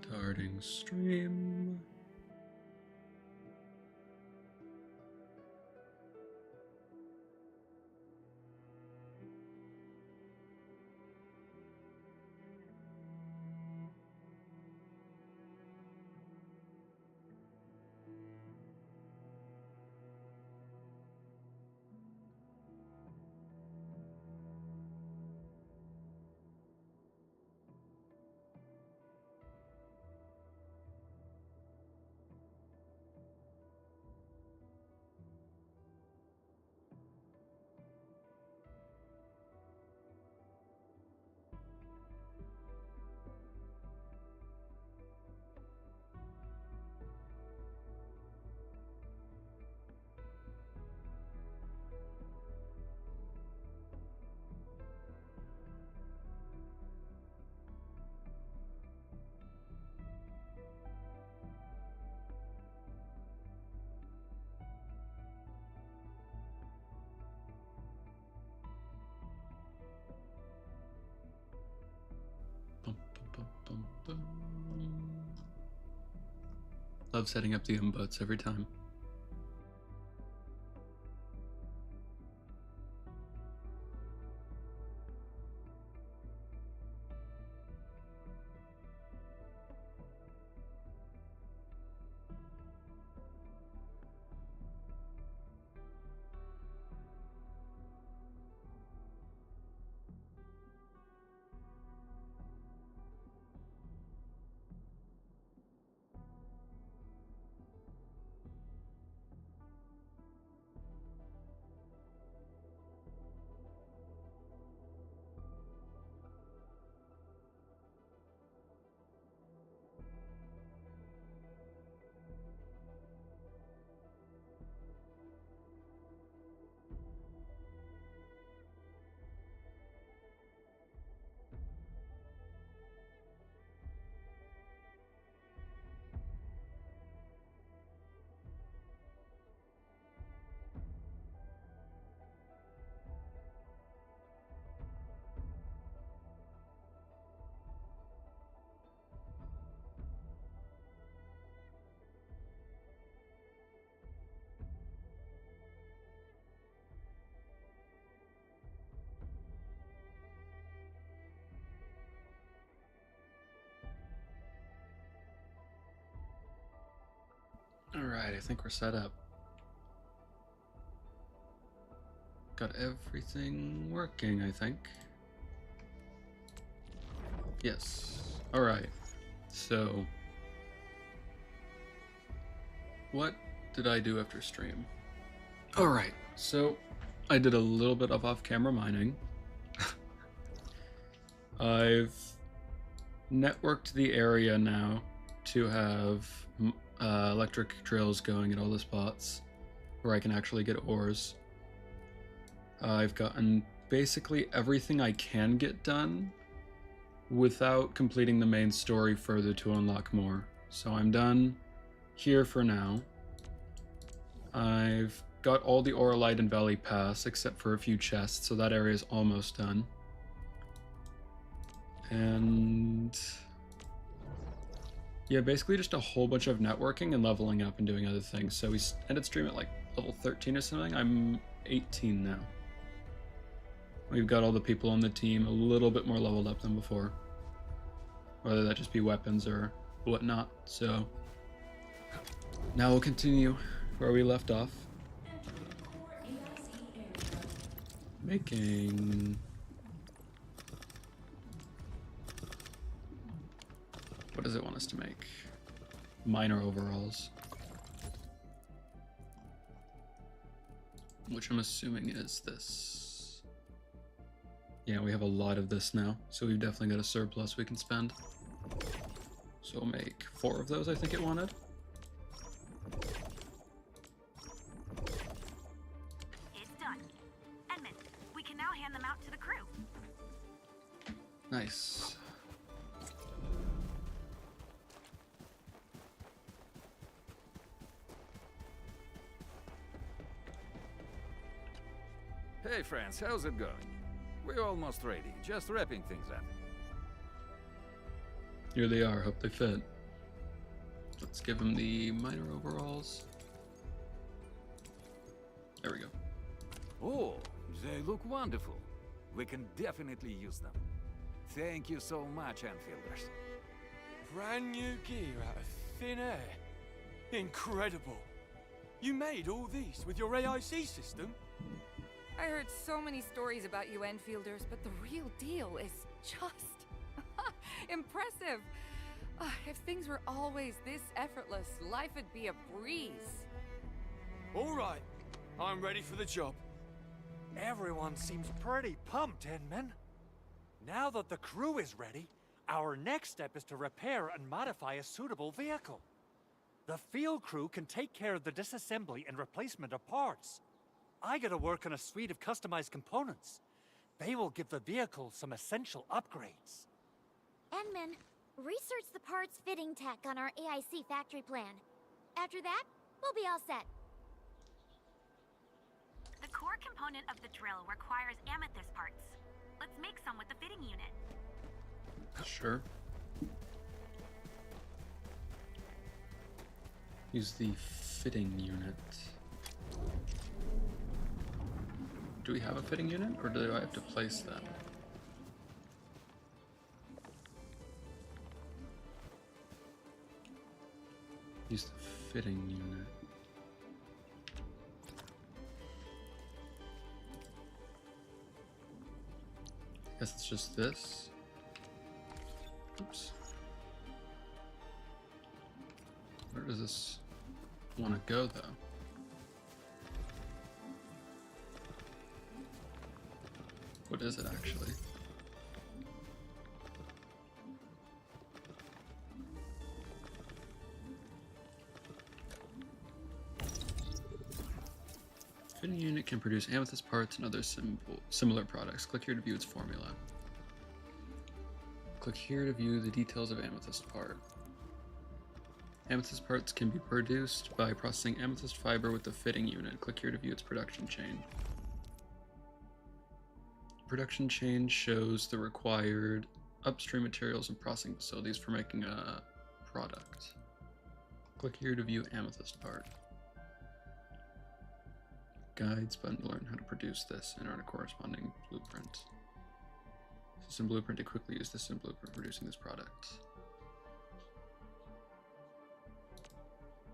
Starting stream. Love setting up the inputs every time. Alright, I think we're set up. Got everything working, I think. Yes. Alright. So, what did I do after stream? Alright, so I did a little bit of off-camera mining. I've networked the area now to have electric drills going at all the spots where I can actually get ores. I've gotten basically everything I can get done without completing the main story further to unlock more. So I'm done here for now. I've got all the Oralite and Valley Pass except for a few chests, so that area is almost done. And yeah, basically just a whole bunch of networking and leveling up and doing other things. So we ended stream at like level 13 or something. I'm 18 now. We've got all the people on the team a little bit more leveled up than before. Whether that just be weapons or whatnot. So now we'll continue where we left off. Making... What does it want us to make? Minor overalls. Which I'm assuming is this. Yeah, we have a lot of this now, so we've definitely got a surplus we can spend. So we'll make 4 of those, I think it wanted. It's done. Edmund, we can now hand them out to the crew. Nice. Hey friends, how's it going? We're almost ready, just wrapping things up. Here they are. Hope they fit. Let's give him the minor overalls. There we go. Oh, they look wonderful. We can definitely use them. Thank you so much, Enfielders. Brand new gear out of thin air. Incredible. You made all these with your AIC system? I heard so many stories about you Enfielders, but the real deal is just impressive. If things were always this effortless, life would be a breeze. All right, I'm ready for the job. Everyone seems pretty pumped, Inman. Now that the crew is ready, our next step is to repair and modify a suitable vehicle. The field crew can take care of the disassembly and replacement of parts. I gotta work on a suite of customized components. They will give the vehicle some essential upgrades. Enman, research the parts fitting tech on our AIC factory plan. After that, we'll be all set. The core component of the drill requires amethyst parts. Let's make some with the fitting unit. Sure. Use the fitting unit. Do we have a fitting unit, or do I have to place that? Use the fitting unit. Guess it's just this. Oops. Where does this want to go, though? What is it, actually? Fitting unit can produce amethyst parts and other similar products. Click here to view its formula. Click here to view the details of amethyst part. Amethyst parts can be produced by processing amethyst fiber with the fitting unit. Click here to view its production chain. Production chain shows the required upstream materials and processing facilities for making a product. Click here to view amethyst part. Guides button to learn how to produce this and earn a corresponding blueprint. System blueprint to quickly use the system blueprint for producing this product.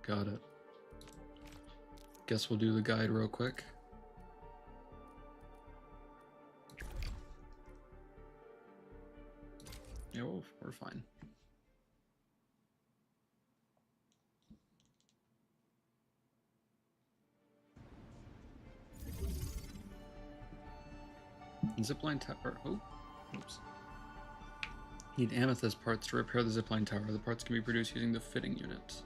Got it. Guess we'll do the guide real quick. Yeah, we're fine. Zipline tower. Oh, oops. Need amethyst parts to repair the zipline tower. The parts can be produced using the fitting unit.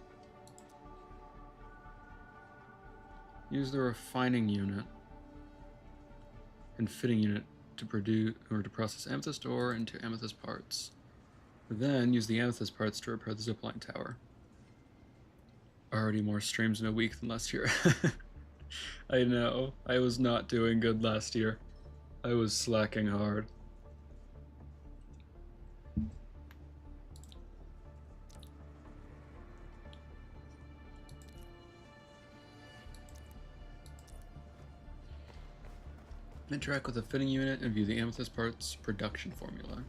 Use the refining unit and fitting unit to produce or to process amethyst ore into amethyst parts. Then use the amethyst parts to repair the zipline tower. Already more streams in a week than last year. I know. I was not doing good last year. I was slacking hard. Interact with the fitting unit and view the amethyst parts production formula.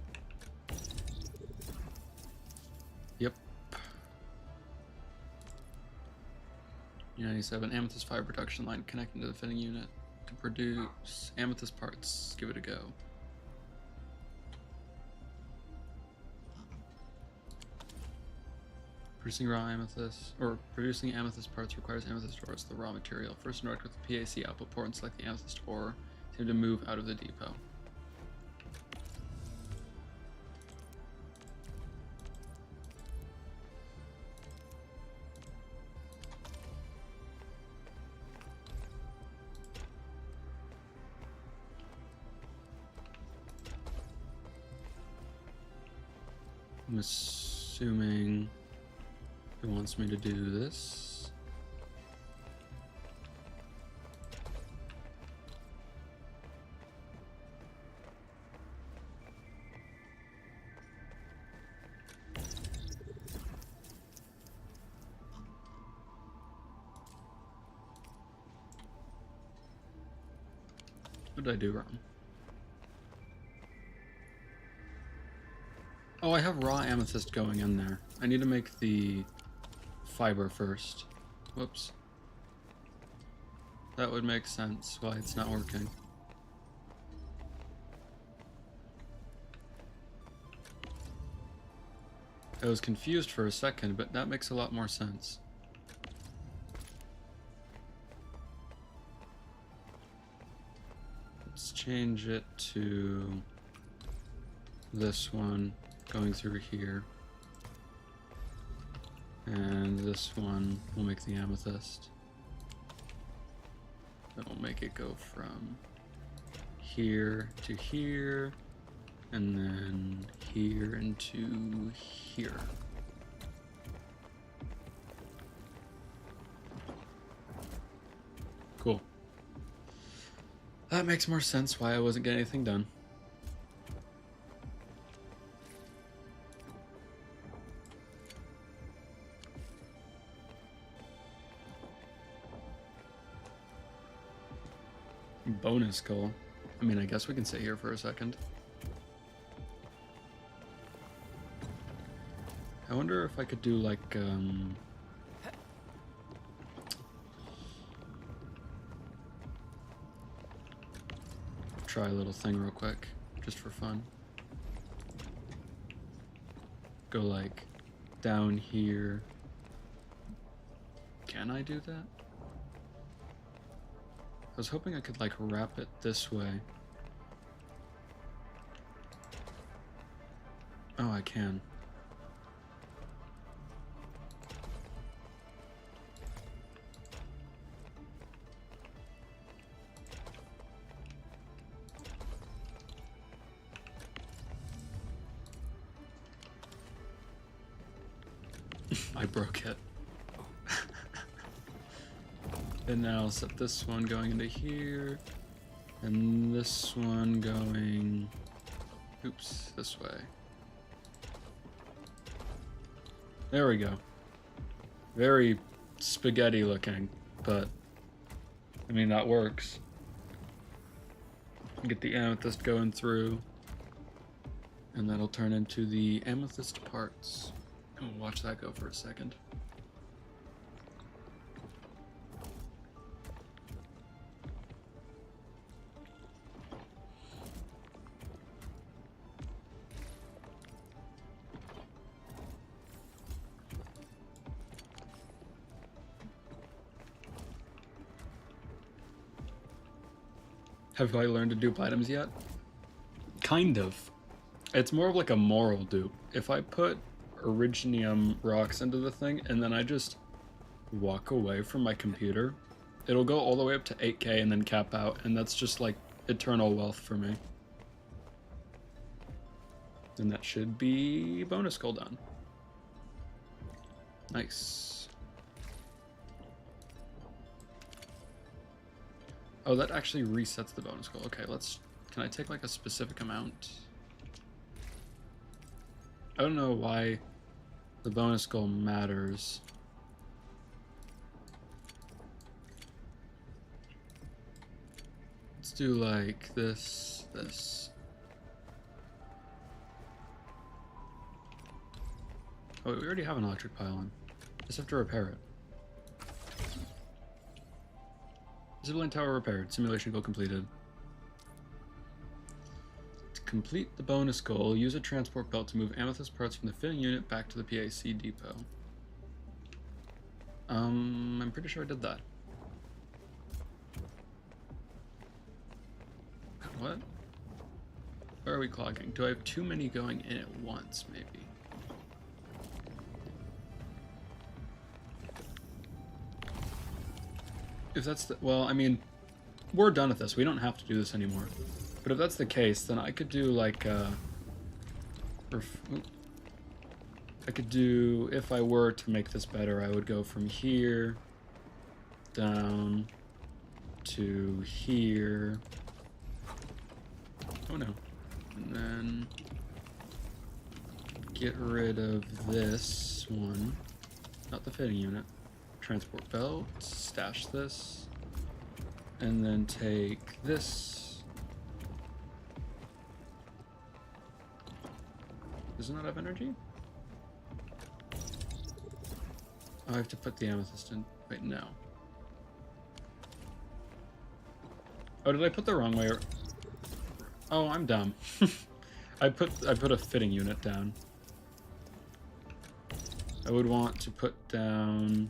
Yep. 97 amethyst fiber production line connecting to the fitting unit to produce amethyst parts. Give it a go. Producing raw amethyst, or producing amethyst parts requires amethyst ore as the raw material. First interact with the PAC output port and select the amethyst ore to move out of the depot. I'm assuming it wants me to do this. What did I do wrong? Oh, I have raw amethyst going in there. I need to make the fiber first. Whoops. That would make sense why it's not working. I was confused for a second, but that makes a lot more sense. Let's change it to this one going through here. And this one will make the amethyst. That will make it go from here to here, and then here into here. Cool. That makes more sense why I wasn't getting anything done. Bonus goal. I mean, I guess we can sit here for a second. I wonder if I could do like, try a little thing real quick, just for fun. Go like down here. Can I do that? I was hoping I could like wrap it this way. Oh, I can. I broke it. And now I'll set this one going into here, and this one going, oops, this way. There we go. Very spaghetti looking, but I mean, that works. Get the amethyst going through, and that'll turn into the amethyst parts. And we'll watch that go for a second. Have I learned to dupe items yet? Kind of. It's more of like a moral dupe. If I put originium rocks into the thing and then I just walk away from my computer, it'll go all the way up to 8K and then cap out, and that's just like eternal wealth for me. And that should be bonus cooldown. Nice. Oh, that actually resets the bonus goal. Okay, can I take like a specific amount? I don't know why the bonus goal matters. Let's do like this. Oh, we already have an electric pylon. Just have to repair it. Zipline tower repaired. Simulation goal completed. To complete the bonus goal, use a transport belt to move amethyst parts from the filling unit back to the PAC depot. I'm pretty sure I did that. What? Where are we clogging? Do I have too many going in at once, maybe? If that's the, well, I mean, we're done with this. We don't have to do this anymore. But if that's the case, then I could do like, I could do, if I were to make this better, I would go from here down to here. Oh no. And then get rid of this one, not the fitting unit. Transport belt, stash this, and then take this Does it not have energy? Oh, I have to put the amethyst in. Wait, no. Oh, did I put the wrong way? Oh, I'm dumb. I put a fitting unit down. I would want to put down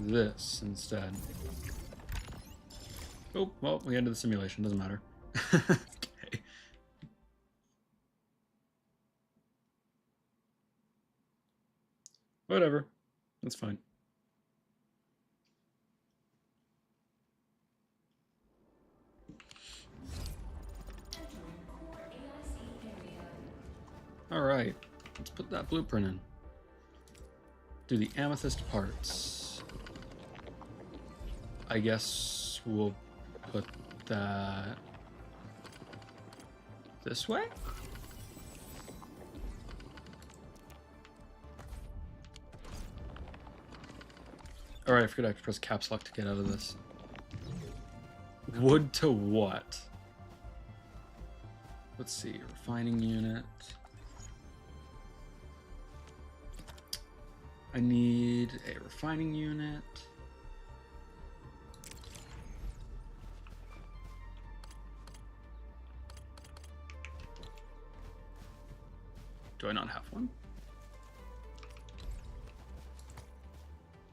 this instead. Oh, well, we ended the simulation. Doesn't matter. Okay. Whatever. That's fine. All right. Let's put that blueprint in. Do the amethyst parts. I guess we'll put that this way? Alright, I forgot I have to press caps lock to get out of this. Wood to what? Let's see, refining unit. I need a refining unit. Do I not have one?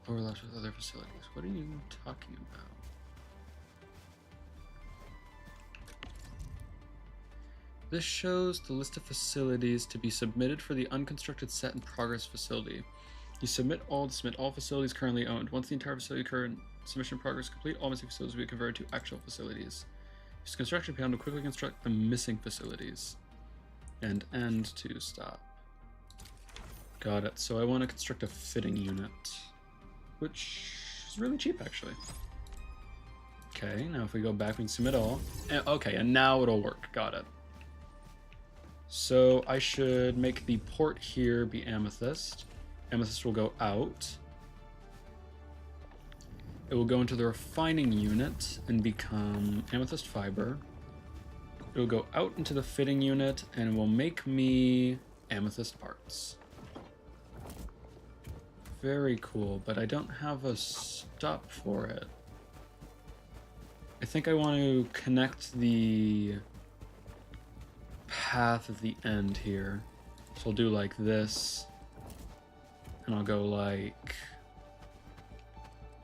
Overlaps with other facilities. What are you talking about? This shows the list of facilities to be submitted for the unconstructed set in progress facility. You submit all facilities currently owned. Once the entire facility current submission progress complete, all missing facilities will be converted to actual facilities. Use the construction panel to quickly construct the missing facilities. And end to stop. Got it. So I want to construct a fitting unit, which is really cheap actually. Okay, now if we go back, we can submit all. Okay, and now it'll work. Got it. So I should make the port here be amethyst. Amethyst will go out. It will go into the refining unit and become amethyst fiber. It will go out into the fitting unit and will make me amethyst parts. Very cool, but I don't have a stop for it. I think I want to connect the path of the end here. So I'll do like this. And I'll go like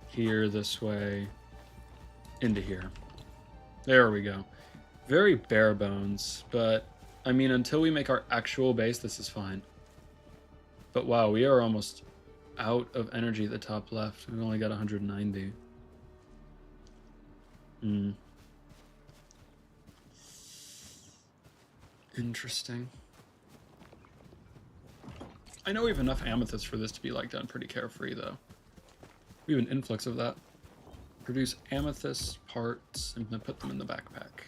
here, this way, into here. There we go. Very bare bones, but I mean, until we make our actual base, this is fine. But wow, we are almost out of energy at the top left. We've only got 190. Interesting. I know we have enough amethyst for this to be like done pretty carefree though. We have an influx of that. Produce amethyst parts and then put them in the backpack.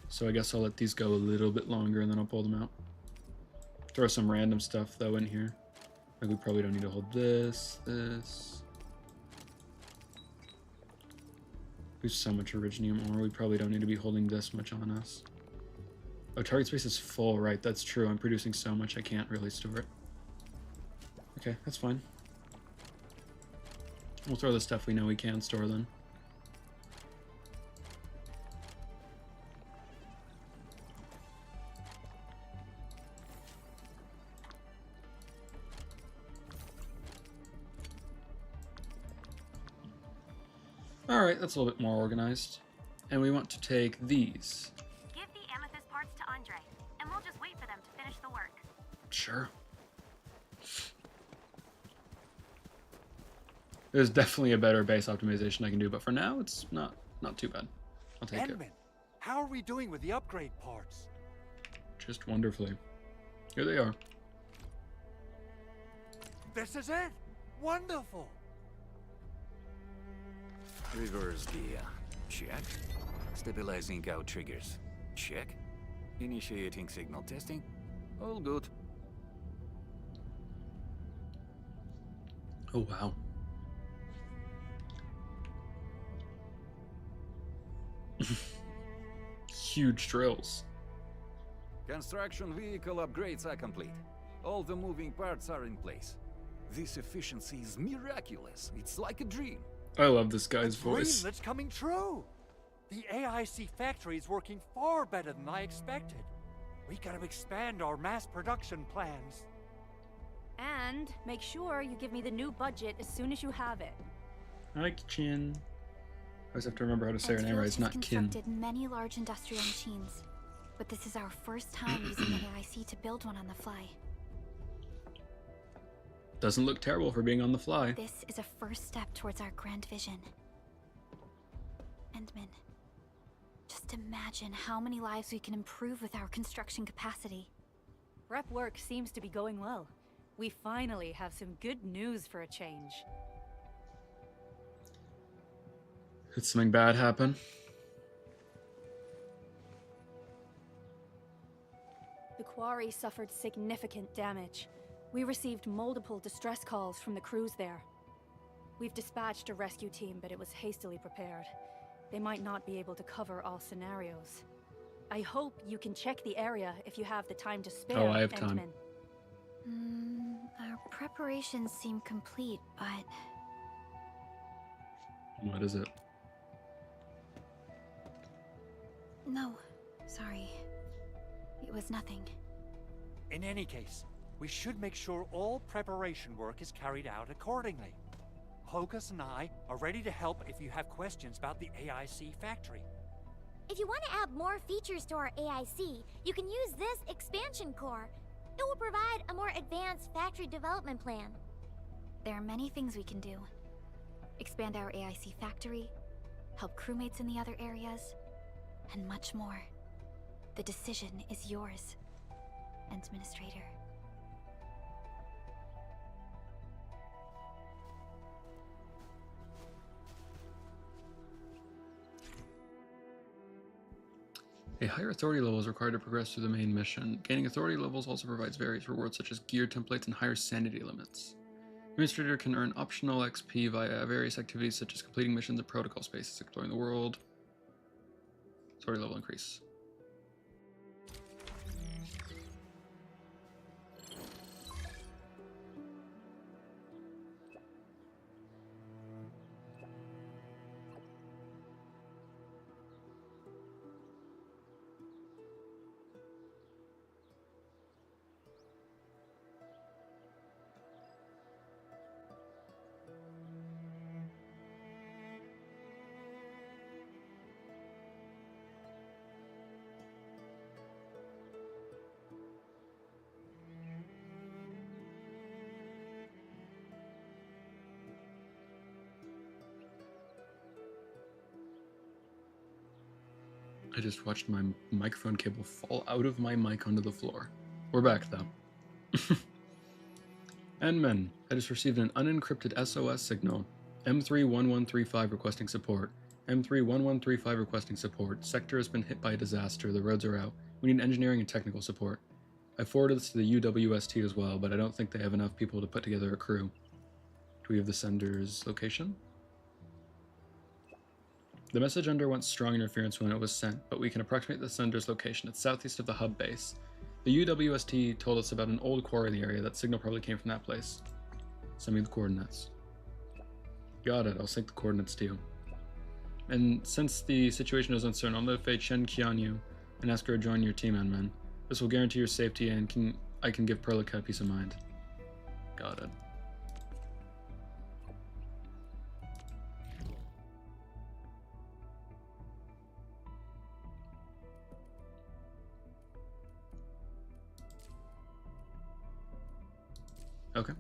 So I guess I'll let these go a little bit longer and then I'll pull them out. Throw some random stuff though in here. Like we probably don't need to hold this. There's so much originium ore, we probably don't need to be holding this much on us. Oh, target space is full, right? That's true. I'm producing so much I can't really store it. Okay, that's fine. We'll throw the stuff we know we can store then. Alright, that's a little bit more organized. And we want to take these. Give the amethyst parts to Andre, and we'll just wait for them to finish the work. Sure. There's definitely a better base optimization I can do, but for now, it's not too bad. I'll take it. How are we doing with the upgrade parts? Just wonderfully. Here they are. This is it! Wonderful! Reverse gear. Check. Stabilizing out triggers. Check. Initiating signal testing. All good. Oh, wow. Huge drills. Construction vehicle upgrades are complete. All the moving parts are in place. This efficiency is miraculous. It's like a dream. I love this guy's voice. Dream that's coming true. The AIC factory is working far better than I expected. We gotta expand our mass production plans. And make sure you give me the new budget as soon as you have it. I like Chin. I always have to remember how to say her name right. It's not Kin. constructed many large industrial machines, but this is our first time using the AIC to build one on the fly. Doesn't look terrible for being on the fly. This is a first step towards our grand vision. Endman, just imagine how many lives we can improve with our construction capacity. Prep work seems to be going well. We finally have some good news for a change. Did something bad happen? The quarry suffered significant damage. We received multiple distress calls from the crews there. We've dispatched a rescue team, but it was hastily prepared. They might not be able to cover all scenarios. I hope you can check the area if you have the time to spare, Oh, I have time. Endman. Our preparations seem complete, but What is it? no, sorry. It was nothing. In any case, we should make sure all preparation work is carried out accordingly. Hokus and I are ready to help if you have questions about the AIC factory. If you want to add more features to our AIC, you can use this expansion core. It will provide a more advanced factory development plan. There are many things we can do. Expand our AIC factory, help crewmates in the other areas, and much more. The decision is yours, Administrator. A higher authority level is required to progress through the main mission. Gaining authority levels also provides various rewards such as gear templates and higher sanity limits. Administrator can earn optional XP via various activities such as completing missions and protocol spaces, exploring the world. Authority level increase. I just watched my microphone cable fall out of my mic onto the floor. We're back though. Endman, I just received an unencrypted SOS signal. M31135 requesting support. M31135 requesting support. Sector has been hit by a disaster. The roads are out. We need engineering and technical support. I forwarded this to the UWST as well, but I don't think they have enough people to put together a crew. Do we have the sender's location? The message underwent strong interference when it was sent, but we can approximate the sender's location. It's southeast of the hub base. The UWST told us about an old quarry in the area. That signal probably came from that place. Send me the coordinates. Got it, I'll sync the coordinates to you. And since the situation is uncertain, I'll notify Chen Qianyu and ask her to join your team, Endman. This will guarantee your safety and I can give Perlica peace of mind. Got it. Okay.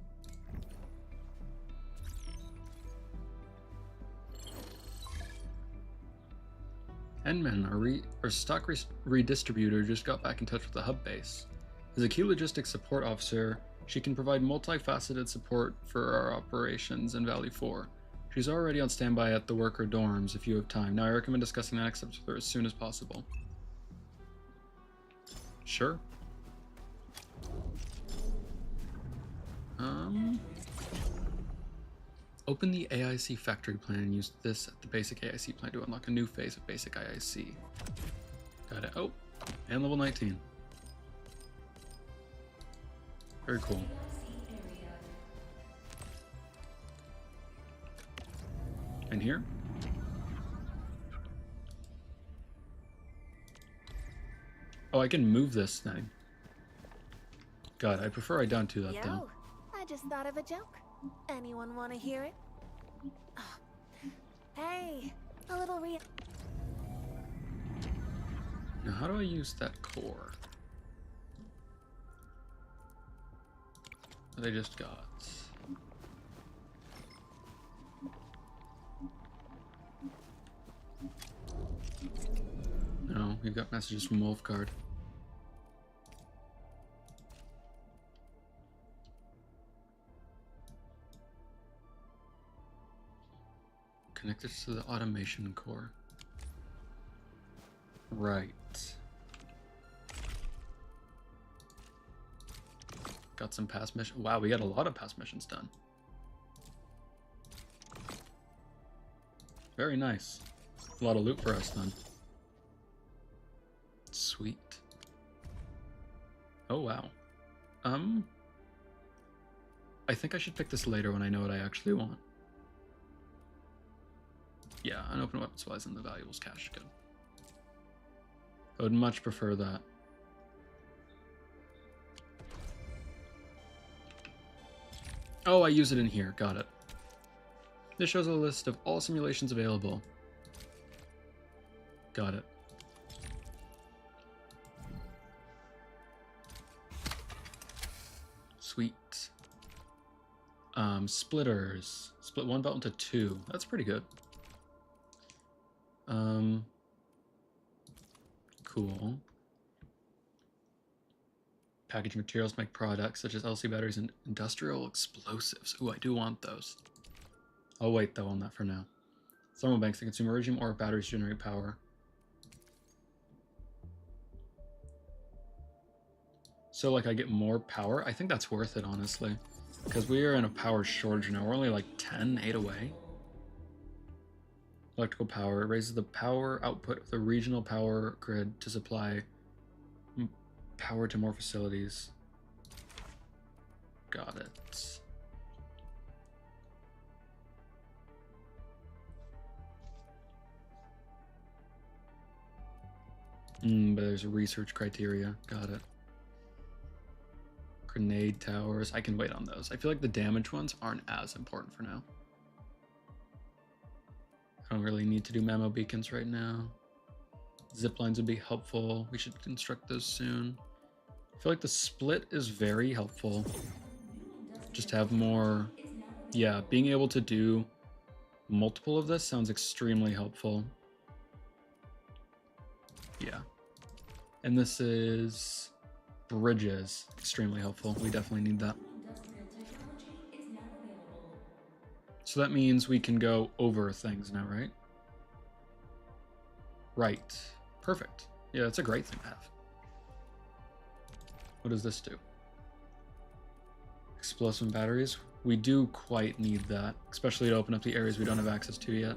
Endman, our stock redistributor just got back in touch with the hub base. As a key logistics support officer, she can provide multifaceted support for our operations in Valley 4. She's already on standby at the worker dorms if you have time. Now I recommend discussing the next steps with her as soon as possible. Sure. Open the AIC factory plan and use this at the basic AIC plan to unlock a new phase of basic AIC. Got it. Oh, and level 19. Very cool. And here? Oh, I can move this thing. God, I prefer I don't do that though. I just thought of a joke. Anyone want to hear it? Hey, a little Now, how do I use that core that I just got? No, we've got messages from Wolfguard. Connected to the automation core. Right. Got some past missions. Wow, we got a lot of past missions done. Very nice. A lot of loot for us then. Sweet. Oh wow. I think I should pick this later when I know what I actually want. Yeah, unopened weapon supplies and the valuables cache. Good. I would much prefer that. Oh, I use it in here. Got it. This shows a list of all simulations available. Got it. Sweet. Splitters. Split one belt into two. That's pretty good. Cool. Package materials to make products such as LC batteries and industrial explosives. Ooh, I do want those. I'll wait though on that for now. Thermal banks that consume iridium or batteries generate power. So like I get more power. I think that's worth it, honestly. Because we are in a power shortage now. We're only like 8 away. Electrical power. It raises the power output of the regional power grid to supply power to more facilities. Got it. But there's a research criteria. Got it. Grenade towers. I can wait on those. I feel like the damage ones aren't as important for now. I don't really need to do memo beacons right now. Zip lines would be helpful. We should construct those soon. I feel like the split is very helpful. Just have more... Yeah, being able to do multiple of this sounds extremely helpful. Yeah. And this is... bridges. Extremely helpful. We definitely need that. So that means we can go over things now, right? Right. Perfect. Yeah, that's a great thing to have. What does this do? Explosive batteries. We do quite need that, especially to open up the areas we don't have access to yet.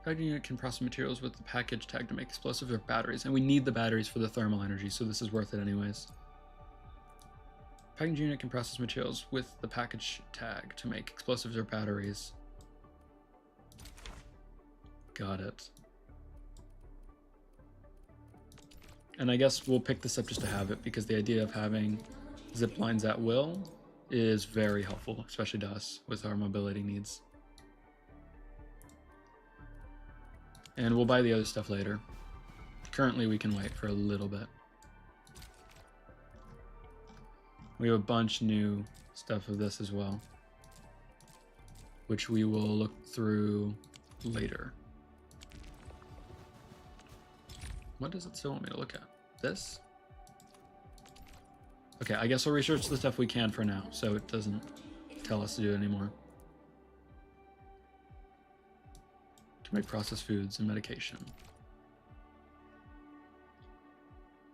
Packaging unit can process materials with the package tag to make explosives or batteries, and we need the batteries for the thermal energy, so this is worth it anyways. Packaging unit can process materials with the package tag to make explosives or batteries. Got it. And I guess we'll pick this up just to have it, because the idea of having zip lines at will is very helpful, especially to us with our mobility needs. And we'll buy the other stuff later. Currently, we can wait for a little bit. We have a bunch new stuff of this as well, which we will look through later. What does it still want me to look at? This? Okay, I guess we'll research the stuff we can for now, so it doesn't tell us to do it anymore. To make processed foods and medication.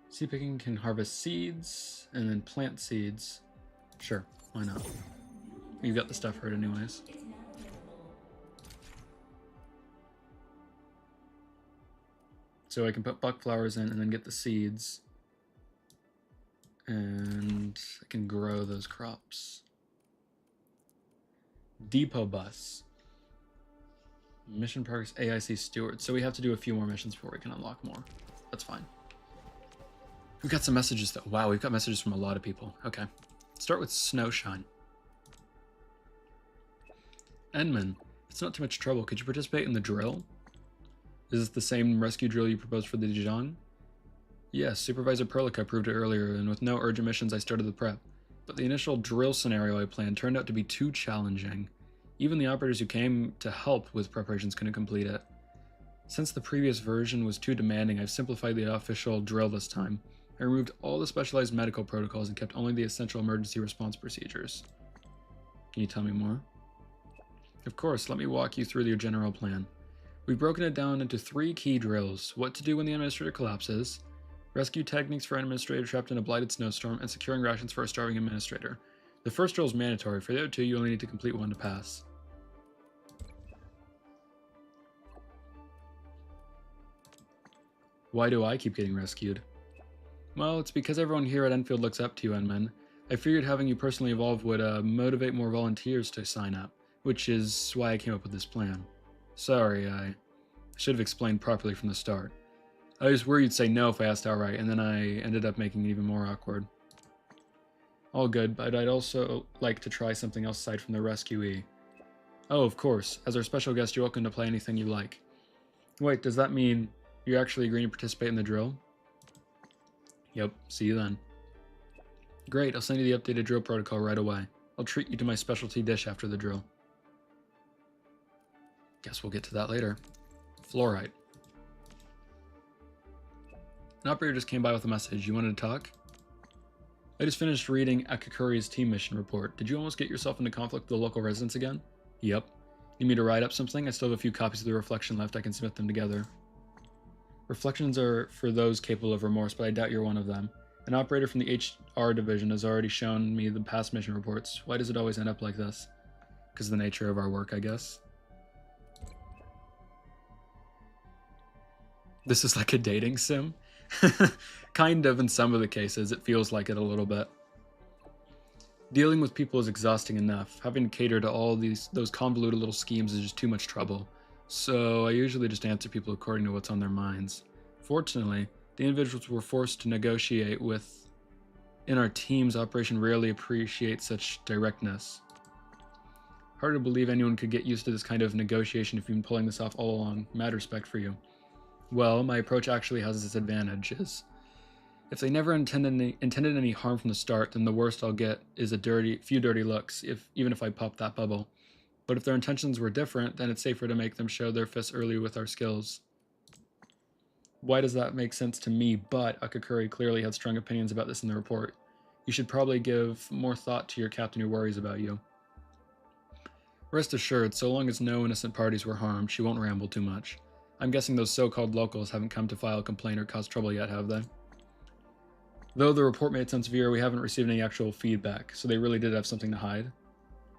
Seed picking can harvest seeds and then plant seeds. Sure, why not? You've got the stuff for it anyways. So I can put buck flowers in and then get the seeds. And I can grow those crops. Depot bus. Mission progress AIC steward. So we have to do a few more missions before we can unlock more. That's fine. We've got some messages though. Wow, we've got messages from a lot of people. Okay. Start with Snowshine. Enman, it's not too much trouble. Could you participate in the drill? Is this the same rescue drill you proposed for the Dijon? Yes, Supervisor Perlica approved it earlier, and with no urgent missions I started the prep. But the initial drill scenario I planned turned out to be too challenging. Even the operators who came to help with preparations couldn't complete it. Since the previous version was too demanding, I've simplified the official drill this time. I removed all the specialized medical protocols and kept only the essential emergency response procedures. Can you tell me more? Of course, let me walk you through your general plan. We've broken it down into 3 key drills: what to do when the administrator collapses, rescue techniques for an administrator trapped in a blighted snowstorm, and securing rations for a starving administrator. The first drill is mandatory. For the other 2, you only need to complete one to pass. Why do I keep getting rescued? Well, it's because everyone here at Enfield looks up to you, Enman. I figured having you personally involved would motivate more volunteers to sign up, which is why I came up with this plan. Sorry, I should have explained properly from the start. I was worried you'd say no if I asked outright, and then I ended up making it even more awkward. All good, but I'd also like to try something else aside from the rescuee. Oh, of course. As our special guest, you're welcome to play anything you like. Wait, does that mean you're actually agreeing to participate in the drill? Yep, see you then. Great, I'll send you the updated drill protocol right away. I'll treat you to my specialty dish after the drill. Guess we'll get to that later. Fluorite. An operator just came by with a message. You wanted to talk? I just finished reading Akakuri's team mission report. Did you almost get yourself into conflict with the local residents again? Yep. Need me to write up something? I still have a few copies of the reflection left. I can submit them together. Reflections are for those capable of remorse, but I doubt you're one of them. An operator from the HR division has already shown me the past mission reports. Why does it always end up like this? Because of the nature of our work, I guess. This is like a dating sim? Kind of in some of the cases, it feels like it a little bit. Dealing with people is exhausting enough. Having to cater to all those convoluted little schemes is just too much trouble. So I usually just answer people according to what's on their minds. Fortunately, the individuals we're forced to negotiate with in our team's operation rarely appreciate such directness. Hard to believe anyone could get used to this kind of negotiation if you've been pulling this off all along. Mad respect for you. Well, my approach actually has its advantages. If they never intended any harm from the start, then the worst I'll get is a few dirty looks, even if I pop that bubble. But if their intentions were different, then it's safer to make them show their fists early with our skills. Why does that make sense to me? But Akakuri clearly had strong opinions about this in the report. You should probably give more thought to your captain who worries about you. Rest assured, so long as no innocent parties were harmed, she won't ramble too much. I'm guessing those so-called locals haven't come to file a complaint or cause trouble yet, have they? Though the report made sense severe, we haven't received any actual feedback, so they really did have something to hide.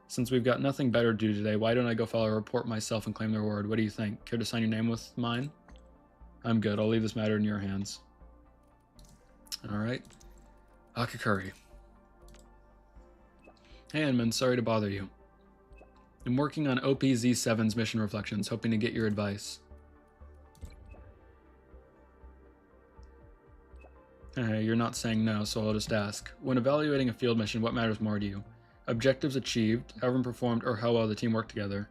Since we've got nothing better to do today, why don't I go file a report myself and claim their word? What do you think? Care to sign your name with mine? I'm good. I'll leave this matter in your hands. Alright. Akakuri. Hey, Enman, sorry to bother you. I'm working on OPZ7's mission reflections, hoping to get your advice. You're not saying no, so I'll just ask. When evaluating a field mission, what matters more to you? Objectives achieved, how everyone performed, or how well the team worked together?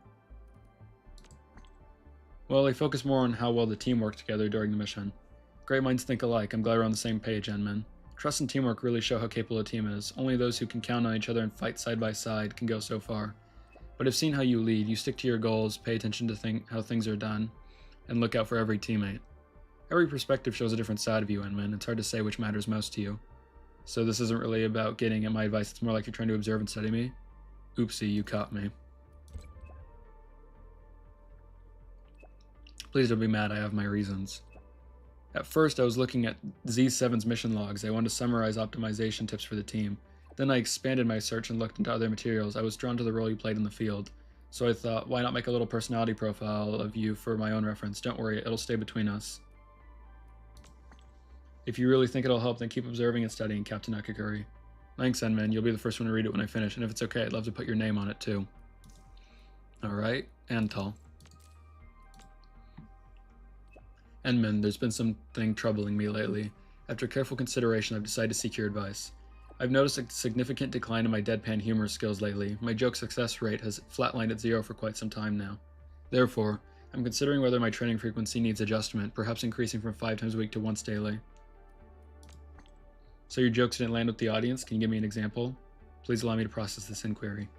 Well, I focus more on how well the team worked together during the mission. Great minds think alike. I'm glad we're on the same page, Enman. Trust and teamwork really show how capable a team is. Only those who can count on each other and fight side by side can go so far. But I've seen how you lead. You stick to your goals, pay attention to how things are done, and look out for every teammate. Every perspective shows a different side of you, Enman. It's hard to say which matters most to you. So this isn't really about getting at my advice, it's more like you're trying to observe and study me. Oopsie, you caught me. Please don't be mad, I have my reasons. At first, I was looking at Z7's mission logs. I wanted to summarize optimization tips for the team. Then I expanded my search and looked into other materials. I was drawn to the role you played in the field. So I thought, why not make a little personality profile of you for my own reference? Don't worry, it'll stay between us. If you really think it'll help, then keep observing and studying, Captain Akaguri. Thanks, Enman. You'll be the first one to read it when I finish, and if it's okay, I'd love to put your name on it, too. Alright, Antal. Enman, there's been something troubling me lately. After careful consideration, I've decided to seek your advice. I've noticed a significant decline in my deadpan humor skills lately. My joke success rate has flatlined at 0 for quite some time now. Therefore, I'm considering whether my training frequency needs adjustment, perhaps increasing from 5 times a week to once daily. So your jokes didn't land with the audience? Can you give me an example? Please allow me to process this inquiry.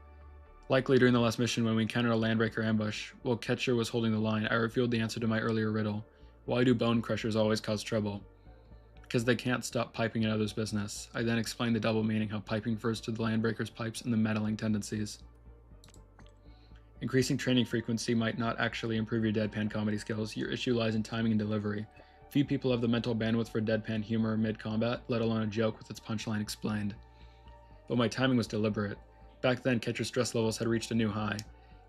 Likely during the last mission when we encountered a landbreaker ambush, while Ketcher was holding the line, I revealed the answer to my earlier riddle. Why do bone crushers always cause trouble? Because they can't stop piping in others' business. I then explained the double meaning, how piping refers to the landbreaker's pipes and the meddling tendencies. Increasing training frequency might not actually improve your deadpan comedy skills. Your issue lies in timing and delivery. Few people have the mental bandwidth for deadpan humor mid-combat, let alone a joke with its punchline explained. But my timing was deliberate. Back then, Ketcher's stress levels had reached a new high.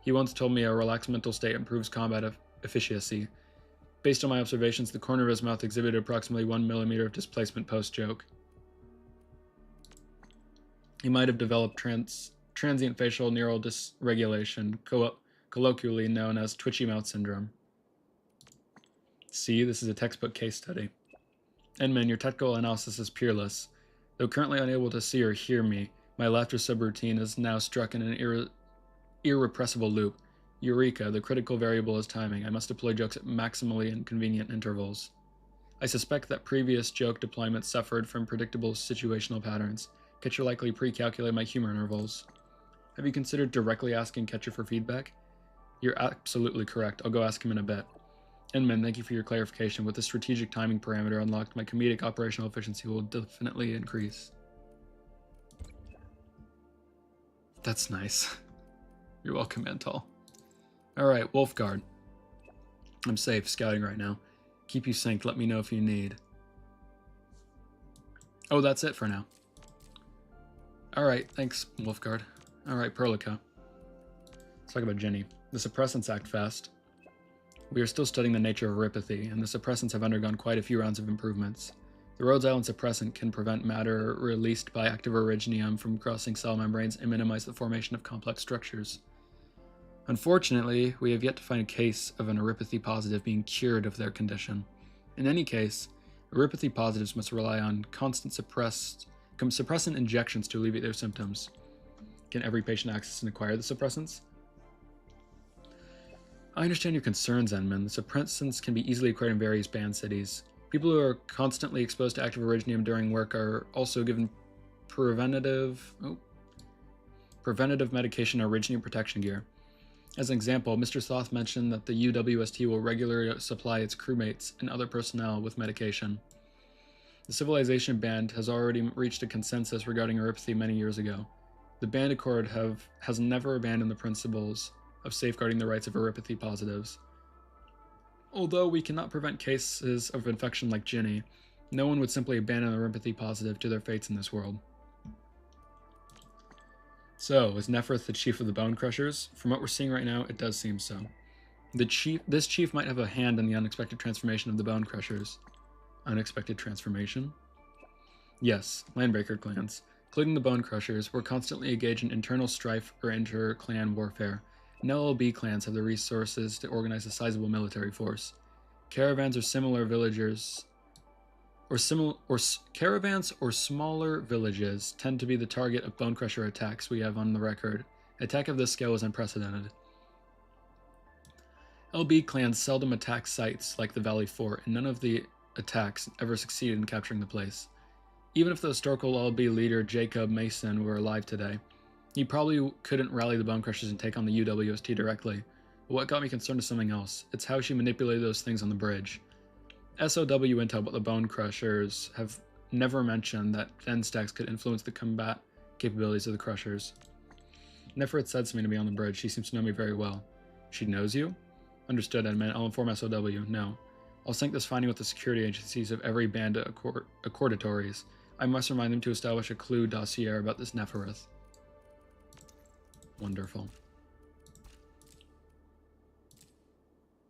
He once told me a relaxed mental state improves combat efficiency. Based on my observations, the corner of his mouth exhibited approximately 1 millimeter of displacement post-joke. He might have developed transient facial neural dysregulation, colloquially known as twitchy mouth syndrome. See, this is a textbook case study. Enman, your technical analysis is peerless. Though currently unable to see or hear me, my laughter subroutine is now struck in an irrepressible loop. Eureka, the critical variable is timing. I must deploy jokes at maximally inconvenient intervals. I suspect that previous joke deployments suffered from predictable situational patterns. Ketcher likely pre-calculated my humor intervals. Have you considered directly asking Ketcher for feedback? You're absolutely correct. I'll go ask him in a bit. Enman, thank you for your clarification. With the strategic timing parameter unlocked, my comedic operational efficiency will definitely increase. That's nice. You're welcome, Antal. Alright, Wolfguard. I'm safe, scouting right now. Keep you synced, let me know if you need. Oh, that's it for now. Alright, thanks, Wolfguard. Alright, Perlica. Let's talk about Ginny. The suppressants act fast. We are still studying the nature of neuropathy, and the suppressants have undergone quite a few rounds of improvements. The Rhodes Island suppressant can prevent matter released by active originium from crossing cell membranes and minimize the formation of complex structures. Unfortunately, we have yet to find a case of a neuropathy positive being cured of their condition. In any case, neuropathy positives must rely on constant suppressant injections to alleviate their symptoms. Can every patient access and acquire the suppressants? I understand your concerns, Enman. The suppressants can be easily acquired in various banned cities. People who are constantly exposed to active originium during work are also given preventative medication or originium protection gear. As an example, Mr. Thoth mentioned that the UWST will regularly supply its crewmates and other personnel with medication. The Civilization Band has already reached a consensus regarding neuropathy many years ago. The Band Accord has never abandoned the principles of safeguarding the rights of neuropathy positives. Although we cannot prevent cases of infection like Ginny, no one would simply abandon a neuropathy positive to their fates in this world. So, is Neferth the chief of the Bone Crushers? From what we're seeing right now, it does seem so. This chief might have a hand in the unexpected transformation of the Bone Crushers. Unexpected transformation? Yes, Landbreaker clans, including the Bone Crushers, were constantly engaged in internal strife or inter-clan warfare. No LB clans have the resources to organize a sizable military force. Caravans or smaller villages tend to be the target of Bone Crusher attacks we have on the record. Attack of this scale is unprecedented. LB clans seldom attack sites like the Valley Fort, and none of the attacks ever succeeded in capturing the place. Even if the historical LB leader Jacob Mason were alive today, he probably couldn't rally the Bone Crushers and take on the UWST directly. But what got me concerned is something else. It's how she manipulated those things on the bridge. SOW intel about the Bone Crushers have never mentioned that Fen stacks could influence the combat capabilities of the Crushers. Neferth said something to me on the bridge. She seems to know me very well. She knows you? Understood, Edmund. I'll inform SOW. No. I'll sync this finding with the security agencies of every band accordatories. I must remind them to establish a clue dossier about this Neferth. Wonderful.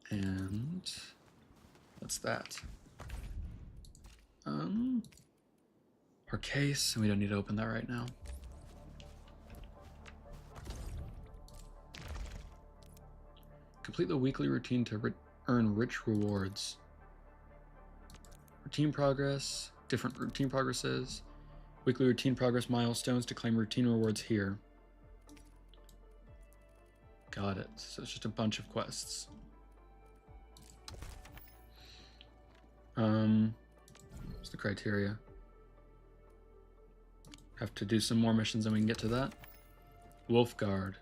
And that's that. our case, and we don't need to open that right now. Complete the weekly routine to earn rich rewards. Routine progress, different routine progresses. Weekly routine progress milestones to claim routine rewards here. Got it. So it's just a bunch of quests. What's the criteria? Have to do some more missions and we can get to that. Wolf Guard.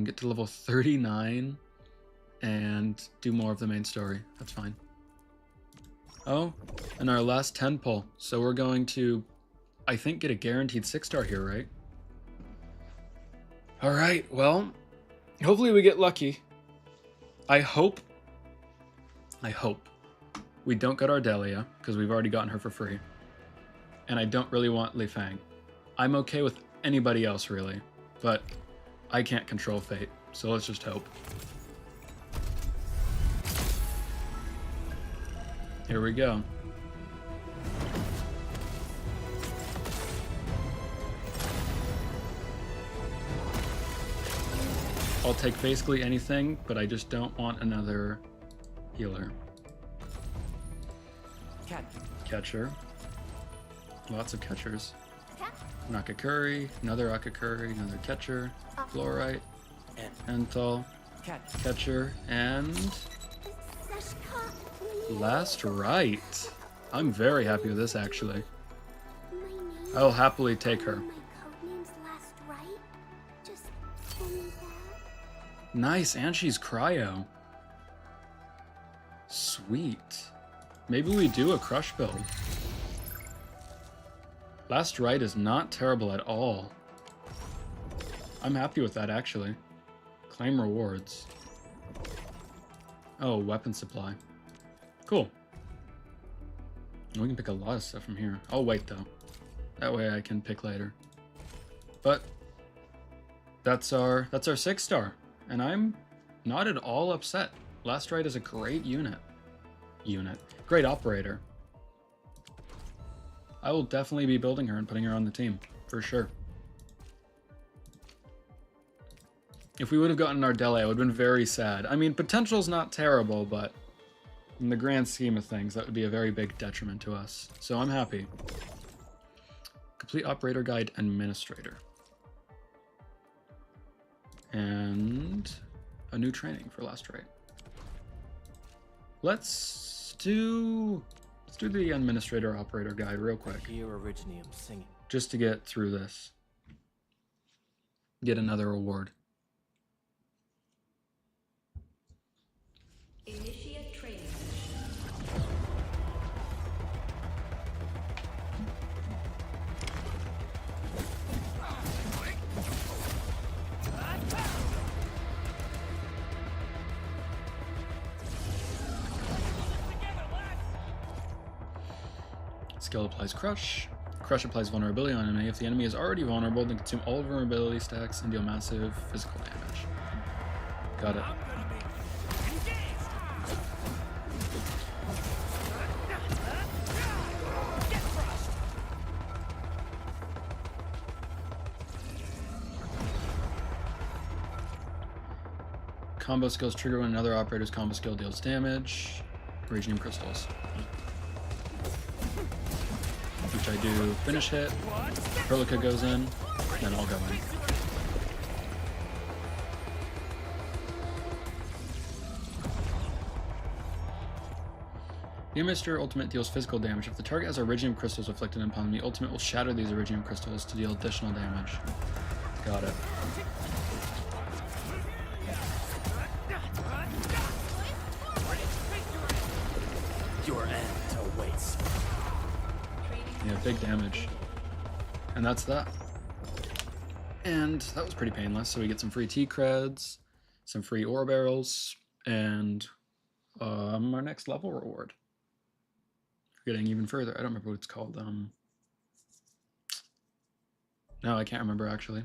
Get to level 39 and do more of the main story. That's fine. Oh, and our last 10 pull. So we're going to, I think, get a guaranteed 6-star here, right? All right, well, hopefully we get lucky. I hope we don't get Ardelia, because we've already gotten her for free. And I don't really want Li Fang. I'm okay with anybody else, really, but I can't control fate, so let's just hope. Here we go. I'll take basically anything, but I just don't want another healer. Catcher. Lots of catchers. Nakakuri, another Akakuri, another catcher, Fluorite, Enthal, catcher, and last right. I'm very happy with this, actually. I'll happily take her. Nice, and she's cryo. Sweet. Maybe we do a crush build. Last right is not terrible at all. I'm happy with that, actually. Claim rewards. Oh, weapon supply. Cool. We can pick a lot of stuff from here. I'll wait, though. That way I can pick later. But that's our 6-star. And I'm not at all upset. Last right is a great unit. Great operator. I will definitely be building her and putting her on the team, for sure. If we would have gotten Ardelia, I would have been very sad. I mean, potential's not terrible, but in the grand scheme of things, that would be a very big detriment to us. So I'm happy. Complete Operator Guide Administrator. And a new training for Last Right. Let's do the Administrator Operator Guide real quick. Just to get through this. Get another award. Initiate training. Skill applies Crush. Crush applies vulnerability on enemy. If the enemy is already vulnerable, then consume all vulnerability stacks and deal massive physical damage. Got it. Combo skills trigger when another operator's combo skill deals damage. Radium crystals. Which I do finish hit. Perlica goes in, then I'll go in. The Administrator Ultimate deals physical damage. If the target has Iridium crystals afflicted upon the ultimate will shatter these Iridium crystals to deal additional damage. Got it. Your end awaits. Yeah, big damage. And that's that. And that was pretty painless. So we get some free T-creds, some free ore barrels, and our next level reward. Getting even further. I don't remember what it's called. No, I can't remember actually.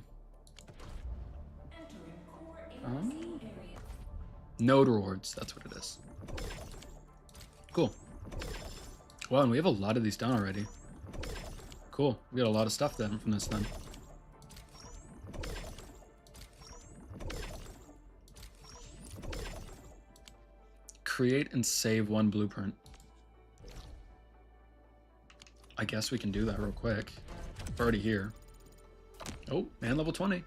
Node rewards, that's what it is. Cool. Wow, and we have a lot of these done already. Cool. We got a lot of stuff then from this then. Create and save one blueprint. I guess we can do that real quick. We're already here. Oh, man, level 20.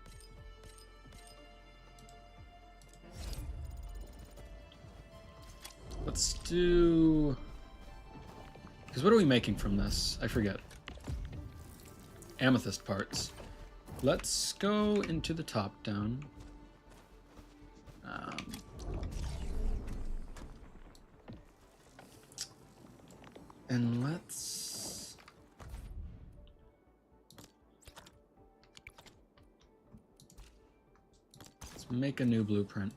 Let's do... Because what are we making from this? I forget. Amethyst parts. Let's go into the top down. And let's make a new blueprint.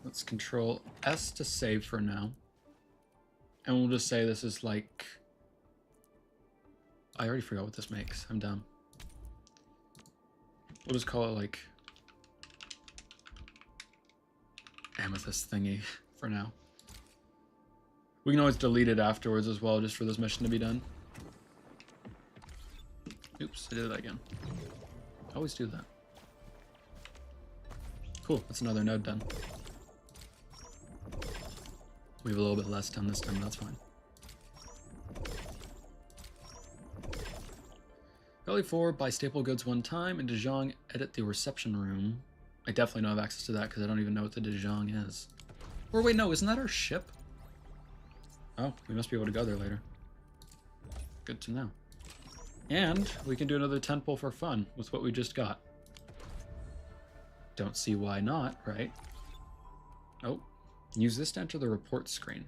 Let's control S to save for now. And we'll just say this is like... I already forgot what this makes. I'm dumb. We'll just call it like... amethyst thingy for now. We can always delete it afterwards as well, just for this mission to be done. Oops, I did that again. Always do that. Cool, that's another node done. We have a little bit less done this time, but that's fine. Value 4, buy staple goods one time, and Dejong, edit the reception room. I definitely don't have access to that because I don't even know what the Dejong is. Or wait, no, isn't that our ship? Oh, we must be able to go there later. Good to know. And we can do another 10 pull for fun with what we just got. Don't see why not, right? Oh, use this to enter the report screen.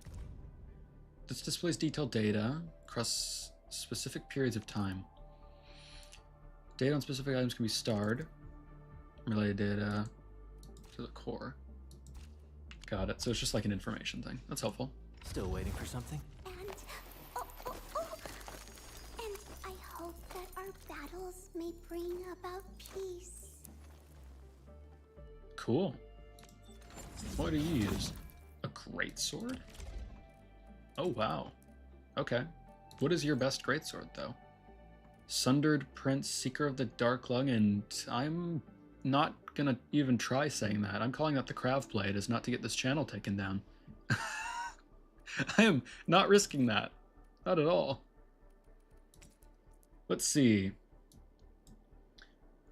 This displays detailed data across specific periods of time. Data on specific items can be starred. Related data to the core. Got it. So it's just like an information thing. That's helpful. Still waiting for something? And and I hope that our battles may bring about peace. Cool. What do you use? A greatsword? Oh wow. Okay. What is your best greatsword though? Sundered Prince, Seeker of the Dark Lung, and I'm not gonna even try saying that. I'm calling that the Crav Blade, is not to get this channel taken down. I am not risking that. Not at all. Let's see.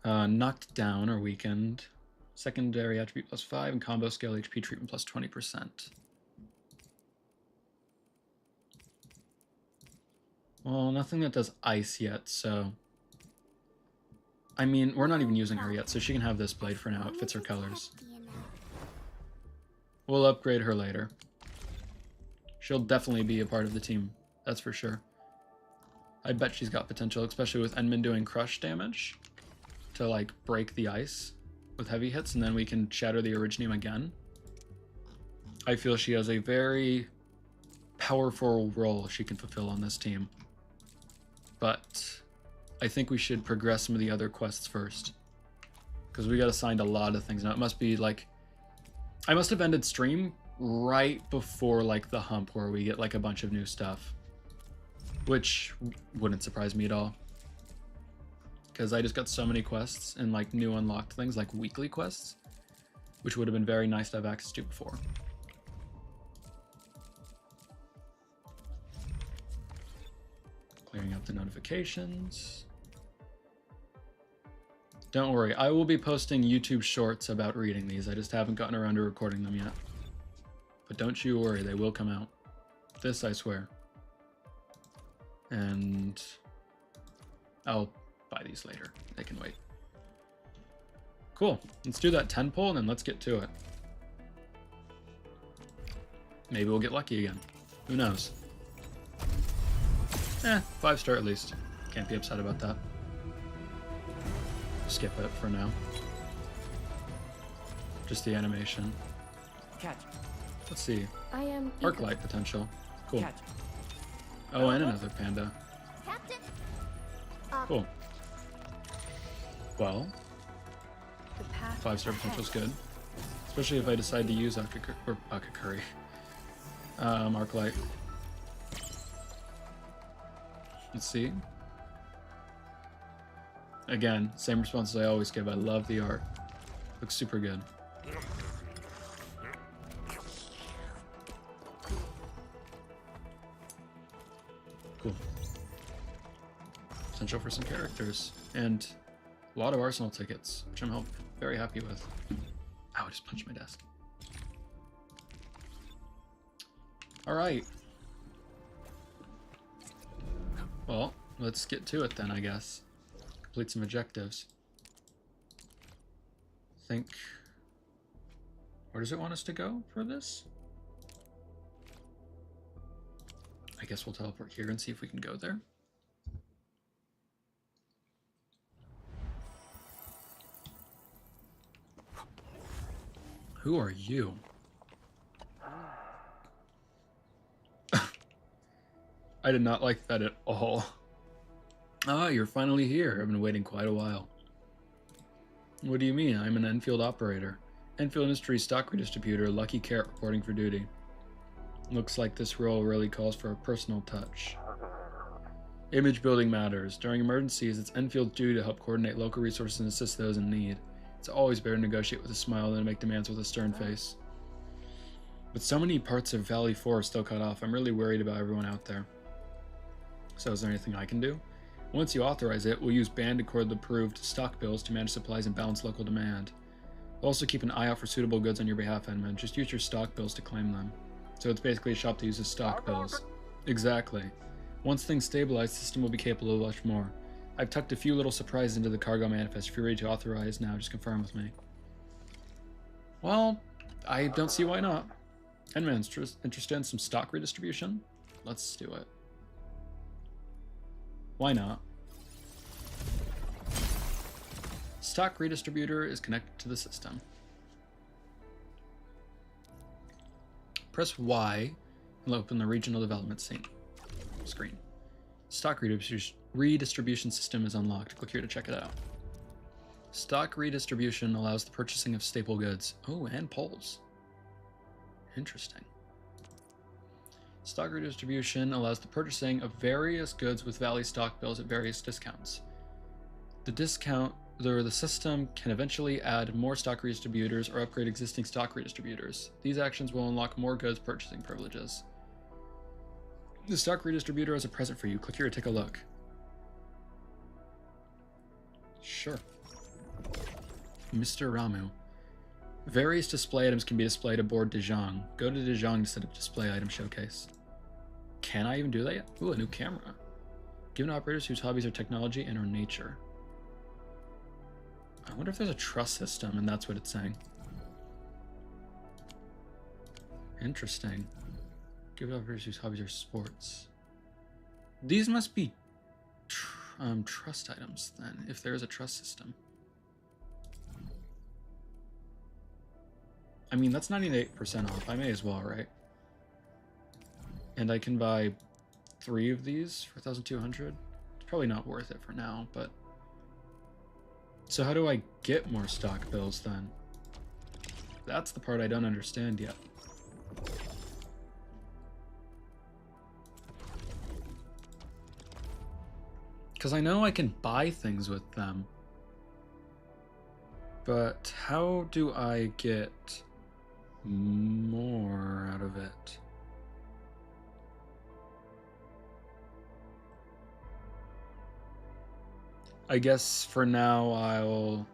Knocked down or weakened. Secondary attribute +5 and combo scale HP treatment +20%. Well, nothing that does ice yet, so... I mean, we're not even using her yet, so she can have this blade for now. It fits her colors. We'll upgrade her later. She'll definitely be a part of the team, that's for sure. I bet she's got potential, especially with Enman doing crush damage to, like, break the ice with heavy hits, and then we can shatter the Originium again. I feel she has a very powerful role she can fulfill on this team. But I think we should progress some of the other quests first, because we got assigned a lot of things. Now it must be like, I must have ended stream right before like the hump where we get like a bunch of new stuff, which wouldn't surprise me at all, because I just got so many quests and like new unlocked things like weekly quests, which would have been very nice to have access to before. Clearing out the notifications. Don't worry, I will be posting YouTube shorts about reading these. I just haven't gotten around to recording them yet. But don't you worry, they will come out. This I swear. And I'll buy these later. They can wait. Cool. Let's do that 10 pull and then let's get to it. Maybe we'll get lucky again. Who knows? 5-star at least. Can't be upset about that. Skip it for now. Just the animation. Catch. Let's see. I am Arclight potential. Cool. Catch. Oh, and another panda. Captain? Cool. Well, The path 5-star potential is good. Especially if I decide to use Akakuri. Arclight. Let's see. Again, same responses I always give. I love the art. Looks super good. Cool. Potential for some characters. And a lot of Arsenal tickets, which I'm very happy with. Ow, I just punched my desk. Alright. Well, let's get to it then, I guess. Complete some objectives. Think... Where does it want us to go for this? I guess we'll teleport here and see if we can go there. Who are you? I did not like that at all. Ah, you're finally here. I've been waiting quite a while. What do you mean? I'm an Enfield operator. Enfield Industries stock redistributor, Lucky Carrot reporting for duty. Looks like this role really calls for a personal touch. Image building matters. During emergencies, it's Enfield's duty to help coordinate local resources and assist those in need. It's always better to negotiate with a smile than to make demands with a stern face. With so many parts of Valley 4 still cut off, I'm really worried about everyone out there. So is there anything I can do? Once you authorize it, we'll use band accord approved stock bills to manage supplies and balance local demand. We'll also keep an eye out for suitable goods on your behalf, Edmund. Just use your stock bills to claim them. So it's basically a shop that uses stock bills. Exactly. Once things stabilize, the system will be capable of much more. I've tucked a few little surprises into the cargo manifest. If you're ready to authorize now, just confirm with me. Well, I don't see why not. Edmund's interested in some stock redistribution? Let's do it. Why not? Stock redistributor is connected to the system. Press Y and open the regional development screen. Stock redistribution system is unlocked. Click here to check it out. Stock redistribution allows the purchasing of staple goods. Oh, and poles. Interesting. Stock redistribution allows the purchasing of various goods with Valley stock bills at various discounts. The system can eventually add more stock redistributors or upgrade existing stock redistributors. These actions will unlock more goods purchasing privileges. The stock redistributor has a present for you. Click here to take a look. Sure. Mr. Ramu. Various display items can be displayed aboard Dejong. Go to Dejong to set up display item showcase. Can I even do that yet? Ooh, a new camera. Given operators whose hobbies are technology and or nature. I wonder if there's a trust system and that's what it's saying. Interesting. Given operators whose hobbies are sports. These must be trust items then, if there is a trust system. I mean, that's 98% off. I may as well, right? And I can buy 3 of these for 1,200. It's probably not worth it for now, but... So how do I get more stock bills then? That's the part I don't understand yet. Because I know I can buy things with them. But how do I get more out of it? I guess for now I'll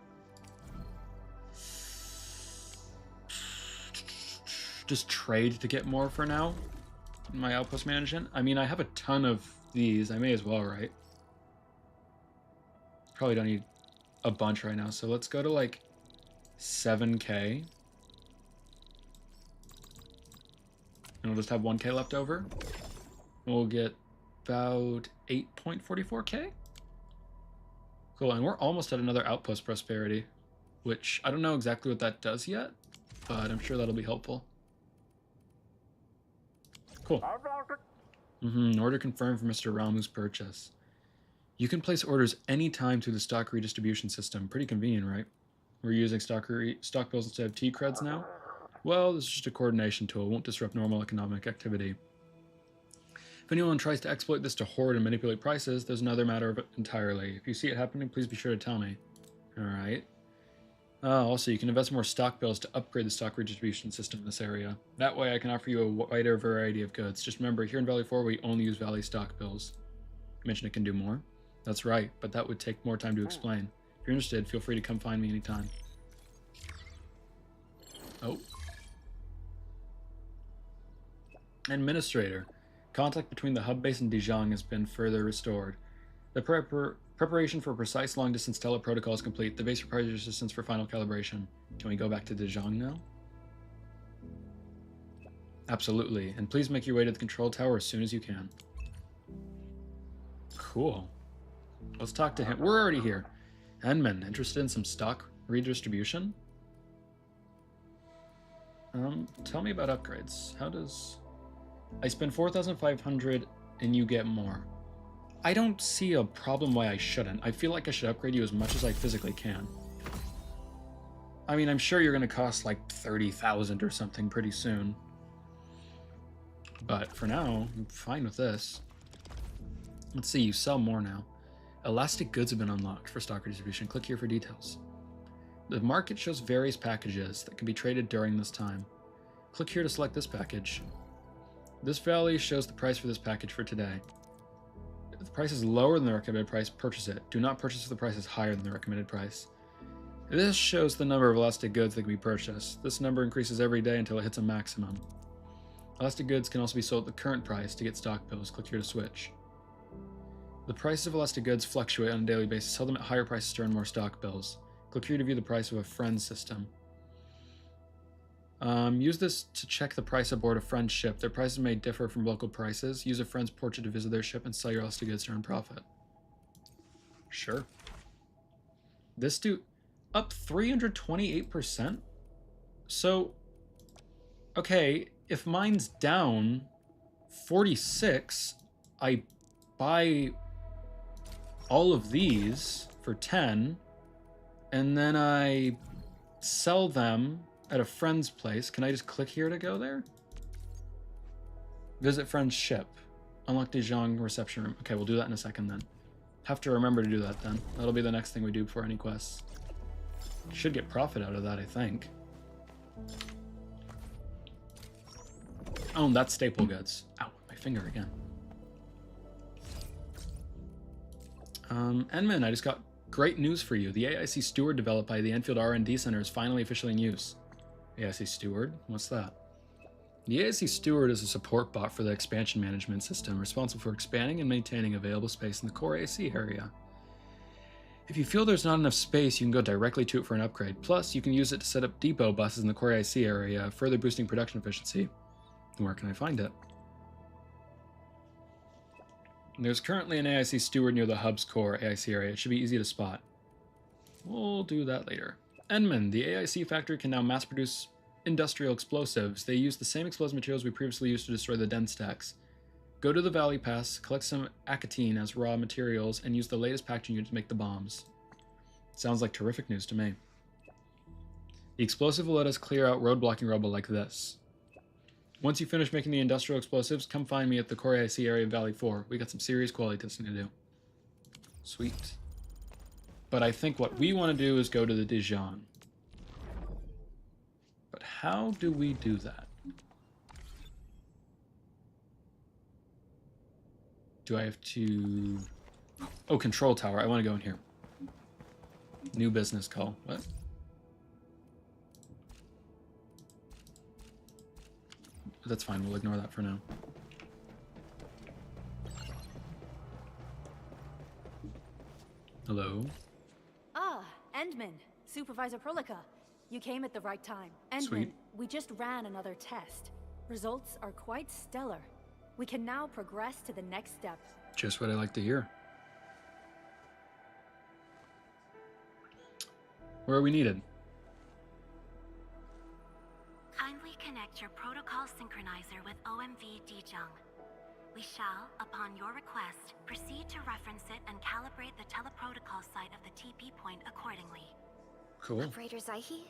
just trade to get more for now in my outpost management. I mean, I have a ton of these. I may as well, right? Probably don't need a bunch right now. So let's go to like 7K. And we'll just have 1K left over. We'll get about 8.44K. Cool, and we're almost at another outpost prosperity, which I don't know exactly what that does yet, but I'm sure that'll be helpful. Cool. Order confirmed for Mr. Ramu's purchase. You can place orders anytime through the stock redistribution system. Pretty convenient, right? We're using stock bills instead of T-creds now? Well, this is just a coordination tool. It won't disrupt normal economic activity. If anyone tries to exploit this to hoard and manipulate prices, there's another matter of it entirely. If you see it happening, please be sure to tell me. Alright. Also, you can invest more stock bills to upgrade the stock redistribution system in this area. That way I can offer you a wider variety of goods. Just remember, here in Valley 4, we only use Valley stock bills. You mentioned it can do more? That's right, but that would take more time to explain. If you're interested, feel free to come find me anytime. Oh. Administrator. Contact between the hub base and Dijon has been further restored. The preparation for precise long-distance teleprotocol is complete. The base requires your assistance for final calibration. Can we go back to Dijon now? Absolutely, and please make your way to the control tower as soon as you can. Cool. Let's talk to him. We're already here. Henman, interested in some stock redistribution? Tell me about upgrades. How does... I spend 4,500 and you get more. I don't see a problem why I shouldn't. I feel like I should upgrade you as much as I physically can. I mean, I'm sure you're going to cost like 30,000 or something pretty soon. But for now, I'm fine with this. Let's see, you sell more now. Elastic goods have been unlocked for stock redistribution. Click here for details. The market shows various packages that can be traded during this time. Click here to select this package. This value shows the price for this package for today. If the price is lower than the recommended price, purchase it. Do not purchase if the price is higher than the recommended price. This shows the number of elastic goods that can be purchased. This number increases every day until it hits a maximum. Elastic goods can also be sold at the current price. To get stock bills, click here to switch. The prices of elastic goods fluctuate on a daily basis. Sell them at higher prices to earn more stock bills. Click here to view the price of a friend system. Use this to check the price aboard a friend's ship. Their prices may differ from local prices. Use a friend's portrait to visit their ship and sell your elastic goods to earn profit. Sure. This dude up 328%? So, okay, if mine's down 46, I buy all of these for 10, and then I sell them at a friend's place. Can I just click here to go there? Visit friend's ship. Unlock Dijon reception room. Okay, we'll do that in a second then. Have to remember to do that then. That'll be the next thing we do before any quests. Should get profit out of that, I think. Oh, and that's staple goods. Ow, my finger again. Enman, I just got great news for you. The AIC Steward developed by the Enfield R&D Center is finally officially in use. AIC Steward? What's that? The AIC Steward is a support bot for the expansion management system, responsible for expanding and maintaining available space in the core AIC area. If you feel there's not enough space, you can go directly to it for an upgrade. Plus, you can use it to set up depot buses in the core AIC area, further boosting production efficiency. Where can I find it? There's currently an AIC Steward near the hub's core AIC area. It should be easy to spot. We'll do that later. Enman, the AIC factory can now mass produce industrial explosives. They use the same explosive materials we previously used to destroy the den stacks. Go to the Valley Pass, collect some acatine as raw materials, and use the latest packaging unit to make the bombs. Sounds like terrific news to me. The explosive will let us clear out road-blocking rubble like this. Once you finish making the industrial explosives, come find me at the core AIC area of Valley 4. We got some serious quality testing to do. Sweet. But I think what we want to do is go to the Dijon. But how do we do that? Do I have to... Oh, control tower. I want to go in here. New business call. What? That's fine. We'll ignore that for now. Hello? Ah, Endman, Supervisor Prolica. You came at the right time. Endman, Sweet. we just ran another test. Results are quite stellar. We can now progress to the next step. Just what I like to hear. Where are we needed? Kindly connect your protocol synchronizer with OMV Dijon. We shall, upon your request, proceed to reference it and calibrate the teleprotocol site of the TP point accordingly. Cool. Operator Zaihi?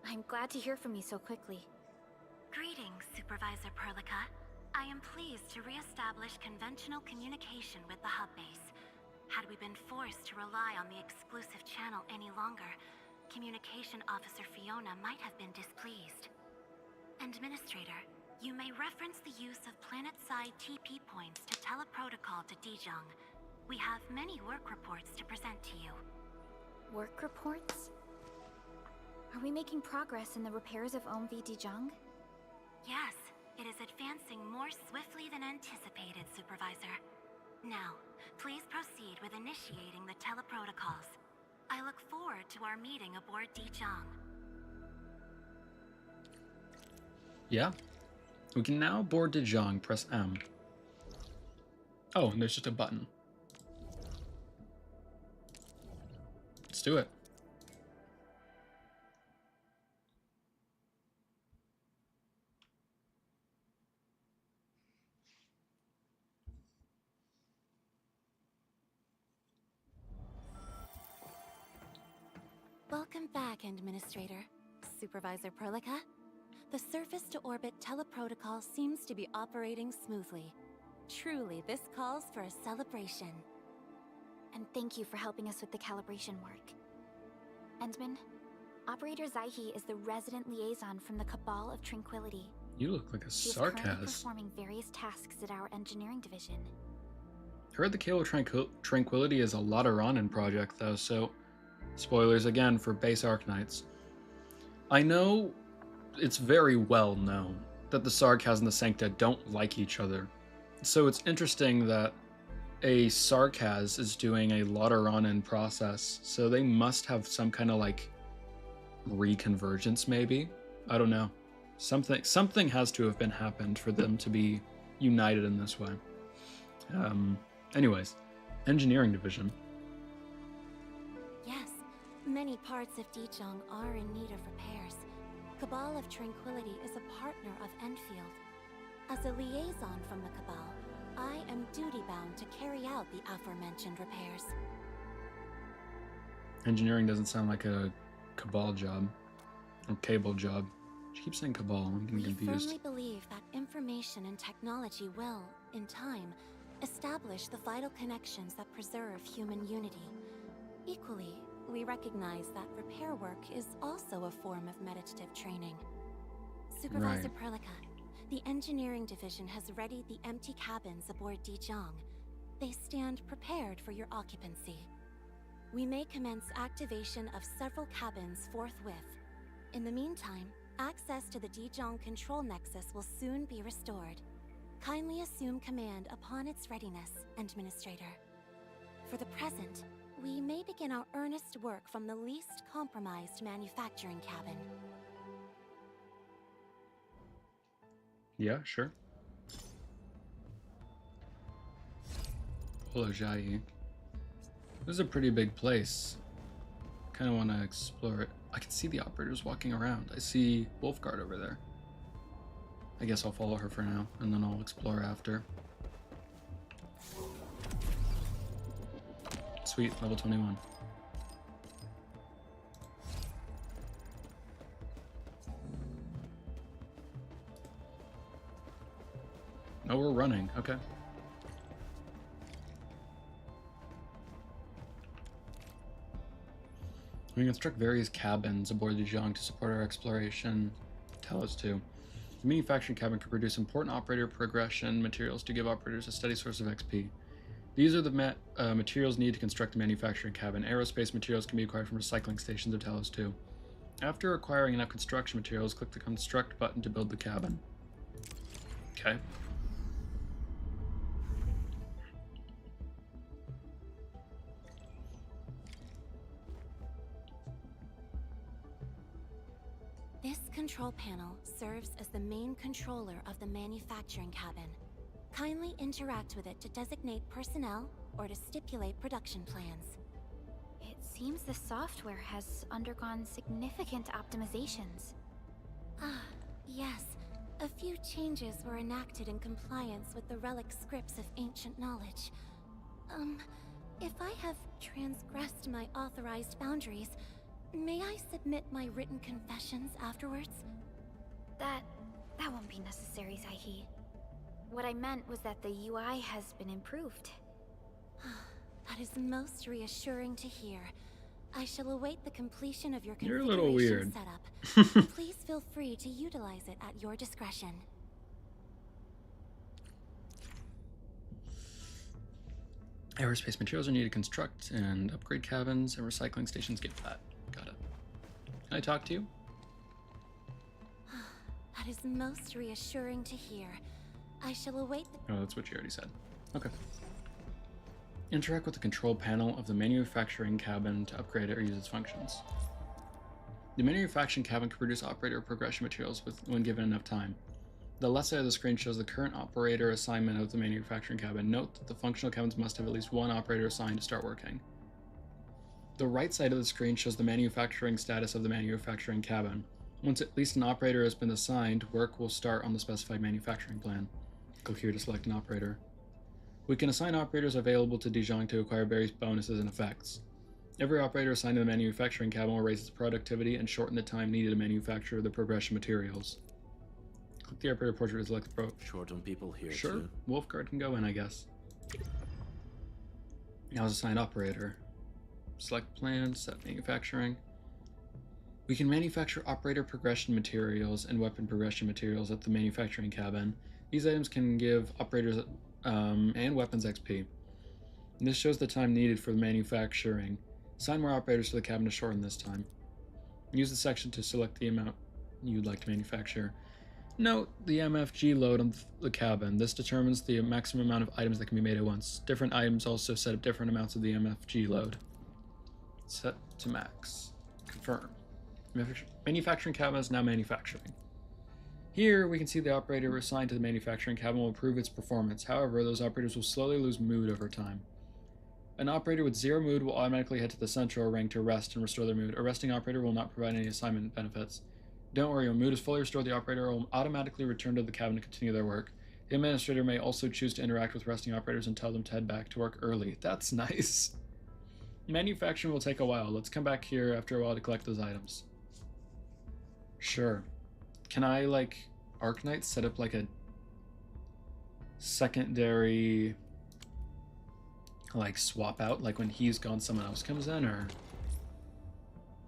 I'm glad to hear from you so quickly. Greetings, Supervisor Perlica. I am pleased to re-establish conventional communication with the hub base. Had we been forced to rely on the exclusive channel any longer, Communication Officer Fiona might have been displeased. Administrator, you may reference the use of planet-side TP points to teleprotocol to Dijong. We have many work reports to present to you. Work reports? Are we making progress in the repairs of OMV Dijong? Yes, it is advancing more swiftly than anticipated, Supervisor. Now, please proceed with initiating the teleprotocols. I look forward to our meeting aboard Dijong. Yeah. We can now board Dijong. Press M. Oh, and there's just a button. Let's do it. Welcome back, Administrator. Supervisor Perlica. The surface-to-orbit teleprotocol seems to be operating smoothly. Truly, this calls for a celebration. And thank you for helping us with the calibration work. Endman, Operator Zaihi is the resident liaison from the Cabal of Tranquility. You look like a She is currently sarcasm. performing various tasks at our engineering division. Heard the Cable Tranquility is a Lateranen project, though, so spoilers again for base Arknights. I know it's very well known that the Sarkaz and the Sancta don't like each other, so it's interesting that a Sarkaz is doing a Lateranen process, so they must have some kind of like reconvergence, maybe? I don't know. Something has to have been happened for them to be united in this way. Anyways, engineering division. Yes, many parts of Dijong are in need of repairs. Cabal of Tranquility is a partner of Endfield. As a liaison from the Cabal, I am duty-bound to carry out the aforementioned repairs. Engineering doesn't sound like a Cabal job. Or Cable job. She keeps saying Cabal, I'm getting We confused. firmly believe that information and technology will, in time, establish the vital connections that preserve human unity. Equally, we recognize that repair work is also a form of meditative training. Supervisor Perlica, the engineering division has readied the empty cabins aboard Dijong. They stand prepared for your occupancy. We may commence activation of several cabins forthwith. In the meantime, access to the Dijong control nexus will soon be restored. Kindly assume command upon its readiness, Administrator. For the present, we may begin our earnest work from the least compromised manufacturing cabin. Yeah, sure. Hello, Jai. This is a pretty big place. Kind of want to explore it. I can see the operators walking around. I see Wolfguard over there. I guess I'll follow her for now, and then I'll explore after. Sweet, level 21. Oh, we're running. Okay. We construct various cabins aboard the Dijong to support our exploration. Tell us to. The manufacturing cabin can produce important operator progression materials to give operators a steady source of XP. These are the materials needed to construct the manufacturing cabin. Aerospace materials can be acquired from recycling stations of Talos 2. After acquiring enough construction materials, click the Construct button to build the cabin. Okay. This control panel serves as the main controller of the manufacturing cabin. Kindly interact with it to designate personnel or to stipulate production plans. It seems the software has undergone significant optimizations. Ah, yes. A few changes were enacted in compliance with the relic scripts of ancient knowledge. If I have transgressed my authorized boundaries, may I submit my written confessions afterwards? That won't be necessary, Zaihi. What I meant was that the UI has been improved. That is most reassuring to hear. I shall await the completion of your You're a little weird. setup. Please feel free to utilize it at your discretion. Aerospace materials are needed to construct and upgrade cabins, and recycling stations get that. Got it. Can I talk to you? That is most reassuring to hear. I shall await the... Oh, that's what you already said. Okay. Interact with the control panel of the manufacturing cabin to upgrade it or use its functions. The manufacturing cabin can produce operator progression materials when given enough time. The left side of the screen shows the current operator assignment of the manufacturing cabin. Note that the functional cabins must have at least one operator assigned to start working. The right side of the screen shows the manufacturing status of the manufacturing cabin. Once at least an operator has been assigned, work will start on the specified manufacturing plan. Click here to select an operator. We can assign operators available to Dijon to acquire various bonuses and effects. Every operator assigned to the manufacturing cabin will raise its productivity and shorten the time needed to manufacture the progression materials. Click the operator portrait to select the pro. Short on people here Sure, too. Wolfguard can go in, I guess. Now as assigned operator. Select plan, set manufacturing. We can manufacture operator progression materials and weapon progression materials at the manufacturing cabin. These items can give operators and weapons XP. And this shows the time needed for the manufacturing. Assign more operators to the cabin to shorten this time. Use the section to select the amount you'd like to manufacture. Note the MFG load on the cabin. This determines the maximum amount of items that can be made at once. Different items also set up different amounts of the MFG load. Set to max. Confirm. Manufacturing cabin is now manufacturing. Here, we can see the operator assigned to the manufacturing cabin will improve its performance. However, those operators will slowly lose mood over time. An operator with 0 mood will automatically head to the central ring to rest and restore their mood. A resting operator will not provide any assignment benefits. Don't worry, when mood is fully restored, the operator will automatically return to the cabin to continue their work. The administrator may also choose to interact with resting operators and tell them to head back to work early. That's nice. Manufacturing will take a while. Let's come back here after a while to collect those items. Sure. Can I, like, Arknights set up, like, a secondary, like, swap out? Like, when he's gone, someone else comes in, or...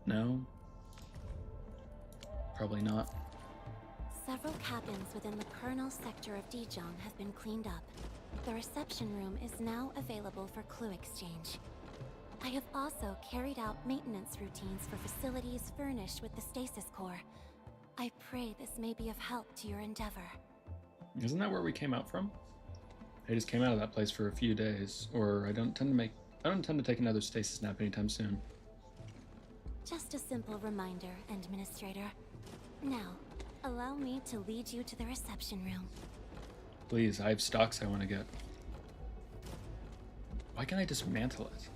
No? Probably not. Several cabins within the kernel sector of Dijon have been cleaned up. The reception room is now available for clue exchange. I have also carried out maintenance routines for facilities furnished with the stasis core. I pray this may be of help to your endeavor. Isn't that where we came out from? I just came out of that place for a few days, or I don't intend to take another stasis nap anytime soon. Just a simple reminder, Administrator. Now, allow me to lead you to the reception room. Please, I have stocks I want to get. Why can't I dismantle it?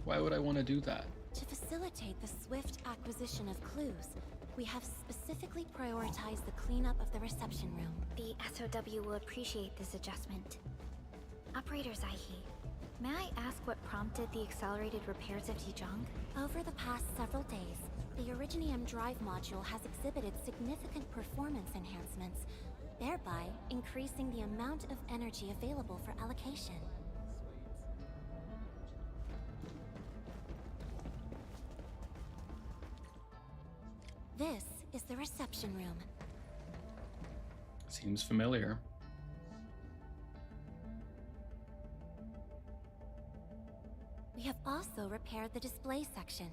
Why would I want to do that? To facilitate the swift acquisition of clues, we have specifically prioritized the cleanup of the reception room. The SOW will appreciate this adjustment. Operator Zaihi, may I ask what prompted the accelerated repairs of Dijon? Over the past several days, the Originium drive module has exhibited significant performance enhancements, thereby increasing the amount of energy available for allocation. This is the reception room. Seems familiar. We have also repaired the display section.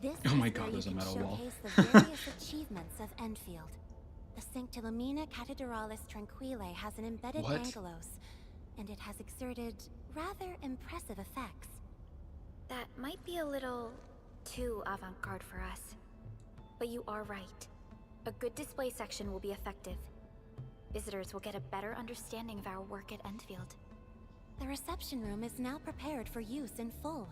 This Oh my is God, where there's a you can metal wall. showcase the various achievements of Endfield. The Sanctilumina Cathedralis Tranquille has an embedded What? angelos, and it has exerted rather impressive effects. That might be a little too avant-garde for us. But you are right. A good display section will be effective. Visitors will get a better understanding of our work at Endfield. The reception room is now prepared for use in full.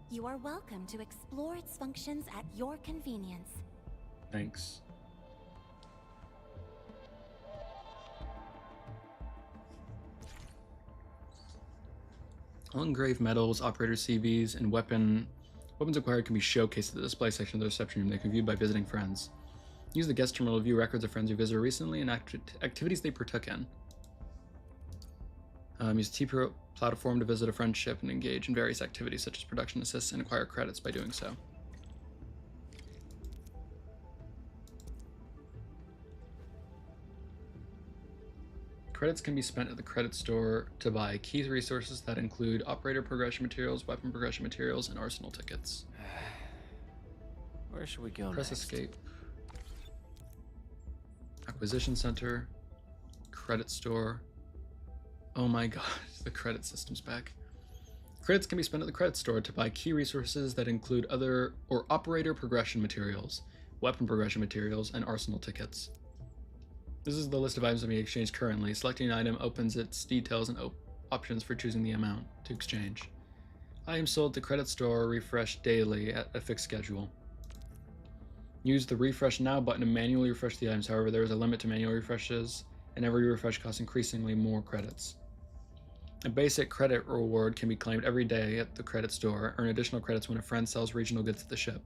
You are welcome to explore its functions at your convenience. Thanks. All engraved metals, operator CVs, and weapons acquired can be showcased at the display section of the reception room. They can be viewed by visiting friends. Use the guest terminal to view records of friends who visited recently and activities they partook in. Use T-Pro platform to visit a friendship and engage in various activities such as production assists and acquire credits by doing so. Credits can be spent at the credit store to buy key resources that include operator progression materials, weapon progression materials, and arsenal tickets. Where should we go Press next? escape. Acquisition center. Credit store. Oh my god, the credit system's back. Credits can be spent at the credit store to buy key resources that include other or operator progression materials, weapon progression materials, and arsenal tickets. This is the list of items that can be exchanged currently. Selecting an item opens its details and options for choosing the amount to exchange. Items sold at the credit store refresh daily at a fixed schedule. Use the Refresh Now button to manually refresh the items. However, there is a limit to manual refreshes, and every refresh costs increasingly more credits. A basic credit reward can be claimed every day at the credit store. Earn additional credits when a friend sells regional goods at the ship.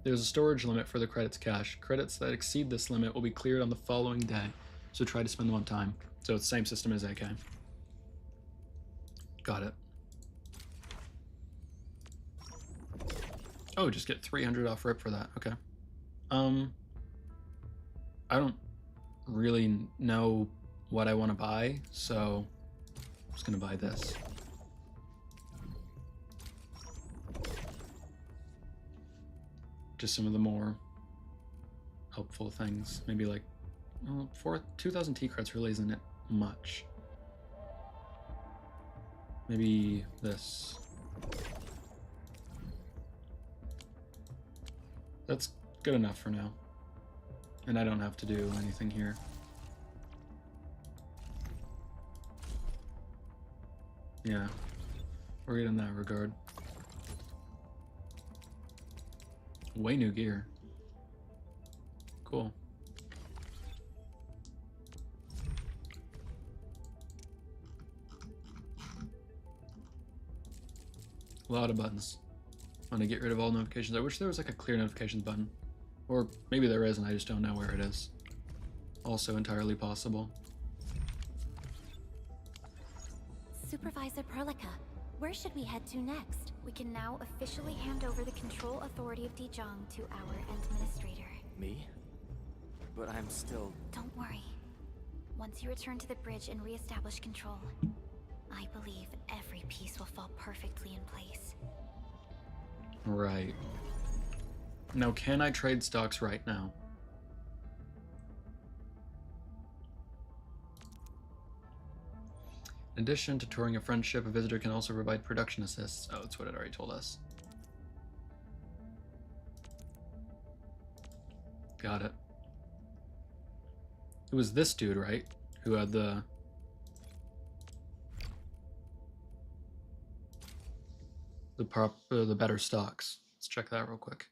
There's a storage limit for the credits cache. Credits that exceed this limit will be cleared on the following day, so try to spend them on time. So it's the same system as AK. Got it. Oh, just get 300 off rip for that. Okay. I don't really know what I want to buy, so I'm just gonna buy this. Just some of the more helpful things. Maybe like, well, 2,000 T-creds really isn't it much. Maybe this. That's good enough for now. And I don't have to do anything here. Yeah, we're good in that regard. Way new gear. Cool. A lot of buttons. I want to get rid of all notifications. I wish there was like a clear notifications button. Or maybe there is and I just don't know where it is. Also entirely possible. Supervisor Perlica, where should we head to next? We can now officially hand over the control authority of Dijon to our administrator. Me? But I'm still... Don't worry. Once you return to the bridge and re-establish control, I believe every piece will fall perfectly in place. Right. Now, can I trade stocks right now? In addition to touring a friendship, a visitor can also provide production assists. Oh, that's what it already told us. Got it. It was this dude, right? Who had the better stocks. Let's check that real quick.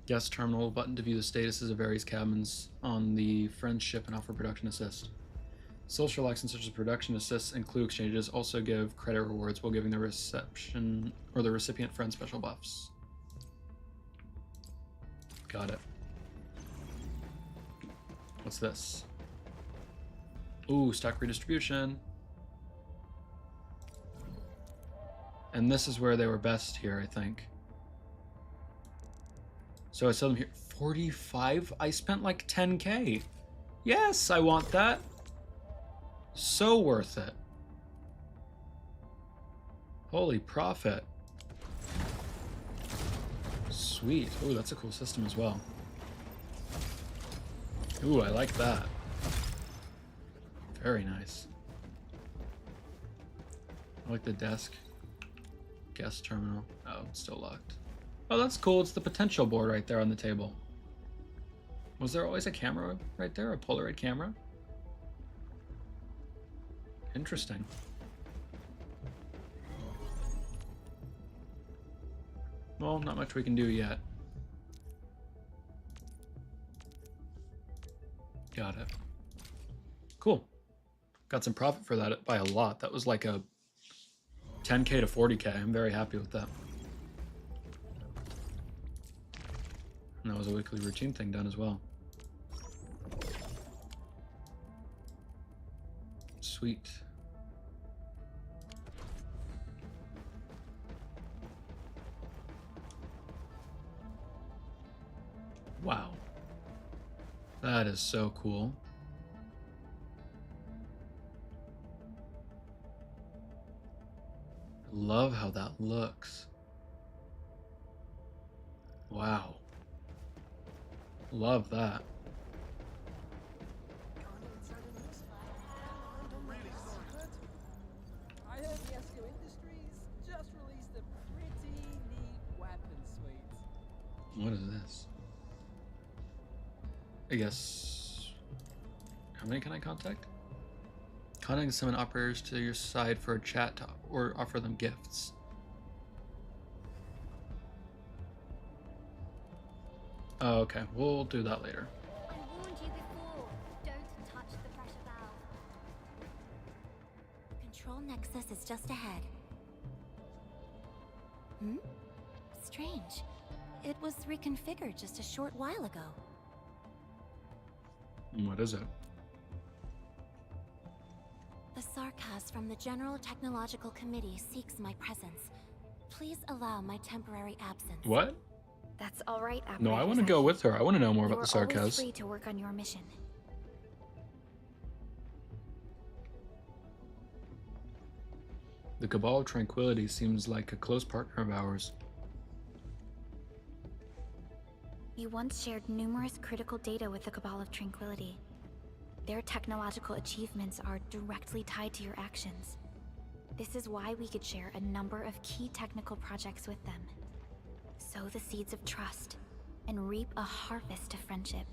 Guest terminal button to view the statuses of various cabins on the friendship and offer production assist. Social actions such as production assists and clue exchanges also give credit rewards while giving the reception or the recipient friend special buffs. Got it. What's this? Ooh, stock redistribution. And this is where they were best here, I think. So I sell them here. 45? I spent like 10k. Yes, I want that. So worth it. Holy profit. Sweet. Ooh, that's a cool system as well. Ooh, I like that. Very nice. I like the desk. Guest terminal. Oh, it's still locked. Oh, that's cool. It's the potential board right there on the table. Was there always a camera right there? A Polaroid camera? Interesting. Well, not much we can do yet. Got it. Cool. Got some profit for that by a lot. That was like a 10k to 40k. I'm very happy with that. And that was a weekly routine thing done as well. Sweet. Wow. That is so cool. Love how that looks. Wow. Love that. I heard the Esco Industries just released a pretty neat weapon suite. What is this? I guess... How many can I contact? Contacting summon operators to your side for a chat or offer them gifts. Oh, okay. We'll do that later. I warned you before. Don't touch the pressure valve. Control Nexus is just ahead. Hmm? Strange. It was reconfigured just a short while ago. What is it? The Sarkaz from the General Technological Committee seeks my presence. Please allow my temporary absence. What? That's all right, No, I want to go with her. I want to know more You about the are always Sarkaz. free to work on your mission. The Cabal of Tranquility seems like a close partner of ours. You once shared numerous critical data with the Cabal of Tranquility. Their technological achievements are directly tied to your actions. This is why we could share a number of key technical projects with them. Sow the seeds of trust, and reap a harvest of friendship.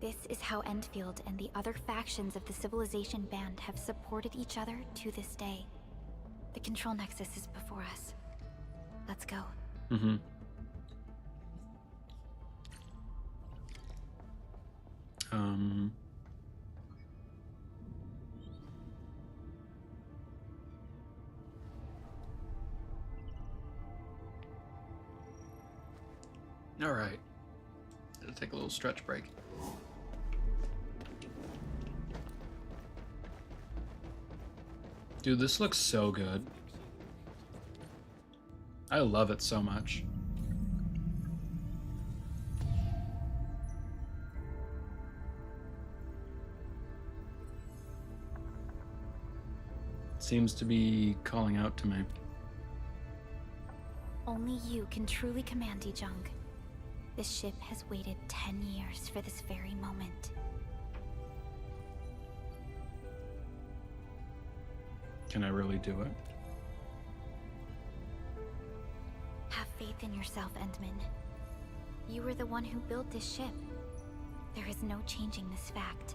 This is how Endfield and the other factions of the Civilization Band have supported each other to this day. The Control Nexus is before us. Let's go. Mm-hmm. All right. Gotta take a little stretch break. Dude, this looks so good. I love it so much. Seems to be calling out to me. Only you can truly command Dejong. This ship has waited 10 years for this very moment. Can I really do it? Have faith in yourself, Endman. You were the one who built this ship. There is no changing this fact.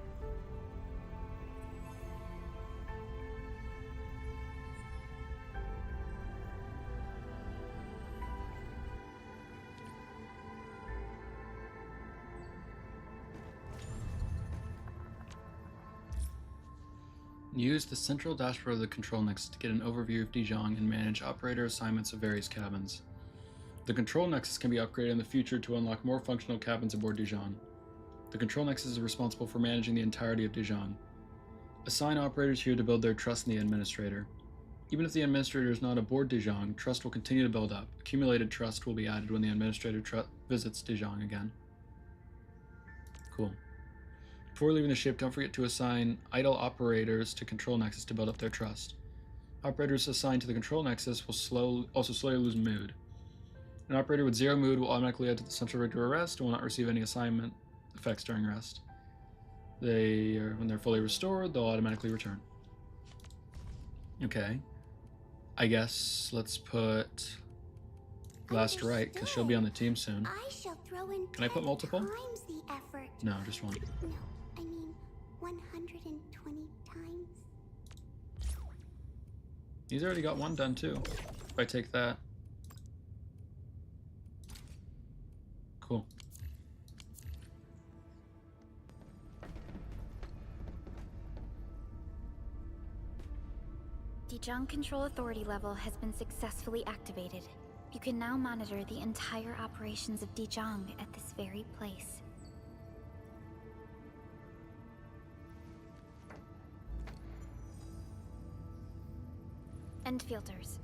Use the central dashboard of the Control Nexus to get an overview of Dejong and manage operator assignments of various cabins. The Control Nexus can be upgraded in the future to unlock more functional cabins aboard Dejong. The Control Nexus is responsible for managing the entirety of Dejong. Assign operators here to build their trust in the Administrator. Even if the Administrator is not aboard Dejong, trust will continue to build up. Accumulated trust will be added when the Administrator visits Dejong again. Cool. Before leaving the ship, don't forget to assign idle operators to Control Nexus to build up their trust. Operators assigned to the Control Nexus will also slowly lose mood. An operator with 0 mood will automatically enter the central rig to rest and will not receive any assignment effects during rest. When they're fully restored, they'll automatically return. Okay. I guess let's put Last Right, because she'll be on the team soon. I shall throw in Can I put 10 multiple? times the effort. No, just one. No, I mean 120 times. He's already got one done too. If I take that. Cool. Dejong Control Authority level has been successfully activated. You can now monitor the entire operations of Dejong at this very place. Endfielders,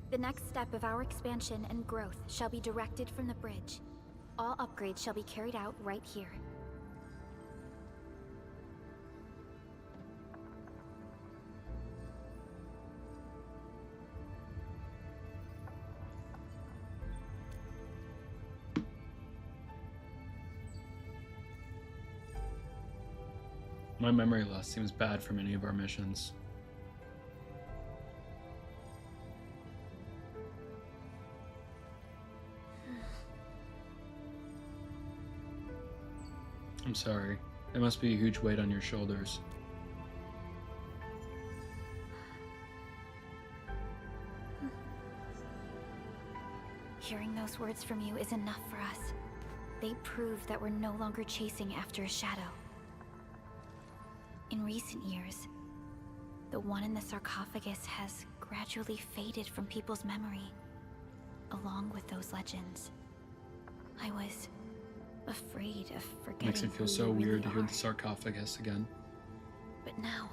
the next step of our expansion and growth shall be directed from the bridge. All upgrades shall be carried out right here. My memory loss seems bad from any of our missions. I'm sorry. There must be a huge weight on your shoulders. Hearing those words from you is enough for us. They prove that we're no longer chasing after a shadow. In recent years, the one in the sarcophagus has gradually faded from people's memory, along with those legends. I was afraid of forgetting. Makes me feel so weird to hear the sarcophagus again. But now,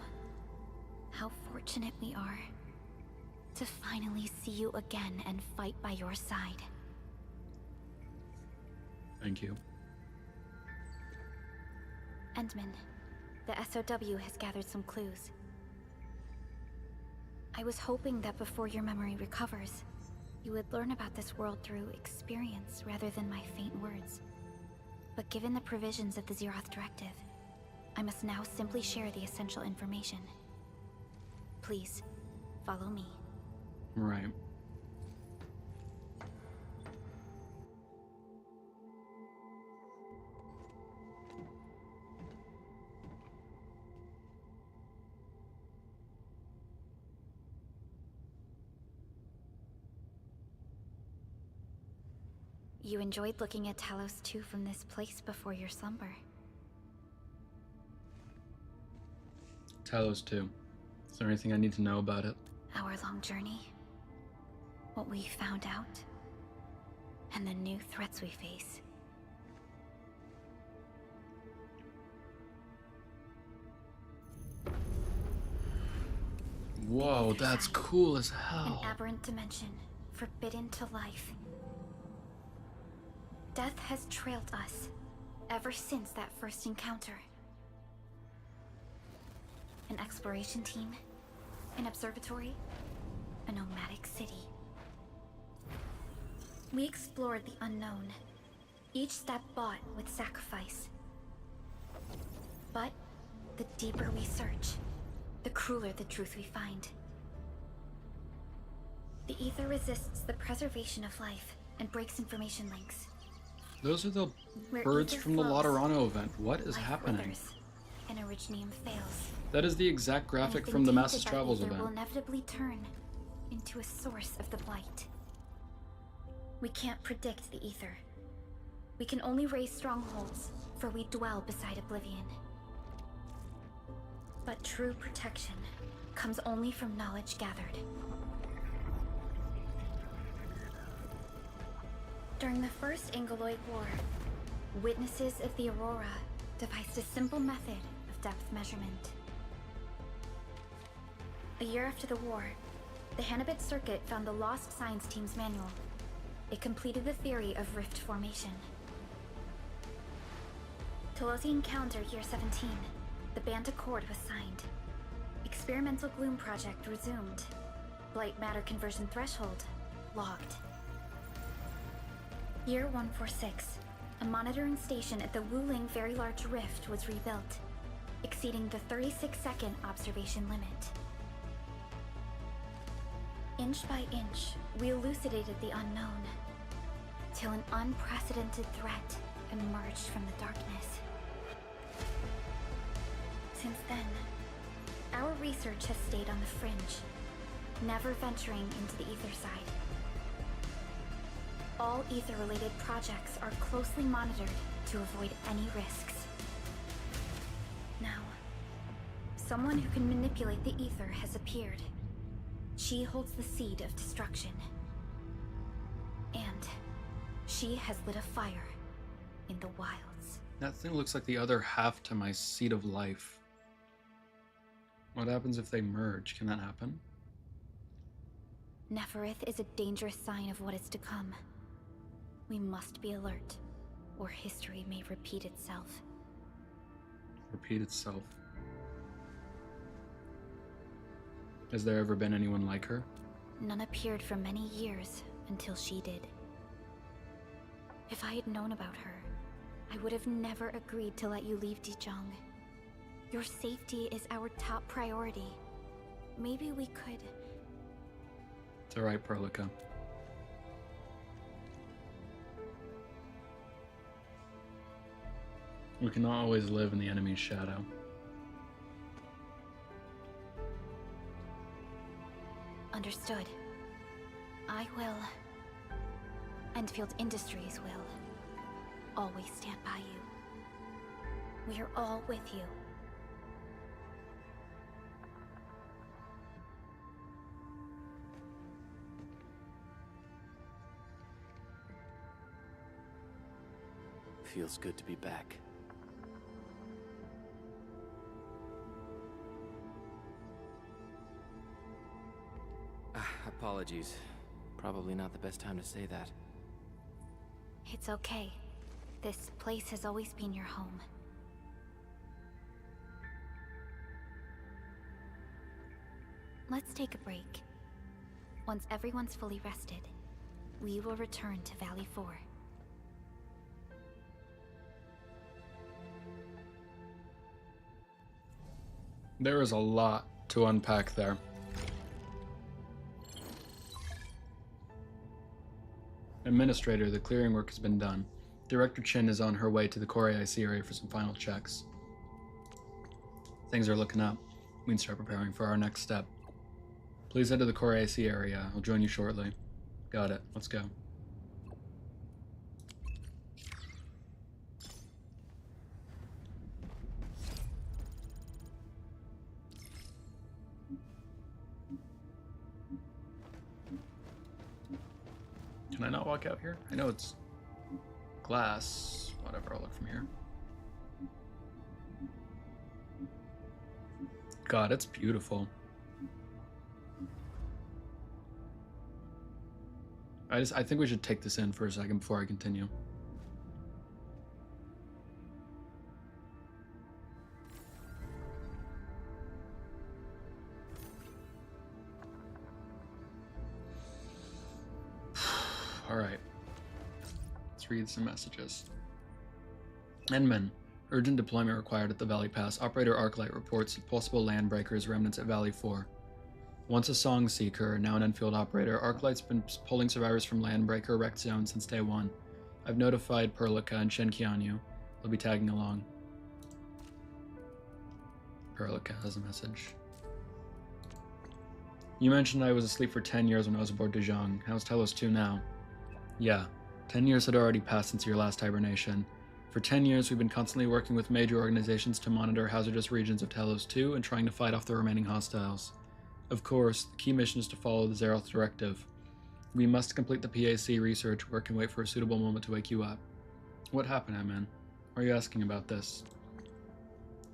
how fortunate we are to finally see you again and fight by your side. Thank you. Endman, the SOW has gathered some clues. I was hoping that before your memory recovers, you would learn about this world through experience rather than my faint words. But given the provisions of the Zeroth Directive, I must now simply share the essential information. Please, follow me. Right. You enjoyed looking at Talos 2 from this place before your slumber. Talos 2. Is there anything I need to know about it? Our long journey, what we found out, and the new threats we face. Whoa, that's cool as hell. An aberrant dimension, forbidden to life. Death has trailed us ever since that first encounter. An exploration team, an observatory, a nomadic city. We explored the unknown, each step bought with sacrifice. But the deeper we search, the crueler the truth we find. The ether resists the preservation of life and breaks information links. Those are the Where birds ether from the flows, Laterano event. What is life happening? withers, and Originium fails. That is the exact graphic Anything from the tainted Masses by Travels ether event. will inevitably turn into a source of the blight. We can't predict the ether. We can only raise strongholds, for we dwell beside oblivion. But true protection comes only from knowledge gathered. During the First Angoloid War, witnesses of the Aurora devised a simple method of depth measurement. A year after the war, the Hannibit Circuit found the lost science team's manual. It completed the theory of rift formation. Telosian calendar year 17, the Band Accord was signed. Experimental Gloom project resumed. Blight matter conversion threshold logged. Year 146, a monitoring station at the Wuling Very Large Rift was rebuilt, exceeding the 36-second observation limit. Inch by inch, we elucidated the unknown, till an unprecedented threat emerged from the darkness. Since then, our research has stayed on the fringe, never venturing into the ether side. All ether-related projects are closely monitored to avoid any risks. Now, someone who can manipulate the ether has appeared. She holds the seed of destruction. And she has lit a fire in the wilds. That thing looks like the other half to my seed of life. What happens if they merge? Can that happen? Neferith is a dangerous sign of what is to come. We must be alert, or history may repeat itself. Repeat itself. Has there ever been anyone like her? None appeared for many years until she did. If I had known about her, I would have never agreed to let you leave Dijon. Your safety is our top priority. Maybe we could... It's alright, Perlica. We cannot always live in the enemy's shadow. Understood. I will... Endfield Industries will... always stand by you. We are all with you. Feels good to be back. Apologies. Probably not the best time to say that. It's okay. This place has always been your home. Let's take a break. Once everyone's fully rested, we will return to Valley 4. There is a lot to unpack there. Administrator, the clearing work has been done. Director Chin is on her way to the Core AIC area for some final checks. Things are looking up. We can start preparing for our next step. Please head to the Core AIC area. I'll join you shortly. Got it. Let's go. Can I not walk out here? I know it's glass. Whatever, I'll look from here. God, it's beautiful. I think we should take this in for a second before I continue. Alright. Let's read some messages. Enman. Urgent deployment required at the Valley Pass. Operator Arclight reports possible landbreakers remnants at Valley 4. Once a song seeker, now an Enfield operator, Arklight's been pulling survivors from landbreaker wrecked zone since day one. I've notified Perlica and Shen Qianyu. They'll be tagging along. Perlica has a message. You mentioned I was asleep for 10 years when I was aboard Dijon. How's Telos 2 now? Yeah, 10 years had already passed since your last hibernation. For 10 years, we've been constantly working with major organizations to monitor hazardous regions of Telos 2 and trying to fight off the remaining hostiles. Of course, the key mission is to follow the Zeroth Directive. We must complete the PAC research work and wait for a suitable moment to wake you up. What happened, Emin? Why are you asking about this?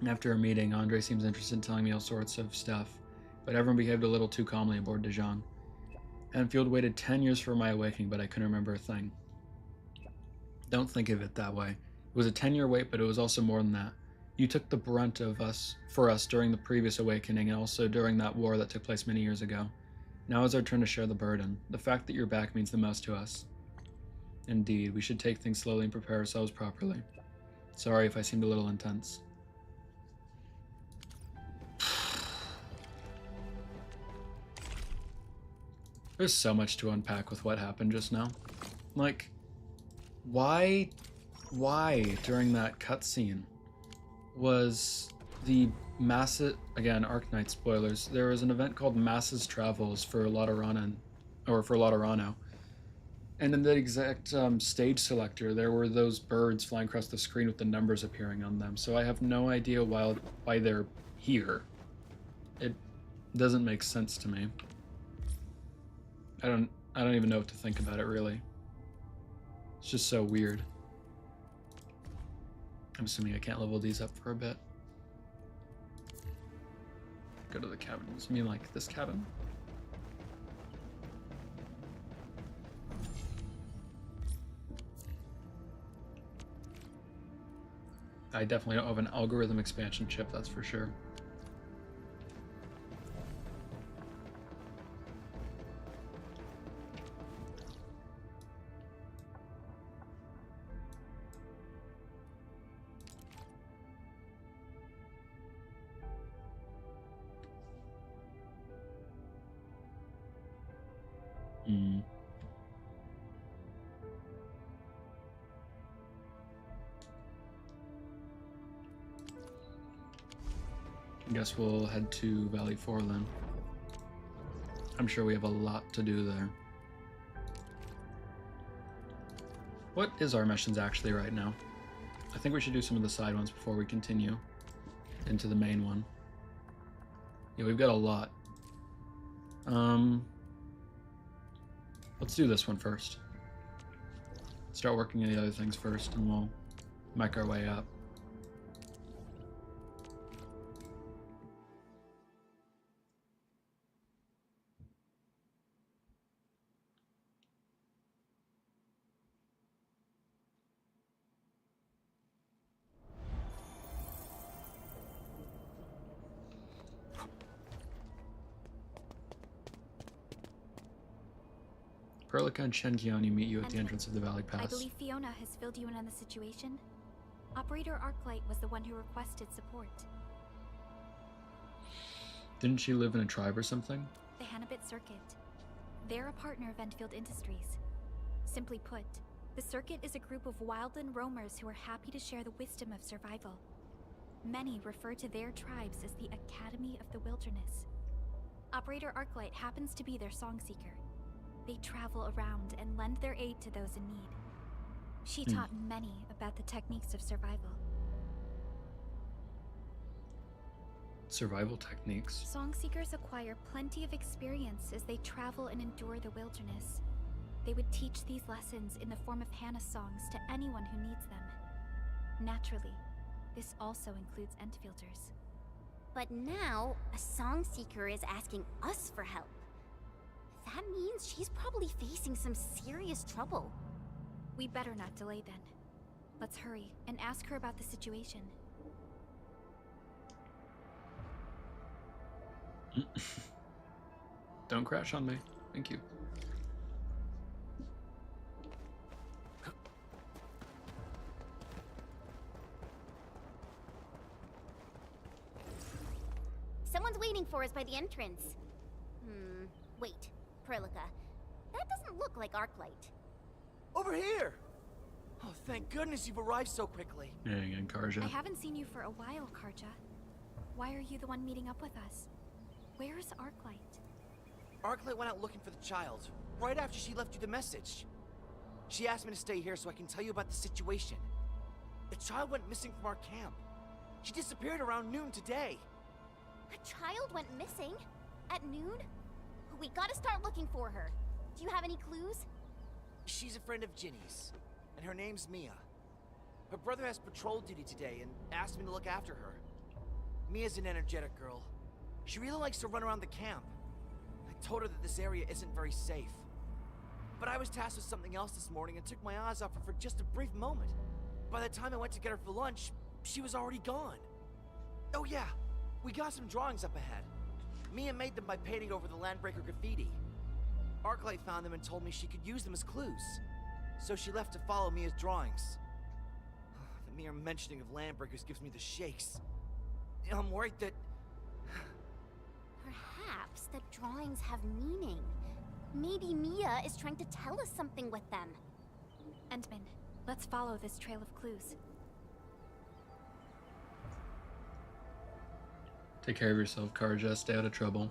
After a meeting, Andre seems interested in telling me all sorts of stuff, but everyone behaved a little too calmly aboard Dijon. Enfield waited 10 years for my awakening, but I couldn't remember a thing. Don't think of it that way. It was a 10-year wait, but it was also more than that. You took the brunt of for us during the previous awakening and also during that war that took place many years ago. Now is our turn to share the burden. The fact that you're back means the most to us. Indeed, we should take things slowly and prepare ourselves properly. Sorry if I seemed a little intense. There's so much to unpack with what happened just now. Like, why during that cutscene was the massive, again, Arknight spoilers, there was an event called Masses Travels for Laterano, and in the exact stage selector, there were those birds flying across the screen with the numbers appearing on them, so I have no idea why they're here. It doesn't make sense to me. I don't even know what to think about it, really. It's just so weird. I'm assuming I can't level these up for a bit. Go to the cabins. You mean like this cabin? I definitely don't have an algorithm expansion chip, that's for sure. I guess we'll head to Valley 4 then. I'm sure we have a lot to do there. What is our missions actually right now? I think we should do some of the side ones before we continue into the main one. Yeah, we've got a lot. Let's do this one first. Start working on the other things first, and we'll make our way up. Perlica and Shenkiani meet you at the entrance of the Valley Pass. I believe Fiona has filled you in on the situation. Operator Arklight was the one who requested support. Didn't she live in a tribe or something? The Hannibit Circuit. They're a partner of Endfield Industries. Simply put, the Circuit is a group of wildland roamers who are happy to share the wisdom of survival. Many refer to their tribes as the Academy of the Wilderness. Operator Arklight happens to be their song seeker. They travel around and lend their aid to those in need. She taught many about the techniques of survival. Survival techniques? Song seekers acquire plenty of experience as they travel and endure the wilderness. They would teach these lessons in the form of Hannah songs to anyone who needs them. Naturally, this also includes Endfielders. But now, a song seeker is asking us for help. That means she's probably facing some serious trouble. We better not delay then. Let's hurry and ask her about the situation. Don't crash on me. Thank you. Someone's waiting for us by the entrance. Wait. Perlica. That doesn't look like Arklight. Over here! Oh, thank goodness you've arrived so quickly. Yeah, again, Karja. I haven't seen you for a while, Karja. Why are you the one meeting up with us? Where's Arklight? Arklight went out looking for the child, right after she left you the message. She asked me to stay here so I can tell you about the situation. The child went missing from our camp. She disappeared around noon today. A child went missing? At noon? We gotta start looking for her. Do you have any clues? She's a friend of Ginny's, and her name's Mia. Her brother has patrol duty today and asked me to look after her. Mia's an energetic girl. She really likes to run around the camp. I told her that this area isn't very safe. But I was tasked with something else this morning and took my eyes off her for just a brief moment. By the time I went to get her for lunch, she was already gone. Oh yeah, we got some drawings up ahead. Mia made them by painting over the Landbreaker graffiti. Arklight found them and told me she could use them as clues. So she left to follow Mia's drawings. The mere mentioning of Landbreakers gives me the shakes. I'm worried that... Perhaps the drawings have meaning. Maybe Mia is trying to tell us something with them. Endman, let's follow this trail of clues. Take care of yourself, Karja. Stay out of trouble.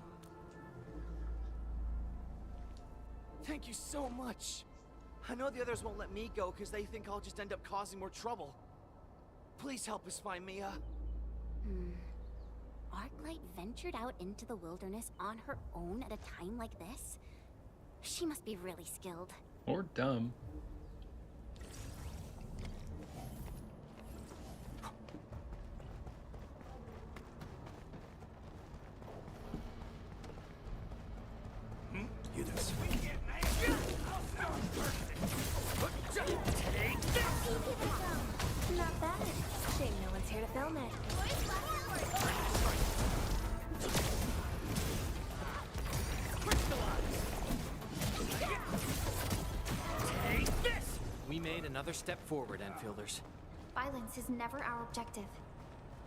Thank you so much. I know the others won't let me go because they think I'll just end up causing more trouble. Please help us find Mia. Arklight ventured out into the wilderness on her own at a time like this? She must be really skilled. Or dumb. You this. Not bad. Shame no one's here to film it. We made another step forward, Enfielders. Violence is never our objective.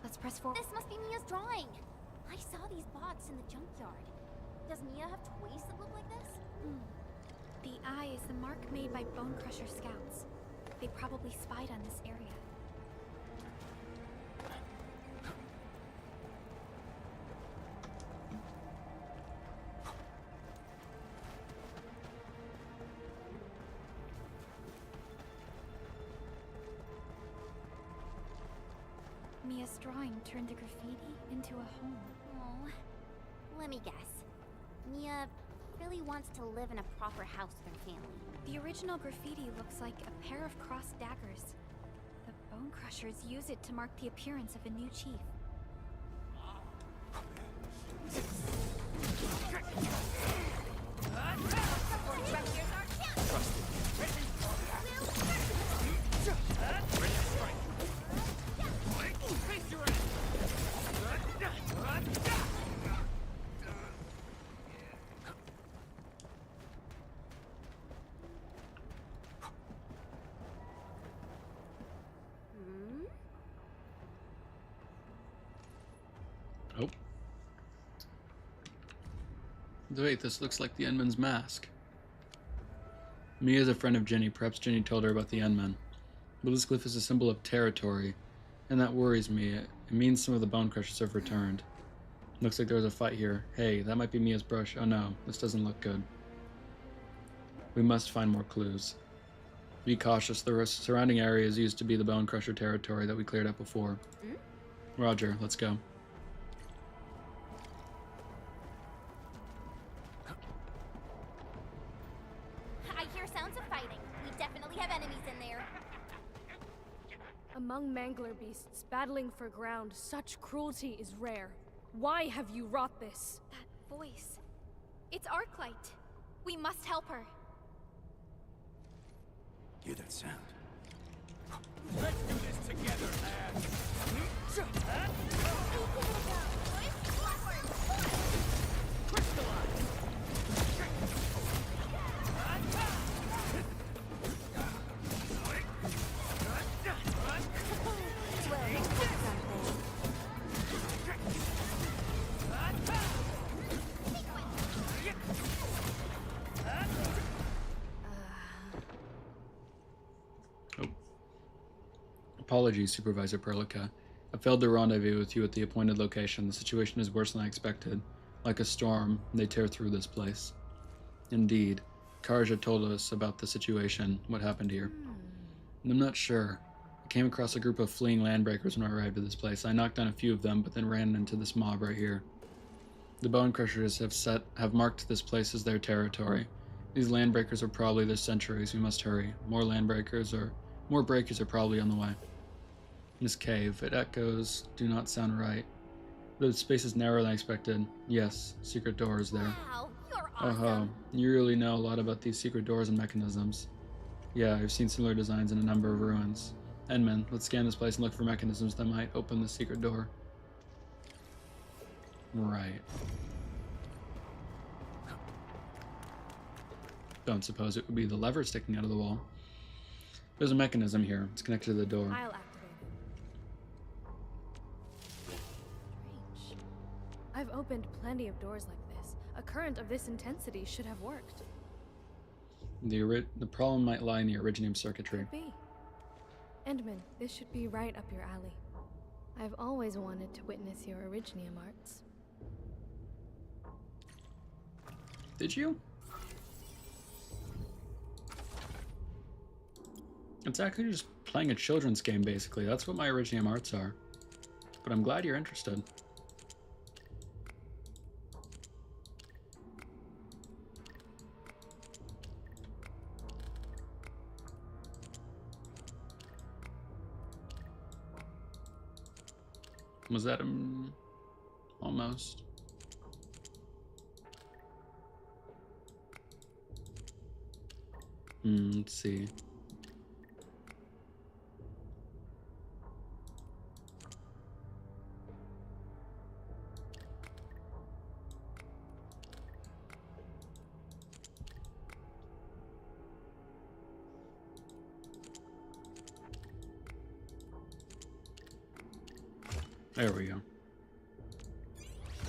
Let's press forward. This must be Mia's drawing. I saw these bots in the junkyard. Does Mia have toys that look like this? The eye is the mark made by Bone Crusher scouts. They probably spied on this area. Mia's drawing turned the graffiti into a home. Oh, let me guess. Mia really wants to live in a proper house with her family. The original graffiti looks like a pair of crossed daggers. The Bone Crushers use it to mark the appearance of a new chief. Oh. Wait, this looks like the Endman's mask. Mia's a friend of Ginny. Perhaps Ginny told her about the Endman. But this glyph is a symbol of territory, and that worries me. It means some of the Bone Crushers have returned. Looks like there was a fight here. Hey, that might be Mia's brush. Oh no, this doesn't look good. We must find more clues. Be cautious. The surrounding areas used to be the Bone Crusher territory that we cleared up before. Roger, let's go. I hear sounds of fighting. We definitely have enemies in there. Among mangler beasts battling for ground, such cruelty is rare. Why have you wrought this? That voice. It's Arklight. We must help her. Hear that sound? Let's do this together, lad. Apologies, Supervisor Perlica. I failed to rendezvous with you at the appointed location. The situation is worse than I expected. Like a storm, they tear through this place. Indeed. Karja told us about the situation, what happened here. And I'm not sure. I came across a group of fleeing landbreakers when I arrived at this place. I knocked down a few of them, but then ran into this mob right here. The Bone Crushers have marked this place as their territory. These landbreakers are probably their sentries. We must hurry. More breakers are probably on the way. This cave, it echoes, do not sound right. The space is narrower than I expected. Yes, secret door is there. Wow, you're awesome. Oh, you really know a lot about these secret doors and mechanisms. Yeah, I've seen similar designs in a number of ruins. Endman, let's scan this place and look for mechanisms that might open the secret door. Right. Don't suppose it would be the lever sticking out of the wall. There's a mechanism here. It's connected to the door. I'll activate it. Strange. I've opened plenty of doors like this. A current of this intensity should have worked. The problem might lie in the originium circuitry. Could be. Endman, this should be right up your alley. I've always wanted to witness your originium arts. Did you? It's actually just playing a children's game, basically. That's what my originium arts are. But I'm glad you're interested. Was that almost? Let's see. There we go.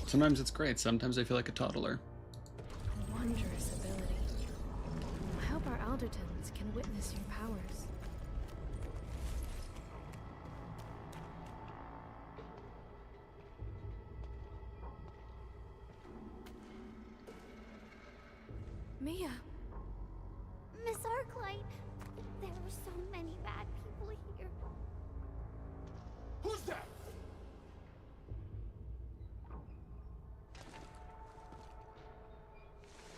Sometimes it's great, sometimes I feel like a toddler. A wondrous ability. I hope our Aldertons can witness your powers. Mia! Miss Arklight, there were so many bad people here. Who's that?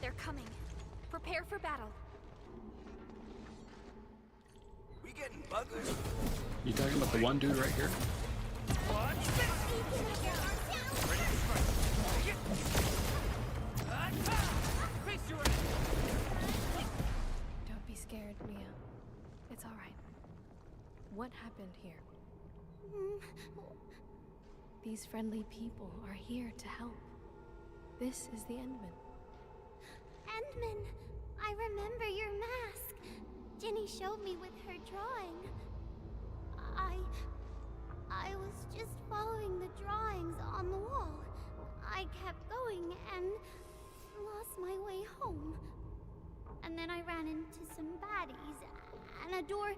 They're coming. Prepare for battle. We getting buggers? You talking about the one dude right here? Don't be scared, Mia. It's all right. What happened here? These friendly people are here to help. This is the Endman. Endman, I remember your mask. Jenny showed me with her drawing. I was just following the drawings on the wall. I kept going and lost my way home. And then I ran into some baddies, and a door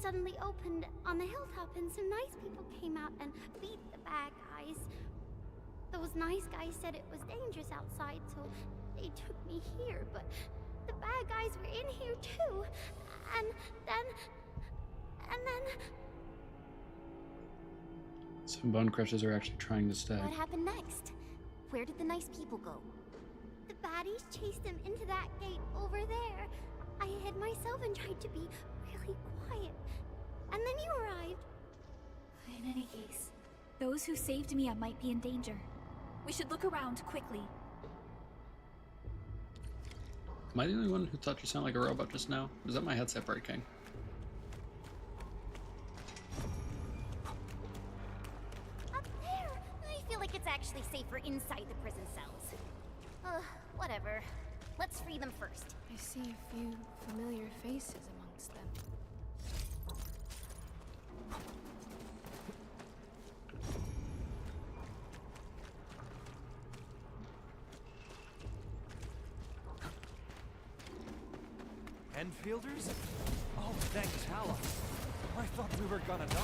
suddenly opened on the hilltop, and some nice people came out and beat the bad guys. Those nice guys said it was dangerous outside, so they took me here, but the bad guys were in here too. And then... Some bone crushers are actually trying to stay. What happened next? Where did the nice people go? the baddies chased them into that gate over there. I hid myself and tried to be really quiet. And then you arrived. In any case, those who saved Mia might be in danger. We should look around quickly. Am I the only one who thought you sounded like a robot just now? Or is that my headset breaking? Up there! I feel like it's actually safer inside the prison cells. Whatever. Let's free them first. I see a few familiar faces amongst them. Endfielders? Oh, thank Allah. I thought we were gonna die.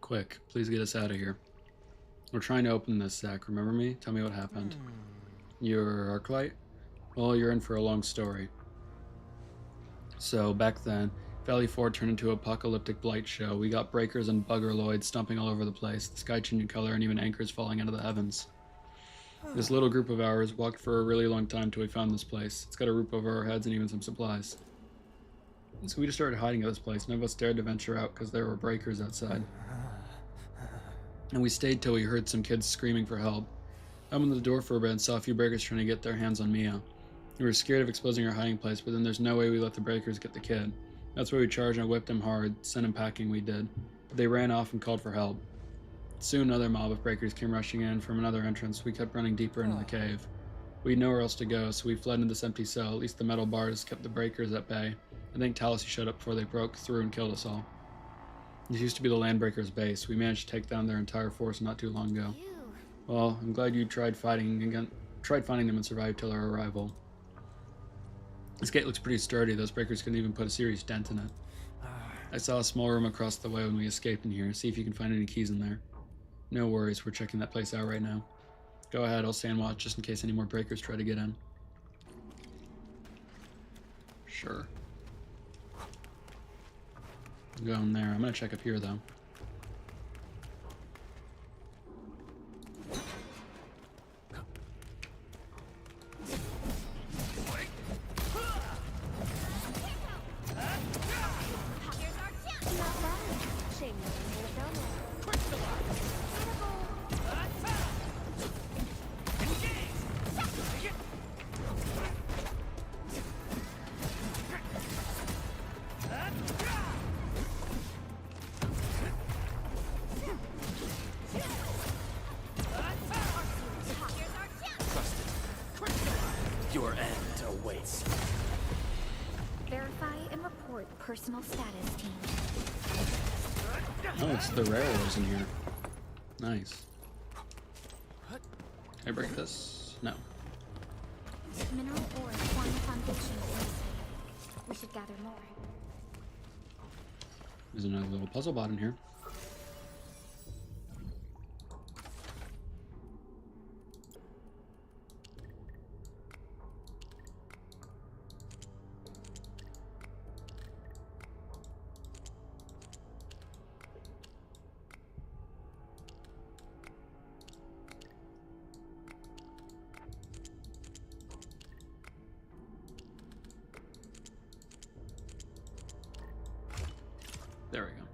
Quick, please get us out of here. We're trying to open this sack, remember me? Tell me what happened. You're Arklight? Well, you're in for a long story. So, back then, Valley 4 turned into an apocalyptic blight show. We got breakers and buggerloids stomping all over the place, the sky changing color, and even anchors falling out of the heavens. This little group of ours walked for a really long time till we found this place. It's got a roof over our heads and even some supplies. And so we just started hiding at this place. None of us dared to venture out because there were breakers outside. And we stayed till we heard some kids screaming for help. I opened the door for a bit and saw a few breakers trying to get their hands on Mia. We were scared of exposing our hiding place, but then there's no way we let the breakers get the kid. That's why we charged and whipped him hard, sent him packing we did. But they ran off and called for help. Soon another mob of breakers came rushing in from another entrance. We kept running deeper into the cave. We had nowhere else to go, so we fled into this empty cell. At least the metal bars kept the breakers at bay. I think Tallacy showed up before they broke through and killed us all. This used to be the Landbreakers' base. We managed to take down their entire force not too long ago. Well, I'm glad you tried finding them and survived till our arrival. This gate looks pretty sturdy. Those breakers couldn't even put a serious dent in it. I saw a small room across the way when we escaped in here. See if you can find any keys in there. No worries, we're checking that place out right now. Go ahead, I'll stand watch just in case any more breakers try to get in. Sure. Go in there. I'm gonna check up here though. Your end awaits. Verify and report personal status, team. Oh, it's the railroads in here. Nice. Can I break this? No. Mineral ore form the foundation of insight. We should gather more. There's another little puzzle bot in here. There we go.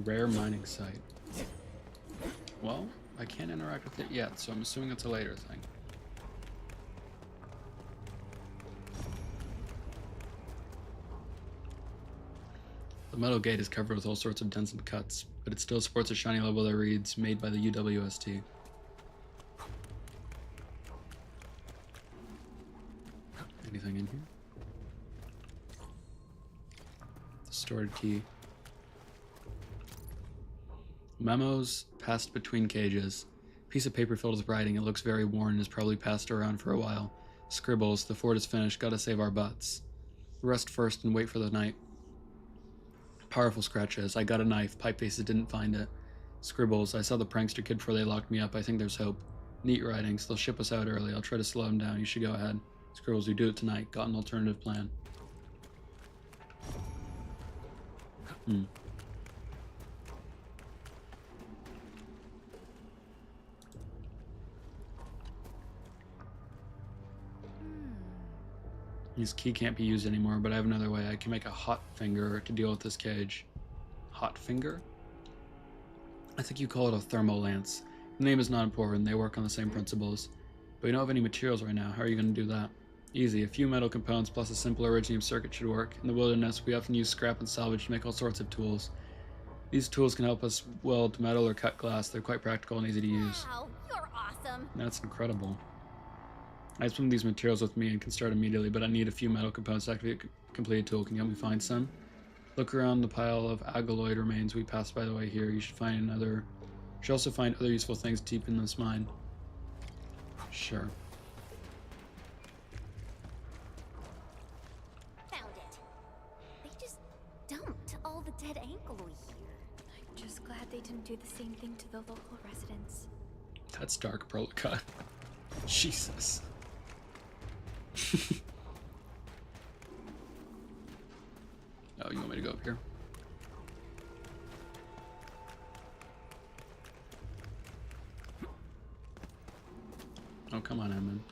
Rare mining site. Well, I can't interact with it yet, so I'm assuming it's a later thing. The metal gate is covered with all sorts of dents and cuts, but it still sports a shiny label that reads, "Made by the UWST." Anything in here? The stored key. Memos passed between cages. Piece of paper filled with writing. It looks very worn and is probably passed around for a while. Scribbles. The fort is finished. Gotta save our butts. Rest first and wait for the night. Powerful scratches. I got a knife. Pipe faces didn't find it. Scribbles. I saw the prankster kid before they locked me up. I think there's hope. Neat writings. They'll ship us out early. I'll try to slow them down. You should go ahead. Scribbles. We do it tonight. Got an alternative plan. His key can't be used anymore, but I have another way. I can make a hot finger to deal with this cage. Hot finger? I think you call it a thermal lance. The name is not important. They work on the same principles. But we don't have any materials right now. How are you going to do that? Easy. A few metal components plus a simple iridium circuit should work. In the wilderness, we often use scrap and salvage to make all sorts of tools. These tools can help us weld metal or cut glass. They're quite practical and easy to use. Wow, you're awesome. That's incredible. I have some of these materials with me and can start immediately, but I need a few metal components to activate a completed tool. Can you help me find some? Look around the pile of alloyed remains we passed by the way here. You should also find other useful things deep in this mine. Sure. Found it. They just dumped all the dead alloy here. I'm just glad they didn't do the same thing to the local residents. That's dark, Prolica. Jesus. Oh, you want me to go up here? Oh, come on, Edmund.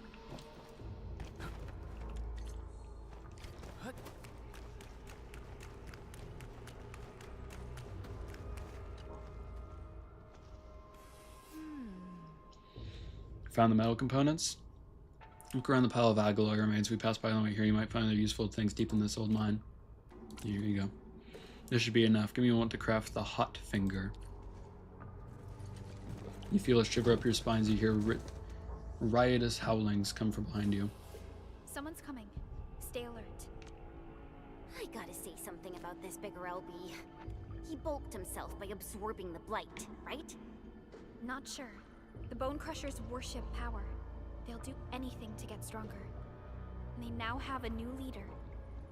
Found the metal components? Look around the pile of alloy remains we passed by on the way here. You might find other useful things deep in this old mine. Here you go. This should be enough. Give me one to craft the hot finger. You feel a shiver up your spine as you hear riotous howlings come from behind you. Someone's coming. Stay alert. I gotta say something about this bigger LB. He bulked himself by absorbing the blight, right? Not sure. The Bone Crushers worship power. They'll do anything to get stronger. And they now have a new leader.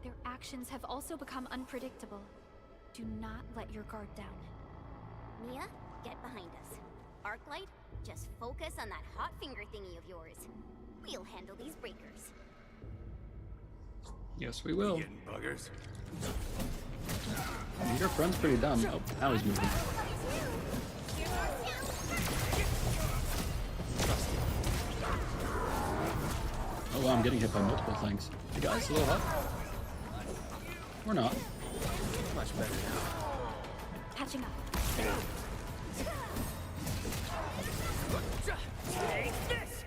Their actions have also become unpredictable. Do not let your guard down. Mia, get behind us. Arclight, just focus on that hot finger thingy of yours. We'll handle these breakers. Yes, we will. Buggers. Your friend's pretty dumb. Oh, now he's moving. Oh, wow, I'm getting hit by multiple things. Hey guys, a little hot? Or not. Much better now. Catching up. Take this!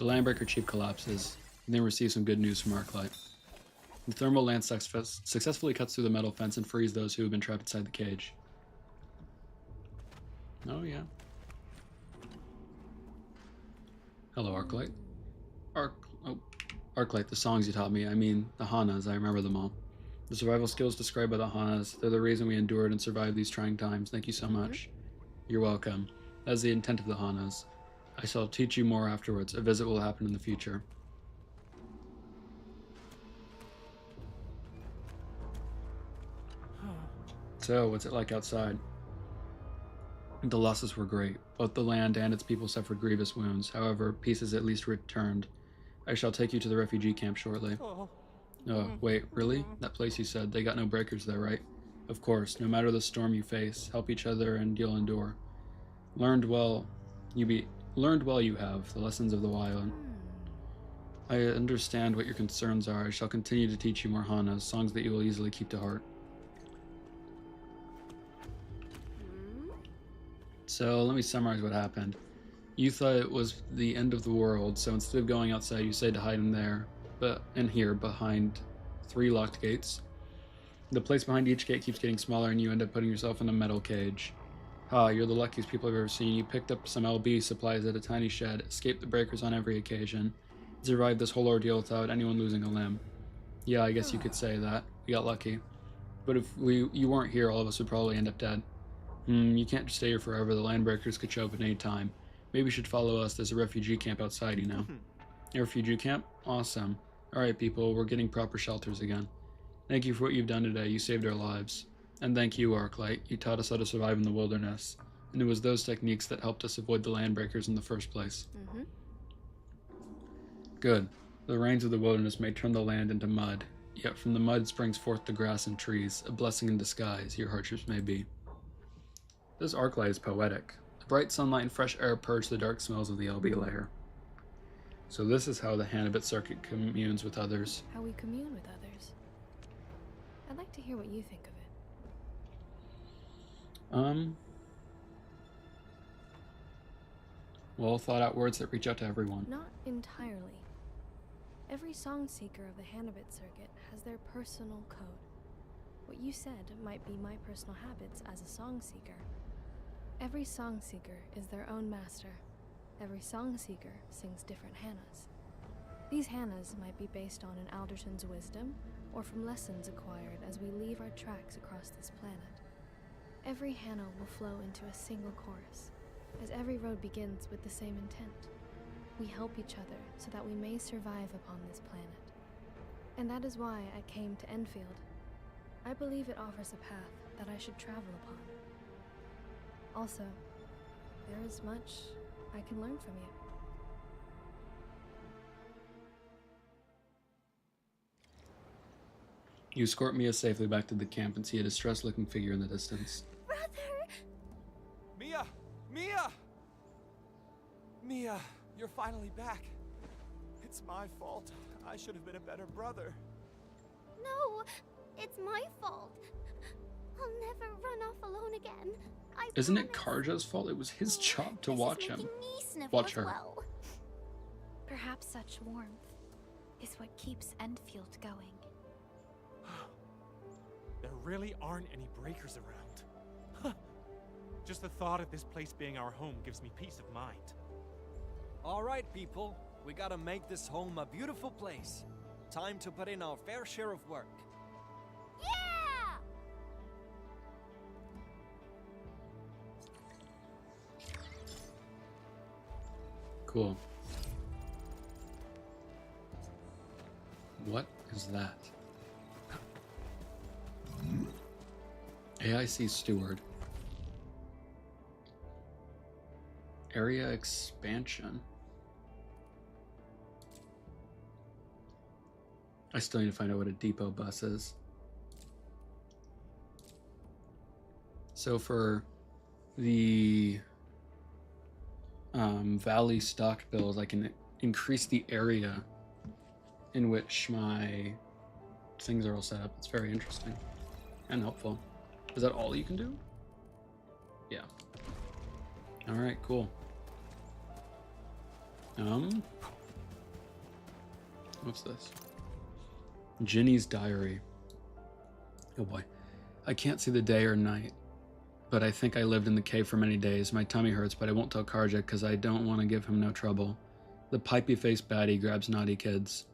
The landbreaker chief collapses, and they receive some good news from Arklight. The thermal lance successfully cuts through the metal fence and frees those who have been trapped inside the cage. Oh yeah. Hello, Arklight. Arklight, the songs you taught me, I mean, the Hanas, I remember them all. The survival skills described by the Hanas, they're the reason we endured and survived these trying times. Thank you so much. You're welcome. That is the intent of the Hanas. I shall teach you more afterwards. A visit will happen in the future. So, what's it like outside? The losses were great. Both the land and its people suffered grievous wounds. However, peace is at least returned. I shall take you to the refugee camp shortly. Oh, wait, really? That place you said, they got no breakers there, right? Of course, no matter the storm you face, help each other and you'll endure. Learned well you have, the lessons of the wild. I understand what your concerns are. I shall continue to teach you more Hanas, songs that you will easily keep to heart. So let me summarize what happened. You thought it was the end of the world, so instead of going outside, you said to hide in there, in here, behind 3 locked gates. The place behind each gate keeps getting smaller, and you end up putting yourself in a metal cage. You're the luckiest people I've ever seen. You picked up some LB supplies at a tiny shed, escaped the breakers on every occasion, survived this whole ordeal without anyone losing a limb. Yeah, I guess you could say that. We got lucky. But if you weren't here, all of us would probably end up dead. You can't just stay here forever. The landbreakers could show up at any time. Maybe you should follow us. There's a refugee camp outside, you know. A refugee camp? Awesome. Alright, people, we're getting proper shelters again. Thank you for what you've done today. You saved our lives. And thank you, Arklight. You taught us how to survive in the wilderness. And it was those techniques that helped us avoid the landbreakers in the first place. Good. The rains of the wilderness may turn the land into mud. Yet from the mud springs forth the grass and trees. A blessing in disguise, your hardships may be. This Arklight is poetic. The bright sunlight and fresh air purge the dark smells of the LB layer. So this is how the Hanabit circuit communes with others. How we commune with others. I'd like to hear what you think of it. Well thought out words that reach out to everyone. Not entirely. Every song seeker of the Hanabit circuit has their personal code. What you said might be my personal habits as a song seeker. Every song seeker is their own master. Every song seeker sings different Hanas. These Hanas might be based on an Alderton's wisdom, or from lessons acquired as we leave our tracks across this planet. Every Hana will flow into a single chorus, as every road begins with the same intent. We help each other so that we may survive upon this planet. And that is why I came to Endfield. I believe it offers a path that I should travel upon. Also, there is much I can learn from you. You escort Mia safely back to the camp and see a distressed-looking figure in the distance. Brother! Mia! Mia! Mia, you're finally back. It's my fault. I should have been a better brother. No, it's my fault. I'll never run off alone again. Isn't it Karja's fault? It was his job to watch him. Watch her. Well. Perhaps such warmth is what keeps Endfield going. There really aren't any breakers around. Huh. Just the thought of this place being our home gives me peace of mind. All right, people. We gotta make this home a beautiful place. Time to put in our fair share of work. Yeah! Cool. What is that? AIC Steward. Area expansion. I still need to find out what a depot bus is. So for the Valley stock bills, I can increase the area in which my things are all set up. It's very interesting and helpful. Is that all you can do? Yeah. All right, cool. What's this? Ginny's diary. Oh boy. I can't see the day or night, but I think I lived in the cave for many days. My tummy hurts, but I won't tell Karja because I don't want to give him no trouble. The pipey-faced baddie grabs naughty kids.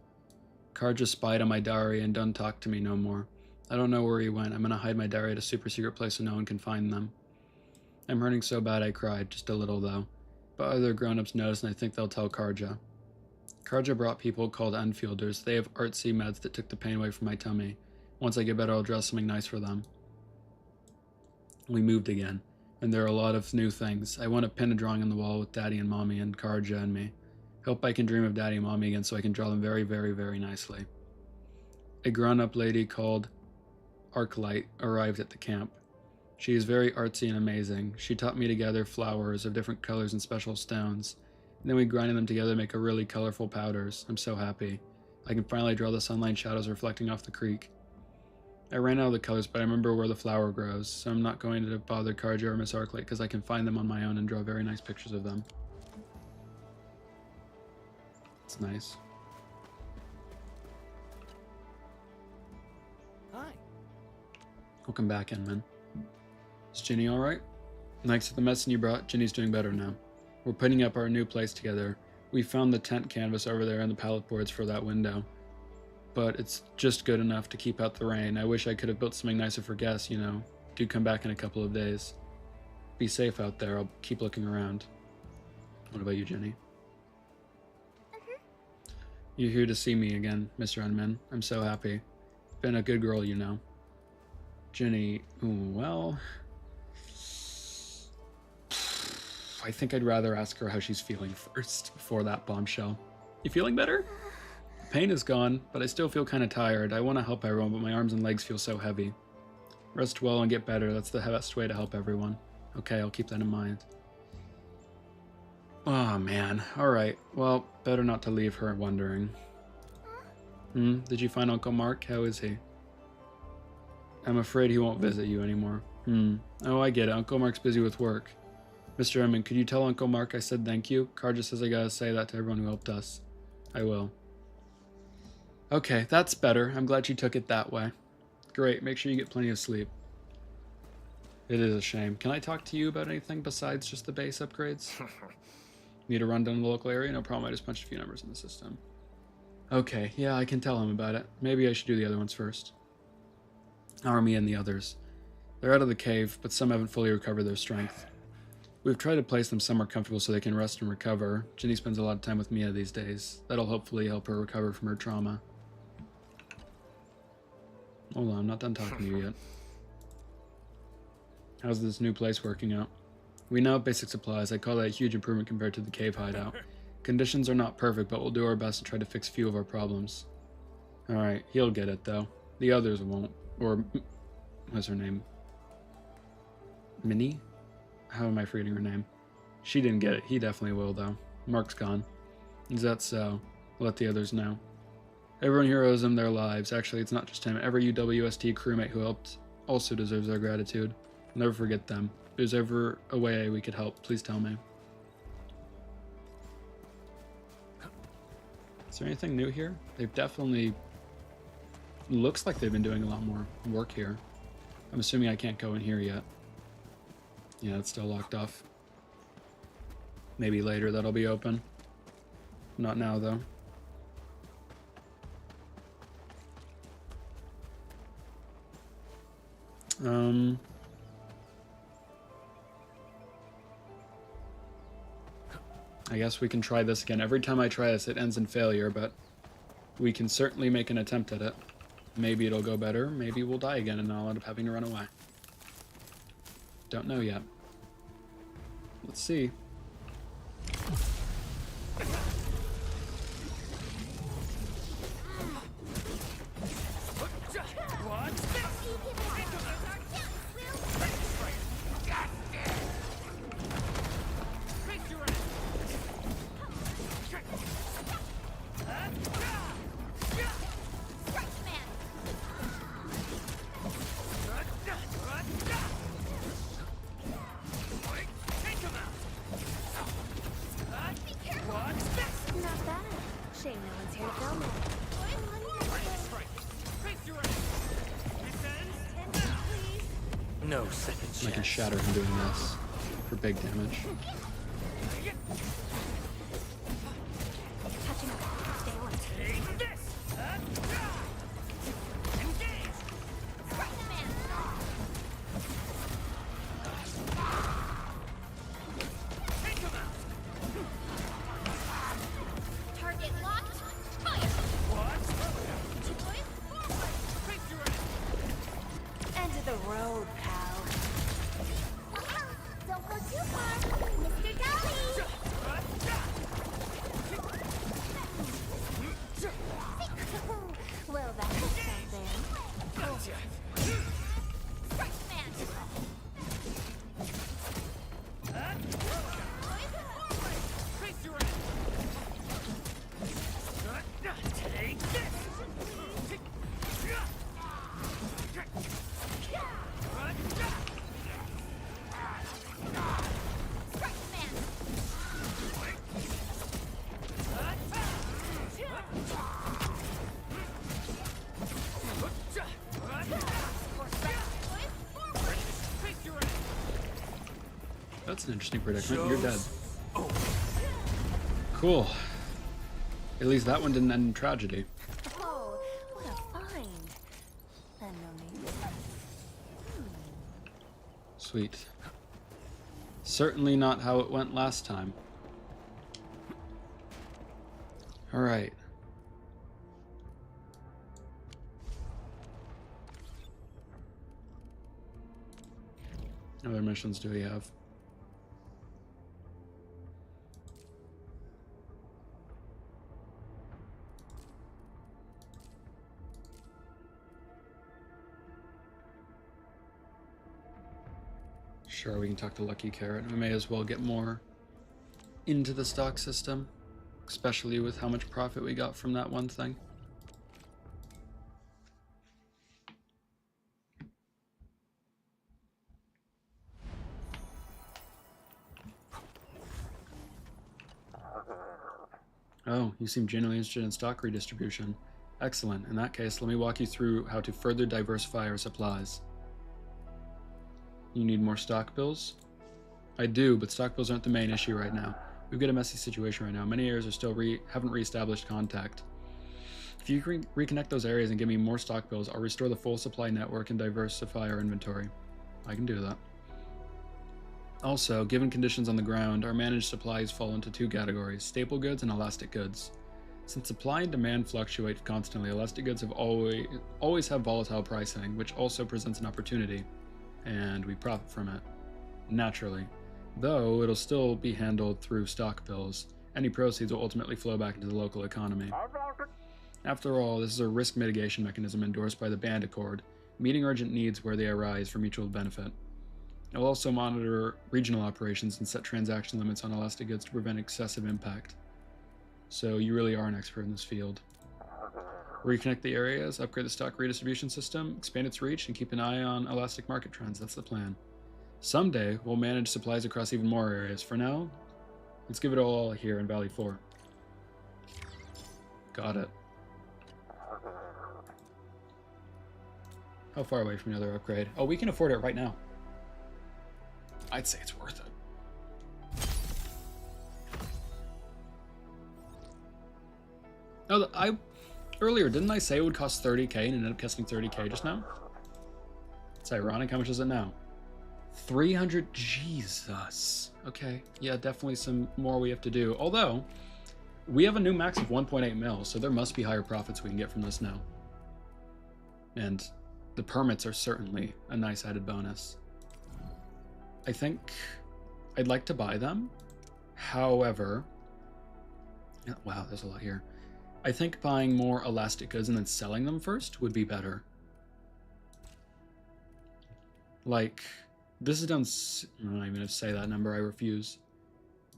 Karja spied on my diary and done talk to me no more. I don't know where he went. I'm gonna hide my diary at a super secret place so no one can find them. I'm hurting so bad I cried, just a little though. But other grown-ups noticed and I think they'll tell Karja. Karja brought people called Enfielders. They have artsy meds that took the pain away from my tummy. Once I get better, I'll draw something nice for them. We moved again, and there are a lot of new things. I want to pin a drawing on the wall with Daddy and Mommy and Karja and me. Hope I can dream of Daddy and Mommy again so I can draw them very, very, very nicely. A grown-up lady called Arknight arrived at the camp. She is very artsy and amazing. She taught me to gather flowers of different colors and special stones. And then we grinded them together to make a really colorful powders. I'm so happy. I can finally draw the sunlight shadows reflecting off the creek. I ran out of the colors, but I remember where the flower grows, so I'm not going to bother Karja or Miss Arknight because I can find them on my own and draw very nice pictures of them. It's nice. Hi. Welcome back, Inman. Is Ginny alright? Thanks for the medicine you brought. Ginny's doing better now. We're putting up our new place together. We found the tent canvas over there and the pallet boards for that window. But it's just good enough to keep out the rain. I wish I could have built something nicer for guests, you know. Do come back in a couple of days. Be safe out there. I'll keep looking around. What about you, Jenny? You're here to see me again, Mr. Unman. I'm so happy. Been a good girl, you know. Jenny, well... I think I'd rather ask her how she's feeling first, before that bombshell. You feeling better? Pain is gone, but I still feel kind of tired. I want to help everyone, but my arms and legs feel so heavy. Rest well and get better. That's the best way to help everyone. Okay, I'll keep that in mind. Oh, man. Alright. Well, better not to leave her wondering. Did you find Uncle Mark? How is he? I'm afraid he won't visit you anymore. Oh, I get it. Uncle Mark's busy with work. Mr. Emmon, could you tell Uncle Mark I said thank you? Karja says I gotta say that to everyone who helped us. I will. Okay, that's better. I'm glad you took it that way. Great, make sure you get plenty of sleep. It is a shame. Can I talk to you about anything besides just the base upgrades? Need a rundown of the local area? No problem, I just punched a few numbers in the system. Okay, yeah, I can tell him about it. Maybe I should do the other ones first. Army and the others. They're out of the cave, but some haven't fully recovered their strength. We've tried to place them somewhere comfortable so they can rest and recover. Ginny spends a lot of time with Mia these days. That'll hopefully help her recover from her trauma. Hold on, I'm not done talking to you yet. How's this new place working out? We now have basic supplies. I call that a huge improvement compared to the cave hideout. Conditions are not perfect, but we'll do our best to try to fix a few of our problems. Alright, he'll get it though. The others won't. Or, what's her name? Minnie? How am I forgetting her name? She didn't get it. He definitely will, though. Mark's gone. Is that so? We'll let the others know. Everyone here owes him their lives. Actually, it's not just him. Every UWST crewmate who helped also deserves our gratitude. I'll never forget them. If there's ever a way we could help, please tell me. Is there anything new here? They've definitely... Looks like they've been doing a lot more work here. I'm assuming I can't go in here yet. Yeah, it's still locked off. Maybe later that'll be open. Not now, though. I guess we can try this again. Every time I try this, it ends in failure, but we can certainly make an attempt at it. Maybe it'll go better. Maybe we'll die again and I'll end up having to run away. Don't know yet. Let's see. No second chance. I can shatter him doing this for big damage. Catching up. Stay alert. Take this! Engage! Take him out! Target locked. Fire! What? Deploy forward. Face your enemy! End of the road, pal. Don't go too far, Mr. Dolly. Well, that was something. Gotcha! Freshman. Face your enemy! Take this! That's an interesting predicament. You're dead. Oh. Cool. At least that one didn't end in tragedy. Oh, what a find. And no name. Sweet. Certainly not how it went last time. Alright. What other missions do we have? Sure, we can talk to Lucky Carrot. We may as well get more into the stock system, especially with how much profit we got from that one thing. Oh, you seem genuinely interested in stock redistribution. Excellent. In that case, let me walk you through how to further diversify our supplies. You need more stock bills? I do, but stock bills aren't the main issue right now. We've got a messy situation right now. Many areas are still haven't reestablished contact. If you can reconnect those areas and give me more stock bills, I'll restore the full supply network and diversify our inventory. I can do that. Also, given conditions on the ground, our managed supplies fall into two categories, staple goods and elastic goods. Since supply and demand fluctuate constantly, elastic goods have always have volatile pricing, which also presents an opportunity, and we profit from it, naturally. Though it'll still be handled through stock bills, any proceeds will ultimately flow back into the local economy. After all, this is a risk mitigation mechanism endorsed by the Band Accord, meeting urgent needs where they arise for mutual benefit. It will also monitor regional operations and set transaction limits on elastic goods to prevent excessive impact. So you really are an expert in this field. Reconnect the areas, upgrade the stock redistribution system, expand its reach, and keep an eye on elastic market trends. That's the plan. Someday, we'll manage supplies across even more areas. For now, let's give it all here in Valley 4. Got it. How far away from another upgrade? Oh, we can afford it right now. I'd say it's worth it. Oh, earlier, didn't I say it would cost 30k and ended up costing 30k just now? It's ironic. How much is it now? 300. Jesus. Okay. Yeah, definitely some more we have to do. Although, we have a new max of 1.8 mil, so there must be higher profits we can get from this now. And the permits are certainly a nice added bonus. I think I'd like to buy them. However, wow, there's a lot here. I think buying more elastic goods and then selling them first would be better. Like, this is down, I'm not even going to say that number, I refuse.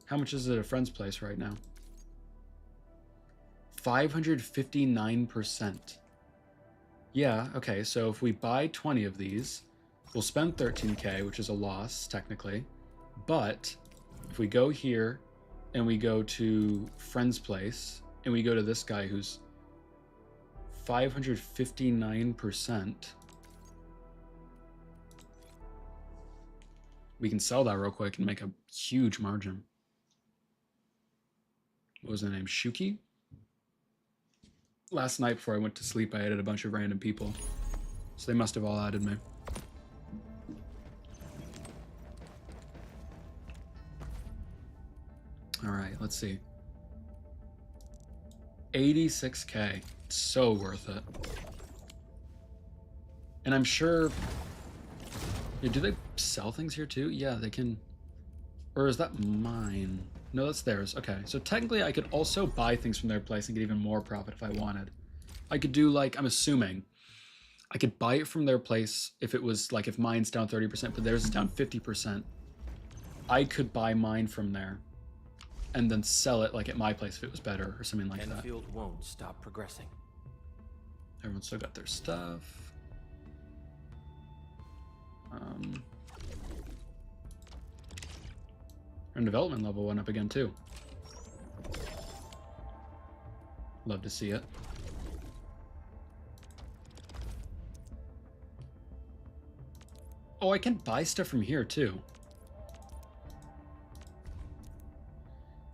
How much is it at a friend's place right now? 559%. Yeah, okay, so if we buy 20 of these, we'll spend 13k, which is a loss, technically. But if we go here and we go to friend's place and we go to this guy who's 559%, We can sell that real quick and make a huge margin. What was the name? Shuki? Last night before I went to sleep, I added a bunch of random people. So they must have all added me. All right, let's see. 86K. So worth it. And I'm sure... Yeah, do they sell things here too? Yeah, they can... Or is that mine? No, that's theirs. Okay, so technically I could also buy things from their place and get even more profit if I wanted. I could do like, I'm assuming, I could buy it from their place if it was like, if mine's down 30%, but theirs is down 50%. I could buy mine from there and then sell it like at my place if it was better or something like that. Enfield won't stop progressing. Everyone's still got their stuff. And development level went up again too. Love to see it. Oh, I can buy stuff from here too.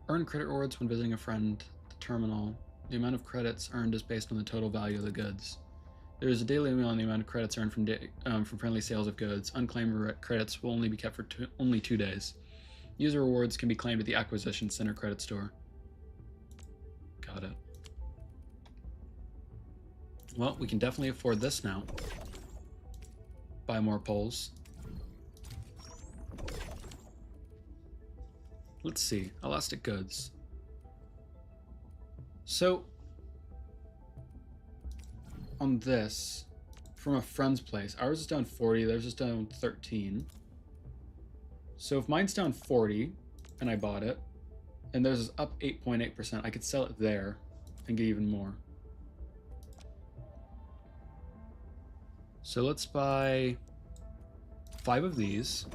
Earn credit rewards when visiting a friend at the terminal. The amount of credits earned is based on the total value of the goods. There is a daily limit on the amount of credits earned from friendly sales of goods. Unclaimed credits will only be kept for only 2 days. User rewards can be claimed at the Acquisition Center credit store. Got it. Well, we can definitely afford this now. Buy more poles. Let's see. Elastic goods. So, on this, from a friend's place, ours is down 40, theirs is down 13. So if mine's down 40, and I bought it, and theirs is up 8.8%, I could sell it there and get even more. So let's buy 5 of these,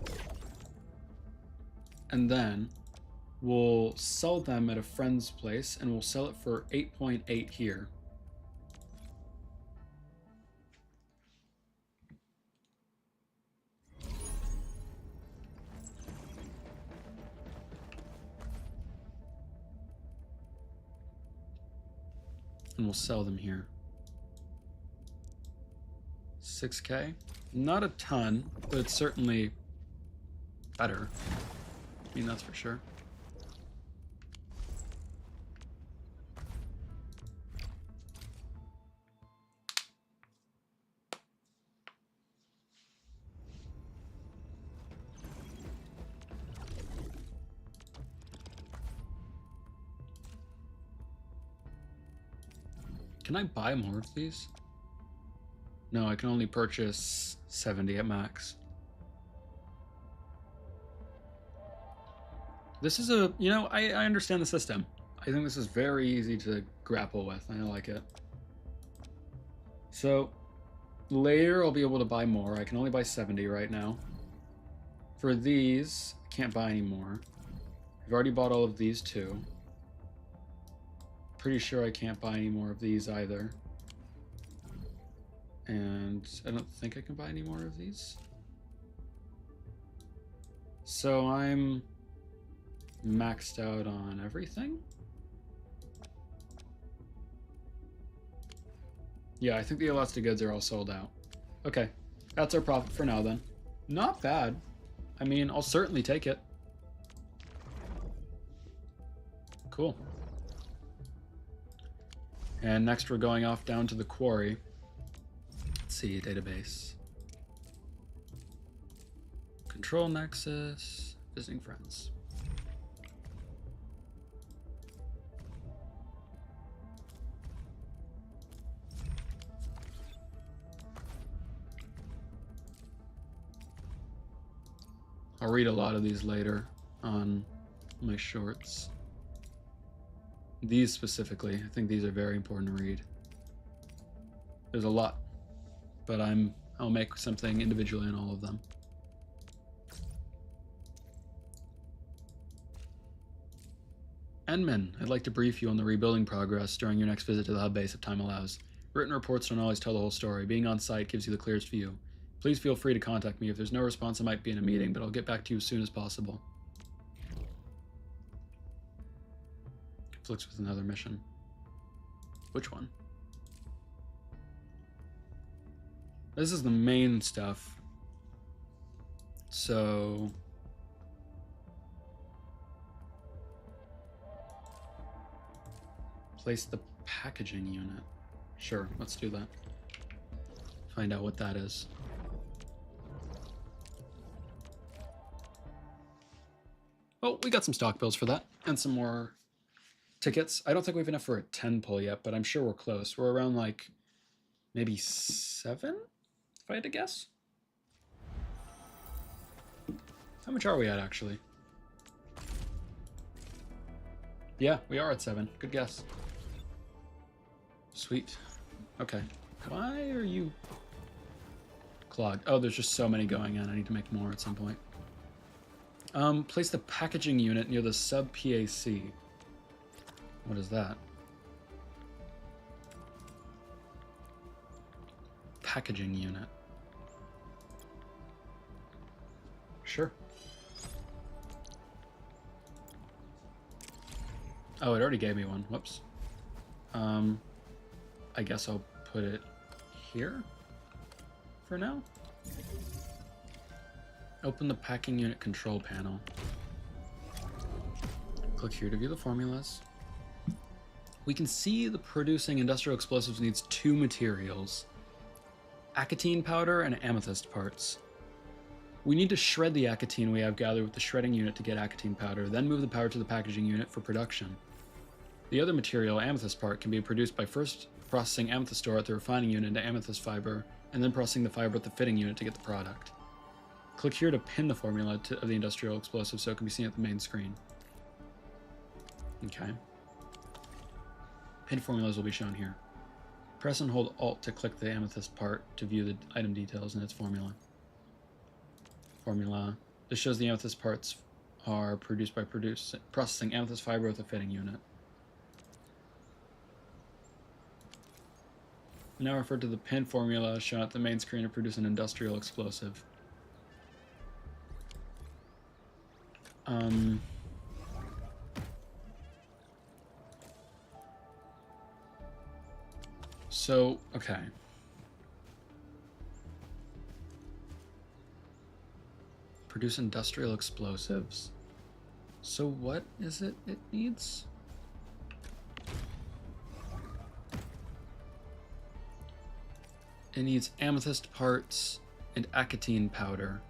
and then we'll sell them at a friend's place, and we'll sell it for 8.8 here. And we'll sell them here. 6K? Not a ton, but it's certainly better. I mean, that's for sure. Can I buy more of these? No, I can only purchase 70 at max. This is a, you know, I understand the system. I think this is very easy to grapple with. I like it. So later I'll be able to buy more. I can only buy 70 right now. For these, I can't buy any more. I've already bought all of these too. Pretty sure I can't buy any more of these either. And I don't think I can buy any more of these. So I'm maxed out on everything. Yeah, I think the elastic goods are all sold out. Okay, that's our profit for now then. Not bad. I mean, I'll certainly take it. Cool. And next we're going off down to the quarry. Let's see, database. Control Nexus, visiting friends. I'll read a lot of these later on my shorts. These specifically, I think these are very important to read. There's a lot, but I'll make something individually in all of them. Enman, I'd like to brief you on the rebuilding progress during your next visit to the hub base if time allows. Written reports don't always tell the whole story. Being on site gives you the clearest view. Please feel free to contact me. If there's no response, I might be in a meeting, but I'll get back to you as soon as possible. Conflicts with another mission. Which one? This is the main stuff. So... place the packaging unit. Sure, let's do that. Find out what that is. Well, we got some stock bills for that, and some more tickets. I don't think we have enough for a 10 pull yet, but I'm sure we're close. We're around, like, maybe 7, if I had to guess. How much are we at, actually? Yeah, we are at 7. Good guess. Sweet. Okay. Why are you clogged? Oh, there's just so many going on. I need to make more at some point. Place the packaging unit near the sub-PAC. What is that? Packaging unit. Sure. Oh, it already gave me one. Whoops. I guess I'll put it here for now. Open the packing unit control panel. Click here to view the formulas. We can see the producing industrial explosives needs 2 materials: acetine powder and amethyst parts. We need to shred the acetine we have gathered with the shredding unit to get acetine powder, then move the powder to the packaging unit for production. The other material, amethyst part, can be produced by first processing amethyst ore at the refining unit into amethyst fiber, and then processing the fiber at the fitting unit to get the product. Click here to pin the formula of the industrial explosive so it can be seen at the main screen. Okay. Pin formulas will be shown here. Press and hold Alt to click the amethyst part to view the item details in its formula. This shows the amethyst parts are produced by processing amethyst fiber with a fitting unit. Now refer to the pin formula shown at the main screen to produce an industrial explosive. So, okay. Produce industrial explosives. So what is it needs? It needs amethyst parts and acetine powder.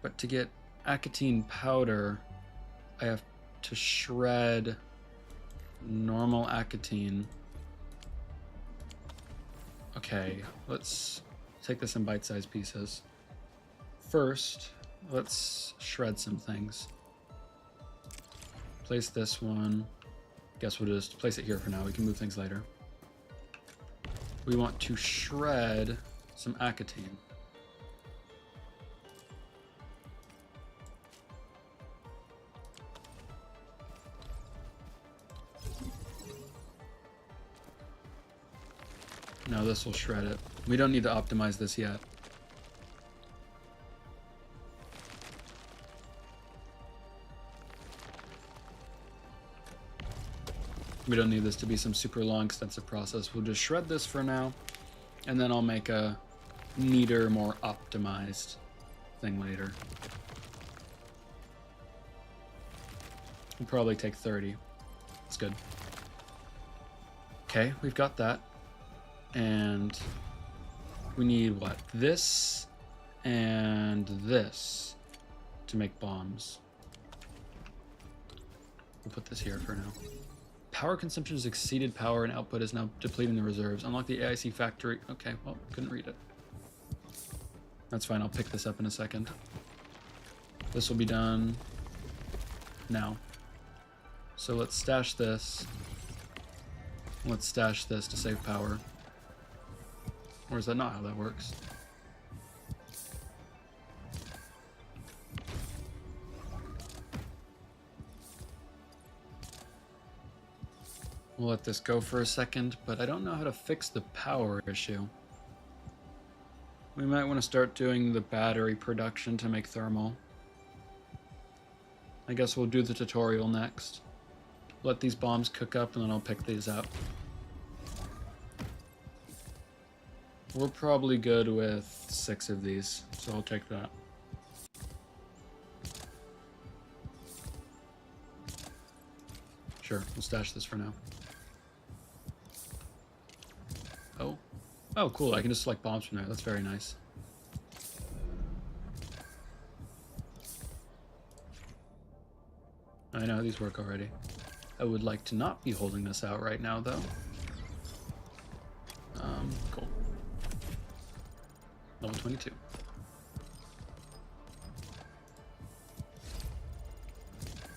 But to get acetine powder, I have to shred normal acetine. Okay, let's take this in bite-sized pieces. First, let's shred some things. Place this one. Guess we'll just place it here for now. We can move things later. We want to shred some acetine. No, this will shred it. We don't need to optimize this yet. We don't need this to be some super long, extensive process. We'll just shred this for now, and then I'll make a neater, more optimized thing later. It'll probably take 30. That's good. Okay, we've got that. And we need what? This and this to make bombs. We'll put this here for now. Power consumption has exceeded power and output is now depleting the reserves. Unlock the AIC factory. Okay, well, couldn't read it. That's fine, I'll pick this up in a second. This will be done now. So let's stash this. Let's stash this to save power. Or is that not how that works? We'll let this go for a second, but I don't know how to fix the power issue. We might want to start doing the battery production to make thermal. I guess we'll do the tutorial next. Let these bombs cook up and then I'll pick these up. We're probably good with 6 of these, so I'll take that. Sure, we'll stash this for now. Oh. Oh, cool, I can just select bombs from there. That's very nice. I know how these work already. I would like to not be holding this out right now, though. Cool. Level 22.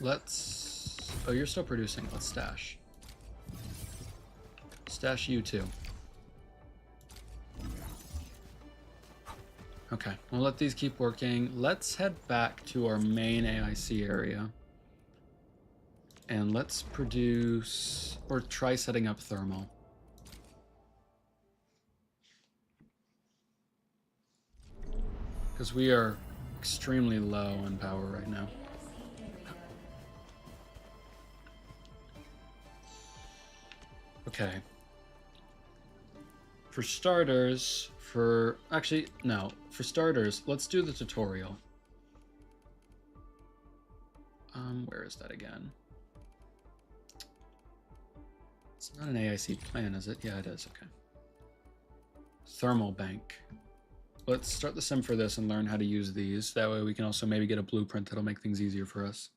Let's... Oh, you're still producing. Let's stash. Stash you too. Okay, we'll let these keep working. Let's head back to our main AIC area. And let's produce... or try setting up thermal. Because we are extremely low on power right now. Okay. For starters, actually, no. For starters, let's do the tutorial. Where is that again? It's not an AIC plan, is it? Yeah, it is. Okay. Thermal bank. Let's start the sim for this and learn how to use these. That way we can also maybe get a blueprint that'll make things easier for us.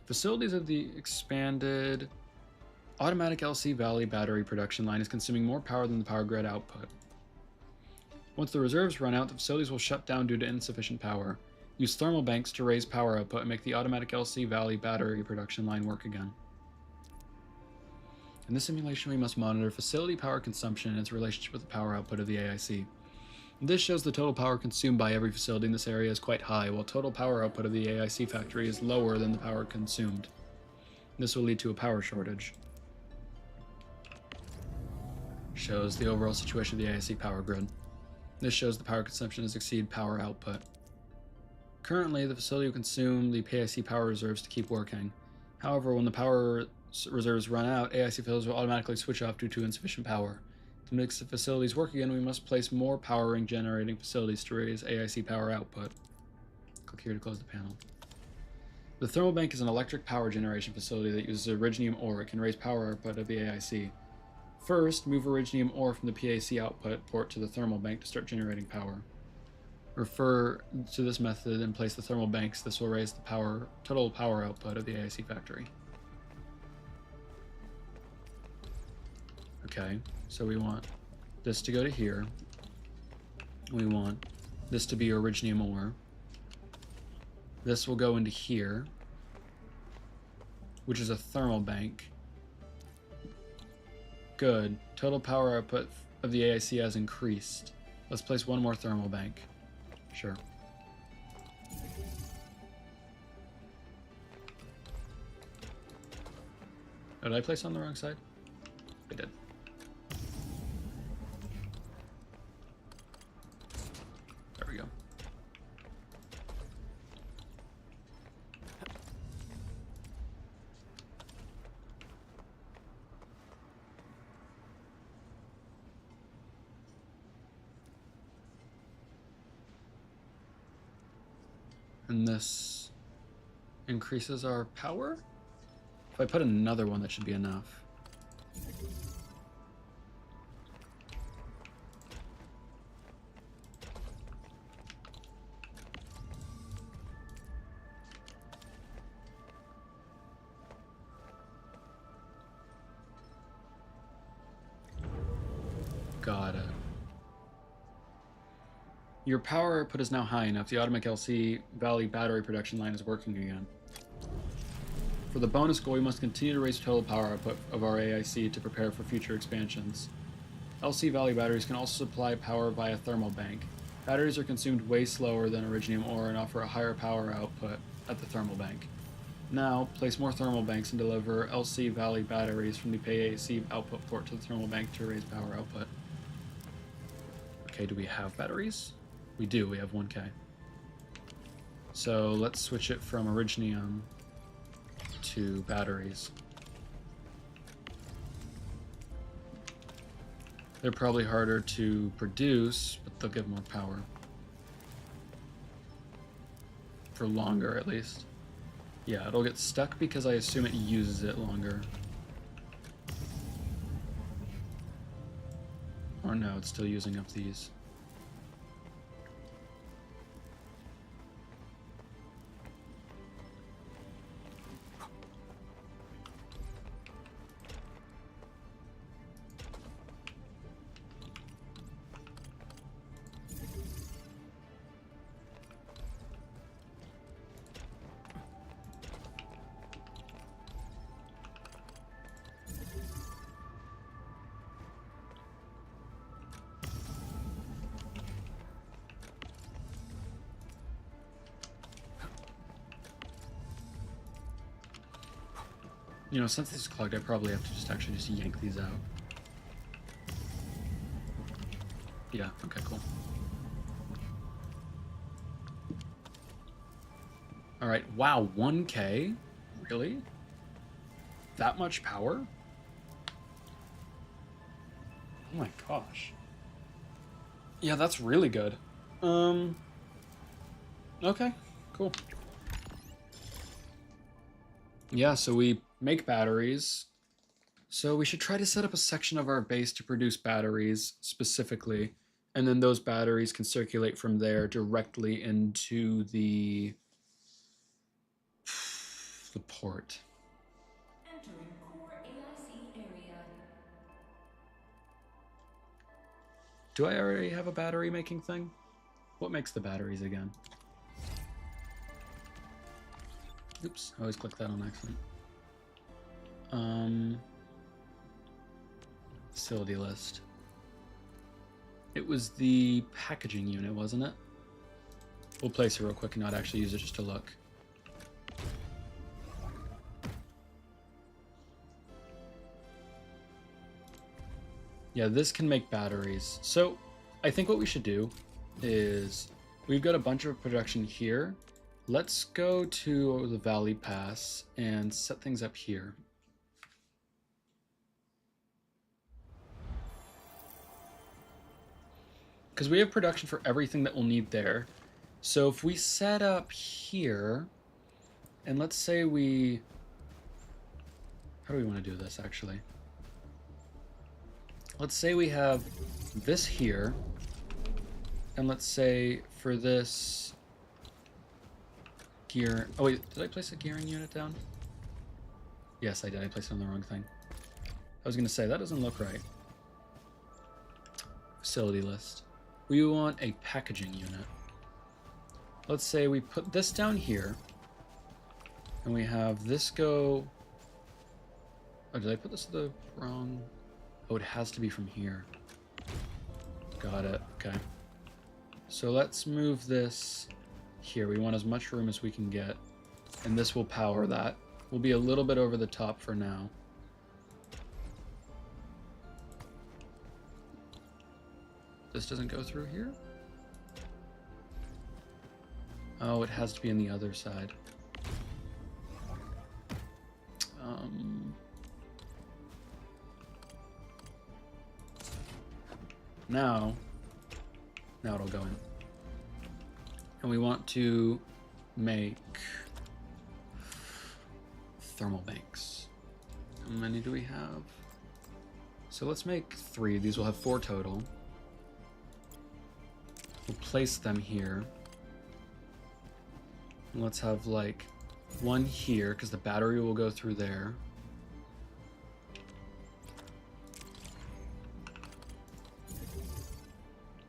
Facilities of the expanded automatic LC Valley battery production line is consuming more power than the power grid output. Once the reserves run out, the facilities will shut down due to insufficient power. Use thermal banks to raise power output and make the automatic LC Valley battery production line work again. In this simulation, we must monitor facility power consumption and its relationship with the power output of the AIC. This shows the total power consumed by every facility in this area is quite high, while total power output of the AIC factory is lower than the power consumed. This will lead to a power shortage. Shows the overall situation of the AIC power grid. This shows the power consumption has exceeded power output. Currently, the facility will consume the PIC power reserves to keep working. However, when the power reserves run out, AIC facilities will automatically switch off due to insufficient power. To make the facilities work again, we must place more power ring generating facilities to raise AIC power output. Click here to close the panel. The thermal bank is an electric power generation facility that uses iridium ore. It can raise power output of the AIC. First, move iridium ore from the PAC output port to the thermal bank to start generating power. Refer to this method and place the thermal banks. This will raise the total power output of the AIC factory. Okay, so we want this to go to here. We want this to be iridium ore. This will go into here, which is a thermal bank. Good. Total power output of the AIC has increased. Let's place one more thermal bank. Sure. Oh, did I place on the wrong side? I did. There we go. And this increases our power? If I put another one, that should be enough. Got it. Your power output is now high enough. The automatic LC Valley battery production line is working again. For the bonus goal, we must continue to raise total power output of our AIC to prepare for future expansions. LC Valley batteries can also supply power via thermal bank. Batteries are consumed way slower than iridium ore and offer a higher power output at the thermal bank. Now, place more thermal banks and deliver LC Valley batteries from the PAC output port to the thermal bank to raise power output. Okay, do we have batteries? We do, we have 1K. So let's switch it from Originium to batteries. They're probably harder to produce, but they'll give more power. For longer, at least. Yeah, it'll get stuck because I assume it uses it longer. Or no, it's still using up these. You know, since this is clogged, I probably have to just actually just yank these out. Yeah, okay, cool. Alright, wow, 1K? Really? That much power? Oh my gosh. Yeah, that's really good. Okay, cool. Yeah, so we make batteries. So we should try to set up a section of our base to produce batteries specifically, and then those batteries can circulate from there directly into the port. Entering core AIC area. Do I already have a battery making thing? What makes the batteries again? Oops, I always click that on accident. Facility list. It was the packaging unit, wasn't it? We'll place it real quick and not actually use it just to look. Yeah, this can make batteries. So I think what we should do is we've got a bunch of production here. Let's go to the Valley Pass and set things up here. Because we have production for everything that we'll need there. So if we set up here, and let's say we... How do we want to do this, actually? Let's say we have this here, and let's say for this gear... Oh wait, did I place a gearing unit down? Yes, I did. I placed it on the wrong thing. I was going to say, that doesn't look right. Facility list. We want a packaging unit. Let's say we put this down here, and we have this go... Oh, did I put this the wrong... Oh, it has to be from here. Got it. Okay. So let's move this here. We want as much room as we can get, and this will power that. We'll be a little bit over the top for now. This doesn't go through here? Oh, it has to be on the other side. Now it'll go in. And we want to make thermal banks. How many do we have? So let's make 3. These will have 4 total. We'll place them here. And let's have like 1 here, because the battery will go through there.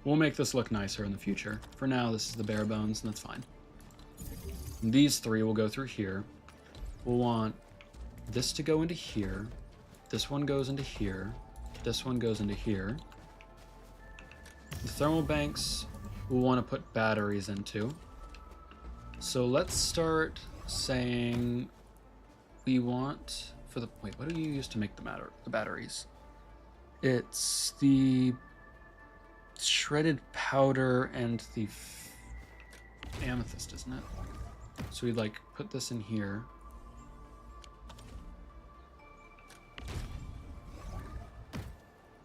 We'll make this look nicer in the future. For now, this is the bare bones, and that's fine. And these 3 will go through here. We'll want this to go into here. This one goes into here. This one goes into here. The thermal banks we'll want to put batteries into. So let's start saying we want for the... Wait, what do you use to make the batteries? It's the shredded powder and the amethyst, isn't it? So we'd like put this in here.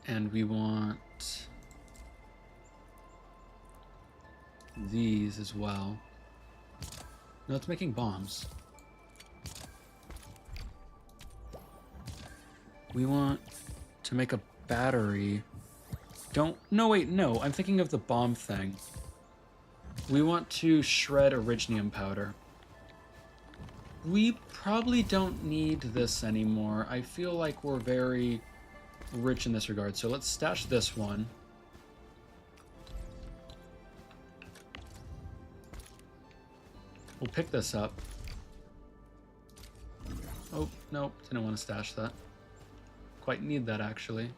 And we want these as well. No, it's making bombs. We want to make a battery. No, wait, no. I'm thinking of the bomb thing. We want to shred originium powder. We probably don't need this anymore. I feel like we're very rich in this regard. So let's stash this one. We'll pick this up. Oh, nope. Didn't want to stash that. Quite need that, actually.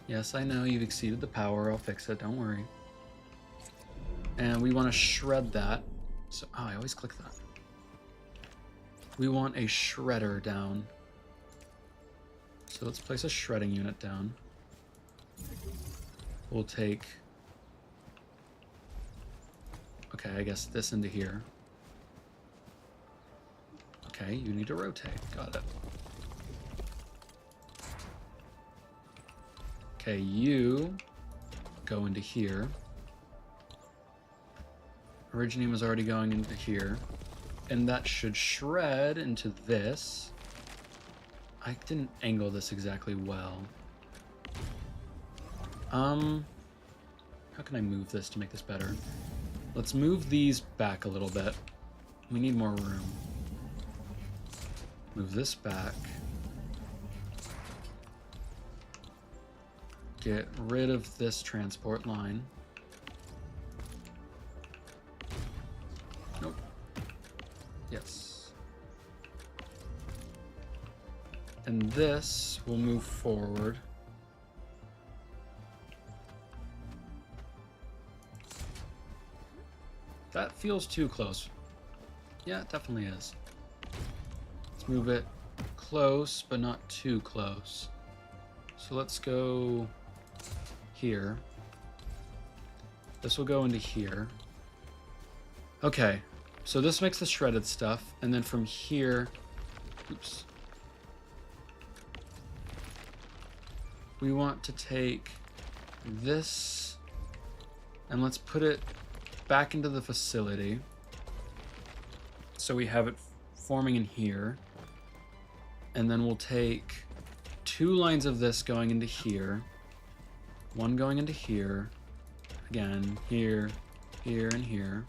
Yes, I know you've exceeded the power. I'll fix it. Don't worry. And we want to shred that. So, oh, I always click that. We want a shredder down. So let's place a shredding unit down. We'll take... Okay, I guess this into here. Okay, you need to rotate. Got it. Okay, you go into here. Originium is already going into here. And that should shred into this. I didn't angle this exactly well. How can I move this to make this better? Let's move these back a little bit. We need more room. Move this back. Get rid of this transport line. Nope. Yes. And this will move forward. That feels too close. Yeah, it definitely is. Let's move it close, but not too close. So let's go here. This will go into here. Okay, so this makes the shredded stuff, and then from here, oops. We want to take this, and let's put it back into the facility. So we have it forming in here. And then we'll take 2 lines of this going into here. 1 going into here. Again, here, here, and here.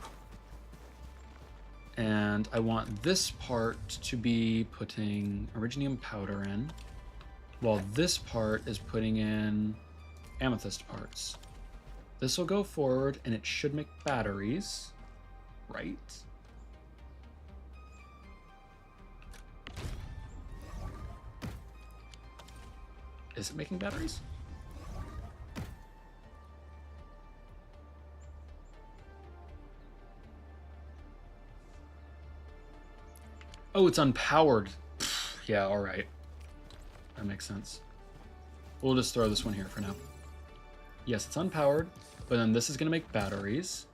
And I want this part to be putting originium powder in, while this part is putting in amethyst parts. This will go forward, and it should make batteries, right? Is it making batteries? Oh, it's unpowered. Yeah, all right. That makes sense. We'll just throw this one here for now. Yes, it's unpowered, but then this is going to make batteries.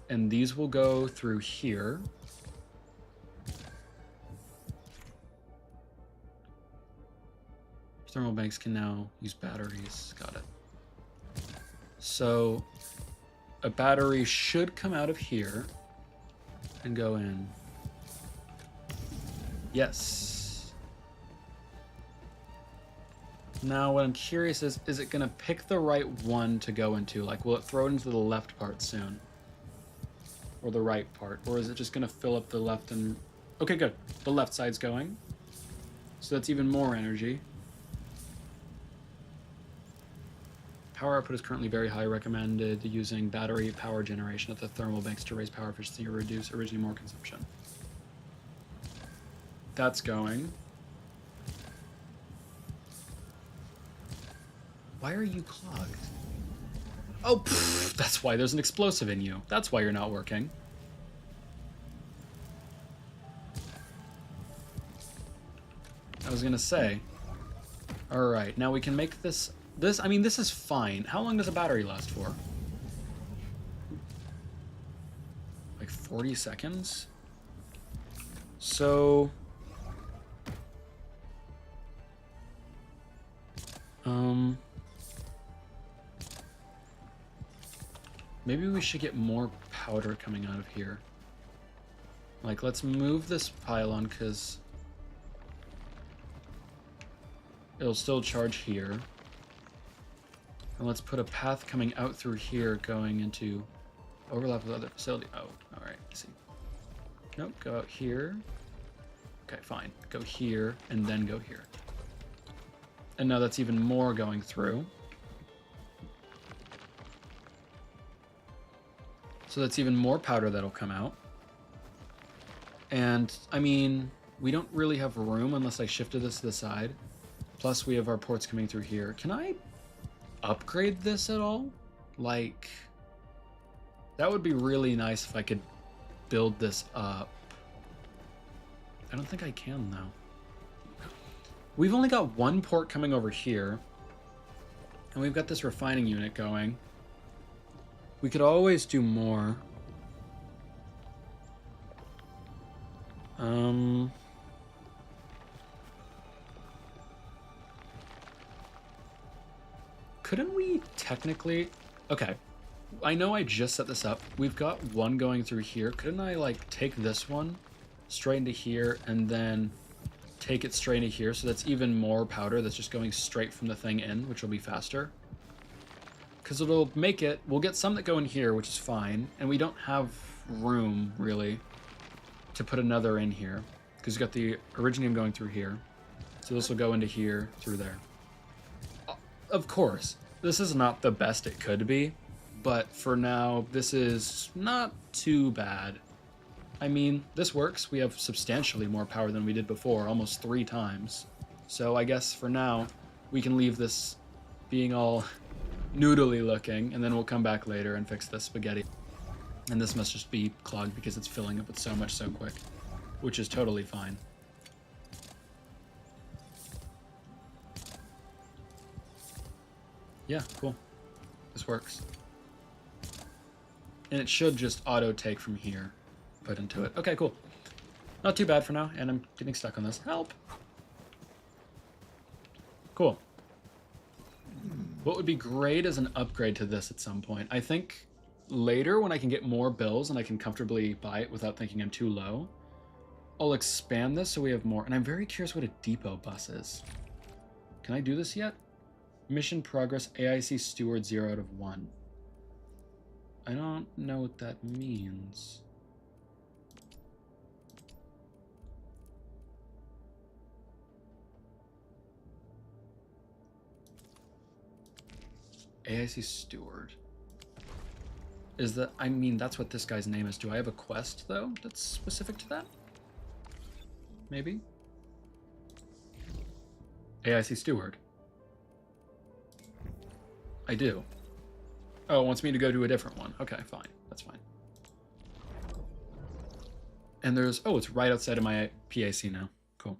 And these will go through here. Thermal banks can now use batteries. Got it. So a battery should come out of here and go in. Yes. Now what I'm curious is it going to pick the right one to go into? Like, will it throw it into the left part soon? Or the right part? Or is it just going to fill up the left and... Okay, good. The left side's going. So that's even more energy. Power output is currently very high, recommended using battery power generation at the thermal banks to raise power efficiency or reduce originium ore consumption. That's going. Why are you clogged? Oh, pfft, that's why there's an explosive in you. That's why you're not working. I was gonna say. Alright, now we can make this... I mean, this is fine. How long does a battery last for? Like 40 seconds? So... Maybe we should get more powder coming out of here. Like, let's move this pylon, because it'll still charge here. And let's put a path coming out through here going into overlap with other facility. Oh, alright, I see. Nope, go out here. Okay, fine. Go here, and then go here. And now that's even more going through. So that's even more powder that'll come out. And, I mean, we don't really have room unless I shifted this to the side. Plus, we have our ports coming through here. Can I upgrade this at all? Like, that would be really nice if I could build this up. I don't think I can, though. We've only got one port coming over here. And we've got this refining unit going. We could always do more. Couldn't we technically... Okay, I know I just set this up. We've got one going through here. Couldn't I, like, take this one straight into here and then take it straight into here, so that's even more powder that's just going straight from the thing in, which will be faster? Because it'll make it... We'll get some that go in here, which is fine, and we don't have room, really, to put another in here. Because you've got the Originium going through here. So this will go into here, through there. Of course, this is not the best it could be, but for now, this is not too bad. I mean, this works. We have substantially more power than we did before, almost 3 times. So I guess for now, we can leave this being all noodly looking, and then we'll come back later and fix the spaghetti. And this must just be clogged because it's filling up with so much so quick, which is totally fine. Yeah, cool. This works. And it should just auto-take from here, put into it. Okay, cool. Not too bad for now, and I'm getting stuck on this. Help! Cool. What would be great is an upgrade to this at some point. I think later, when I can get more bills and I can comfortably buy it without thinking I'm too low, I'll expand this so we have more. And I'm very curious what a depot bus is. Can I do this yet? Mission progress AIC Steward 0 out of 1. I don't know what that means. AIC Steward. Is that, I mean, that's what this guy's name is. Do I have a quest, though, that's specific to that? Maybe? AIC Steward. I do. Oh, it wants me to go to a different one. Okay, fine. That's fine. And there's... Oh, it's right outside of my PAC now. Cool.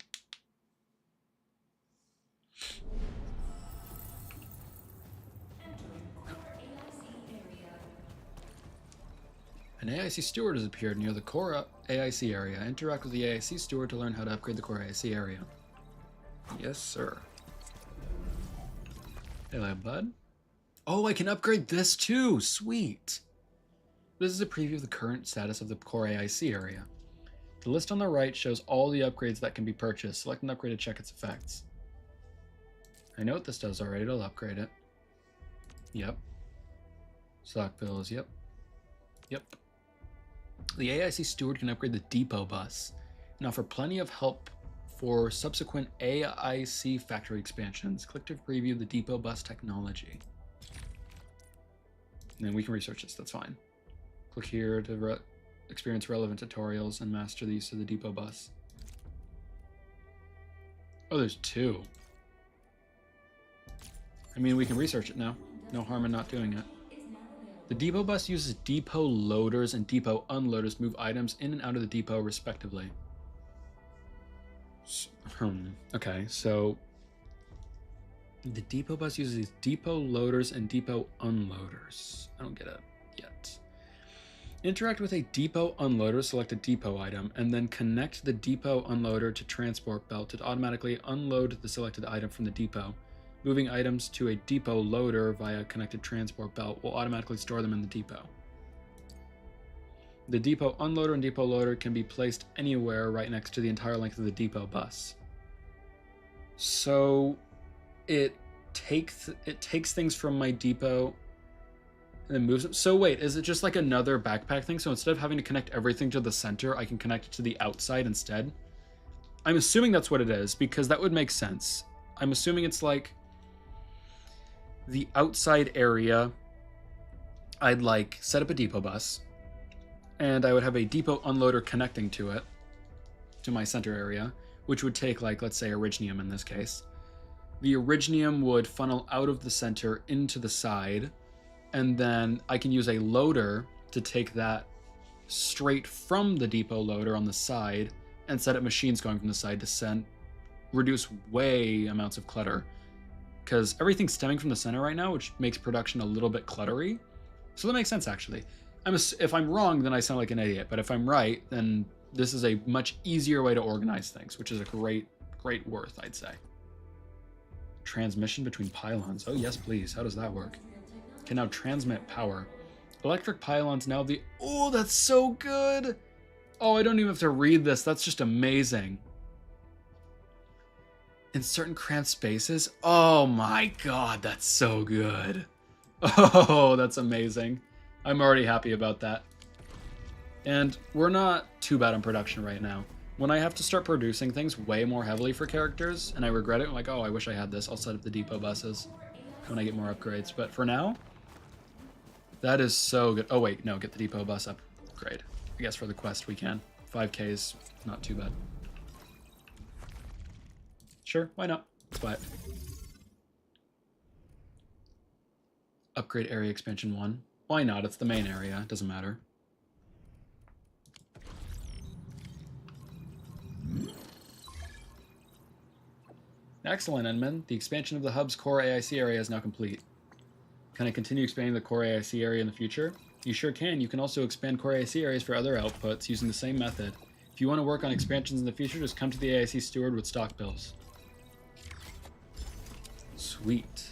An AIC steward has appeared near the core AIC area. Interact with the AIC steward to learn how to upgrade the core AIC area. Yes, sir. Hello, bud. Oh, I can upgrade this too! Sweet! This is a preview of the current status of the core AIC area. The list on the right shows all the upgrades that can be purchased. Select an upgrade to check its effects. I know what this does already. It'll upgrade it. Yep. Stock bills, yep. Yep. The AIC steward can upgrade the depot bus and offer plenty of help for subsequent AIC factory expansions. Click to preview the depot bus technology. And then we can research this, that's fine. Click here to experience relevant tutorials and master the use of the depot bus. Oh, there's 2. I mean, we can research it now. No harm in not doing it. Is now The depot bus uses depot loaders and depot unloaders to move items in and out of the depot respectively. Okay, so the depot bus uses depot loaders and depot unloaders. I don't get it yet. Interact with a depot unloader, select a depot item, and then connect the depot unloader to transport belt to automatically unload the selected item from the depot. Moving items to a depot loader via connected transport belt will automatically store them in the depot. The depot unloader and depot loader can be placed anywhere right next to the entire length of the depot bus. So it takes things from my depot and then moves them. So wait, is it just like another backpack thing? So instead of having to connect everything to the center, I can connect it to the outside instead? I'm assuming that's what it is, because that would make sense. I'm assuming it's like the outside area, I'd like set up a depot bus, and I would have a depot unloader connecting to it, to my center area, which would take, like, let's say Originium in this case. The Originium would funnel out of the center into the side, and then I can use a loader to take that straight from the depot loader on the side and set up machines going from the side to reduce way amounts of clutter. Because everything's stemming from the center right now, which makes production a little bit cluttery. So that makes sense, actually. If I'm wrong, then I sound like an idiot. But if I'm right, then this is a much easier way to organize things, which is a great worth, I'd say. Transmission between pylons. Oh, yes, please. How does that work? Can now transmit power. Electric pylons now the... Oh, that's so good! Oh, I don't even have to read this. That's just amazing. In certain cramped spaces? Oh my god, that's so good. Oh, that's amazing. I'm already happy about that. And we're not too bad on production right now. When I have to start producing things way more heavily for characters, and I regret it, I'm like, oh, I wish I had this. I'll set up the depot buses when I get more upgrades. But for now, that is so good. Oh wait, no, get the depot bus upgrade. I guess for the quest we can. 5k is not too bad. Sure, why not? But upgrade area expansion 1. Why not? It's the main area. It doesn't matter. Excellent, Enman. The expansion of the hub's core AIC area is now complete. Can I continue expanding the core AIC area in the future? You sure can. You can also expand core AIC areas for other outputs using the same method. If you want to work on expansions in the future, just come to the AIC steward with stock bills. Sweet.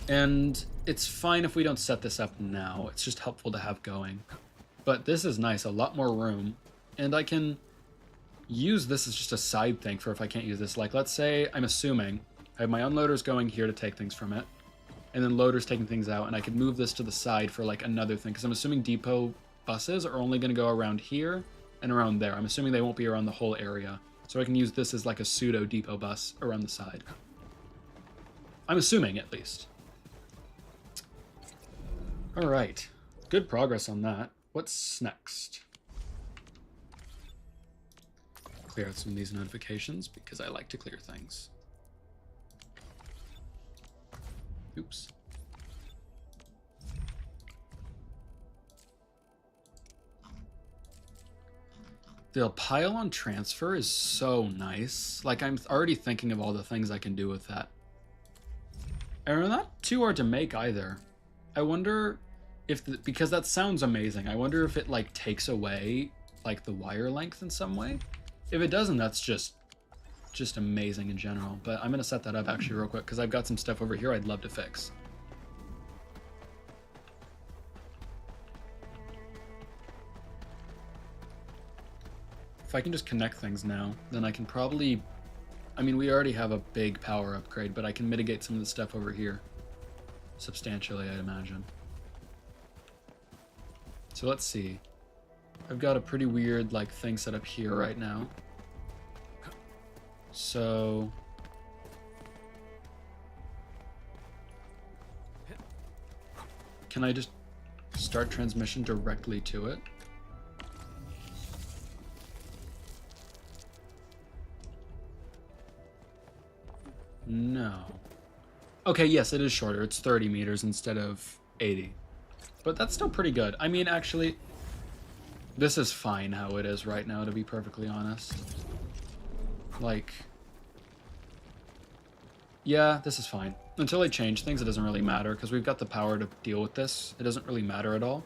And it's fine if we don't set this up now. It's just helpful to have going. But this is nice, a lot more room. And I can use this as just a side thing for if I can't use this. Like, let's say, I'm assuming, I have my unloaders going here to take things from it, and then loaders taking things out, and I could move this to the side for, like, another thing, because I'm assuming depot buses are only going to go around here and around there. I'm assuming they won't be around the whole area. So I can use this as, like, a pseudo depot bus around the side. I'm assuming, at least. Alright. Good progress on that. What's next? Clear out some of these notifications, because I like to clear things. Oops. The pylon transfer is so nice. Like, I'm already thinking of all the things I can do with that. And they're not too hard to make either. I wonder if, because that sounds amazing, I wonder if it, like, takes away, like, the wire length in some way? If it doesn't, that's just amazing in general. But I'm going to set that up actually real quick, because I've got some stuff over here I'd love to fix. If I can just connect things now, then I can probably... I mean, we already have a big power upgrade, but I can mitigate some of the stuff over here substantially, I'd imagine. So let's see. I've got a pretty weird, like, thing set up here right now. So... can I just start transmission directly to it? No. Okay, yes, it is shorter. It's 30 meters instead of 80. But that's still pretty good. I mean, actually, this is fine how it is right now, to be perfectly honest. Like, yeah, this is fine. Until they change things, it doesn't really matter, because we've got the power to deal with this. It doesn't really matter at all.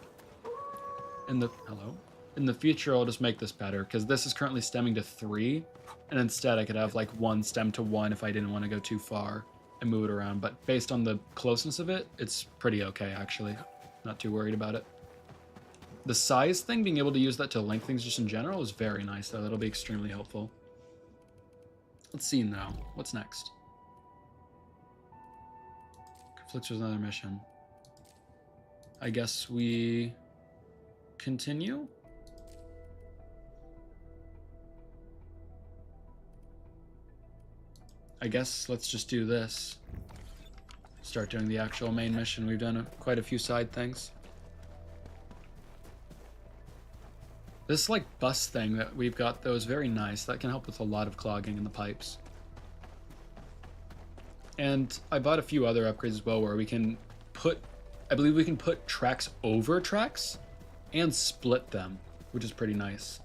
In the future, I'll just make this better, because this is currently stemming to 3, and instead I could have like 1 stem to 1 if I didn't want to go too far and move it around. But based on the closeness of it, it's pretty okay, actually. Not too worried about it. The size thing, being able to use that to link things just in general is very nice, though. That'll be extremely helpful. Let's see now. What's next? Conflicts with another mission. I guess we continue? I guess let's just do this. Start doing the actual main mission. We've done quite a few side things. This like bus thing that we've got though is very nice. That can help with a lot of clogging in the pipes. And I bought a few other upgrades as well where we can put, I believe we can put tracks over tracks and split them, which is pretty nice.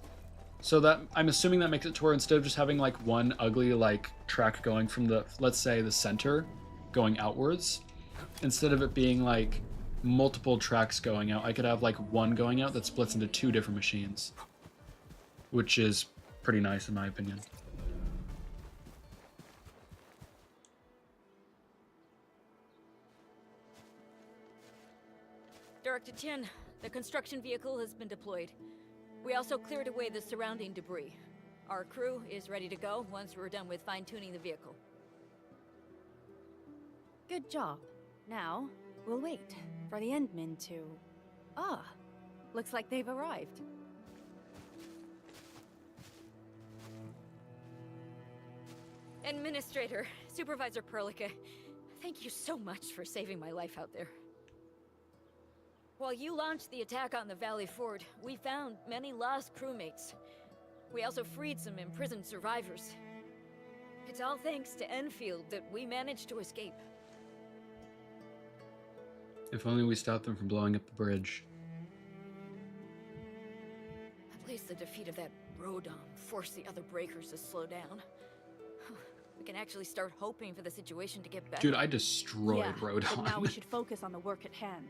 So that, I'm assuming that makes it to where instead of just having like one ugly like track going from the, let's say the center going outwards, instead of it being like multiple tracks going out, I could have like one going out that splits into 2 different machines, which is pretty nice in my opinion. Director Chen, the construction vehicle has been deployed. We also cleared away the surrounding debris. Our crew is ready to go once we're done with fine-tuning the vehicle. Good job. Now, we'll wait for the Endmen to... Ah, looks like they've arrived. Administrator, Supervisor Perlica, thank you so much for saving my life out there. While you launched the attack on the Valley Ford, we found many lost crewmates. We also freed some imprisoned survivors. It's all thanks to Enfield that we managed to escape. If only we stopped them from blowing up the bridge. At least the defeat of that Rodom forced the other breakers to slow down. We can actually start hoping for the situation to get better. Dude, I destroyed Rodon. But now we should focus on the work at hand.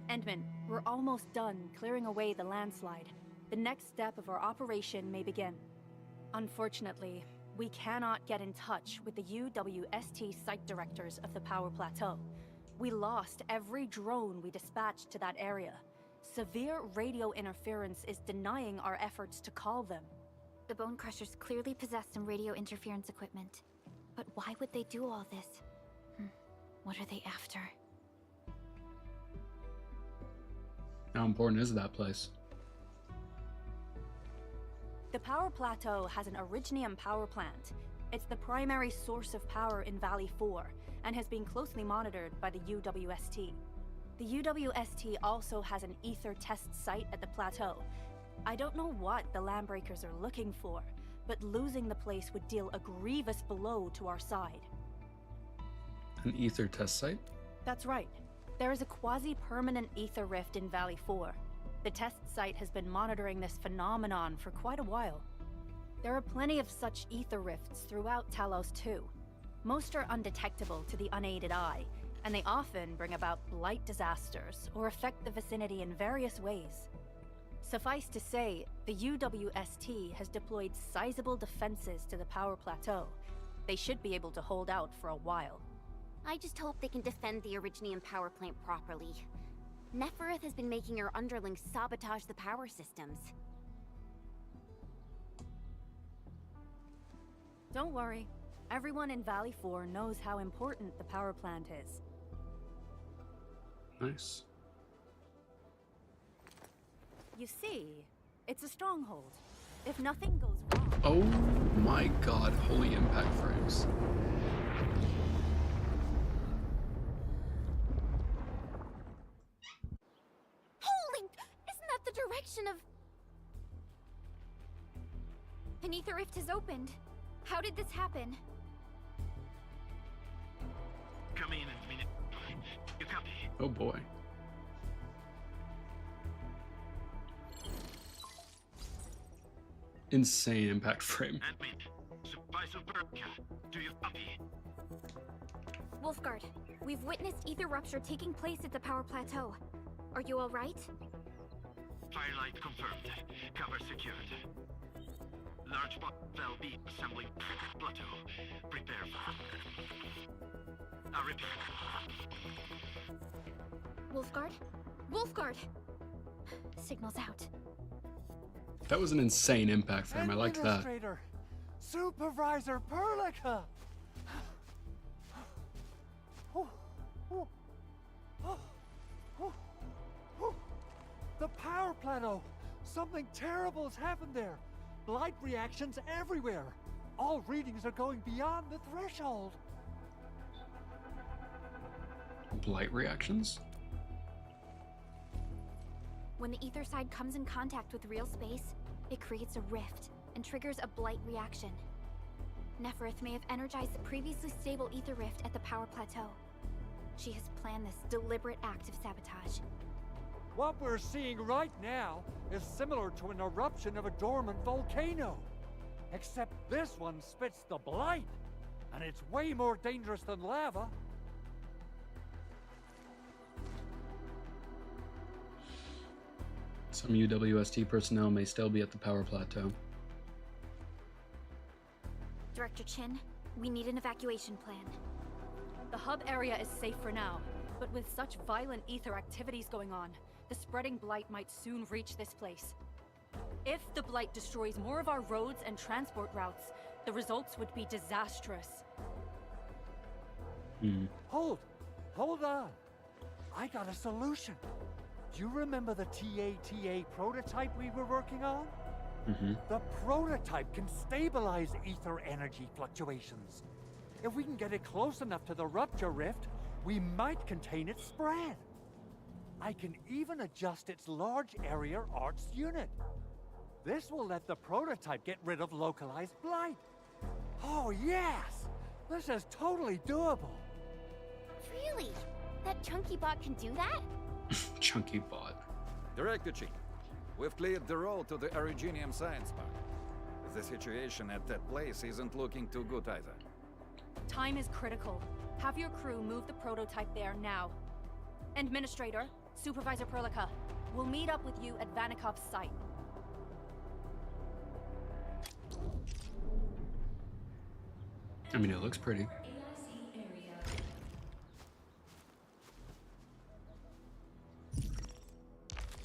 Endman, we're almost done clearing away the landslide. The next step of our operation may begin. Unfortunately, we cannot get in touch with the UWST site directors of the Power Plateau. We lost every drone we dispatched to that area. Severe radio interference is denying our efforts to call them. The Bone Crushers clearly possess some radio interference equipment. But why would they do all this? What are they after? How important is that place? The Power Plateau has an Originium power plant. It's the primary source of power in Valley 4, and has been closely monitored by the UWST. The UWST also has an ether test site at the plateau. I don't know what the Landbreakers are looking for, but losing the place would deal a grievous blow to our side. An ether test site? That's right. There is a quasi-permanent ether rift in Valley 4. The test site has been monitoring this phenomenon for quite a while. There are plenty of such ether rifts throughout Talos 2. Most are undetectable to the unaided eye, and they often bring about blight disasters or affect the vicinity in various ways. Suffice to say, the UWST has deployed sizable defenses to the Power Plateau. They should be able to hold out for a while. I just hope they can defend the Originium power plant properly. Nefereth has been making her underlings sabotage the power systems. Don't worry. Everyone in Valley 4 knows how important the power plant is. Nice. You see, it's a stronghold. If nothing goes wrong... Oh my god, holy impact frames. Holy... Isn't that the direction of... An ether rift has opened. How did this happen? Come in a minute. You come. Oh boy. insane impact frame. Wolfguard, we've witnessed ether rupture taking place at the power plateau. Are you all right? Firelight confirmed. Cover secured. Large bot will be assembling plateau. Prepare for. Repeat. Wolfguard? Wolfguard! Signal's out. That was an insane impact frame. I like that. Administrator, Supervisor Perlica! The power plateau! Something terrible has happened there! Blight reactions everywhere! All readings are going beyond the threshold! Blight reactions? When the ether side comes in contact with real space, it creates a rift and triggers a blight reaction. Nefereth may have energized the previously stable ether rift at the power plateau. She has planned this deliberate act of sabotage. What we're seeing right now is similar to an eruption of a dormant volcano. Except this one spits the blight, and it's way more dangerous than lava. Some UWST personnel may still be at the power plateau. Director Chin, we need an evacuation plan. The hub area is safe for now, but with such violent ether activities going on, the spreading blight might soon reach this place. If the blight destroys more of our roads and transport routes, the results would be disastrous. Hold on. I got a solution. Do you remember the TATA prototype we were working on? The prototype can stabilize ether energy fluctuations. If we can get it close enough to the rupture rift, we might contain its spread. I can even adjust its large area arts unit. This will let the prototype get rid of localized blight. Oh yes! This is totally doable. Really? That chunky bot can do that? Chunky bot. Director Chief, we've cleared the road to the Originium Science Park. The situation at that place isn't looking too good either. Time is critical. Have your crew move the prototype there now. Administrator, Supervisor Perlica, we'll meet up with you at Vanikov's site. I mean, it looks pretty.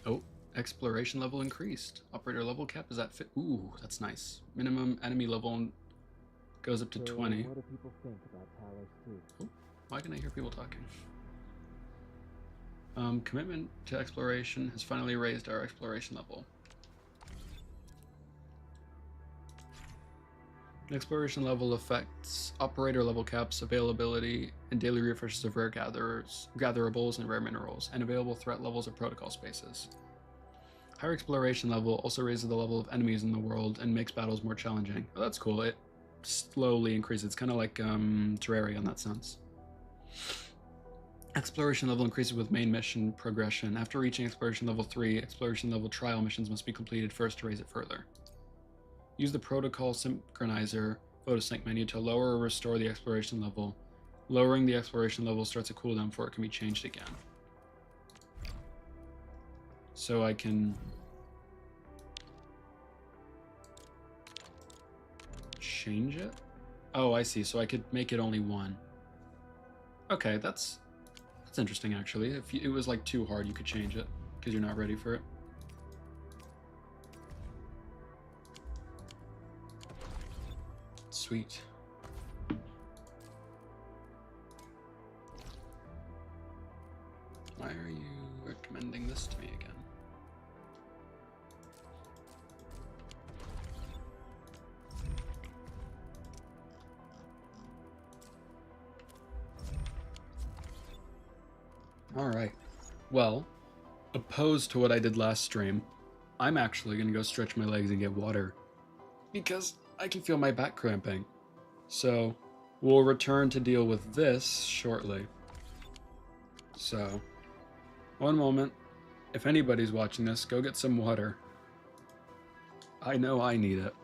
Oh, exploration level increased. Operator level cap is at ooh, that's nice. Minimum enemy level goes up to 20. What do people think about Talos 2? Oh, why can I hear people talking? Commitment to exploration has finally raised our exploration level. An exploration level affects operator level caps, availability, and daily refreshes of rare gatherables and rare minerals, and available threat levels of protocol spaces. Higher exploration level also raises the level of enemies in the world and makes battles more challenging. Oh, that's cool. It slowly increases. It's kind of like Terraria in that sense. Exploration level increases with main mission progression. After reaching exploration level 3, exploration level trial missions must be completed first to raise it further. Use the protocol synchronizer photosync menu to lower or restore the exploration level. Lowering the exploration level starts a cooldown before it can be changed again. So I can change it? Oh, I see. So I could make it only 1. Okay, that's interesting actually. If it was like too hard, you could change it because you're not ready for it. Sweet. Why are you recommending this to me again? Alright. Well, opposed to what I did last stream, I'm actually going to go stretch my legs and get water. Because I can feel my back cramping. So, we'll return to deal with this shortly. So, one moment. If anybody's watching this, go get some water. I know I need it.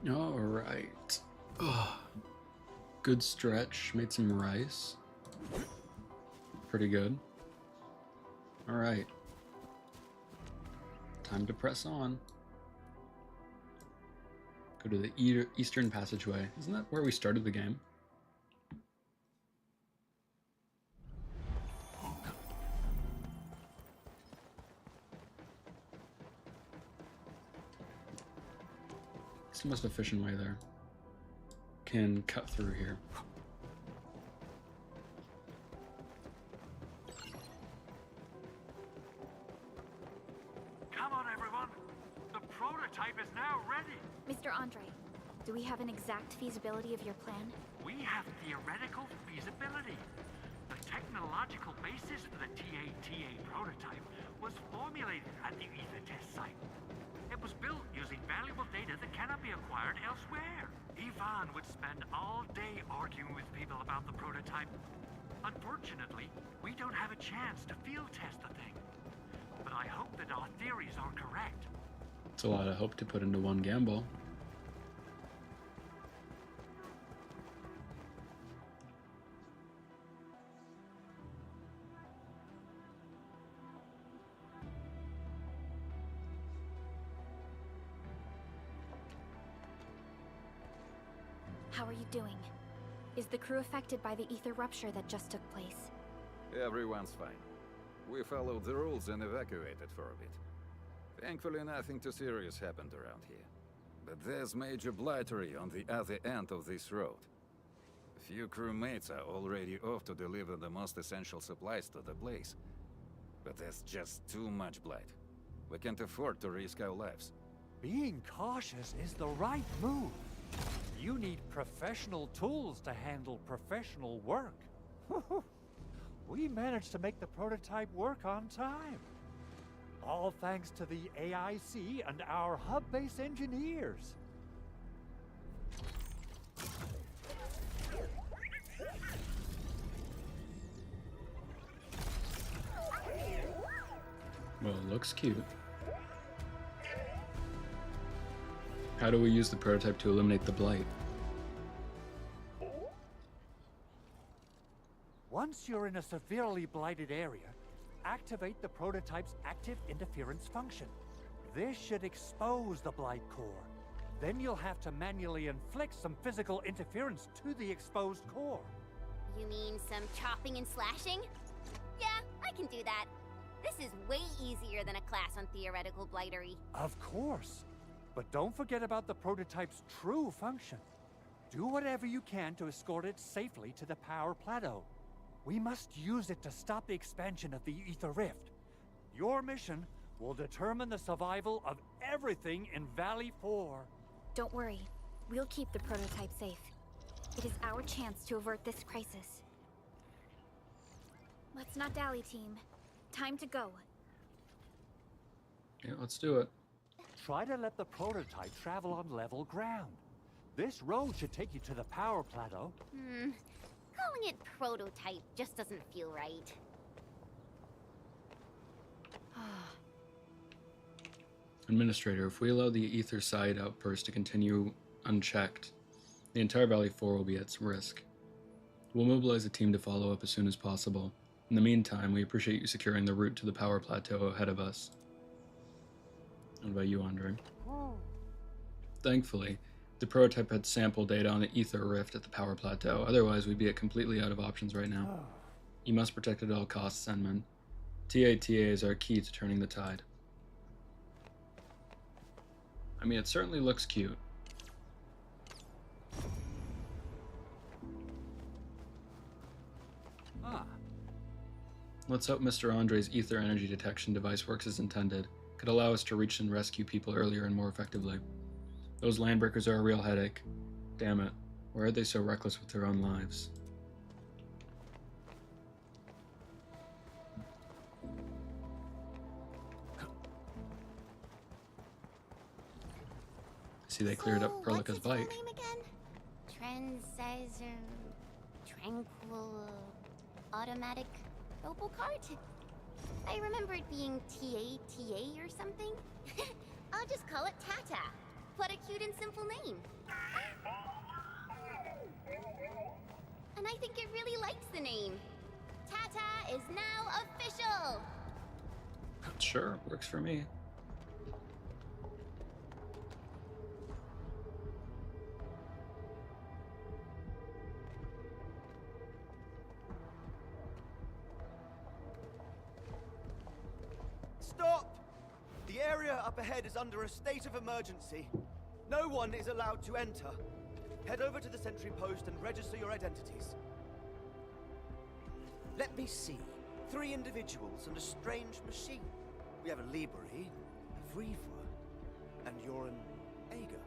Alright. Good stretch. Made some rice. Pretty good. Alright. Time to press on. Go to the eastern passageway. Isn't that where we started the game? It's the most efficient way there. Can cut through here. Come on, everyone. The prototype is now ready. Mr. Andre, do we have an exact feasibility of your plan? We have theoretical feasibility. The technological basis for the TA prototype was formulated at the Ether test site. It was built using valuable data that cannot be acquired elsewhere. Ivan would spend all day arguing with people about the prototype. Unfortunately, we don't have a chance to field test the thing. But I hope that our theories are correct. It's a lot of hope to put into one gamble. How are you doing? Is the crew affected by the ether rupture that just took place? Everyone's fine. We followed the rules and evacuated for a bit. Thankfully, nothing too serious happened around here. But there's major blightery on the other end of this road. A few crewmates are already off to deliver the most essential supplies to the place. But there's just too much blight. We can't afford to risk our lives. Being cautious is the right move. You need professional tools to handle professional work. We managed to make the prototype work on time. All thanks to the AIC and our hub-base engineers. Well, it looks cute. How do we use the prototype to eliminate the blight? Once you're in a severely blighted area, activate the prototype's active interference function. This should expose the blight core. Then you'll have to manually inflict some physical interference to the exposed core. You mean some chopping and slashing? Yeah, I can do that. This is way easier than a class on theoretical blightery. Of course. But don't forget about the prototype's true function. Do whatever you can to escort it safely to the power plateau. We must use it to stop the expansion of the Ether Rift. Your mission will determine the survival of everything in Valley 4. Don't worry. We'll keep the prototype safe. It is our chance to avert this crisis. Let's not dally, team. Time to go. Yeah, let's do it. Try to let the prototype travel on level ground. This road should take you to the power plateau. Calling it prototype just doesn't feel right. Administrator, if we allow the ether side outburst to continue unchecked, the entire Valley 4 will be at risk. We'll mobilize a team to follow up as soon as possible. In the meantime, we appreciate you securing the route to the power plateau ahead of us. What about you, Andre? Thankfully, the prototype had sample data on the ether rift at the power plateau. Otherwise, we'd be completely out of options right now. You must protect it at all costs, Zenman. TATA is our key to turning the tide. I mean, it certainly looks cute. Let's hope Mr. Andre's ether energy detection device works as intended. Could allow us to reach and rescue people earlier and more effectively. Those landbreakers are a real headache. Damn it. Why are they so reckless with their own lives? See, they cleared up Perlica's bike. Tranquil automatic noble cart? I remember it being TATA or something. I'll just call it Tata. What a cute and simple name. And I think it really likes the name. Tata is now official! Sure, works for me. Stop! The area up ahead is under a state of emergency. No one is allowed to enter. Head over to the sentry post and register your identities. Let me see. 3 individuals and a strange machine. We have a Libri, a Vriever, and you're an Ager.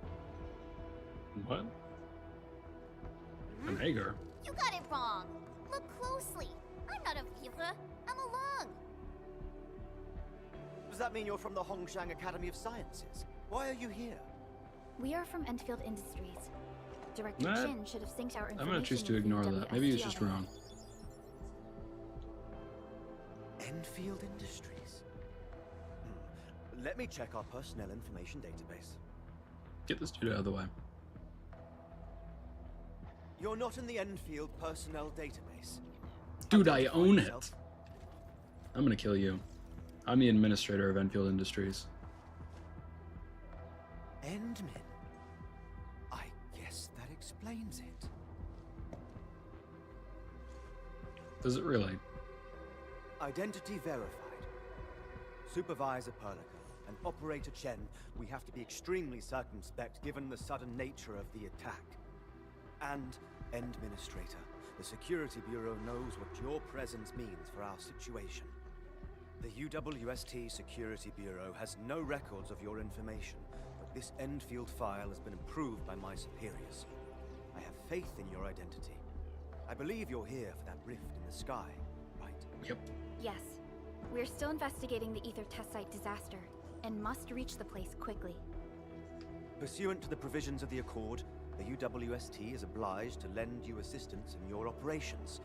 What? An Ager? You got it wrong. Look closely. I'm not a Vriever. I'm a Lung. Does that mean you're from the Hongshang Academy of Sciences? Why are you here? We are from Endfield Industries. Director Nah, Chin should have synced our information. I'm gonna choose to with the ignore that. Maybe he's just WST wrong. Enfield Industries. Let me check our personnel information database. Get this dude out of the way. You're not in the Enfield personnel database. Dude, I own it. I'm gonna kill you. I'm the administrator of Enfield Industries. Endmin. I guess that explains it. Does it really? Identity verified. Supervisor Perlica and Operator Chen, we have to be extremely circumspect given the sudden nature of the attack. And Administrator, the Security Bureau knows what your presence means for our situation. The UWST Security Bureau has no records of your information, but this Endfield file has been approved by my superiors. I have faith in your identity. I believe you're here for that rift in the sky, right? Yep. Yes. We're still investigating the Ether test site disaster, and must reach the place quickly. Pursuant to the provisions of the Accord, the UWST is obliged to lend you assistance in your operations.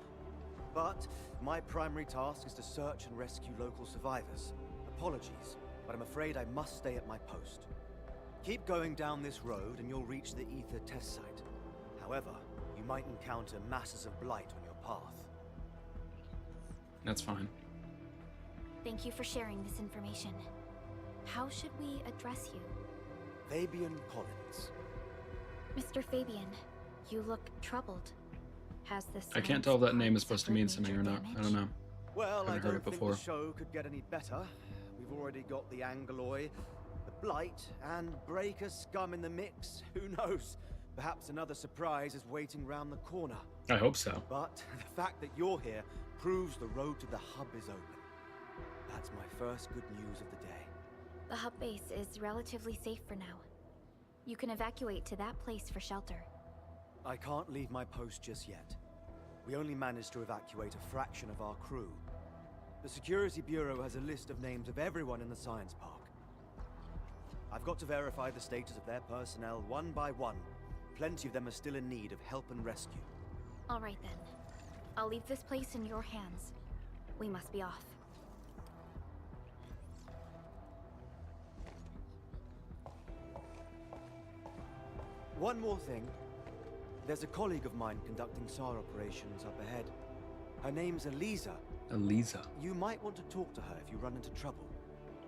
But my primary task is to search and rescue local survivors. Apologies, but I'm afraid I must stay at my post. Keep going down this road and you'll reach the Ether test site. However, you might encounter masses of blight on your path. That's fine. Thank you for sharing this information. How should we address you? Fabian Collins. Mr. Fabian, you look troubled. Has this? I can't tell if that name is supposed to mean something or not. I don't know. Well, I Haven't heard don't it think before. the show could get any better. We've already got the Angloy, the Blight, and Breaker scum in the mix. Who knows? Perhaps another surprise is waiting round the corner. I hope so. But the fact that you're here proves the road to the hub is open. That's my first good news of the day. The hub base is relatively safe for now. You can evacuate to that place for shelter. I can't leave my post just yet. We only managed to evacuate a fraction of our crew. The Security Bureau has a list of names of everyone in the science park. I've got to verify the status of their personnel one by one. Plenty of them are still in need of help and rescue. All right then. I'll leave this place in your hands. We must be off. One more thing. There's a colleague of mine conducting SAR operations up ahead. Her name's Eliza. Eliza. You might want to talk to her if you run into trouble.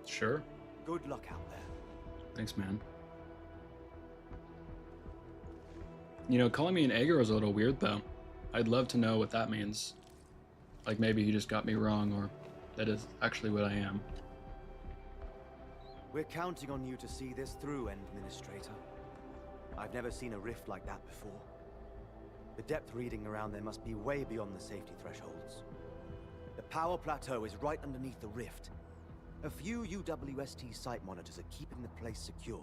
Sure. Good luck out there. Thanks, man. You know, calling me an Ager was a little weird, though. I'd love to know what that means. Like, maybe he just got me wrong, or that is actually what I am. We're counting on you to see this through, Administrator. I've never seen a rift like that before. The depth reading around there must be way beyond the safety thresholds. The power plateau is right underneath the rift. A few UWST site monitors are keeping the place secure.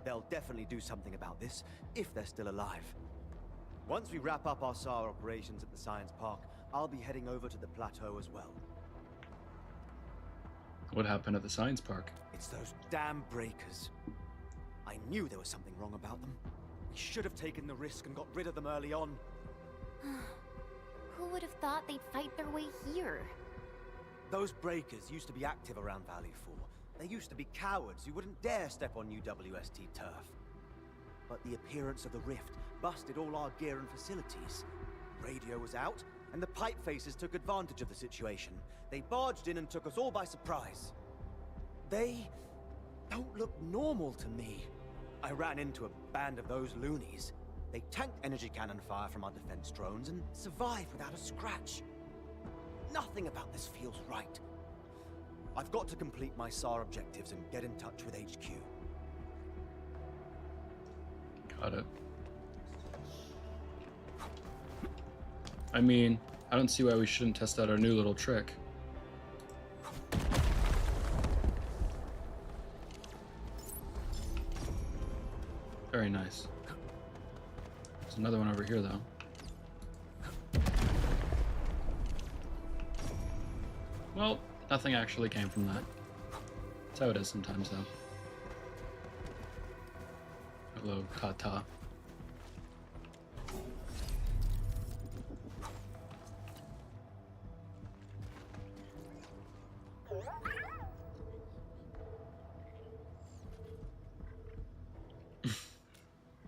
They'll definitely do something about this, if they're still alive. Once we wrap up our SAR operations at the science park, I'll be heading over to the plateau as well. What happened at the science park? It's those damn breakers. I knew there was something wrong about them. We should have taken the risk and got rid of them early on. Who would have thought they'd fight their way here? Those breakers used to be active around Valley 4. They used to be cowards who wouldn't dare step on UWST turf. but the appearance of the rift busted all our gear and facilities. Radio was out, and the pipe faces took advantage of the situation. They barged in and took us all by surprise. They don't look normal to me. I ran into a band of those loonies. They tanked energy cannon fire from our defense drones and survived without a scratch. Nothing about this feels right. I've got to complete my SAR objectives and get in touch with HQ. Got it. I mean, I don't see why we shouldn't test out our new little trick. Very nice. There's another one over here, though. Well, nothing actually came from that. That's how it is sometimes, though. Hello, Kata.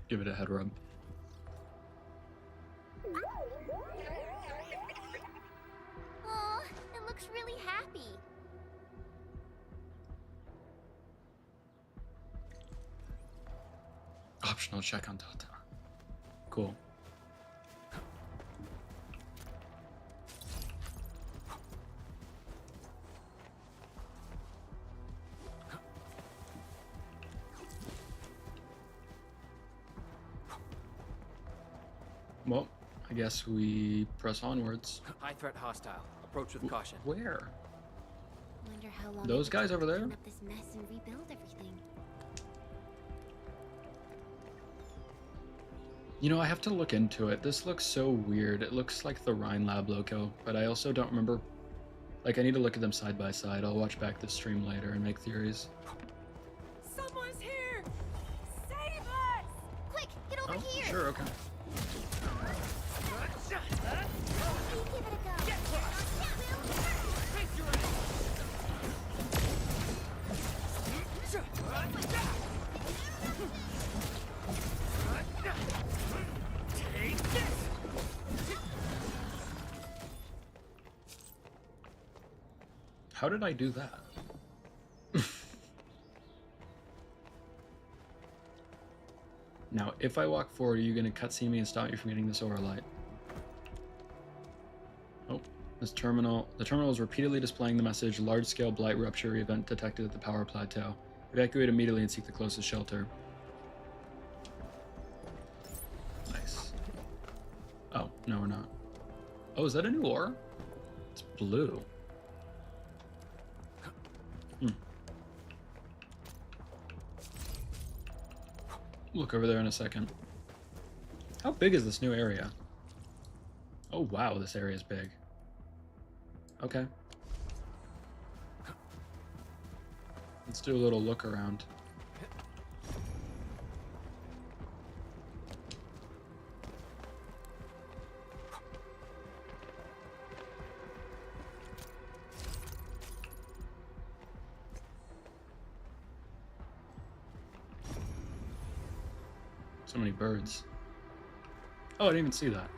Give it a head rub. Aw, it looks really happy. Optional check on Tata. Cool. Well, I guess we press onwards. High threat hostile. Approach with caution. Where? Wonder how long Those it guys took over to there? clean up this mess and rebuild everything. You know, I have to look into it. This looks so weird. It looks like the Rhine Lab logo, but I also don't remember. Like, I need to look at them side by side. I'll watch back this stream later and make theories. Someone's here! Save us! Quick, get over here! Sure, okay. Give it a go. Get crushed! Face your Take this! How did I do that? Now, if I walk forward, are you going to cutscene me and stop me from getting this aura light? Oh, the terminal is repeatedly displaying the message, large-scale blight rupture event detected at the power plateau. Evacuate immediately and seek the closest shelter. Nice. Oh, no we're not. Oh, is that a new aura? It's blue. Look over there in a second. How big is this new area? Oh wow, this area is big. Okay. Let's do a little look around. So many birds. Oh, I didn't even see that.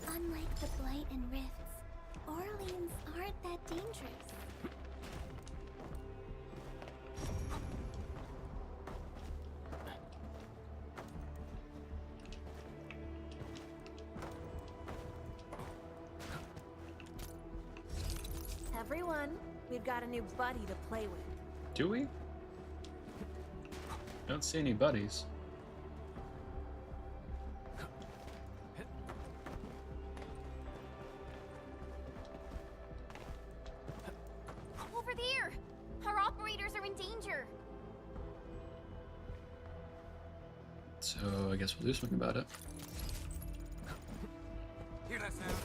Unlike the blight and rifts, Orleans aren't that dangerous. Everyone, we've got a new buddy to play with. Do we? Don't see any buddies. Over there! Our operators are in danger! So I guess we'll do something about it. Hear that sound?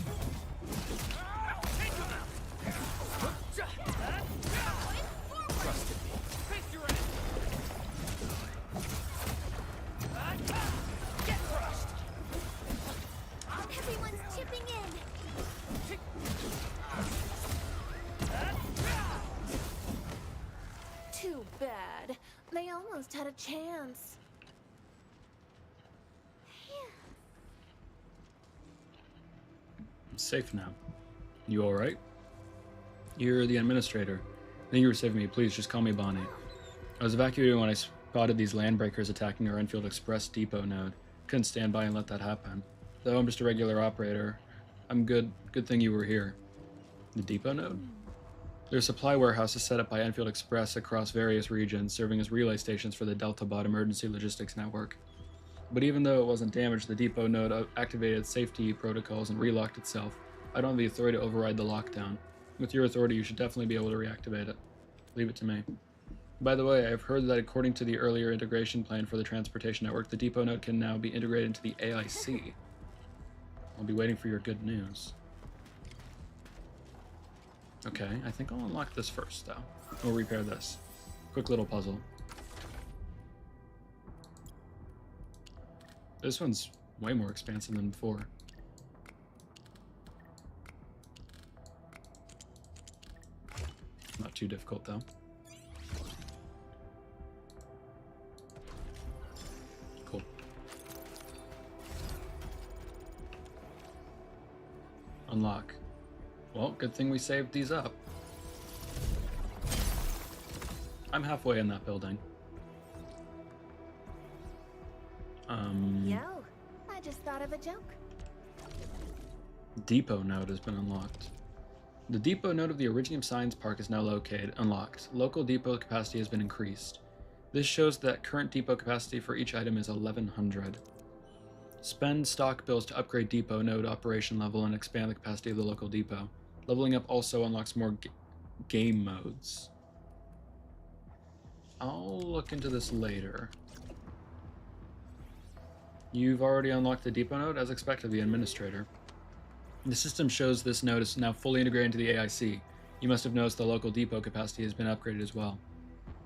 Trusted me. Face your ass! Get crushed! Everyone's chipping in! Too bad. They chance. I'm safe now. You alright? You're the administrator. Thank you for saving me. Please just call me Bonnie. I was evacuating when I spotted these landbreakers attacking our Enfield Express depot node. Couldn't stand by and let that happen. Though I'm just a regular operator, I'm good. Good thing you were here. The depot node? There are supply warehouses set up by Enfield Express across various regions, serving as relay stations for the DeltaBot emergency logistics network. But even though it wasn't damaged, the depot node activated safety protocols and relocked itself. I don't have the authority to override the lockdown. With your authority, you should definitely be able to reactivate it. Leave it to me. By the way, I've heard that according to the earlier integration plan for the transportation network, the depot node can now be integrated into the AIC. I'll be waiting for your good news. Okay, I think I'll unlock this first, though. We'll repair this. Quick little puzzle. This one's way more expansive than before. Not too difficult, though. Cool. Unlock. Well, good thing we saved these up. I'm halfway in that building. Yo, I just thought of a joke. Depot node has been unlocked. The depot node of the Originium Science Park is now unlocked. Local depot capacity has been increased. This shows that current depot capacity for each item is 1100. Spend stock bills to upgrade depot node operation level and expand the capacity of the local depot. Leveling up also unlocks more game modes. I'll look into this later. You've already unlocked the depot node, as expected, the administrator. The system shows this node is now fully integrated into the AIC. You must have noticed the local depot capacity has been upgraded as well.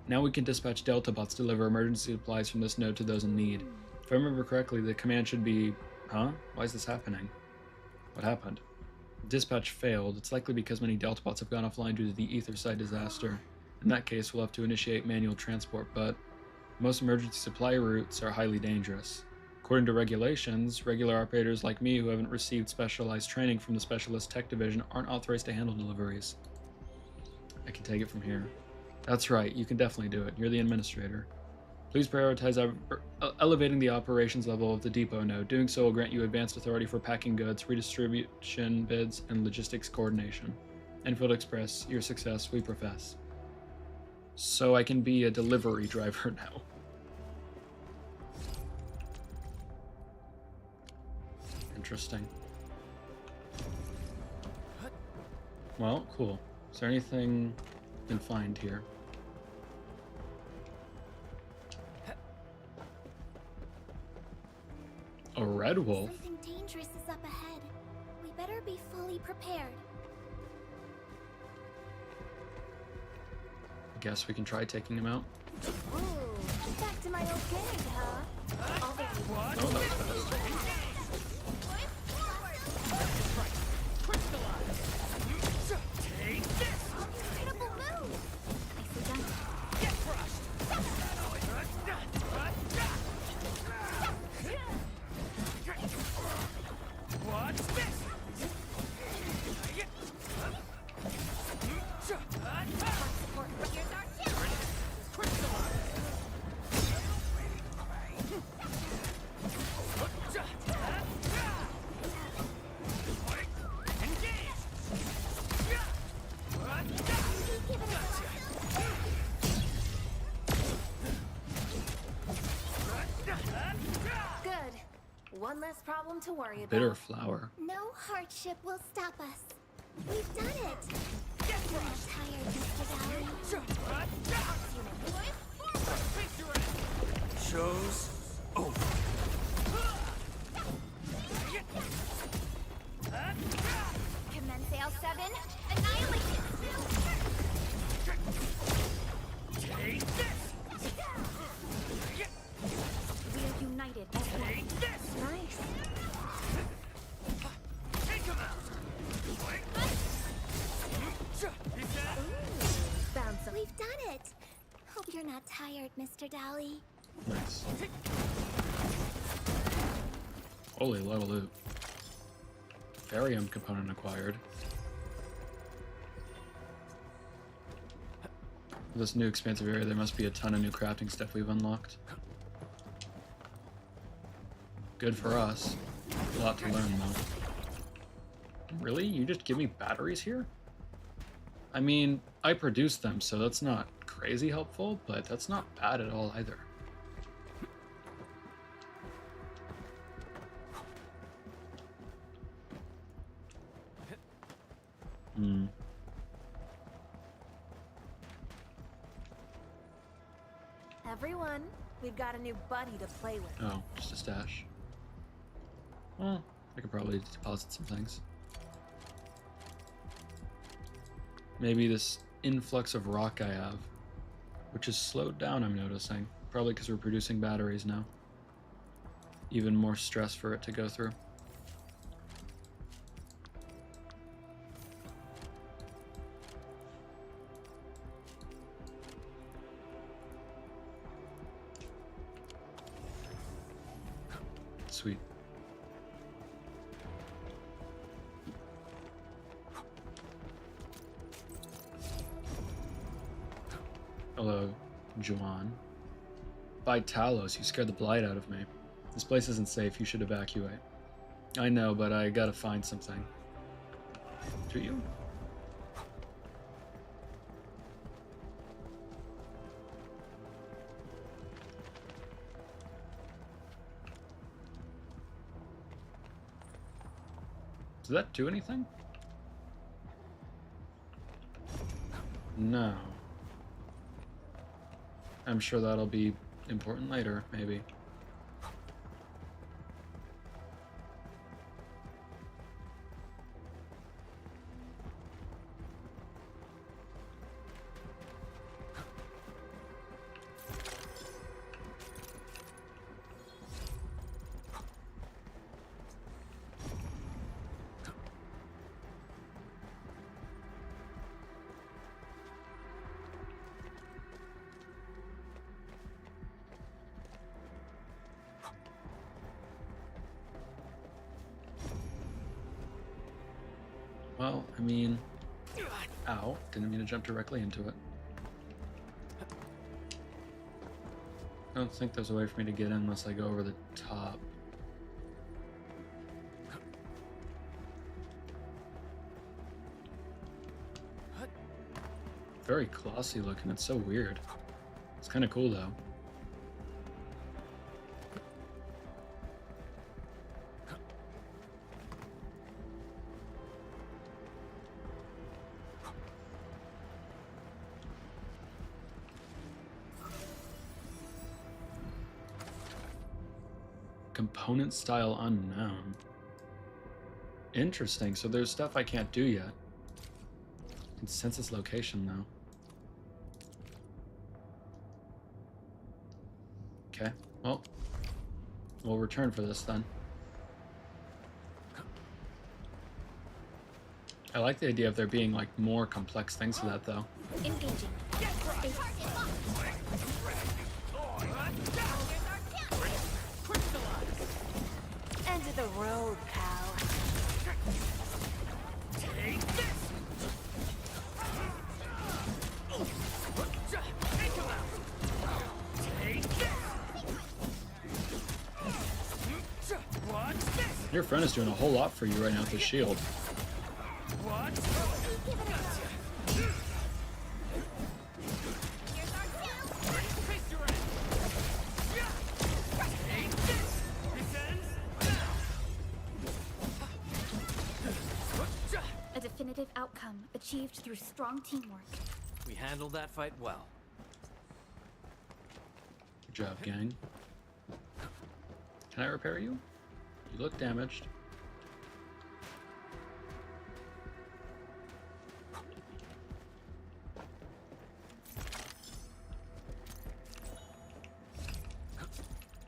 Now we can dispatch DeltaBots to deliver emergency supplies from this node to those in need. If I remember correctly, the command should be... Huh? Why is this happening? What happened? Dispatch failed. It's likely because many DeltaBots have gone offline due to the ether site disaster. In that case, we'll have to initiate manual transport, but most emergency supply routes are highly dangerous. According to regulations, regular operators like me who haven't received specialized training from the Specialist Tech Division aren't authorized to handle deliveries. I can take it from here. That's right, you can definitely do it. You're the administrator. Please prioritize elevating the operations level of the depot node. Doing so will grant you advanced authority for packing goods, redistribution bids, and logistics coordination. Enfield Express, your success we profess. So I can be a delivery driver now. Interesting. Well, cool. Is there anything I can find here? A red wolf? Something dangerous is up ahead. We better be fully prepared. I guess we can try taking him out. Ooh, back to my old gang, huh? All the Oh, that was fast. Take this! Incredible move! Nicely done. Get crushed! What's this? One less problem to worry about. Bitter flower. No hardship will stop us. We've done it. You're not tired, Mr. Valley. Show's over. Commence AL7. Annihilate Take this! We are united. Take this! Nice. Take him out! Bounce. We've done it. Hope you're not tired, Mr. Dally. Nice. Holy lot of loot. Barium component acquired. This new expansive area, there must be a ton of new crafting stuff we've unlocked. Good for us. A lot to learn, though. Really? You just give me batteries here? I mean, I produce them, so that's not crazy helpful, but that's not bad at all either. Hmm. Everyone, we've got a new buddy to play with. Oh, just a stash. Well, I could probably deposit some things. Maybe this influx of rock I have, which is slowed down, I'm noticing. Probably because we're producing batteries now. Even more stress for it to go through. Sweet. Hello, Juan. By Talos, you scared the blight out of me. This place isn't safe, you should evacuate. I know, but I gotta find something. To you? Does that do anything? No. I'm sure that'll be important later, maybe. Well, I mean... Ow, didn't mean to jump directly into it. I don't think there's a way for me to get in unless I go over the top. Very glossy looking, it's so weird. It's kind of cool though. Component style unknown. Interesting, so there's stuff I can't do yet. I can sense its location though. Okay, well, we'll return for this then. I like the idea of there being like more complex things to that though. Engaging. End of the road, pal. Take this! Take him out! Take this! Watch this! Your friend is doing a whole lot for you right now with the shield. Watch! A definitive outcome achieved through strong teamwork. We handled that fight well. Good job, gang. Can I repair you? You look damaged.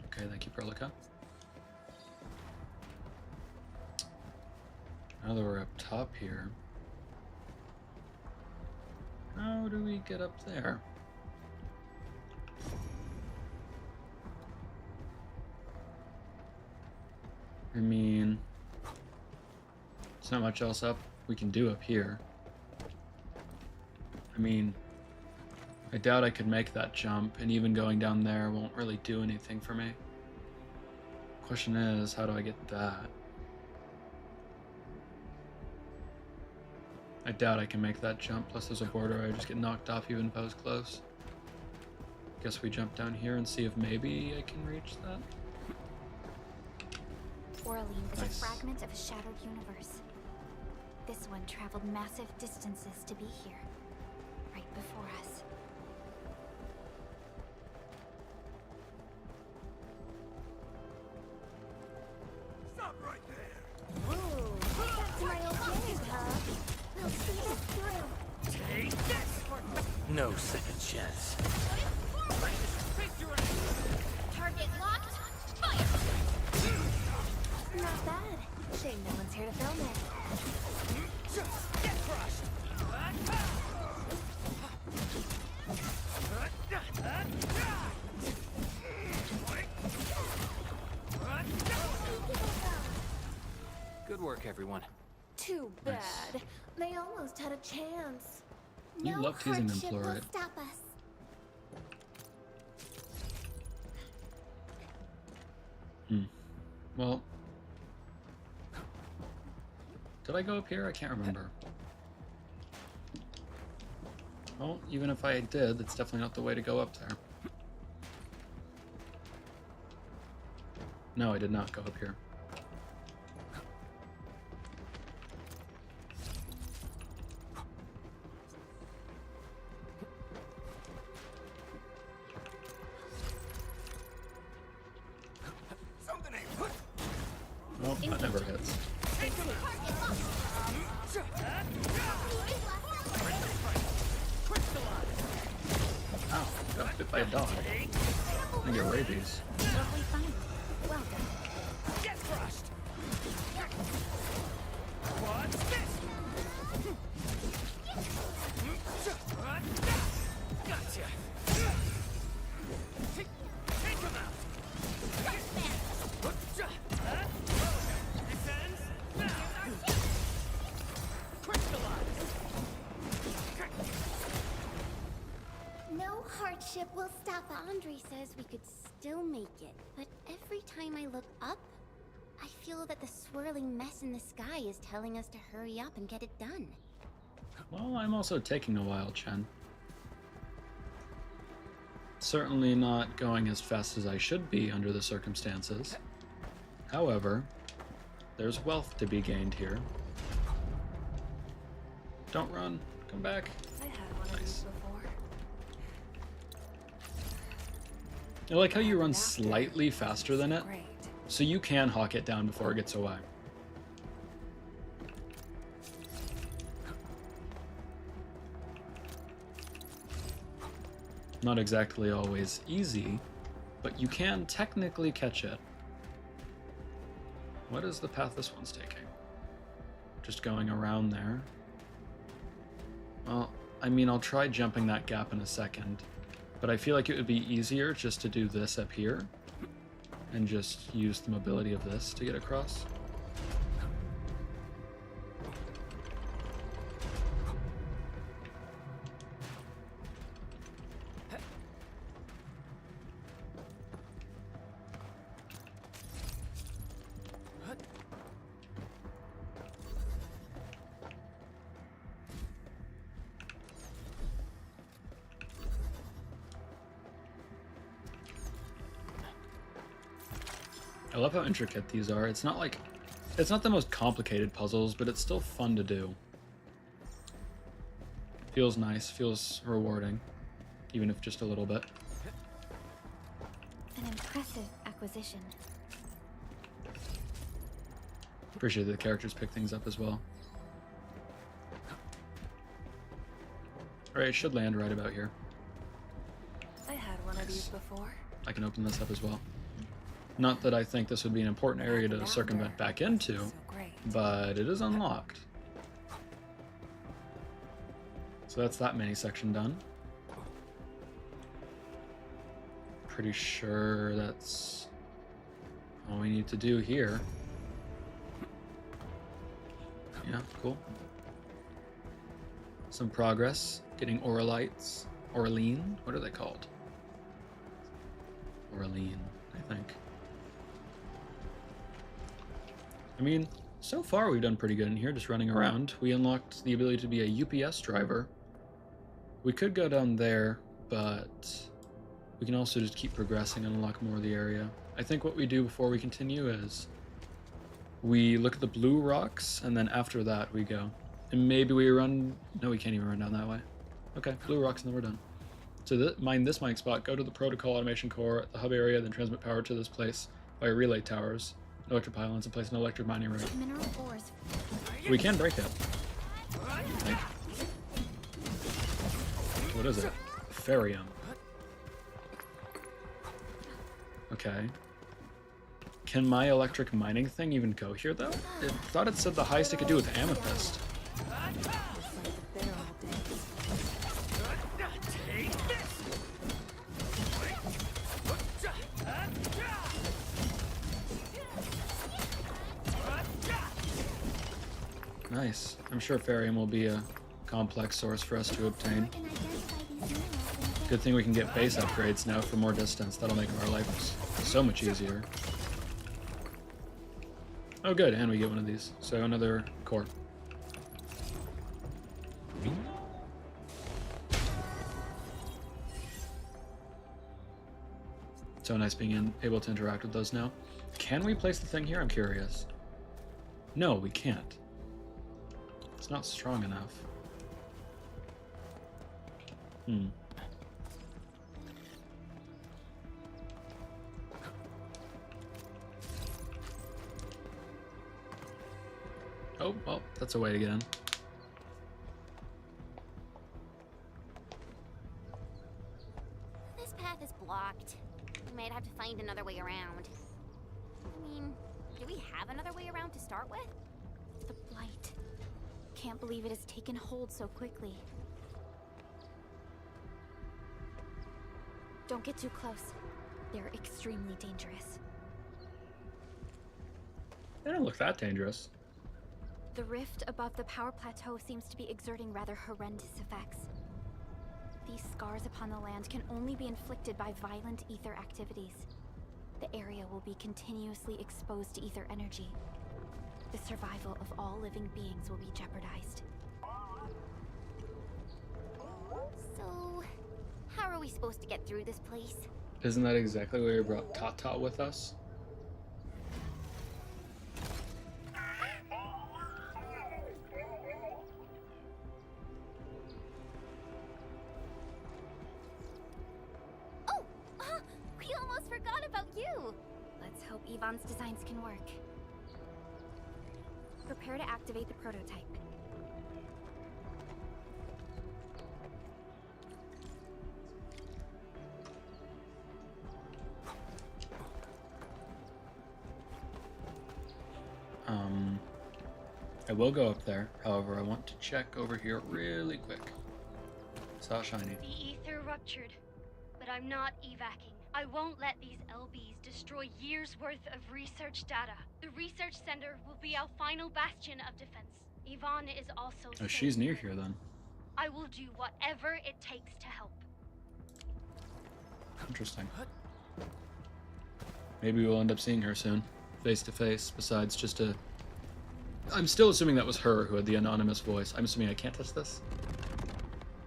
Okay, thank you, Perlica. Now that we're up top here, how do we get up there? I mean, there's not much else up we can do up here. I mean, I doubt I could make that jump, and even going down there won't really do anything for me. Question is, how do I get that? I doubt I can make that jump, plus there's a border I just get knocked off even if I was close. Guess we jump down here and see if maybe I can reach that. Orlean is Nice. a fragment of a shattered universe. This one traveled massive distances to be here, right before us. Stop right there! Ooh, that's my old game, huh? We'll see this through. Take this! No second chance. Target locked. Fire! Not bad. Shame no one's here to film it. Get crushed! Good work, everyone. Too bad. They almost had a chance. You No love teasing them, hardship will Florite. stop us. Well, did I go up here? I can't remember. Well, even if I did, that's definitely not the way to go up there. No, I did not go up here. Something ain't put. Well, that never hits. Ow, got bit by a dog. I get rabies. Lovely find. Well done. Get crushed! What's this? Gotcha! Take him out! Descends now! Crystallize! No hardship will stop us. Andre says we could still make it, but every time I look up, I feel that the swirling mess in the sky is telling us to hurry up and get it done. Well, I'm also taking a while, Chen. Certainly not going as fast as I should be under the circumstances. However, there's wealth to be gained here. Don't run. Come back. I had one of these before. I like how you run slightly faster than it, so you can hawk it down before it gets away. Not exactly always easy, but you can technically catch it. What is the path this one's taking? Just going around there? Well, I mean, I'll try jumping that gap in a second, but I feel like it would be easier just to do this up here and just use the mobility of this to get across. I love how intricate these are. It's not the most complicated puzzles, but it's still fun to do. Feels nice, feels rewarding, even if just a little bit. An impressive acquisition. Appreciate that the characters pick things up as well. Alright, it should land right about here. I had one of these before. I can open this up as well. Not that I think this would be an important area to circumvent back into, but it is unlocked. So that's that mini section done. Pretty sure that's all we need to do here. Yeah, cool. Some progress. Getting Auralites. Aureline? What are they called? Aureline, I think. I mean, so far we've done pretty good in here, just running around. We unlocked the ability to be a UPS driver. We could go down there, but we can also just keep progressing and unlock more of the area. I think what we do before we continue is we look at the blue rocks, and then after that we go. And maybe we run... No, we can't even run down that way. Okay, blue rocks, and then we're done. So mine this mic spot, go to the protocol automation core at the hub area, then transmit power to this place via relay towers, electric pylons, and place an electric mining rig. Mineral ores. We can break it. I think. What is it? Ferrium. Okay. Can my electric mining thing even go here, though? I thought it said the highest it could do with amethyst. Nice. I'm sure ferrium will be a complex source for us to obtain. Good thing we can get base upgrades now for more distance. That'll make our life so much easier. Oh good, and we get one of these. So another core. So nice being able to interact with those now. Can we place the thing here? I'm curious. No, we can't. It's not strong enough. Oh, well, that's a way to get in. This path is blocked. We might have to find another way around. I mean, do we have another way around to start with? The blight. Can't believe it has taken hold so quickly. Don't get too close. They're extremely dangerous. They don't look that dangerous. The rift above the power plateau seems to be exerting rather horrendous effects. These scars upon the land can only be inflicted by violent ether activities. The area will be continuously exposed to ether energy. The survival of all living beings will be jeopardized. So, how are we supposed to get through this place? Isn't that exactly why we brought Tata with us? We almost forgot about you! Let's hope Yvonne's designs can work. Prepare to activate the prototype. I will go up there. However, I want to check over here really quick. Saw shiny. The ether ruptured, but I'm not evacing. I won't let these LBs destroy years' worth of research data. The research center will be our final bastion of defense. Yvonne is also Oh, she's near here then. I will do whatever it takes to help. Interesting. Maybe we'll end up seeing her soon, face to face, besides just a... I'm still assuming that was her who had the anonymous voice. I'm assuming I can't touch this.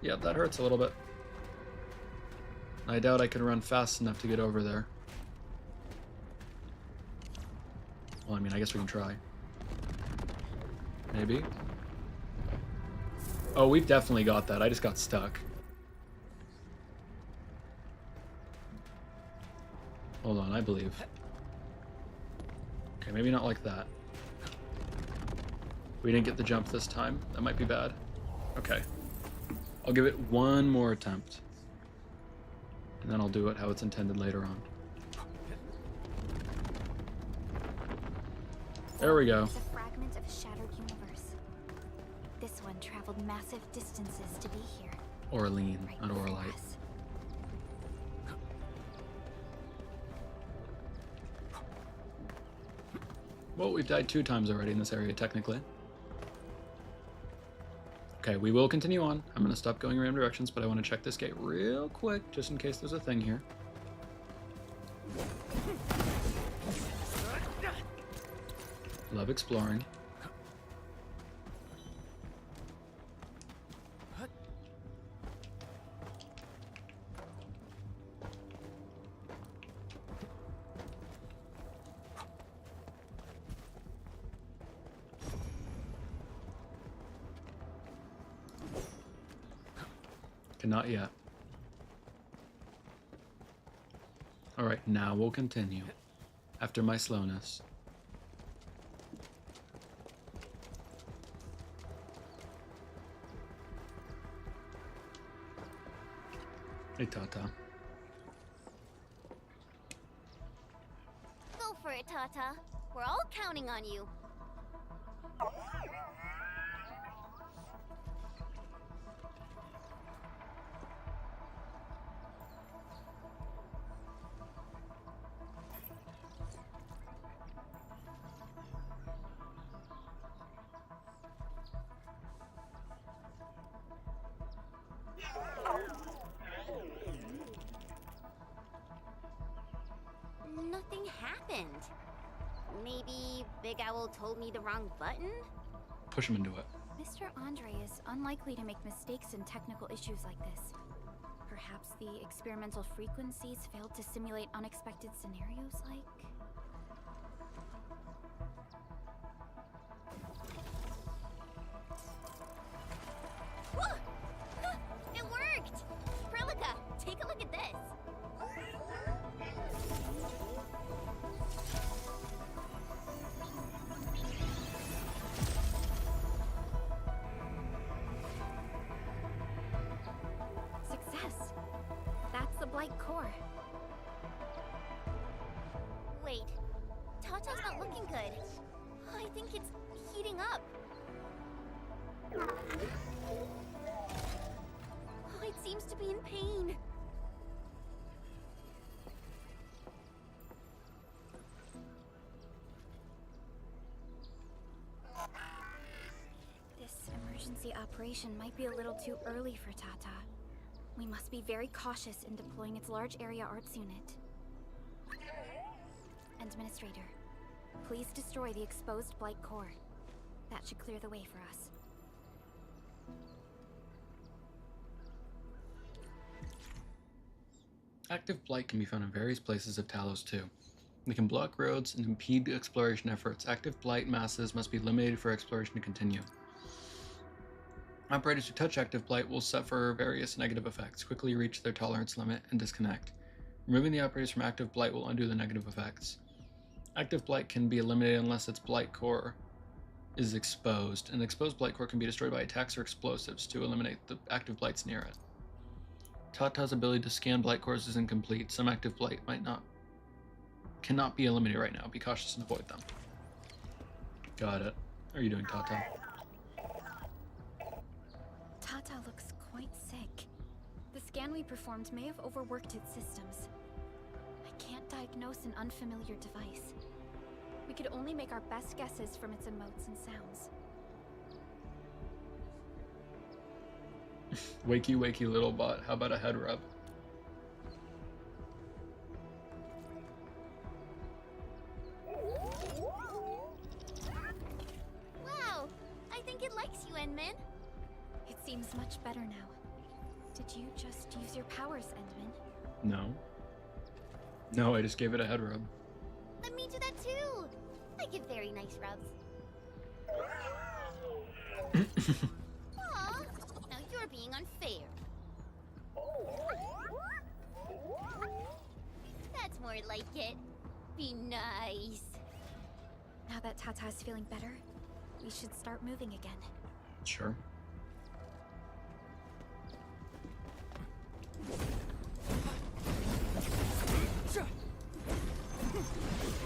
Yeah, that hurts a little bit. I doubt I can run fast enough to get over there. Well, I mean, I guess we can try. Maybe. Oh, we've definitely got that. I just got stuck. Hold on, I believe. Okay, maybe not like that. We didn't get the jump this time. That might be bad. Okay. I'll give it one more attempt. And then I'll do it how it's intended later on. There we go. It's a fragment of a shattered universe. This one traveled massive distances to be here. Aureline, not Auralite. Well, we've died 2 times already in this area, technically. Okay, we will continue on. I'm going to stop going random directions, but I want to check this gate real quick, just in case there's a thing here. Love exploring. Not yet. Alright, now we'll continue. After my slowness. Hey, Tata. Go for it, Tata. We're all counting on you. Nothing happened. Maybe Big Owl told me the wrong button? Push him into it. Mr. Andre is unlikely to make mistakes in technical issues like this. Perhaps the experimental frequencies failed to simulate unexpected scenarios like... Whoa! It worked! Prilica, take a look at this. Success! That's the Blight core. Wait, Tata's not looking good. I think it's heating up. Oh, it seems to be in pain. This emergency operation might be a little too early for Tata. We must be very cautious in deploying its large area arts unit. Administrator, please destroy the exposed Blight core. That should clear the way for us. Active blight can be found in various places of Talos 2. They can block roads and impede exploration efforts. Active blight masses must be eliminated for exploration to continue. Operators who touch active blight will suffer various negative effects, quickly reach their tolerance limit, and disconnect. Removing the operators from active blight will undo the negative effects. Active blight can be eliminated unless its blight core is exposed. An exposed blight core can be destroyed by attacks or explosives to eliminate the active blights near it. Tata's ability to scan blight cores is incomplete. Some active blight cannot be eliminated right now. Be cautious and avoid them. Got it. How are you doing, Tata? Tata looks quite sick. The scan we performed may have overworked its systems. I can't diagnose an unfamiliar device. We could only make our best guesses from its emotes and sounds. Wakey, wakey, little bot. How about a head rub? Wow, I think it likes you, Endman. It seems much better now. Did you just use your powers, Endman? No. No, I just gave it a head rub. Let me do that too. I give very nice rubs. Aw, now you're being unfair. That's more like it. Be nice. Now that Tata is feeling better, we should start moving again. Sure.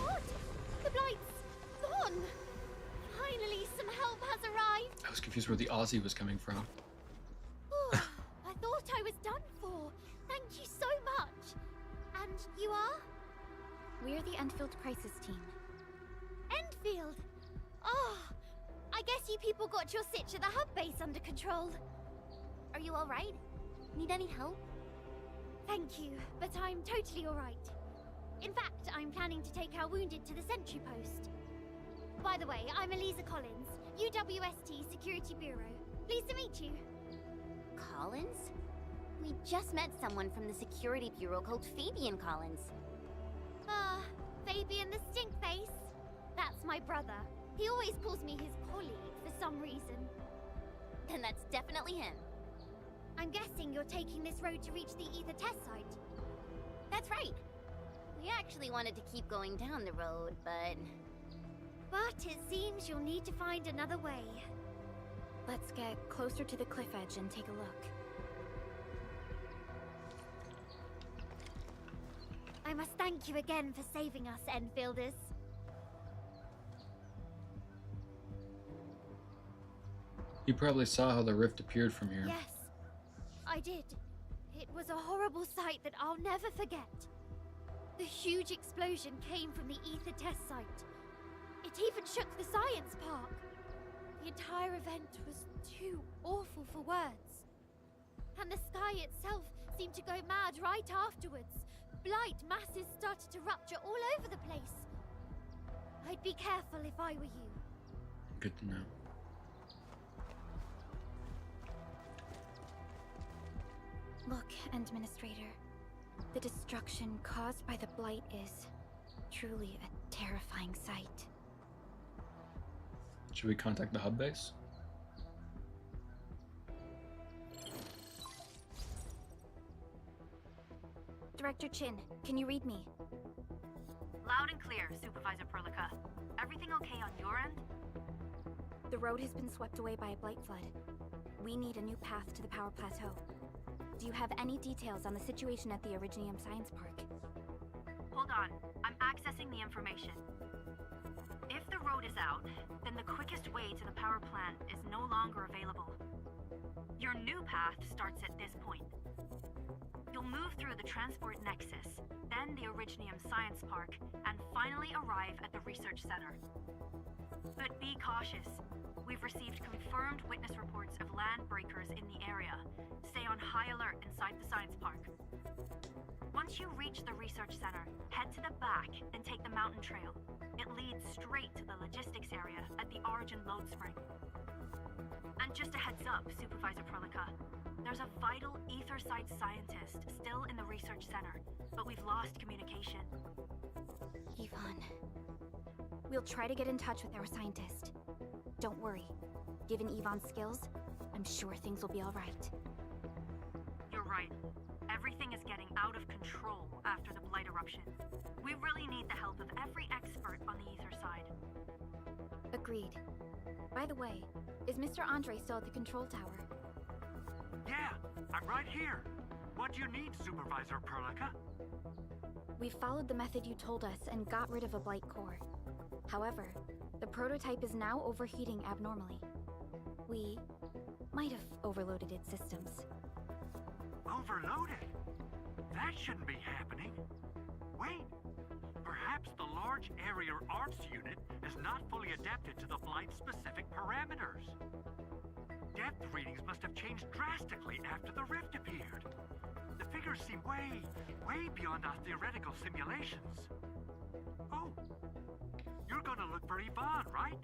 What? The Blight's gone. Finally, some help has arrived. I was confused where the Aussie was coming from. I thought I was done for. Thank you so much. And you are? We're the Endfield Crisis Team. Endfield? Oh, I guess you people got your sitch at the hub base under control. Are you alright? Need any help? Thank you, but I'm totally alright. In fact, I'm planning to take our wounded to the sentry post. By the way, I'm Elisa Collins, UWST Security Bureau. Pleased to meet you. Collins? We just met someone from the Security Bureau called Fabian Collins. Ah, Fabian the Stinkface. That's my brother. He always calls me his colleague for some reason. Then that's definitely him. I'm guessing you're taking this road to reach the ether test site. That's right. We actually wanted to keep going down the road, but... But it seems you'll need to find another way. Let's get closer to the cliff edge and take a look. I must thank you again for saving us, Enfielders. You probably saw how the rift appeared from here. Yes, I did. It was a horrible sight that I'll never forget. The huge explosion came from the ether test site. It even shook the science park. The entire event was too awful for words. And the sky itself seemed to go mad right afterwards. Blight masses started to rupture all over the place. I'd be careful if I were you. Good to know. Look, Administrator. The destruction caused by the Blight is truly a terrifying sight. Should we contact the hub base? Director Chin, can you read me? Loud and clear, Supervisor Perlica. Everything okay on your end? The road has been swept away by a blight flood. We need a new path to the power plateau. Do you have any details on the situation at the Originium Science Park? Hold on, I'm accessing the information. If the road is out, then the quickest way to the power plant is no longer available. Your new path starts at this point. You'll move through the Transport Nexus, then the Originium Science Park, and finally arrive at the Research Center. But be cautious. We've received confirmed witness reports of land breakers in the area. Stay on high alert inside the Science Park. Once you reach the Research Center, head to the back and take the mountain trail. It leads straight to the logistics area at the Origin Load Spring. And just a heads up, Supervisor Perlica. There's a vital ether site scientist still in the Research Center, but we've lost communication. Yvonne. We'll try to get in touch with our scientist. Don't worry. Given Yvonne's skills, I'm sure things will be all right. You're right. Everything is getting out of control after the Blight eruption. We really need the help of every expert on the ether side. Agreed. By the way, is Mr. Andre still at the control tower? Yeah, I'm right here. What do you need, Supervisor Perlica? We followed the method you told us and got rid of a blight core. However, the prototype is now overheating abnormally. We might have overloaded its systems. Overloaded? That shouldn't be happening. Wait, perhaps the large area arts unit is not fully adapted to the Blight-specific parameters. Depth readings must have changed drastically after the rift appeared. The figures seem way beyond our theoretical simulations. Oh, you're gonna look for Yvonne, right?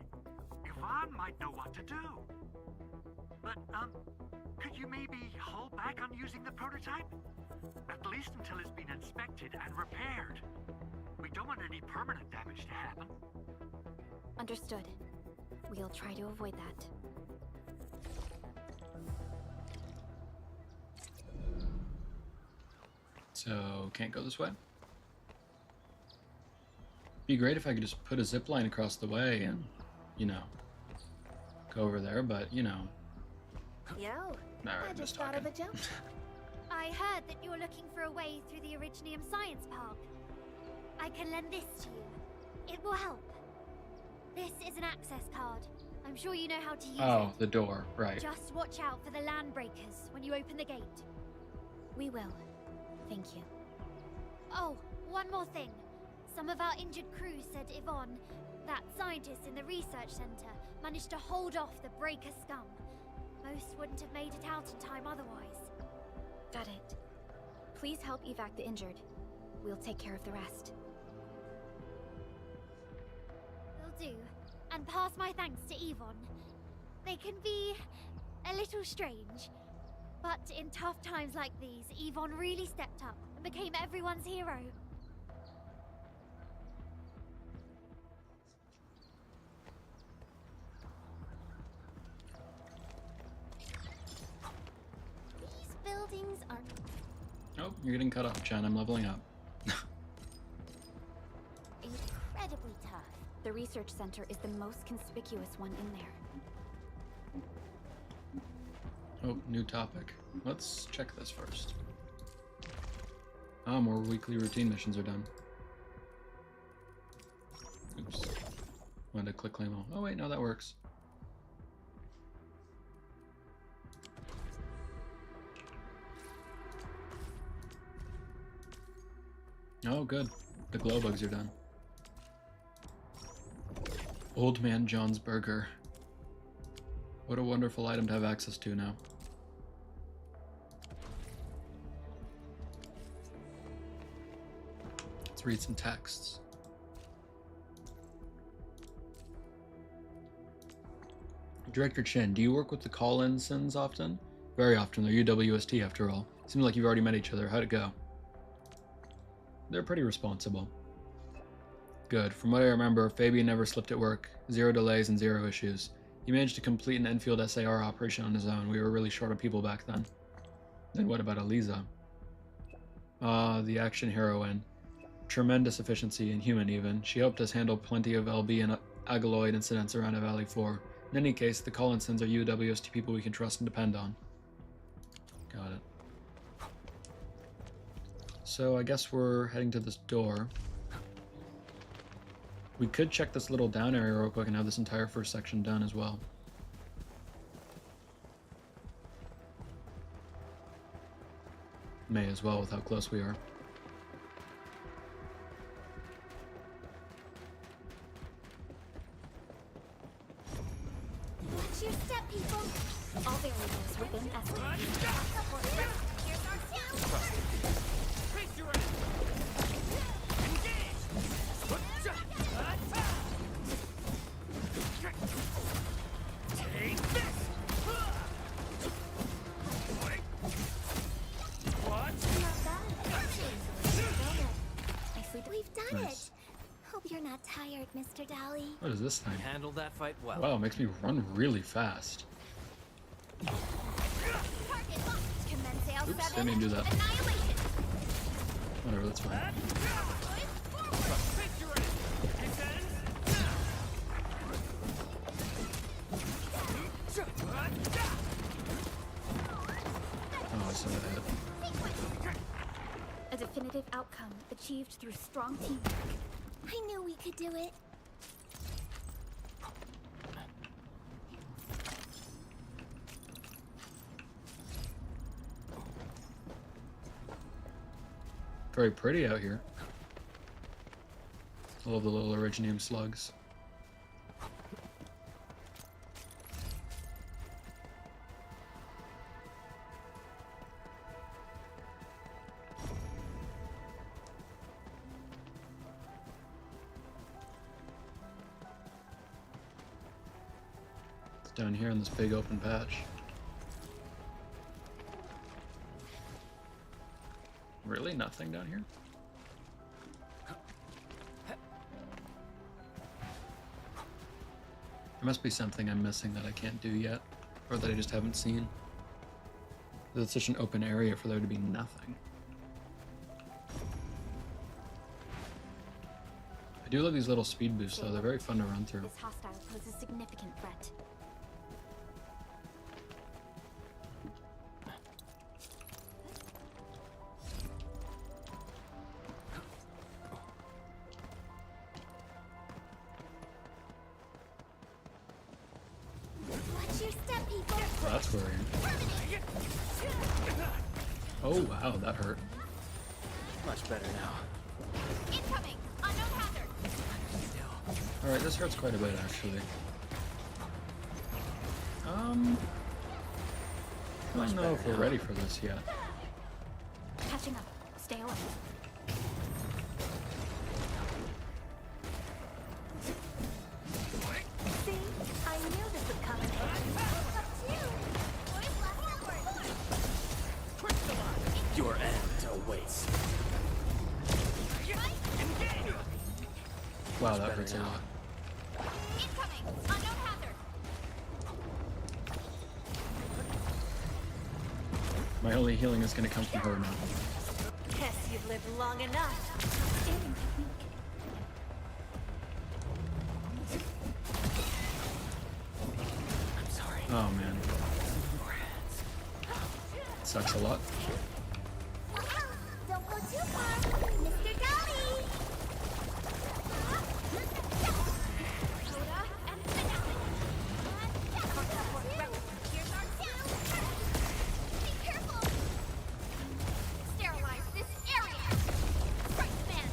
Yvonne might know what to do. But, could you maybe hold back on using the prototype? At least until it's been inspected and repaired. We don't want any permanent damage to happen. Understood. We'll try to avoid that. So, can't go this way? Be great if I could just put a zip line across the way and, you know, go over there, but, you know. Yo, Alright, I I'm just thought of a joke. I heard that you're looking for a way through the Originium Science Park. I can lend this to you. It will help. This is an access card. I'm sure you know how to use it. Oh, the door, right. Just watch out for the land breakers when you open the gate. We will. Thank you. Oh, one more thing. Some of our injured crew said Yvonne, That scientist in the research center managed to hold off the Breaker scum. Most wouldn't have made it out in time otherwise. Got it. Please help evac the injured. We'll take care of the rest. Will do. And pass my thanks to Yvonne. They can be a little strange, but in tough times like these, Yvonne really stepped up and became everyone's hero. These buildings are... Oh, you're getting cut off, Chen. I'm leveling up. incredibly tough. The research center is the most conspicuous one in there. Oh, new topic. Let's check this first. Ah, more weekly routine missions are done. Oops. Wanted to click claim all. Oh wait, no, that works. Oh, good. The glow bugs are done. Old Man John's Burger. What a wonderful item to have access to now. Let's read some texts. Director Chin, do you work with the Collinsons often? Very often. They're UWST after all. Seems like you've already met each other. How'd it go? They're pretty responsible. Good. From what I remember, Fabian never slipped at work. 0 delays and 0 issues. He managed to complete an Enfield SAR operation on his own. We were really short of people back then. Then what about Eliza? The action heroine. Tremendous efficiency, inhuman even. She helped us handle plenty of LB and Agaloid incidents around Valley 4. In any case, the Collinsons are UWST people we can trust and depend on. Got it. So I guess we're heading to this door. We could check this little down area real quick and have this entire first section done as well. May as well with how close we are. Watch your step, people. All variables within estimate. We've done Nice. it. Hope you're not tired, Mr. Dolly. What is this thing? Handled that fight well. Wow, it makes me run really fast. Oops, didn't mean to do that. Whatever, that's fine. Oh, I saw that hit. A definitive outcome achieved through strong teamwork. I knew we could do it. Very pretty out here. I love the little originium slugs. It's down here in this big open patch. Really? Nothing down here? There must be something I'm missing that I can't do yet, or that I just haven't seen. It's such an open area for there to be nothing. I do love these little speed boosts though, they're very fun to run through. This hostile poses a significant threat. Watch your step, people. Oh, that's worrying. Oh wow, that hurt. Much better now. Incoming. Unknown hazard. Alright, this hurts quite a bit, actually. I don't know if we're ready for this yet. Catching up. Stay away. See? I knew this would come in handy. Your end awaits. Wow, that hurts a lot. Incoming! Unknown hazard! My only healing is going to come from her now. Guess you've lived long enough. Standing technique. I'm sorry. Oh man. Sucks a lot. Don't go too far, Mr. Dolly! Here's our town! Be careful! Sterilize this area! Strike man!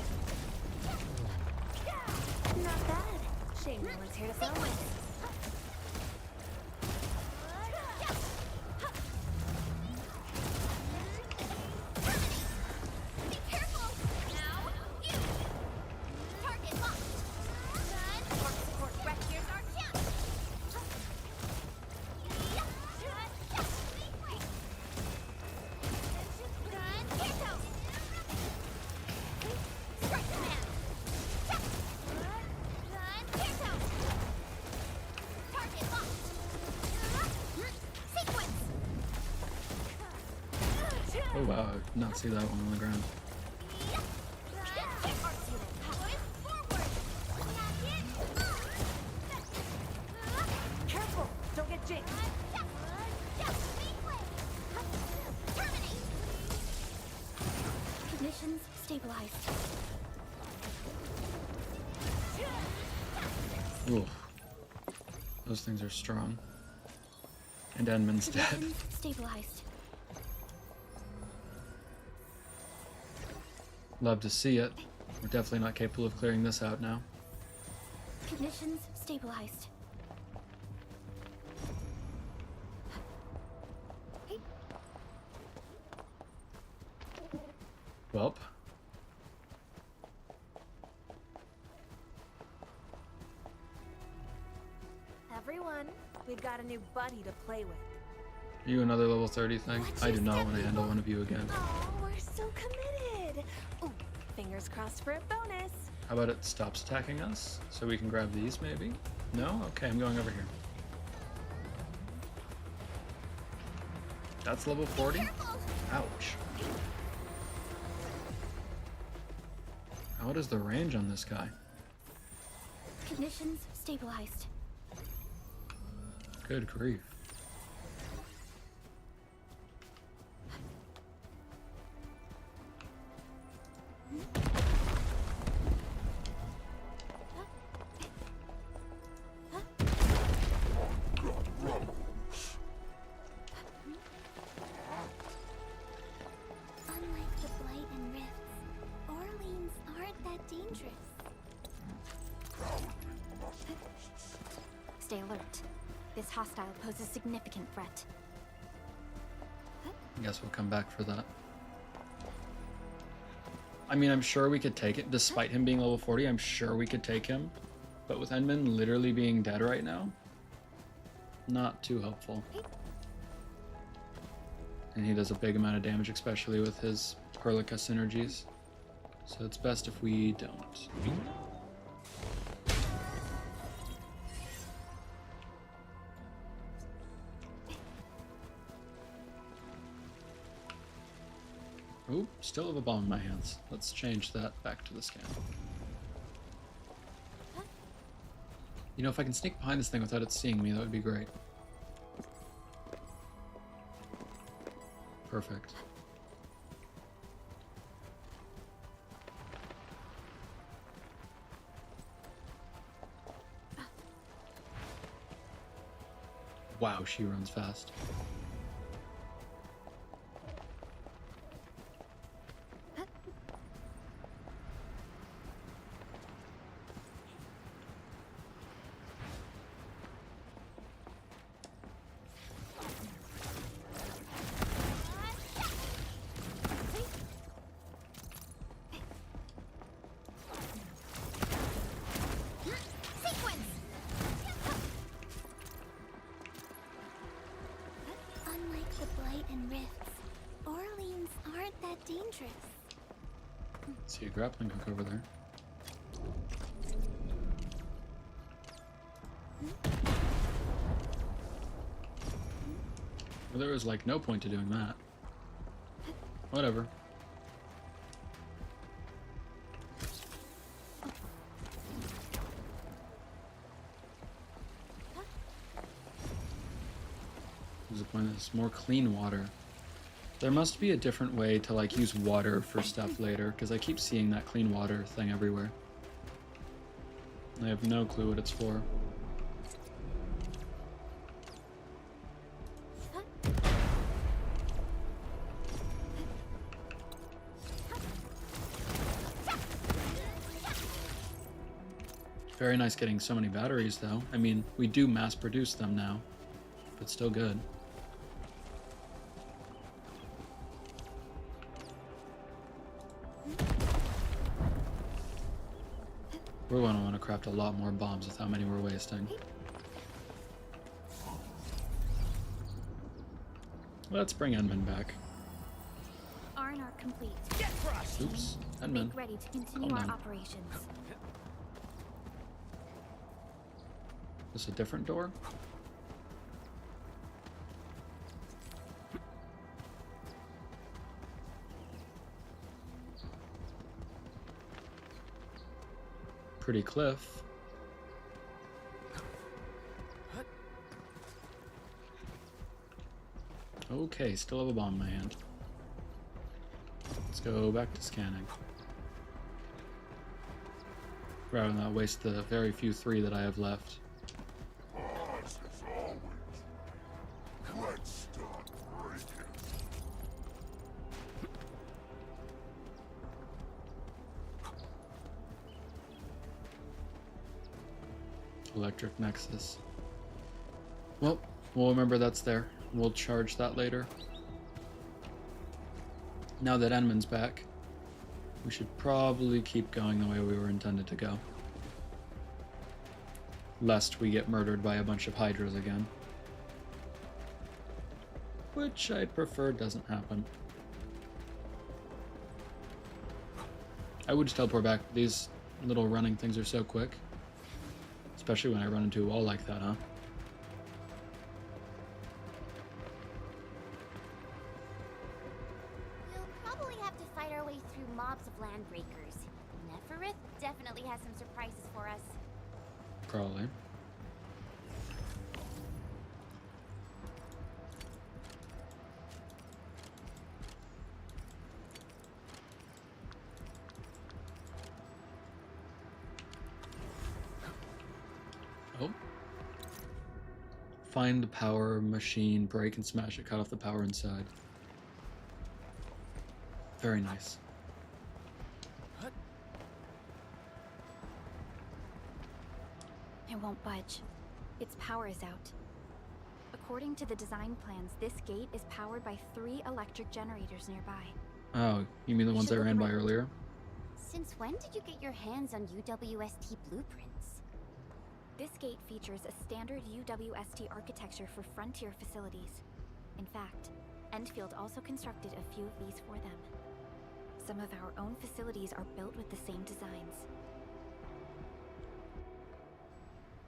Not bad. Shame no one's here to film it. Be careful! Now, you! Target locked! Run! Support wreck, here's our chance! Run! Here goes! Strike command! Run! Here goes! Target locked! Sequence! Oh wow, I did not see that one on the ground. Careful! Don't get jinxed. Conditions stabilized. Oof. Those things are strong. And Enman's dead. Conditions stabilized. Love to see it. We're definitely not capable of clearing this out now. Conditions stabilized. Welp. Everyone, we've got a new buddy to play with. You another level 30 thing? I do not want to handle one of you again. Oh, we're so committed. Ooh, fingers crossed for a bonus. How about it stops attacking us? So we can grab these maybe? No? Okay, I'm going over here. That's level 40? Ouch. What is the range on this guy? Conditions stabilized. Good grief. Unlike the Blight and Rifts, Orleans aren't that dangerous. Stay alert. This hostile poses significant threat. I guess we'll come back for that. I mean, I'm sure we could take it. Despite him being level 40, I'm sure we could take him. But with Endman literally being dead right now, not too helpful. And he does a big amount of damage, especially with his Perlica synergies. So it's best if we don't. Ooh, still have a bomb in my hands. Let's change that back to the scan. You know, if I can sneak behind this thing without it seeing me, that would be great. Perfect. Wow, she runs fast. and rifts. Orleans aren't that dangerous. See a grappling hook over there. Well, there was like no point to doing that. Whatever. What's the point of this? More clean water. There must be a different way to like use water for stuff later, because I keep seeing that clean water thing everywhere. I have no clue what it's for. Very nice getting so many batteries though. I mean, we do mass produce them now, but still good. We're going to want to craft a lot more bombs with how many we're wasting. Let's bring Edmund back. Arnarch complete. Oops, Edmund. Make ready to continue Calm our down. operations. Is this a different door? Pretty cliff. Okay, still have a bomb in my hand. Let's go back to scanning. Rather than not waste the very few 3 that I have left. As always, let's start breaking. Electric Nexus. Well, we'll remember that's there. We'll charge that later. Now that Edmund's back, we should probably keep going the way we were intended to go. Lest we get murdered by a bunch of Hydras again. Which I prefer doesn't happen. I would just teleport back. These little running things are so quick. Especially when I run into a wall like that, huh? We'll probably have to fight our way through mobs of landbreakers. Neferith definitely has some surprises for us. Probably. Oh. Find the power machine, break and smash it, cut off the power inside. Very nice. It won't budge. Its power is out. According to the design plans, this gate is powered by 3 electric generators nearby. Oh, you mean the ones I ran by earlier? Since when did you get your hands on UWST blueprints? This gate features a standard UWST architecture for frontier facilities. In fact, Endfield also constructed a few of these for them. Some of our own facilities are built with the same designs.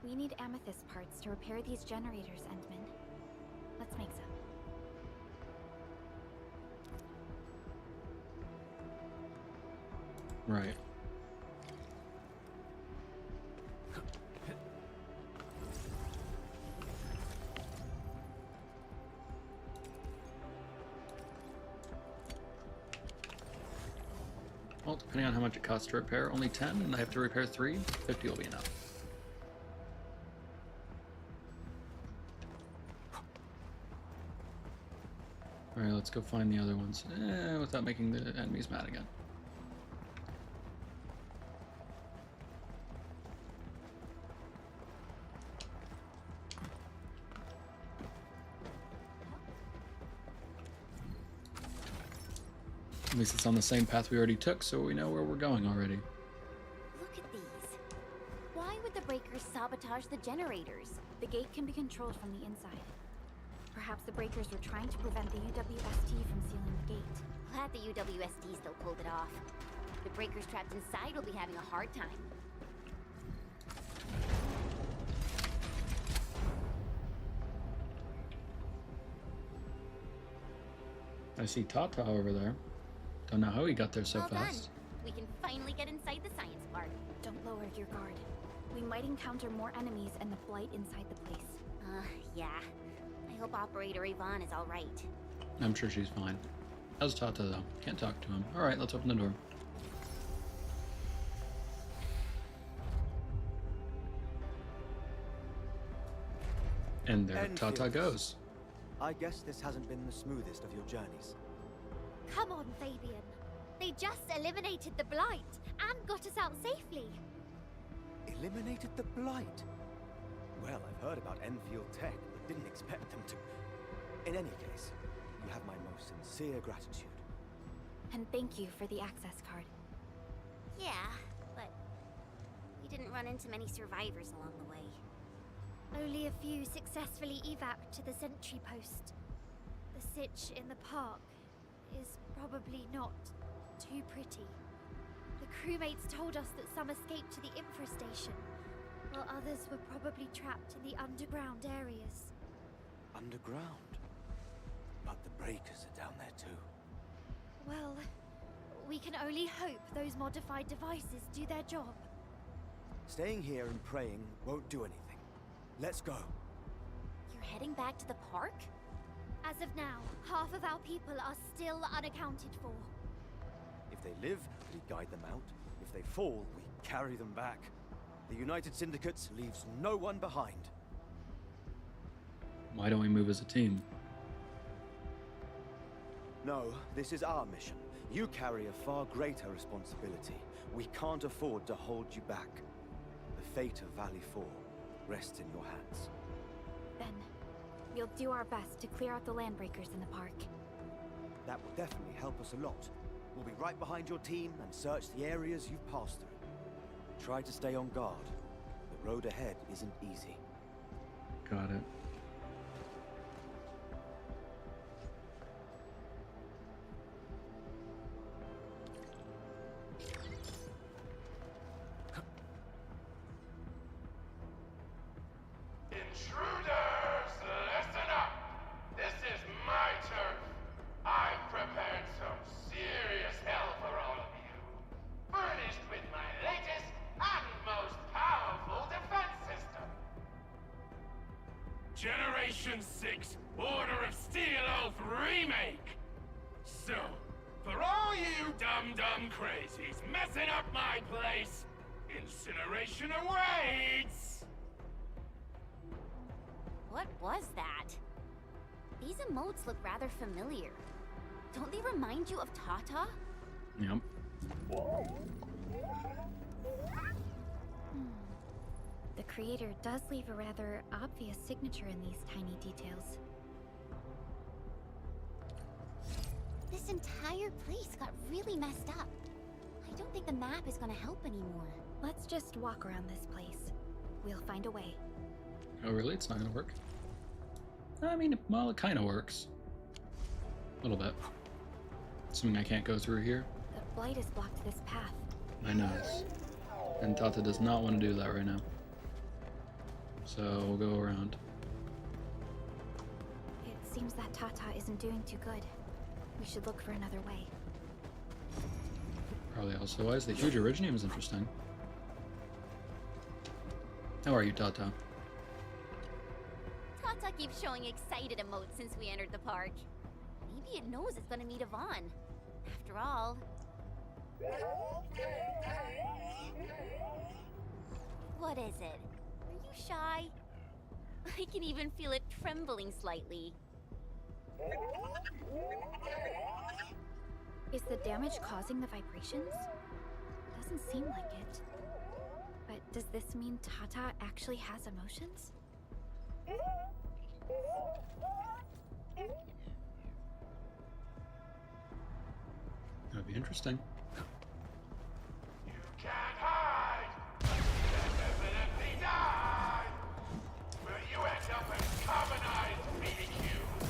We need amethyst parts to repair these generators, Endman. Let's make some. Right. Well, depending on how much it costs to repair, only 10, and I have to repair 3, 50 will be enough. Alright, let's go find the other ones, without making the enemies mad again. At least it's on the same path we already took, so we know where we're going already. Look at these. Why would the breakers sabotage the generators? The gate can be controlled from the inside. Perhaps the breakers were trying to prevent the UWST from sealing the gate. Glad the UWSD still pulled it off. The breakers trapped inside will be having a hard time. I see Tata over there. Don't know how he got there so Well fast. done. We can finally get inside the science park. Don't lower your guard. We might encounter more enemies and the blight inside the place. Yeah. I hope Operator Yvonne is alright. I'm sure she's fine. How's Tata though? Can't talk to him. Alright, let's open the door. And there Tata Enfield. goes. I guess this hasn't been the smoothest of your journeys. Come on, Fabian. They just eliminated the Blight and got us out safely. Eliminated the Blight? Well, I've heard about Enfield Tech, but didn't expect them to. In any case, you have my most sincere gratitude. And thank you for the access card. Yeah, but we didn't run into many survivors along the way. Only a few successfully evac to the sentry post. The sitch in the park is probably not too pretty. The crewmates told us that some escaped to the infra station, while others were probably trapped in the underground areas. Underground? But the breakers are down there too. Well, we can only hope those modified devices do their job. Staying here and praying won't do anything. Let's go. You're heading back to the park? As of now, half of our people are still unaccounted for. If they live, we guide them out. If they fall, we carry them back. The United Syndicate leaves no one behind. Why don't we move as a team? No, this is our mission. You carry a far greater responsibility. We can't afford to hold you back. The fate of Valley 4 rests in your hands. Then, we'll do our best to clear out the landbreakers in the park. That will definitely help us a lot. We'll be right behind your team and search the areas you've passed through. Try to stay on guard. The road ahead isn't easy. Got it. Intruders, listen up! This is my turf. I've prepared some serious hell for all of you. Furnished with my latest and most powerful defense system. Generation 6 Order of Steel Elf Remake! So, for all you dumb crazies messing up my place, incineration awaits! What was that? These emotes look rather familiar. Don't they remind you of Tata? Yep. The creator does leave a rather obvious signature in these tiny details. This entire place got really messed up. I don't think the map is gonna help anymore. Let's just walk around this place. We'll find a way. Oh really? It's not gonna work? I mean, well, it kind of works. A little bit. Assuming I can't go through here. The blight has blocked this path. I know. And Tata does not want to do that right now. So we'll go around. It seems that Tata isn't doing too good. We should look for another way. Probably also wise. The huge originium is interesting. How are you, Tata? Tata keeps showing excited emotes since we entered the park. Maybe it knows it's gonna meet Yvonne. After all. What is it? Are you shy? I can even feel it trembling slightly. Is the damage causing the vibrations? Doesn't seem like it. But does this mean Tata actually has emotions? That'd be interesting. You can't hide! Definitely die! Will you end up as carbonized BBQ?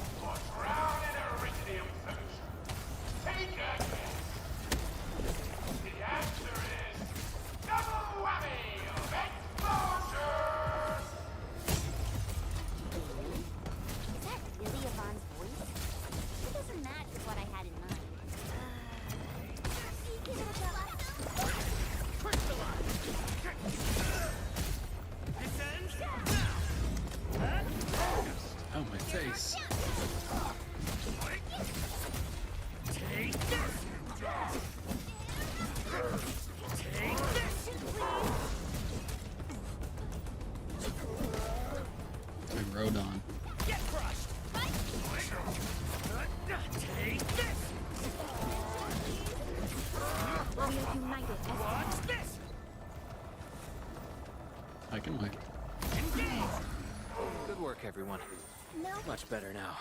one. No. Much better now.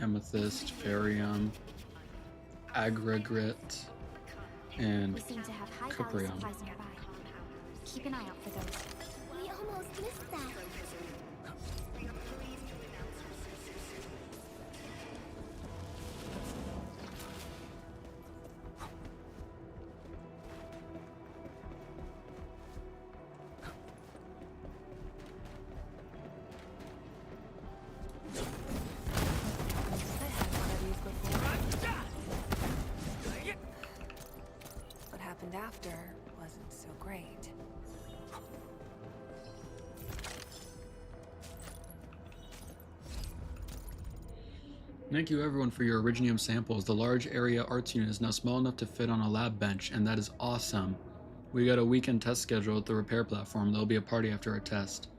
Amethyst, Ferium, Aggregate, and We seem to have high value Cuprium. supplies nearby. Keep an eye out for those. We almost missed that. What happened after wasn't so great. Thank you everyone for your Originium samples. The large area arts unit is now small enough to fit on a lab bench, and that is awesome. We got a weekend test schedule at the repair platform. There'll be a party after our test.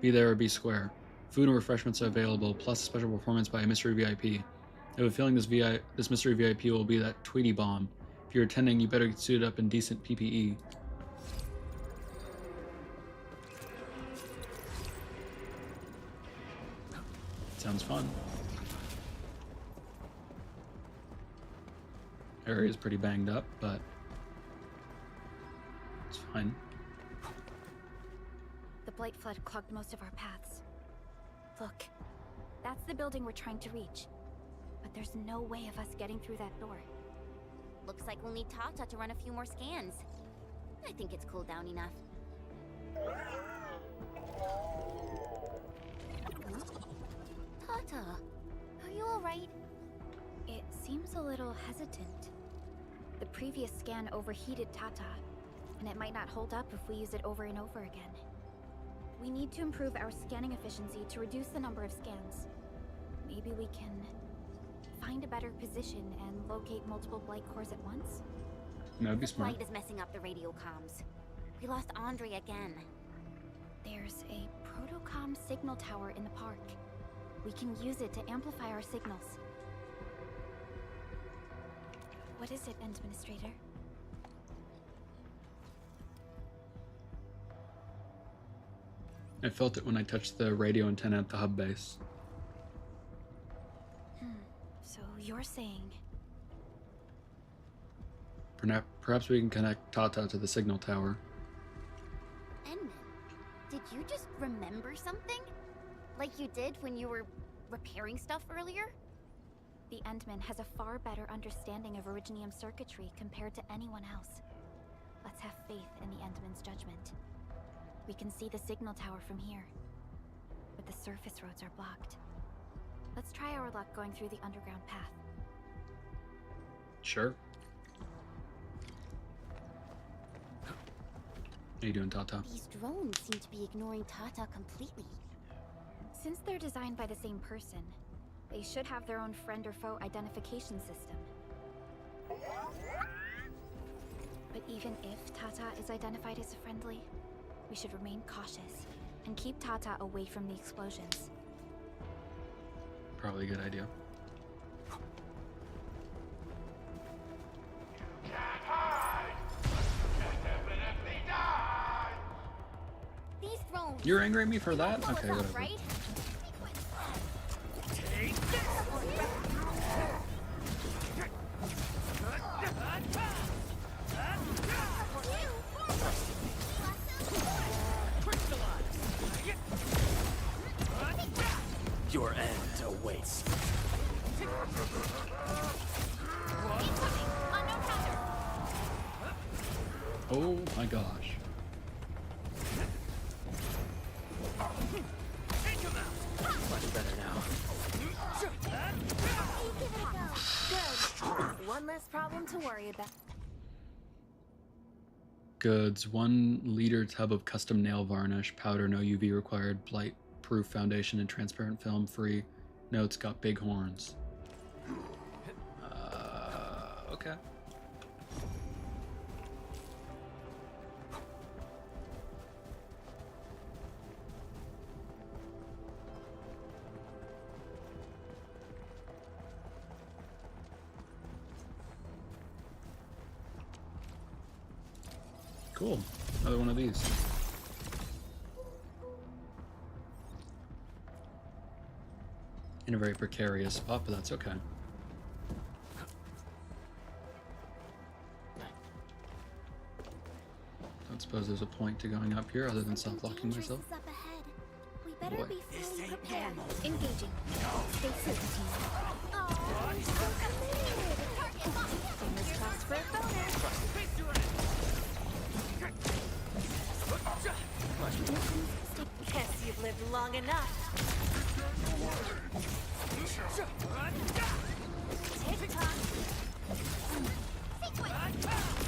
Be there or be square. Food and refreshments are available, plus a special performance by a mystery VIP. I have a feeling this mystery VIP will be that Tweety bomb. If you're attending, you better get suited up in decent PPE. Sounds fun. Area's pretty banged up, but it's fine. The Blight Flood clogged most of our paths. Look, that's the building we're trying to reach. But there's no way of us getting through that door. Looks like we'll need Tata to run a few more scans. I think it's cooled down enough. Tata, are you alright? It seems a little hesitant. The previous scan overheated Tata, and it might not hold up if we use it over and over again. We need to improve our scanning efficiency to reduce the number of scans. Maybe we can find a better position and locate multiple Blight cores at once? That'd be The smart. Blight is messing up the radio comms. We lost Andre again. There's a protocom signal tower in the park. We can use it to amplify our signals. What is it, Administrator? I felt it when I touched the radio antenna at the hub base. So you're saying... Perhaps we can connect Tata to the signal tower. Edmund, did you just remember something? Like you did when you were repairing stuff earlier? The Endman has a far better understanding of Originium circuitry compared to anyone else. Let's have faith in the Endman's judgment. We can see the signal tower from here, but the surface roads are blocked. Let's try our luck going through the underground path. Sure. How you doing, Tata? These drones seem to be ignoring Tata completely. Since they're designed by the same person, they should have their own friend or foe identification system. But even if Tata is identified as a friendly, we should remain cautious and keep Tata away from the explosions. Probably a good idea. These drones. You're angry at me for that? Okay, Up, whatever. right? Your end awaits. Oh my gosh. Much better now. Good. One less problem to worry about. Goods. 1 liter tub of custom nail varnish, powder, no UV required, blight proof foundation and transparent film free. Notes got big horns. Okay. Cool. Another one of these. In a very precarious spot, but that's okay. Don't suppose there's a point to going up here other than self-locking myself. Up ahead. We better Boy. be fully prepared. Engaging. Stay safe, team. Oh, so committed. Fingers crossed for a boner. Guess you've lived long enough. TikTok. What? Not bad.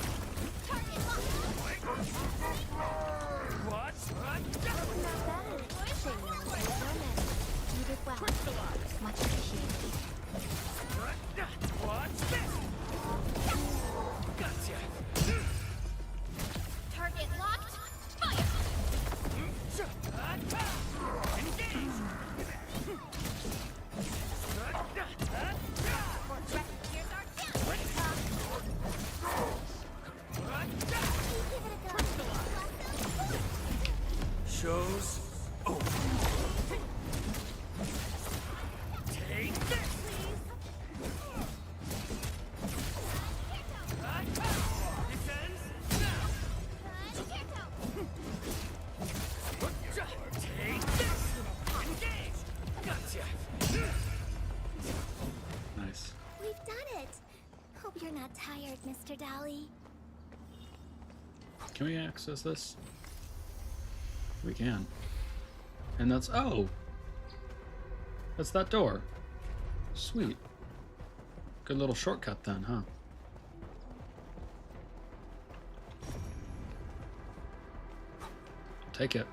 You did well. Much appreciated. What's this? Gotcha. Target locked. Fire. Engage. Shows over. Take this. Defense now. Take this. Engage. Gotcha. Nice. We've done it. Hope you're not tired, Mr. Dolly. Can we access this? We can. And that's... oh! That's that door. Sweet. Good little shortcut then, huh? Take it.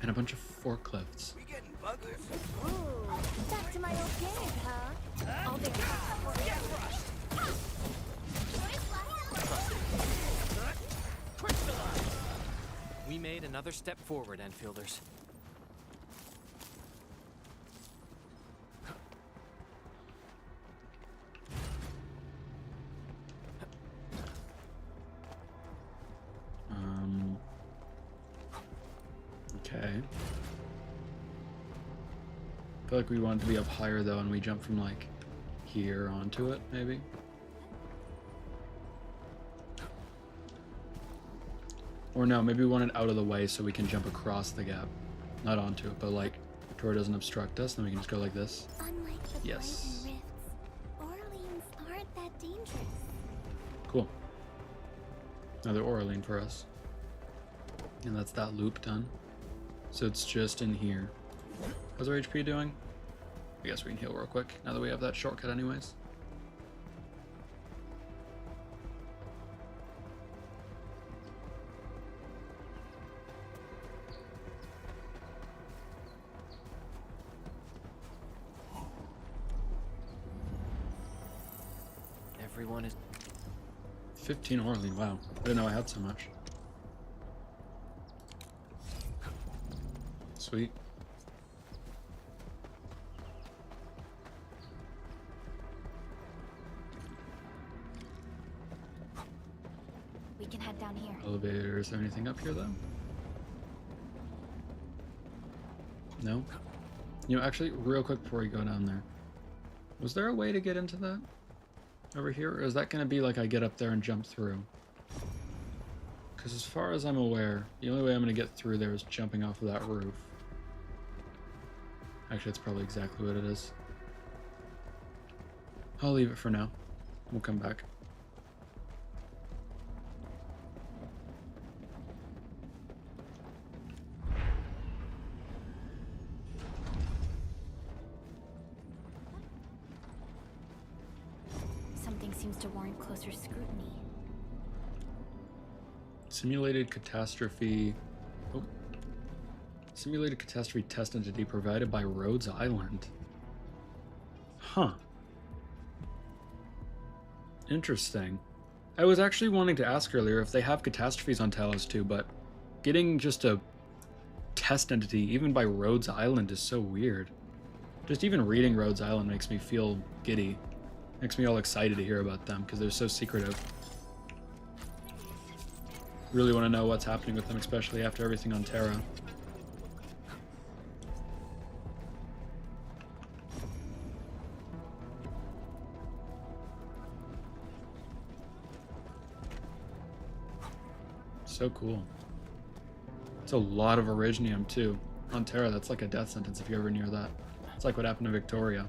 And a bunch of forklifts. We getting buggers? Ooh, back to my old game, huh? All there. We made another step forward, Enfielders. Okay. I feel like we want it to be up higher though, and we jump from like here onto it, maybe. Or no, maybe we want it out of the way so we can jump across the gap. Not onto it, but like to where it doesn't obstruct us, then we can just go like this. Unlike the Yes. blinding rifts, Orleans aren't that dangerous. Cool. Another Orlean for us. And that's that loop done. So it's just in here. How's our HP doing? I guess we can heal real quick now that we have that shortcut anyways. Everyone is... 15 Orlean, wow. I didn't know I had so much. Sweet. We can head down here. Elevator, is there anything up here though? No? You know, actually, real quick before we go down there. Was there a way to get into that? Over here? Or is that going to be like I get up there and jump through? Because as far as I'm aware, the only way I'm going to get through there is jumping off of that roof. Actually, it's probably exactly what it is. I'll leave it for now. We'll come back. Something seems to warrant closer scrutiny. Simulated catastrophe. Oh. Simulated catastrophe test entity provided by Rhodes Island. Huh. Interesting. I was actually wanting to ask earlier if they have catastrophes on Talos too, but getting just a test entity, even by Rhodes Island, is so weird. Just even reading Rhodes Island makes me feel giddy. Makes me all excited to hear about them, because they're so secretive. Really want to know what's happening with them, especially after everything on Terra. So cool. It's a lot of Originium too. On Terra, that's like a death sentence if you're ever near that. It's like what happened to Victoria.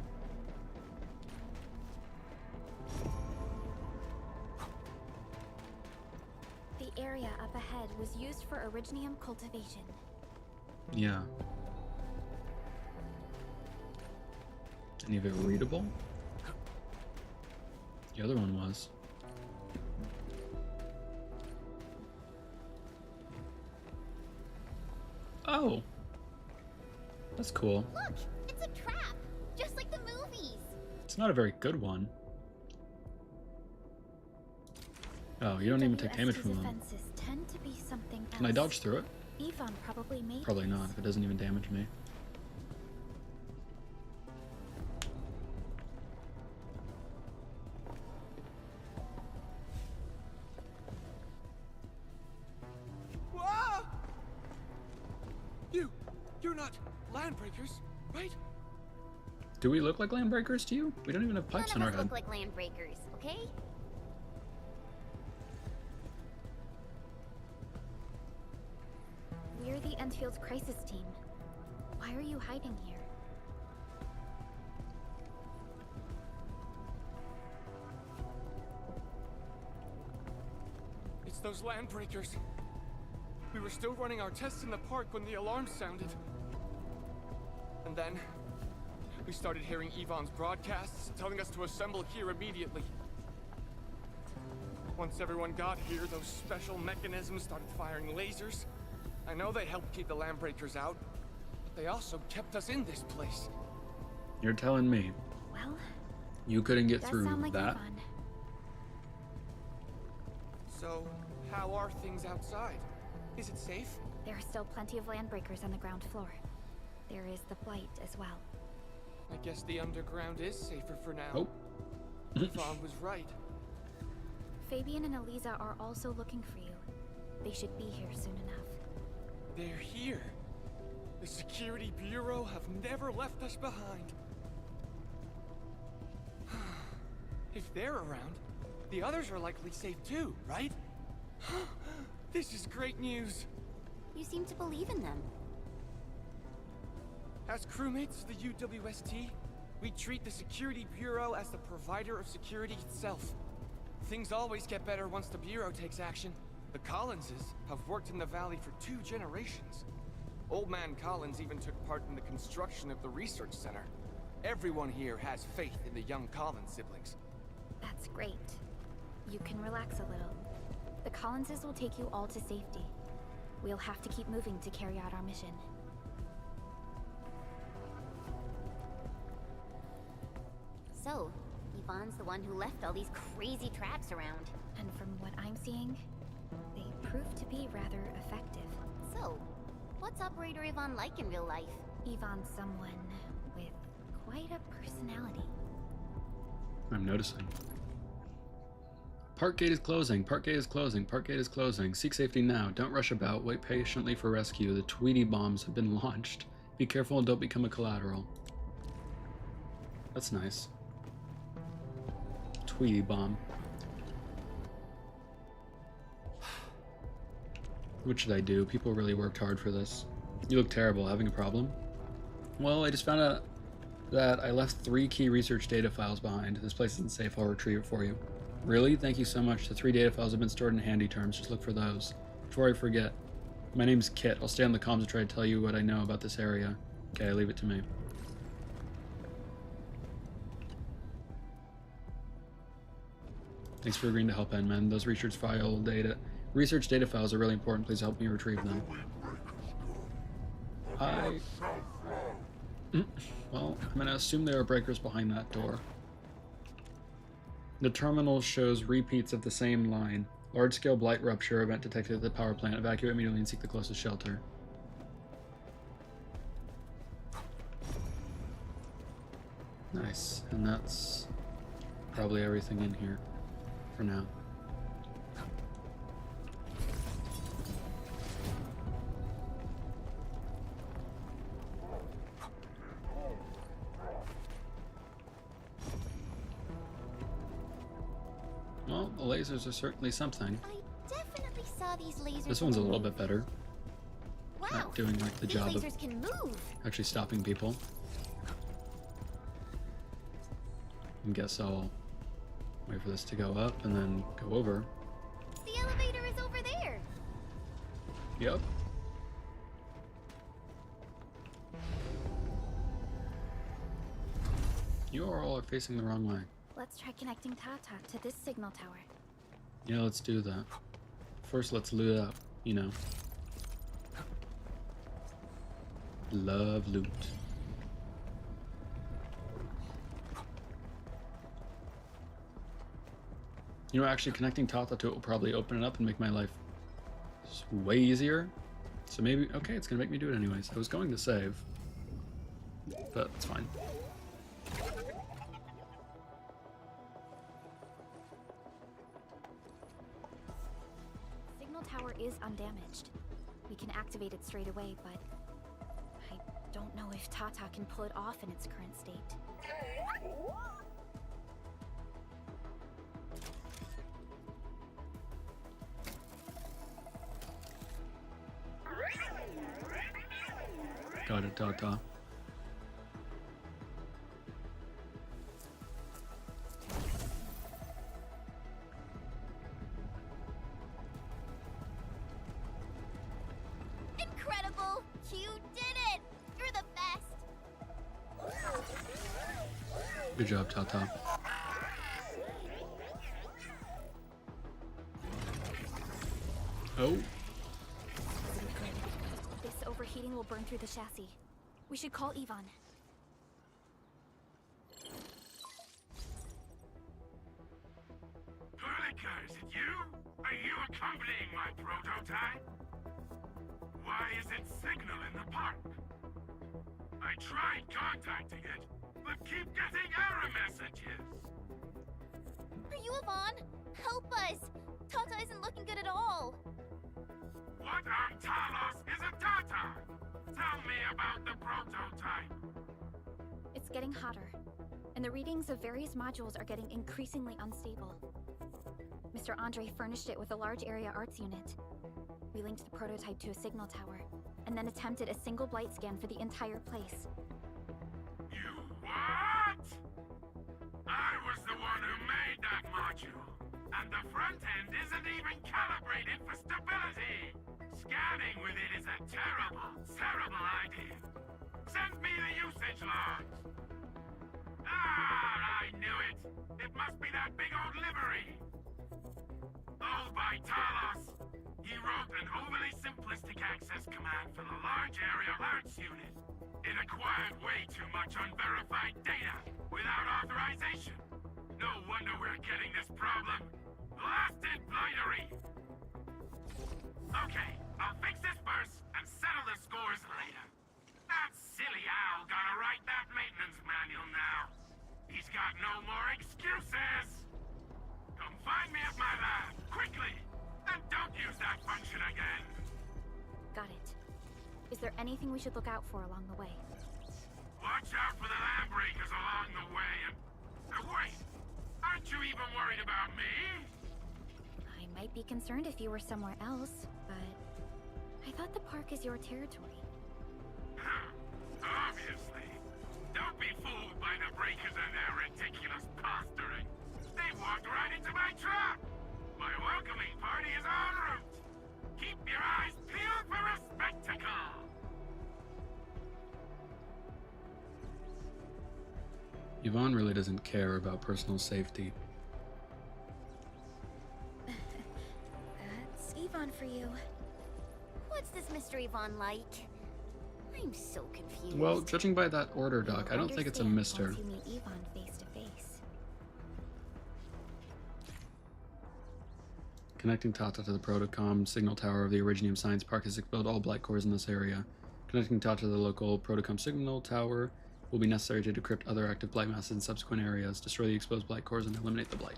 The area up ahead was used for Originium cultivation. Yeah. Any of it readable? The other one was. Oh. That's cool. Look, it's a trap, just like the movies. It's not a very good one. Oh, you don't even take damage from them. Defenses tend to be something else. Can I dodge through it? Yvonne probably made Probably not, if it doesn't even damage me. Whoa! You're not landbreakers, right? Do we look like landbreakers to you? We don't even have pipes on our None of us head. look like landbreakers, okay? We're the Endfield's crisis team. Why are you hiding here? It's those landbreakers. We were still running our tests in the park when the alarm sounded. And then, we started hearing Yvonne's broadcasts telling us to assemble here immediately. Once everyone got here, those special mechanisms started firing lasers. I know they helped keep the landbreakers out, but they also kept us in this place. You're telling me Well, you couldn't get does through sound like that? Yvonne. So, how are things outside? Is it safe? There are still plenty of landbreakers on the ground floor. There is the Blight as well. I guess the underground is safer for now. Oh. Yvonne was right. Fabian and Eliza are also looking for you. They should be here soon enough. They're here. The Security Bureau have never left us behind. If they're around, the others are likely safe too, right? This is great news. You seem to believe in them. As crewmates of the UWST, we treat the Security Bureau as the provider of security itself. Things always get better once the Bureau takes action. The Collinses have worked in the Valley for 2 generations. Old Man Collins even took part in the construction of the research center. Everyone here has faith in the young Collins siblings. That's great. You can relax a little. The Collinses will take you all to safety. We'll have to keep moving to carry out our mission. So, Yvonne's the one who left all these crazy traps around. And from what I'm seeing, they prove to be rather effective. So, what's Operator Yvonne like in real life? Yvonne's someone with quite a personality. I'm noticing. Park gate is closing. Park gate is closing. Park gate is closing. Seek safety now. Don't rush about. Wait patiently for rescue. The Tweety bombs have been launched. Be careful and don't become a collateral. That's nice. Tweety bomb. What should I do? People really worked hard for this. You look terrible. Having a problem? Well, I just found out that I left 3 key research data files behind. This place isn't safe. I'll retrieve it for you. Really? Thank you so much. The 3 data files have been stored in handy terms. Just look for those. Before I forget, my name's Kit. I'll stay on the comms and try to tell you what I know about this area. Okay, leave it to me. Thanks for agreeing to help, Endman. Those research data files are really important. Please help me retrieve them. Well, I'm gonna assume there are breakers behind that door. The terminal shows repeats of the same line. Large-scale blight rupture event detected at the power plant. Evacuate immediately and seek the closest shelter. Nice. And that's probably everything in here for now. Well, the lasers are certainly something. I definitely saw these lasers. This one's a little bit better. Wow. Not doing like the These job of lasers can move. actually stopping people. I guess I'll wait for this to go up and then go over. The elevator is over there. Yep. You all are facing the wrong way. Let's try connecting Tata to this signal tower. Yeah, let's do that. First, let's loot up, you know. Love loot. You know, actually connecting Tata to it will probably open it up and make my life way easier. So maybe, okay, it's gonna make me do it anyways. I was going to save, but it's fine. Signal tower is undamaged. We can activate it straight away, but I don't know if Tata can pull it off in its current state. Got it, Tata. Incredible! You did it! You're the best! Good job, Tata. Oh. This overheating will burn through the chassis. We should call Yvonne. Perlica, is it you? Are you accompanying my prototype? Why isn't Signal in the park? I tried contacting it, but keep getting error messages. Are you Yvonne? Help us! Tata isn't looking good at all. What on Talos is a Tata? Tell me about the prototype. It's getting hotter, and the readings of various modules are getting increasingly unstable. Mr. Andre furnished it with a large area arts unit. We linked the prototype to a signal tower, and then attempted a single blight scan for the entire place. You what? I was the one who made that module, and the front end isn't even calibrated for stability. Scanning with it is a terrible, terrible idea. Send me the usage logs. Ah, I knew it. It must be that big old livery. Owned by Talos. He wrote an overly simplistic access command for the large area arts unit. It acquired way too much unverified data without authorization. No wonder we're getting this problem. Blasted blightery. Okay, I'll fix this first and settle the scores later. That silly owl gotta write that maintenance manual now. He's got no more excuses. Come find me at my lab, quickly! And don't use that function again! Got it. Is there anything we should look out for along the way? Watch out for the land breakers along the way and... wait! Aren't you even worried about me? I might be concerned if you were somewhere else, but I thought the park is your territory. Obviously. Don't be fooled by the breakers and their ridiculous posturing. They walked right into my trap! My welcoming party is en route! Keep your eyes peeled for a spectacle! Yvonne really doesn't care about personal safety. That's Yvonne for you. What's this Mr. Yvonne like? I'm so confused. Well, judging by that order doc, I don't think it's a mister. Once you meet Yvonne face to face. Connecting Tata to the Protocom signal tower of the Originium Science Park has expelled all blight cores in this area. Connecting Tata to the local Protocom signal tower will be necessary to decrypt other active blight masses in subsequent areas, destroy the exposed blight cores, and eliminate the blight.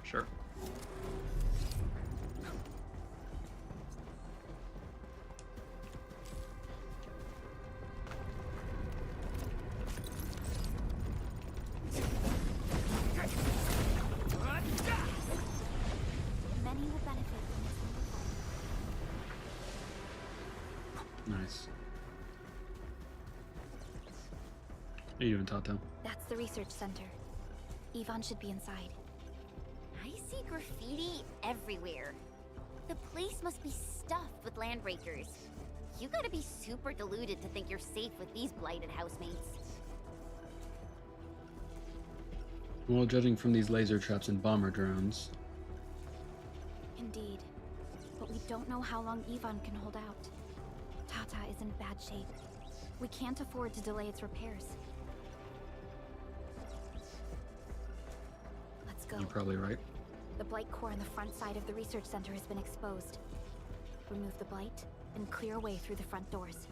Sure. Nice. Even Tato. That's the research center. Yvonne should be inside. I see graffiti everywhere. The place must be stuffed with landbreakers. You gotta be super deluded to think you're safe with these blighted housemates. Well, judging from these laser traps and bomber drones. Indeed. But we don't know how long Yvonne can hold out. Tata is in bad shape. We can't afford to delay its repairs. Let's go. You're probably right. The blight core on the front side of the research center has been exposed. Remove the blight and clear a way through the front doors.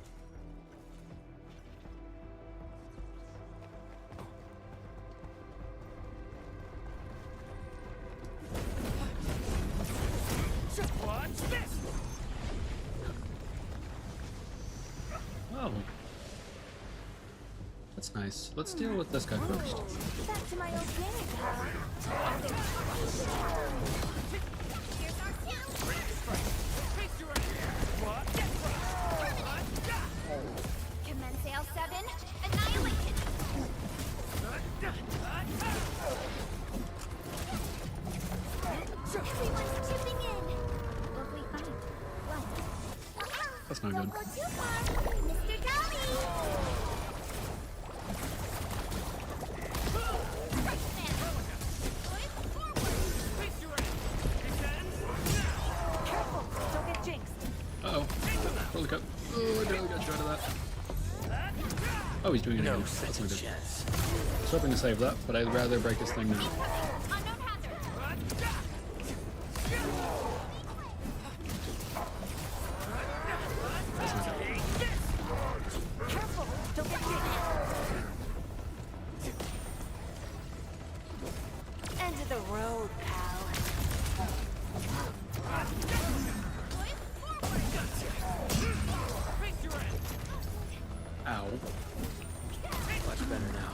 Watch this! Oh. That's nice. Let's deal with this guy first. Back to my old game, huh? Commence AL7, annihilation! Everyone's chipping in! What we find? What? That's not good. Go too far, Mr. Dolly! Don't get jinxed. Uh-oh. Holy cup. Oh, I barely got shot of that. Oh, he's doing it again. That's not good. I was hoping to save that, but I'd rather break this thing now. That's not good. Careful, don't get jinxed. End of the road, pal. Ow. Much better now.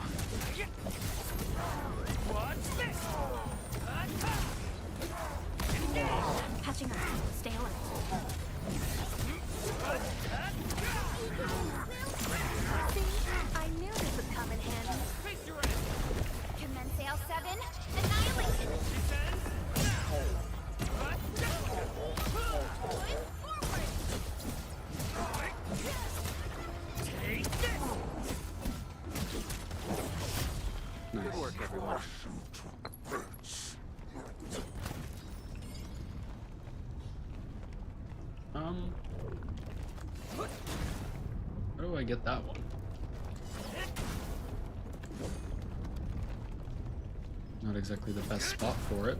Watch this! Patching up. Stay alert. See? I knew this would come in handy. Commence AL7, annihilation! Good work, everyone. Where do I get that one? Not exactly the best spot for it.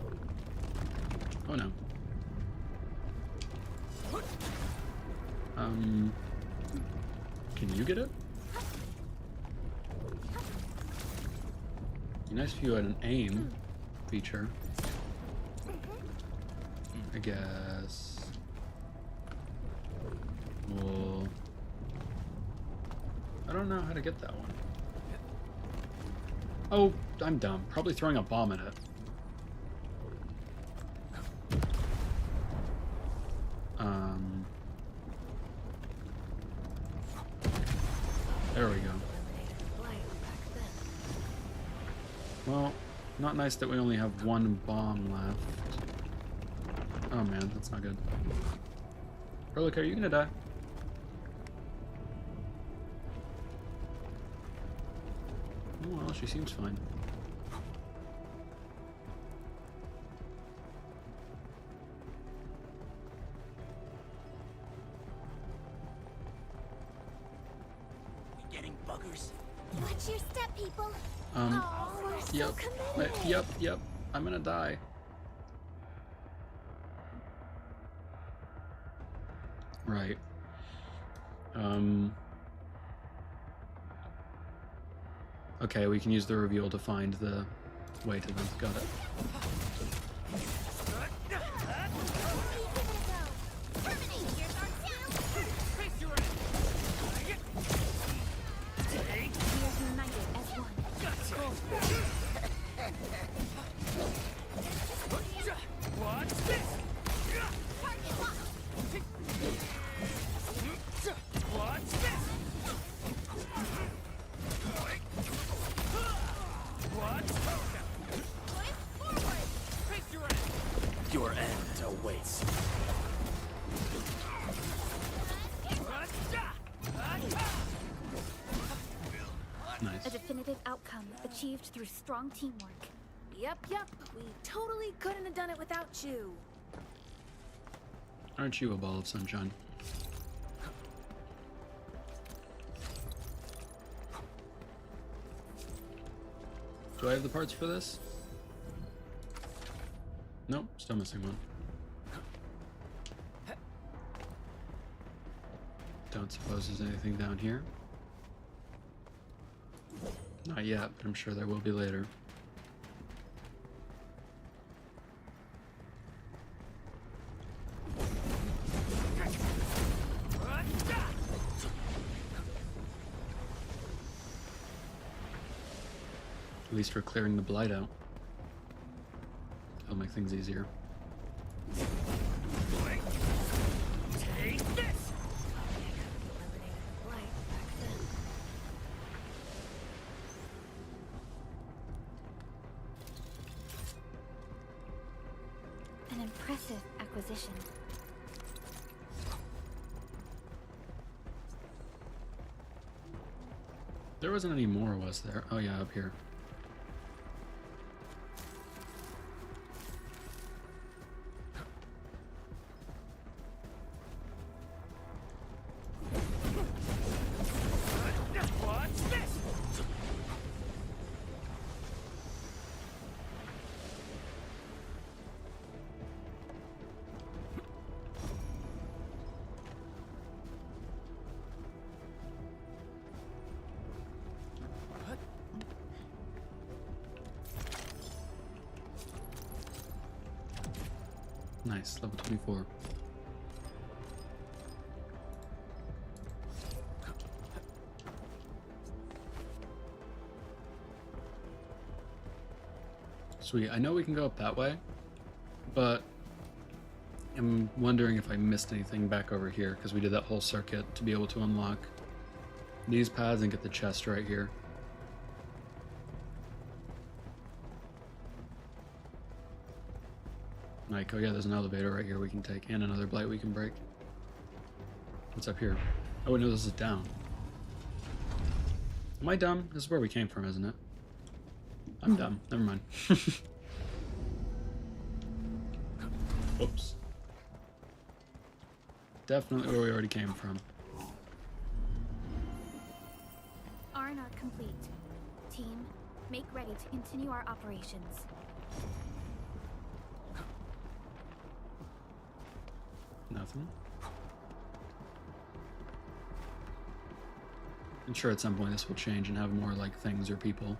Oh no. Can you get it? Be nice if you had an aim feature. I guess. Well, I don't know how to get that one. Oh, I'm dumb. Probably throwing a bomb at it. There we go. Well, not nice that we only have one bomb left. Oh man, that's not good. Perlic, are you gonna die? Oh, well, she seems fine. Getting buggers. Watch your step, people! We're so Yep. committed! Yep. I'm gonna die. Right. Okay, we can use the reveal to find the way to them. Got it. Watch this! positive outcome achieved through strong teamwork. Yep. We totally couldn't have done it without you. Aren't you a ball of sunshine? Do I have the parts for this? Nope, still missing one. Don't suppose there's anything down here. Not yet, but I'm sure there will be later. At least we're clearing the blight out. That'll make things easier. Take this! An impressive acquisition. There wasn't any more, was there? Oh yeah, up here. Nice, level 24. Sweet, I know we can go up that way, but I'm wondering if I missed anything back over here, because we did that whole circuit to be able to unlock these paths and get the chest right here. Like, oh yeah, there's an elevator right here we can take, and another blight we can break. What's up here? Oh, no, this is down. Am I dumb? This is where we came from, isn't it? I'm dumb. Never mind. Whoops. Definitely where we already came from. Arna complete. Team, make ready to continue our operations. Nothing. I'm sure at some point this will change and have more like things or people.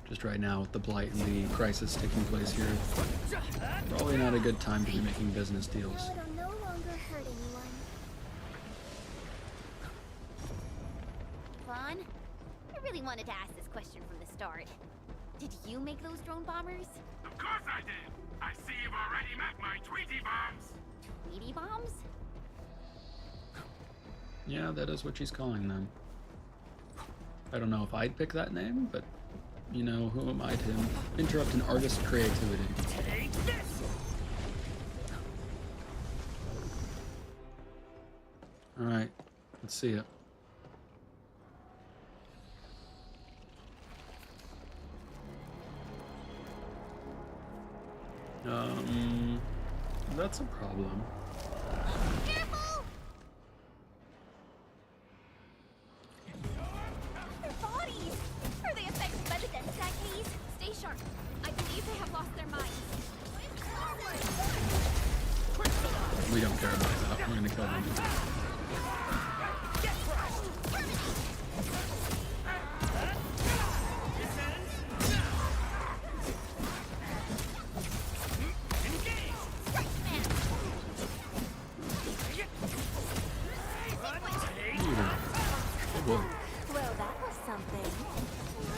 Just right now with the blight and the crisis taking place here, probably not a good time to be making business deals. It'll no longer hurt anyone. Vaughn, I really wanted to ask this question from the start. Did you make those drone bombers? Of course I did! I see you've already met my Tweety bombs! Tweety bombs? Yeah, that is what she's calling them. I don't know if I'd pick that name, but you know, who am I to interrupt an artist's creativity? Take this! Alright, let's see it. That's a problem. Careful! Their bodies! Are they affected by the death attack haze? Stay sharp. I believe they have lost their minds. We don't care about that. We're gonna kill them. Well, that was something.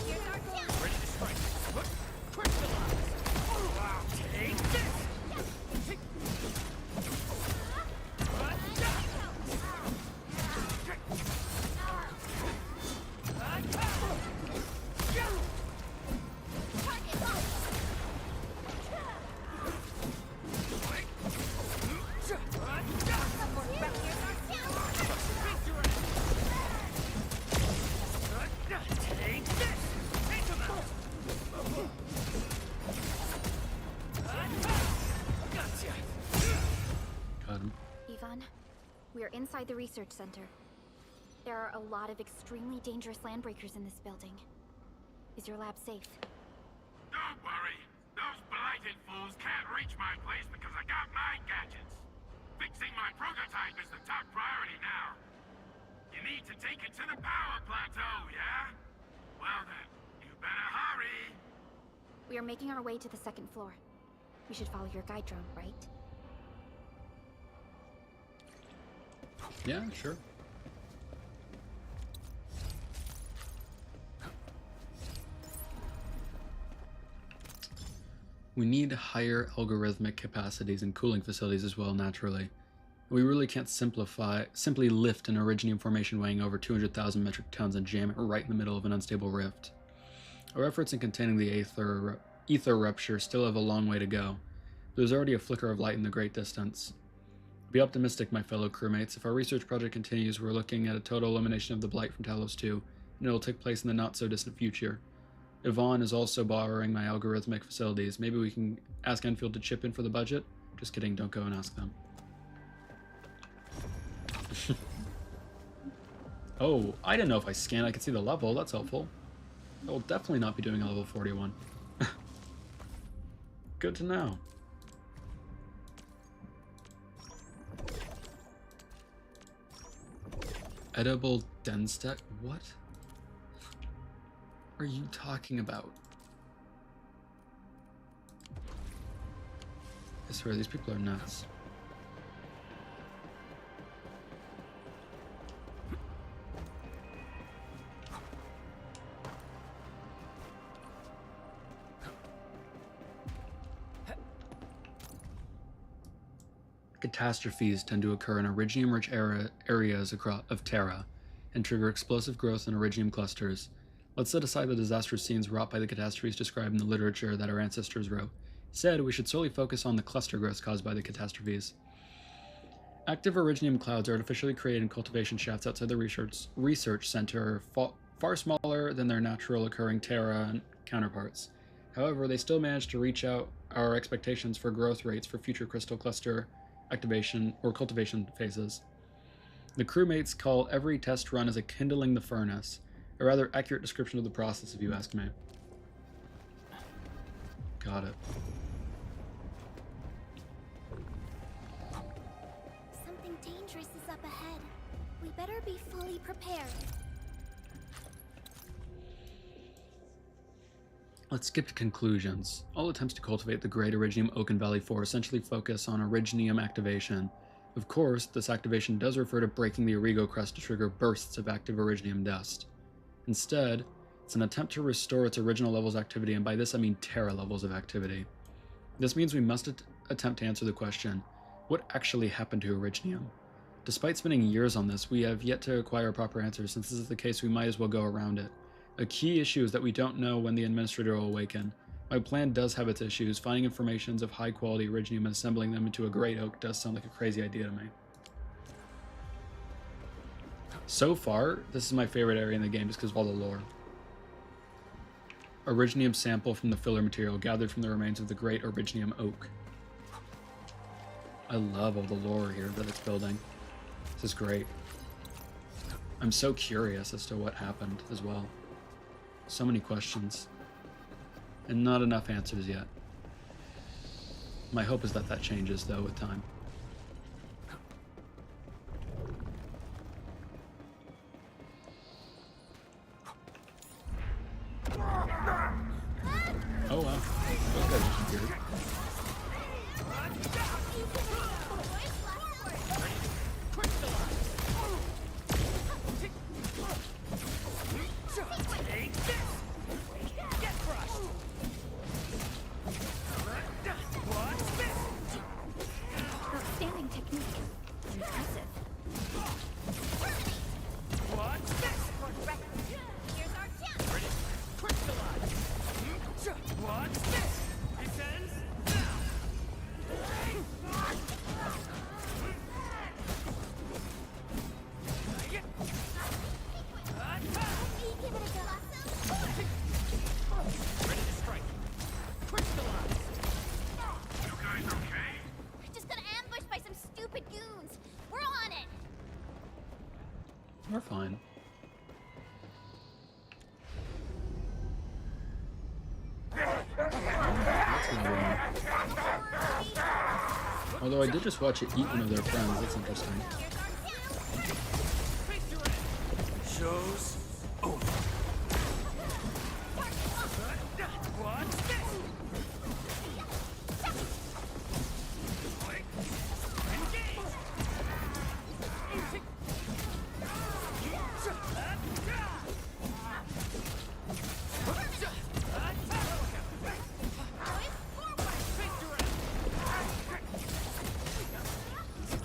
Here's our goal. Ready to strike. Crystallize. Wow. Take this. We're inside the research center. There are a lot of extremely dangerous landbreakers in this building. Is your lab safe? Don't worry. Those blighted fools can't reach my place because I got my gadgets. Fixing my prototype is the top priority now. You need to take it to the power plateau, yeah? Well then, you better hurry. We are making our way to the second floor. We should follow your guide drone, right? Yeah, sure. We need higher algorithmic capacities and cooling facilities as well, naturally. We really can't simply lift an Originium formation weighing over 200,000 metric tons and jam it right in the middle of an unstable rift. Our efforts in containing the ether rupture still have a long way to go. There's already a flicker of light in the great distance. Be optimistic, my fellow crewmates. If our research project continues, we're looking at a total elimination of the Blight from Talos 2, and it'll take place in the not-so-distant future. Yvonne is also borrowing my algorithmic facilities. Maybe we can ask Enfield to chip in for the budget? Just kidding, don't go and ask them. Oh, I didn't know if I scanned I could see the level. That's helpful. I will definitely not be doing a level 41. Good to know. Edible Denstek? What are you talking about? I swear, these people are nuts. Catastrophes tend to occur in Originium-rich areas of Terra and trigger explosive growth in Originium clusters. Let's set aside the disastrous scenes wrought by the catastrophes described in the literature that our ancestors wrote. Instead, we should solely focus on the cluster growth caused by the catastrophes. Active Originium clouds are artificially created in cultivation shafts outside the research center are far smaller than their natural occurring Terra counterparts. However, they still manage to reach out our expectations for growth rates for future crystal cluster activation or cultivation phases. The crewmates call every test run as a kindling the furnace, a rather accurate description of the process if you ask me. Got it. Something dangerous is up ahead. We better be fully prepared. Let's skip to conclusions. All attempts to cultivate the Great Originium Oaken Valley 4 essentially focus on Originium activation. Of course, this activation does refer to breaking the Origo crust to trigger bursts of active Originium dust. Instead, it's an attempt to restore its original level's activity, and by this I mean Terra levels of activity. This means we must attempt to answer the question, what actually happened to Originium? Despite spending years on this, we have yet to acquire proper answers. Since this is the case, we might as well go around it. A key issue is that we don't know when the Administrator will awaken. My plan does have its issues. Finding informations of high quality Originium and assembling them into a Great Oak does sound like a crazy idea to me. So far, this is my favorite area in the game just because of all the lore. Originium sample from the filler material gathered from the remains of the Great Originium Oak. I love all the lore here that it's building. This is great. I'm so curious as to what happened as well. So many questions. And not enough answers yet. My hope is that that changes, though, with time. Oh, wow. Those guys are weird. We're fine. That's gonna be... Although I did just watch it eat one of their friends, that's interesting. Shows over.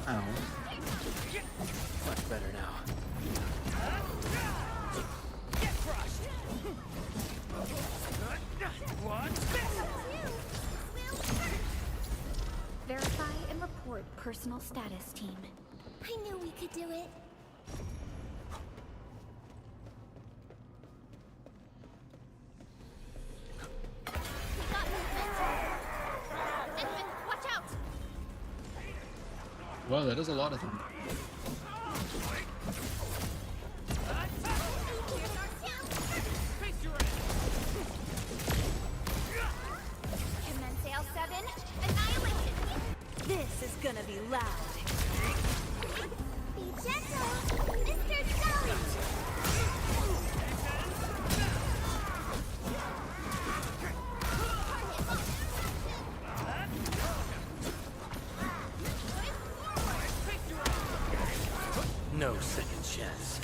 Ow. Much better now. Verify and report personal status, team. I knew we could do it. We got movement. Edmund, watch out! Wow, that is a lot of them. Commence AL7, annihilation! This is gonna be loud. Be gentle, Mr. Stalin! No second chance.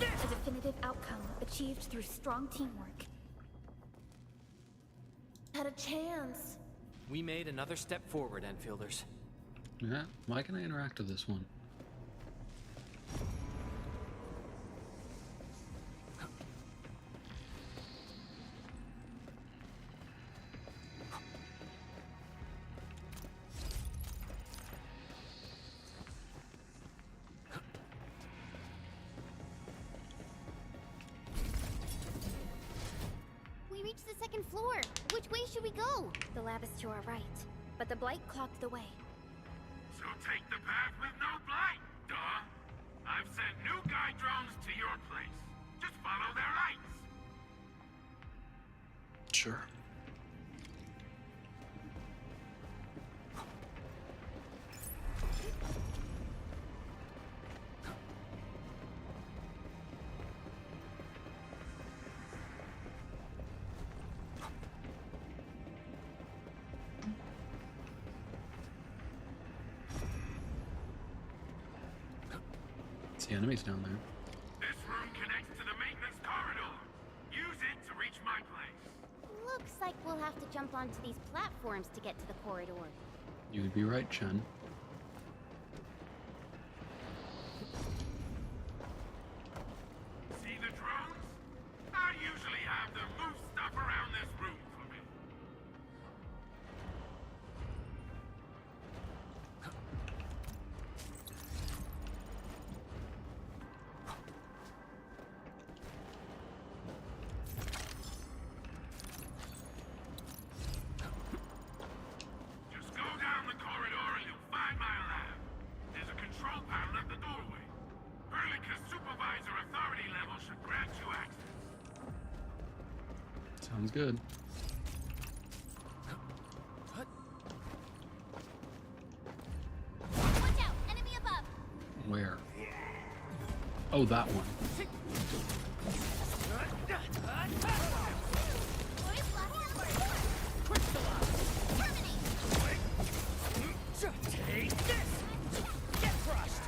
A definitive outcome achieved through strong teamwork. Had a chance. We made another step forward, Enfielders. Yeah, why can I interact with this one? We reached the second floor. Which way should we go? The lab is to our right, but the blight clogged the way. So take the path with no blight, duh. I've sent new guide drones to your place. Just follow their lights. Sure. See enemies down there. This room connects to the maintenance corridor. Use it to reach my place. Looks like we'll have to jump onto these platforms to get to the corridor. You'd be right, Chen. See the drones? I usually have them move stuff around this room for me. Just go down the corridor and you'll find my lab. There's a control panel at the doorway. Perlica's supervisor authority level should grant you access. Sounds good. Watch out! Enemy above! Where? Oh, that one. Take this! Get crushed!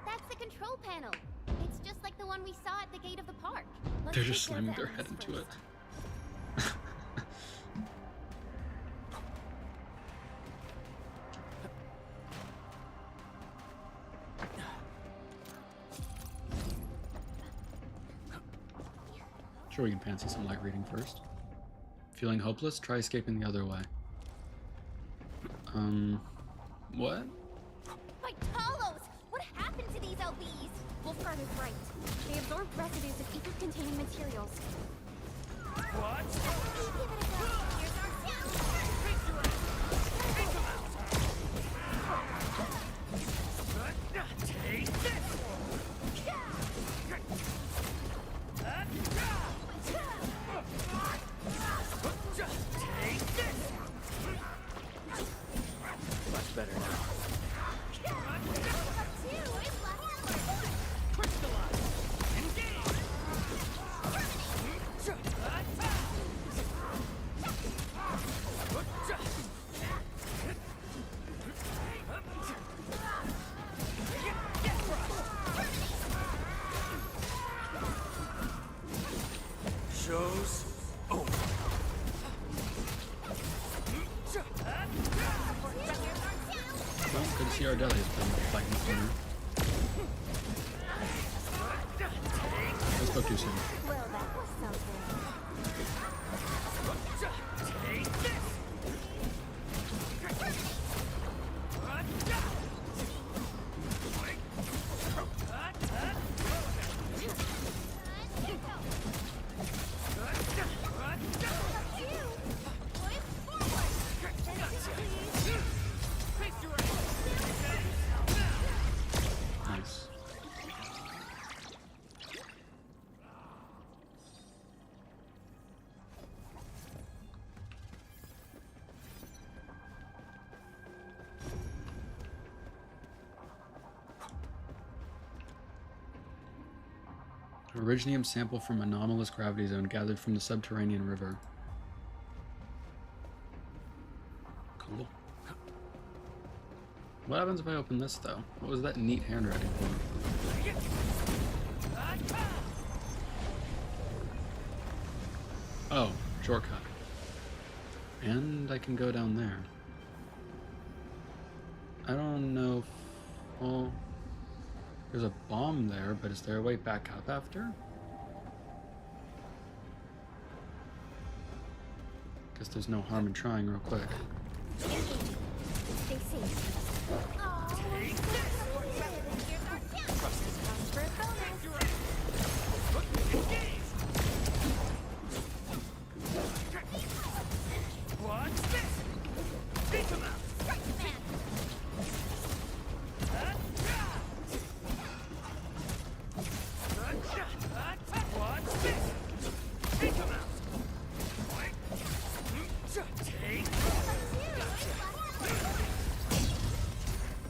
That's the control panel. It's just like the one we saw at the gate of the park. They're just slamming their head into it. Sure, we can fancy some light reading first. Feeling hopeless? Try escaping the other way. What? My Talos! What happened to these LBs? Wolfguard is right. They absorb residues of ether-containing materials. What? Give it a go. Here's our Take this! Take this! Much better now. Show's over. Well, good to see our deli has been fighting the corner. I spoke too soon. Well, that was something. Take this! Nice. Originium sample from anomalous gravity zone gathered from the subterranean river. Cool. What happens if I open this, though? What was that neat handwriting for? Oh, shortcut. And I can go down there. I don't know if... Well... There's a bomb there, but is there a way back up after? Guess there's no harm in trying real quick. Stay safe. What's this? Take him out! What's this? Take him out! Take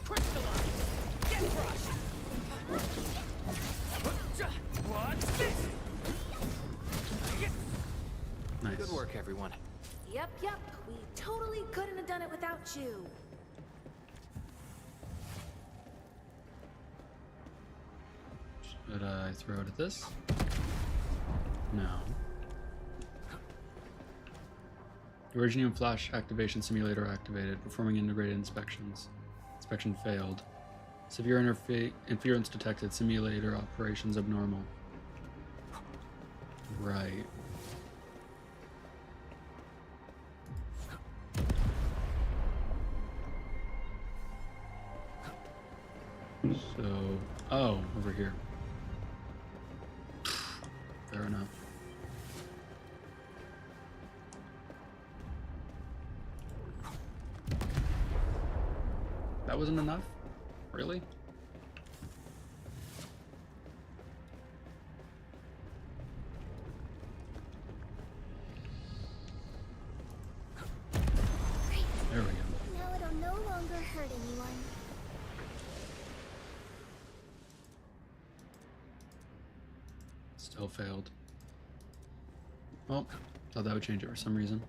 crystallize! Get crushed! What's this? Nice. Good work, everyone. Yep. We totally couldn't have done it without you. Should I throw it at this? No. Originium flash activation simulator activated. Performing integrated inspections. Inspection failed. Severe interference detected. Simulator operations abnormal. Right. So, oh, over here. Fair enough. That wasn't enough? Really? There we go. Now it'll no longer hurt anyone. Still failed. Well, thought that would change it for some reason.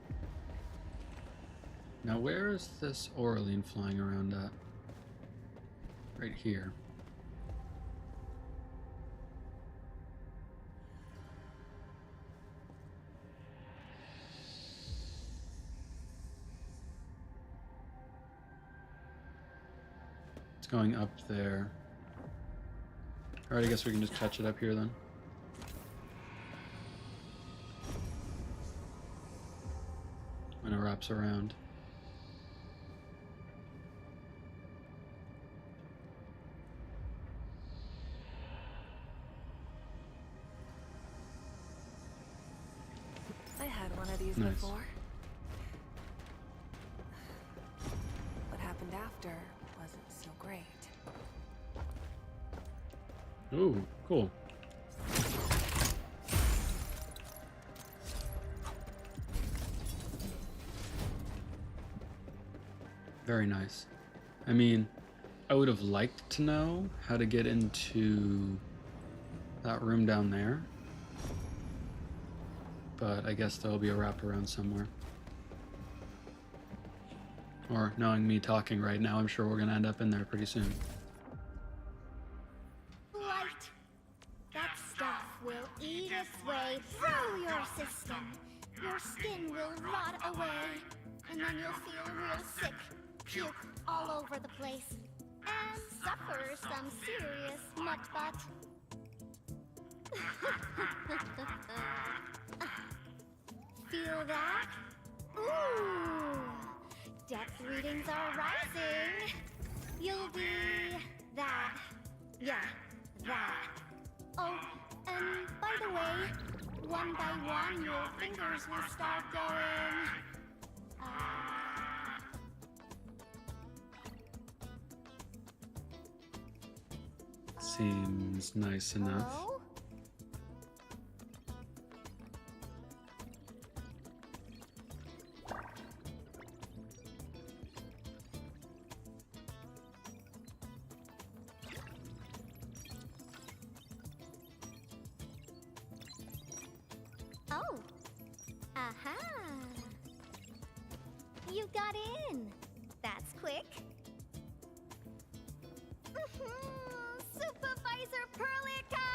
Now where is this Auraline flying around at? Right here. It's going up there. Alright, I guess we can just catch it up here then. wraps around. I had one of these Nice. before. What happened after wasn't so great. Ooh, cool. Very nice. I mean, I would have liked to know how to get into that room down there, but I guess there'll be a wraparound somewhere. Or knowing me talking right now, I'm sure we're gonna end up in there pretty soon. Light. That stuff will eat its way through your system. Your skin will rot away, and then you'll feel real sick, puke all over the place, and suffer some serious mutt butt. Feel that? Ooh! Depth readings are rising. You'll be that. Yeah, that. Oh, and by the way, one by one your fingers will start going. Seems nice enough. Hello? Oh. Aha. You got in. That's quick. Supervisor Perlica!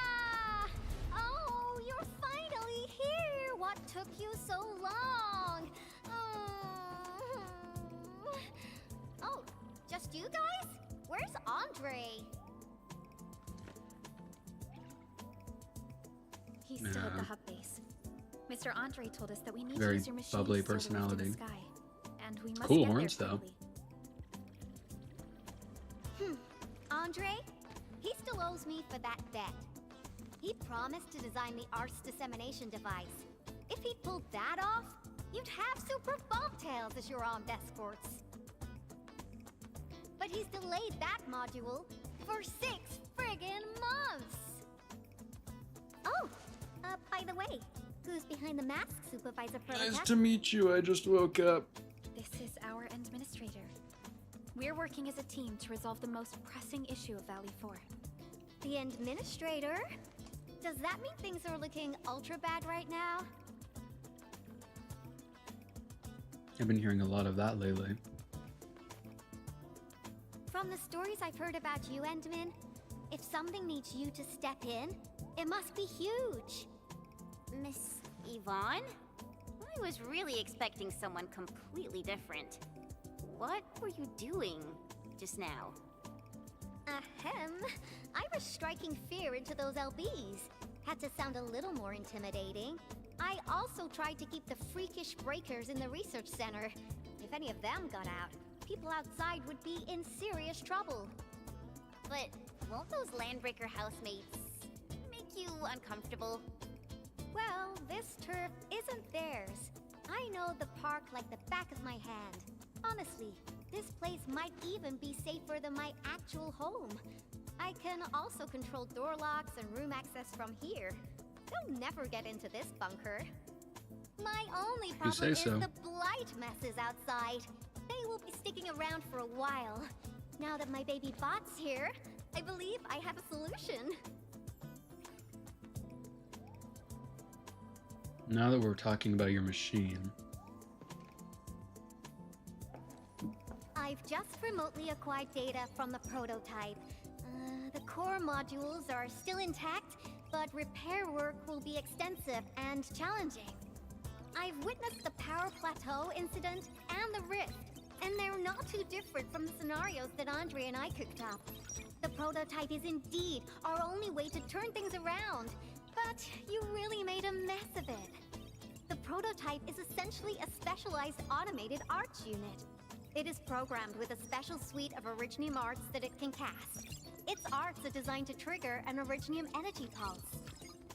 Oh, you're finally here. What took you so long? Oh, just you guys? Where's Andre? He's still at the hub base. Mr. Andre told us that we need Very to use your machine bubbly to steal the rift in personality. the sky. And we must Cool get horns, there though. quickly. Andre? He still owes me for that debt. He promised to design the Art's dissemination device. If he'd pulled that off, you'd have super bobtails as your armed escorts. But he's delayed that module for 6 friggin' months! Oh, by the way, who's behind the mask, Supervisor Perlica? Nice to meet you. I just woke up. This is our administrator. We're working as a team to resolve the most pressing issue of Valley 4. The administrator? Does that mean things are looking ultra bad right now? I've been hearing a lot of that lately. From the stories I've heard about you, Endman, if something needs you to step in, it must be huge. Miss Yvonne? I was really expecting someone completely different. What were you doing just now? Ahem. I was striking fear into those LBs. Had to sound a little more intimidating. I also tried to keep the freakish breakers in the research center. If any of them got out, people outside would be in serious trouble. But won't those Landbreaker housemates make you uncomfortable? Well, this turf isn't theirs. I know the park like the back of my hand. Honestly, this place might even be safer than my actual home. I can also control door locks and room access from here. They'll never get into this bunker. My only problem is the blight messes outside. They will be sticking around for a while. Now that my baby bot's here, I believe I have a solution. Now that we're talking about your machine, I've just remotely acquired data from the prototype. The core modules are still intact, but repair work will be extensive and challenging. I've witnessed the power plateau incident and the rift, and they're not too different from the scenarios that Andre and I cooked up. The prototype is indeed our only way to turn things around, but you really made a mess of it. The prototype is essentially a specialized automated arts unit. It is programmed with a special suite of Originium arts that it can cast. Its arts are designed to trigger an Originium energy pulse.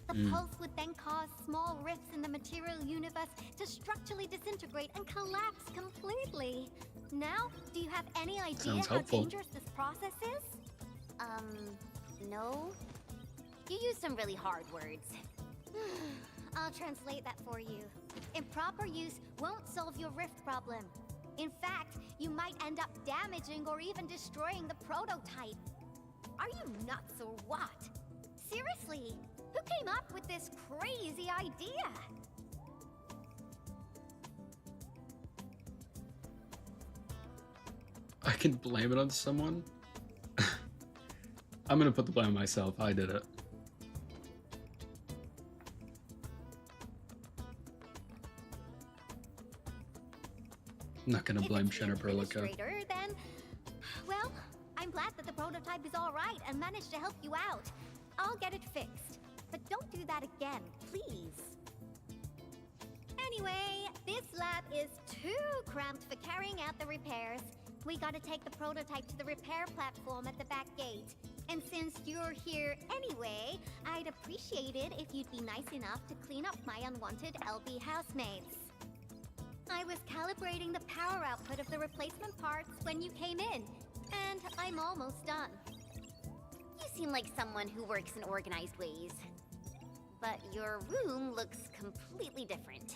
The pulse would then cause small rifts in the material universe to structurally disintegrate and collapse completely. Now, do you have any idea how dangerous this process is? No. You use some really hard words. I'll translate that for you. Improper use won't solve your rift problem. In fact, you might end up damaging or even destroying the prototype. Are you nuts or what? Seriously, who came up with this crazy idea? I can blame it on someone? I'm gonna put the blame on myself. I did it. I'm not gonna blame Shenna-Perlica. Then, well, I'm glad that the prototype is all right and managed to help you out. I'll get it fixed, but don't do that again, please. Anyway, this lab is too cramped for carrying out the repairs. We gotta take the prototype to the repair platform at the back gate. And since you're here anyway, I'd appreciate it if you'd be nice enough to clean up my unwanted LB housemates. I was calibrating the power output of the replacement parts when you came in, and I'm almost done. You seem like someone who works in organized ways. But your room looks completely different.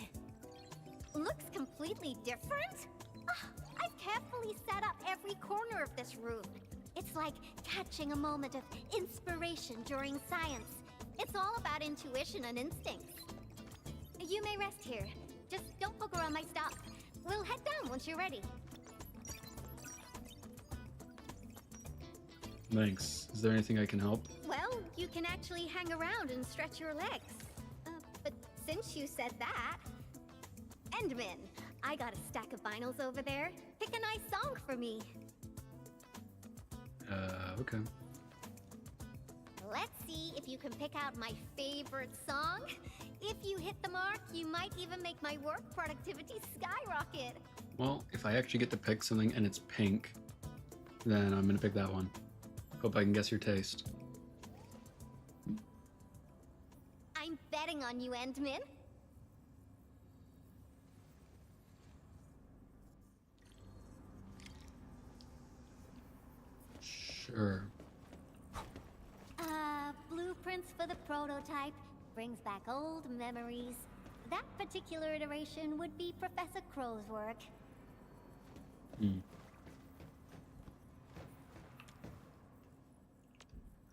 Looks completely different? I've carefully set up every corner of this room. It's like catching a moment of inspiration during science. It's all about intuition and instincts. You may rest here. Just don't poke around my stuff. We'll head down once you're ready. Thanks. Is there anything I can help? Well, you can actually hang around and stretch your legs. But since you said that... Endman, I got a stack of vinyls over there. Pick a nice song for me. Okay. Let's see if you can pick out my favorite song. If you hit the mark, you might even make my work productivity skyrocket. Well, if I actually get to pick something and it's pink, then I'm gonna pick that one. Hope I can guess your taste. I'm betting on you, Endman. Sure. Blueprints for the prototype. Brings back old memories. That particular iteration would be Professor Crow's work.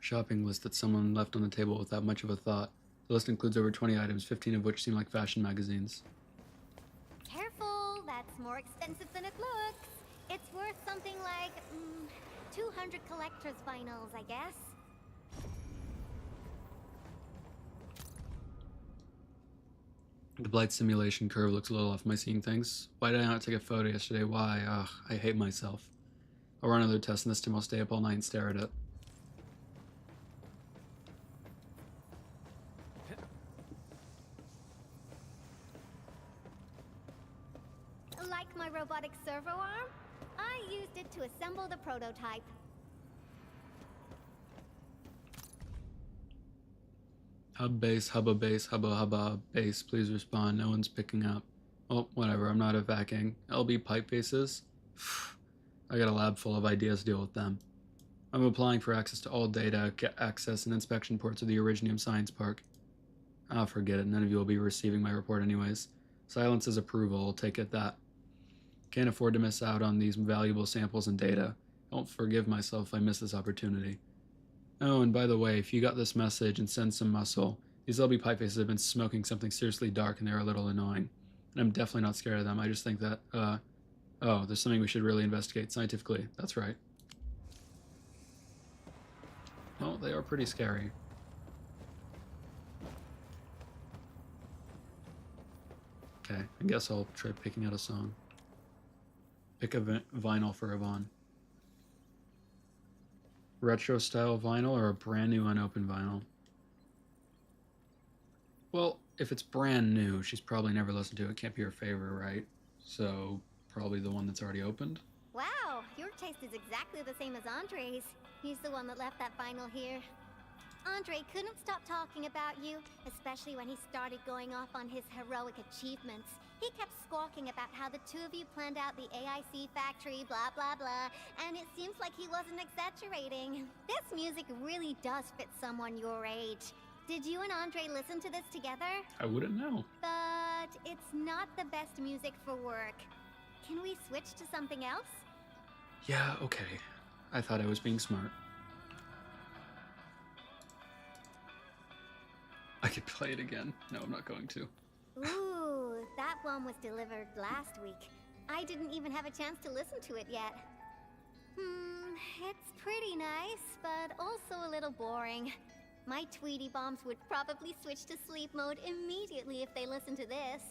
Shopping list that someone left on the table without much of a thought. The list includes over 20 items, 15 of which seem like fashion magazines. Careful, that's more expensive than it looks. It's worth something like 200 collector's vinyls, I guess. The blight simulation curve looks a little off. Am I seeing things? Why did I not take a photo yesterday? Why? Ugh, I hate myself. I'll run another test and this time I'll stay up all night and stare at it. Like my robotic servo arm, I used it to assemble the prototype. Hub base, hubba base, hubba hubba base, please respond. No one's picking up. Oh, whatever, I'm not evacing. LB pipe bases? I got a lab full of ideas to deal with them. I'm applying for access to all data, access, and inspection ports of the Originium Science Park. Ah, forget it, none of you will be receiving my report anyways. Silence is approval, I'll take it that. Can't afford to miss out on these valuable samples and data. I won't forgive myself if I miss this opportunity. Oh, and by the way, if you got this message and send some muscle, these LB pipe faces have been smoking something seriously dark and they're a little annoying. And I'm definitely not scared of them, I just think that, oh, there's something we should really investigate scientifically. That's right. Well, they are pretty scary. Okay, I guess I'll try picking out a song. Pick a vinyl for Yvonne. Retro style vinyl or a brand new unopened vinyl? Well, if it's brand new, she's probably never listened to it. Can't be her favorite, right? So probably the one that's already opened. Wow, your taste is exactly the same as Andre's. He's the one that left that vinyl here. Andre couldn't stop talking about you, especially when he started going off on his heroic achievements. He kept squawking about how the two of you planned out the AIC factory, blah blah blah, and it seems like he wasn't exaggerating. This music really does fit someone your age. Did you and Andre listen to this together? I wouldn't know. But it's not the best music for work. Can we switch to something else? Yeah, okay. I thought I was being smart. I could play it again. No, I'm not going to. Ooh, that one was delivered last week. I didn't even have a chance to listen to it yet. It's pretty nice, but also a little boring. My Tweety Bombs would probably switch to sleep mode immediately if they listened to this.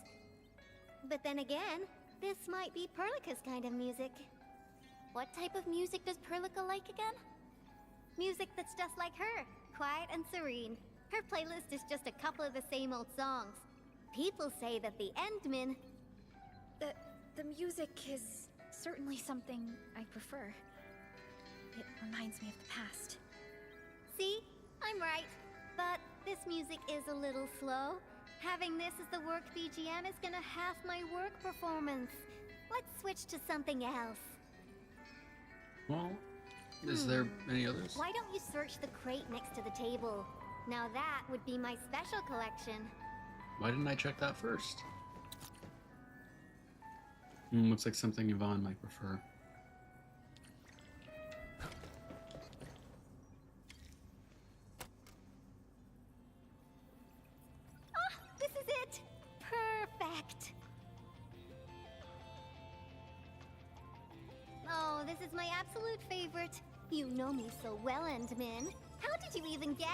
But then again, this might be Perlica's kind of music. What type of music does Perlica like again? Music that's just like her, quiet and serene. Her playlist is just a couple of the same old songs. People say that the Endmen... The music is certainly something I prefer. It reminds me of the past. See? I'm right. But this music is a little slow. Having this as the work BGM is gonna half my work performance. Let's switch to something else. Well, is there any others? Why don't you search the crate next to the table? Now that would be my special collection. Why didn't I check that first? Looks like something Yvonne might prefer. Ah, this is it! Perfect! Oh, this is my absolute favorite. You know me so well, Endmin. How did you even guess?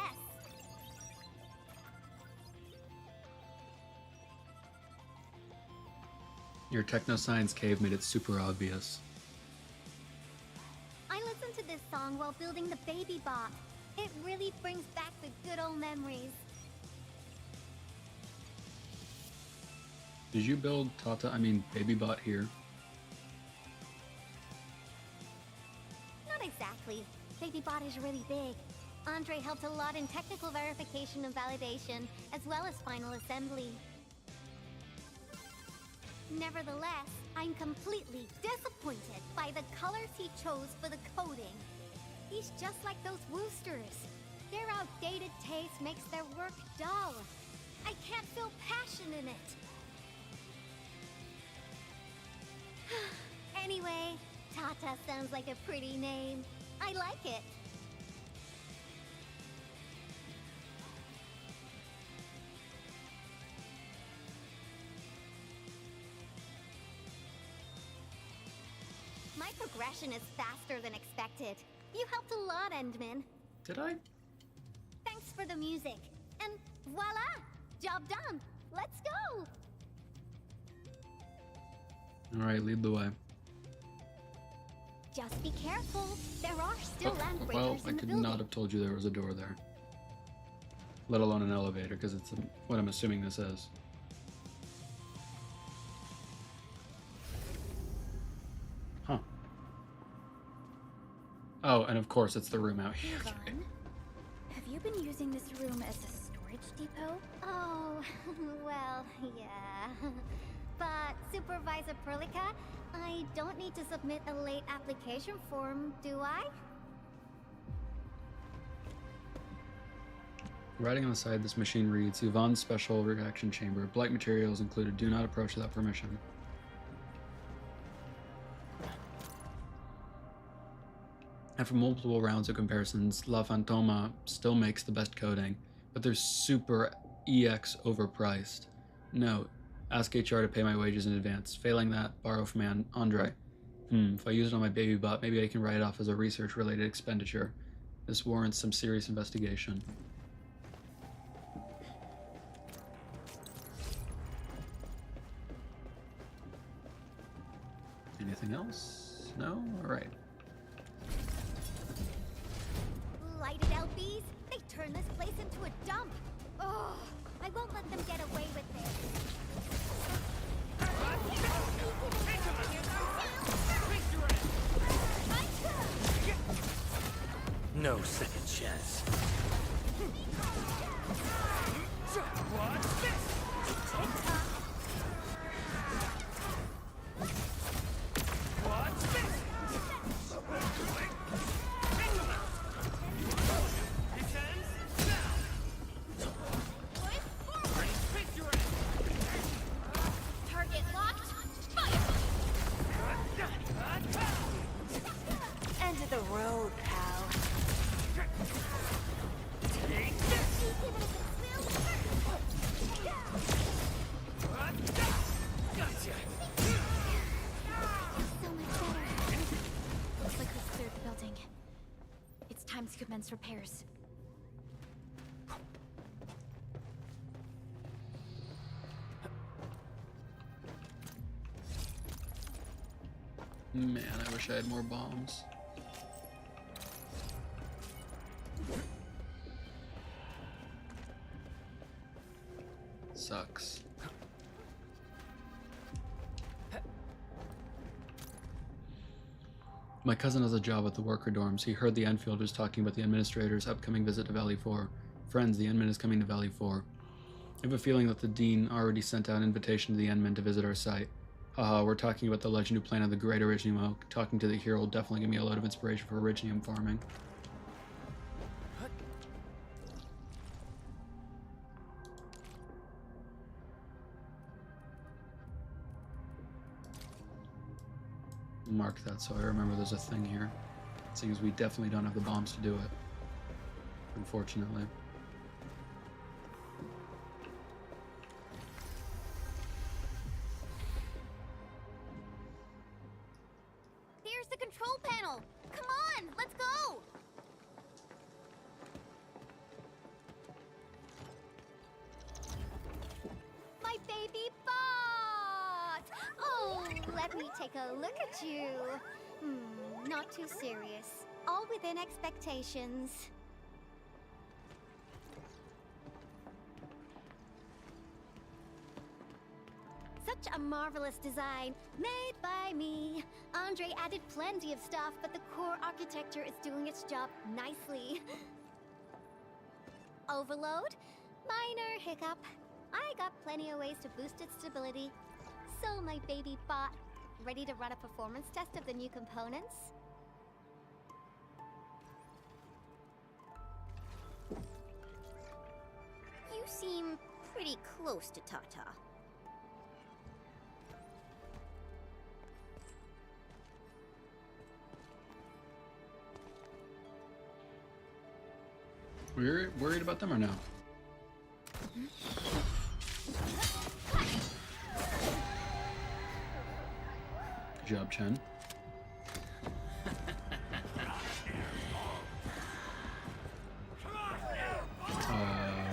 Your techno-science cave made it super obvious. I listened to this song while building the baby bot. It really brings back the good old memories. Did you build Baby Bot here? Not exactly. Baby bot is really big. Andre helped a lot in technical verification and validation, as well as final assembly. Nevertheless, I'm completely disappointed by the colors he chose for the coding. He's just like those Woosters. Their outdated taste makes their work dull. I can't feel passion in it. Anyway, Tata sounds like a pretty name. I like it. My progression is faster than expected. You helped a lot, Endmin. Did I? Thanks for the music. And voila! Job done. Let's go! Alright, lead the way. Just be careful. There are still land breakers Well, I in the could building. not have told you there was a door there. Let alone an elevator, because it's what I'm assuming this is. Huh. Oh, and of course it's the room out here. Yvonne, have you been using this room as a storage depot? Oh, well, yeah. But, Supervisor Perlica, I don't need to submit a late application form, do I? Writing on the side, this machine reads, Yvonne's special reaction chamber. Blight materials included. Do not approach without permission. After multiple rounds of comparisons, La Fantoma still makes the best coding, but they're super EX overpriced. Note, ask HR to pay my wages in advance. Failing that, borrow from Andre. If I use it on my baby bot, maybe I can write it off as a research-related expenditure. This warrants some serious investigation. Anything else? No? Alright. Lighted LBs? They turn this place into a dump. Oh, I won't let them get away with this. No second chance. What's this? TikTok. What's this? Target locked. Fire! End of the road, pal. Take this! Gotcha! So much better. Looks like we've cleared the building. It's time to commence repairs. Man, I wish I had more bombs. Sucks. My cousin has a job at the worker dorms. He heard the Enfielders talking about the administrator's upcoming visit to Valley 4. Friends, the Endman is coming to Valley 4. I have a feeling that the Dean already sent out an invitation to the Endman to visit our site. Haha, we're talking about the legend who planted the Great Originium Oak. Talking to the hero will definitely give me a lot of inspiration for Originium farming. Mark that so I remember there's a thing here. Seeing as we definitely don't have the bombs to do it. Unfortunately. There's the control panel. Come on, let's go. My baby bot. Oh, let me take a look at you. Not too serious. All within expectations. Such a marvelous design, made by me. Andre added plenty of stuff, but the core architecture is doing its job nicely. Overload? Minor hiccup. I got plenty of ways to boost its stability. So, my baby bot, ready to run a performance test of the new components? You seem pretty close to Tata. We're worried about them or no? Good job, Chen.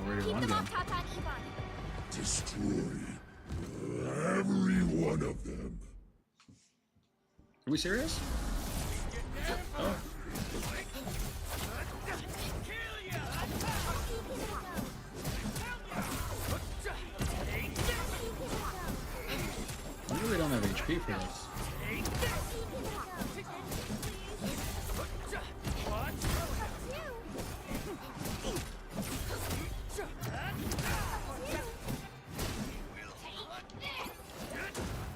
Where do you want to go? Destroy every one of them. Are we serious? Oh. I really don't have HP for this.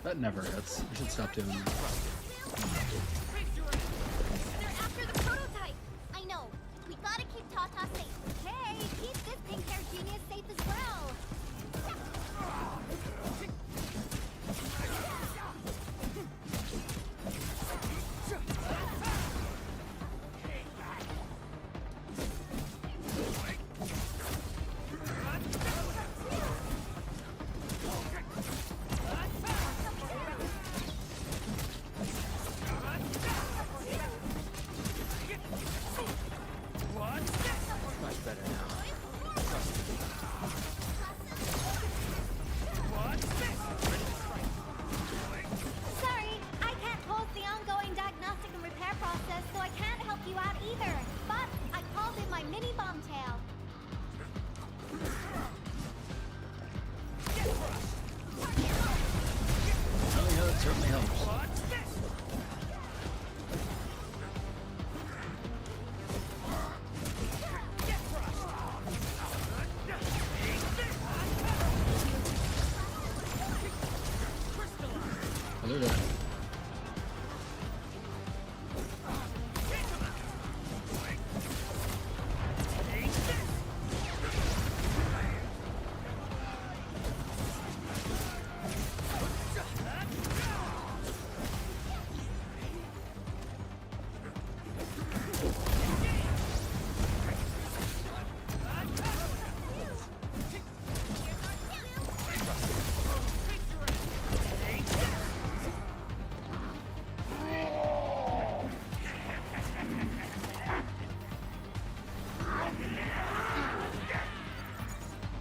That never hits. I should stop doing that. They're after the prototype. I know. We gotta keep Tata safe. Hey, keep this pink-haired genius safe as well.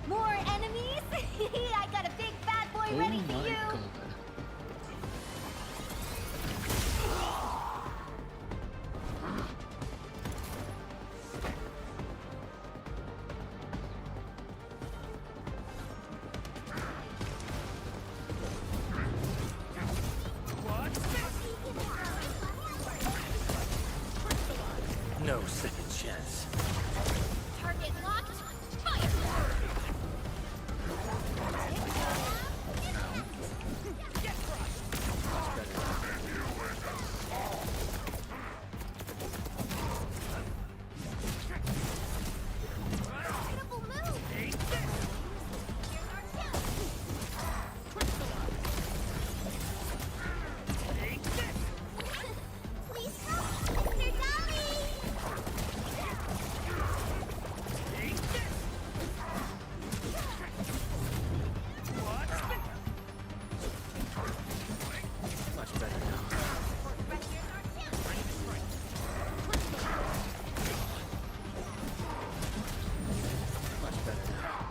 More enemies? I got a big bad boy ready for you! God. No second chance. Target locked. Fire! Incredible move! Please help, Mr. Dolly! Much better now. Much better now.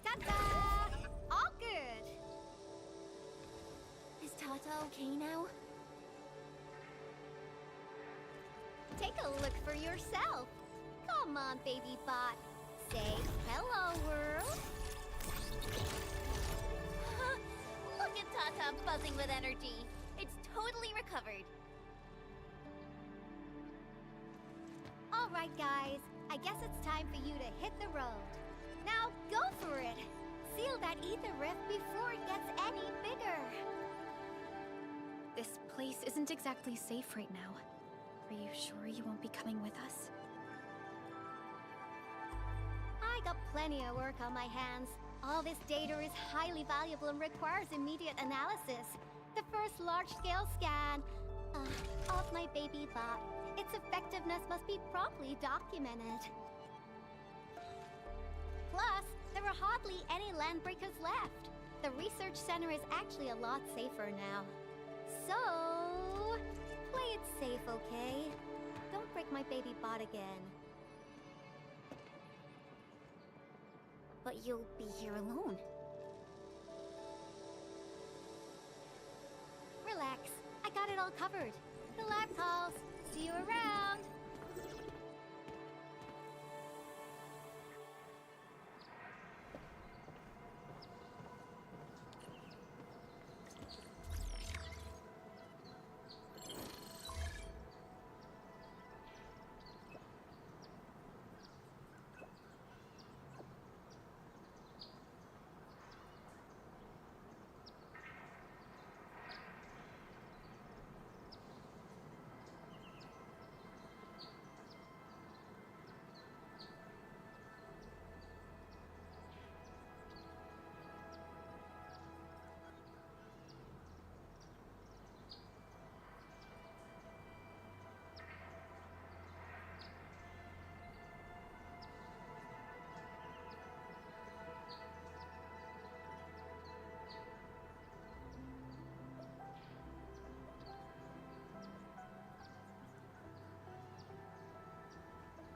Ta-da! All good! Is Tata okay now? Take a look for yourself. Come on, baby bot. Say hello, world. Look at Tata buzzing with energy. It's totally recovered. All right, guys. I guess it's time for you to hit the road. Now, go for it. Seal that ether rift before it gets any bigger. This place isn't exactly safe right now. Are you sure you won't be coming with us? I got plenty of work on my hands. All this data is highly valuable and requires immediate analysis. The first large-scale scan of my baby bot. Its effectiveness must be promptly documented. Plus, there are hardly any landbreakers left. The research center is actually a lot safer now. So, play it safe, okay? Don't break my baby bot again. But you'll be here alone. Relax, I got it all covered. The lab calls. See you around.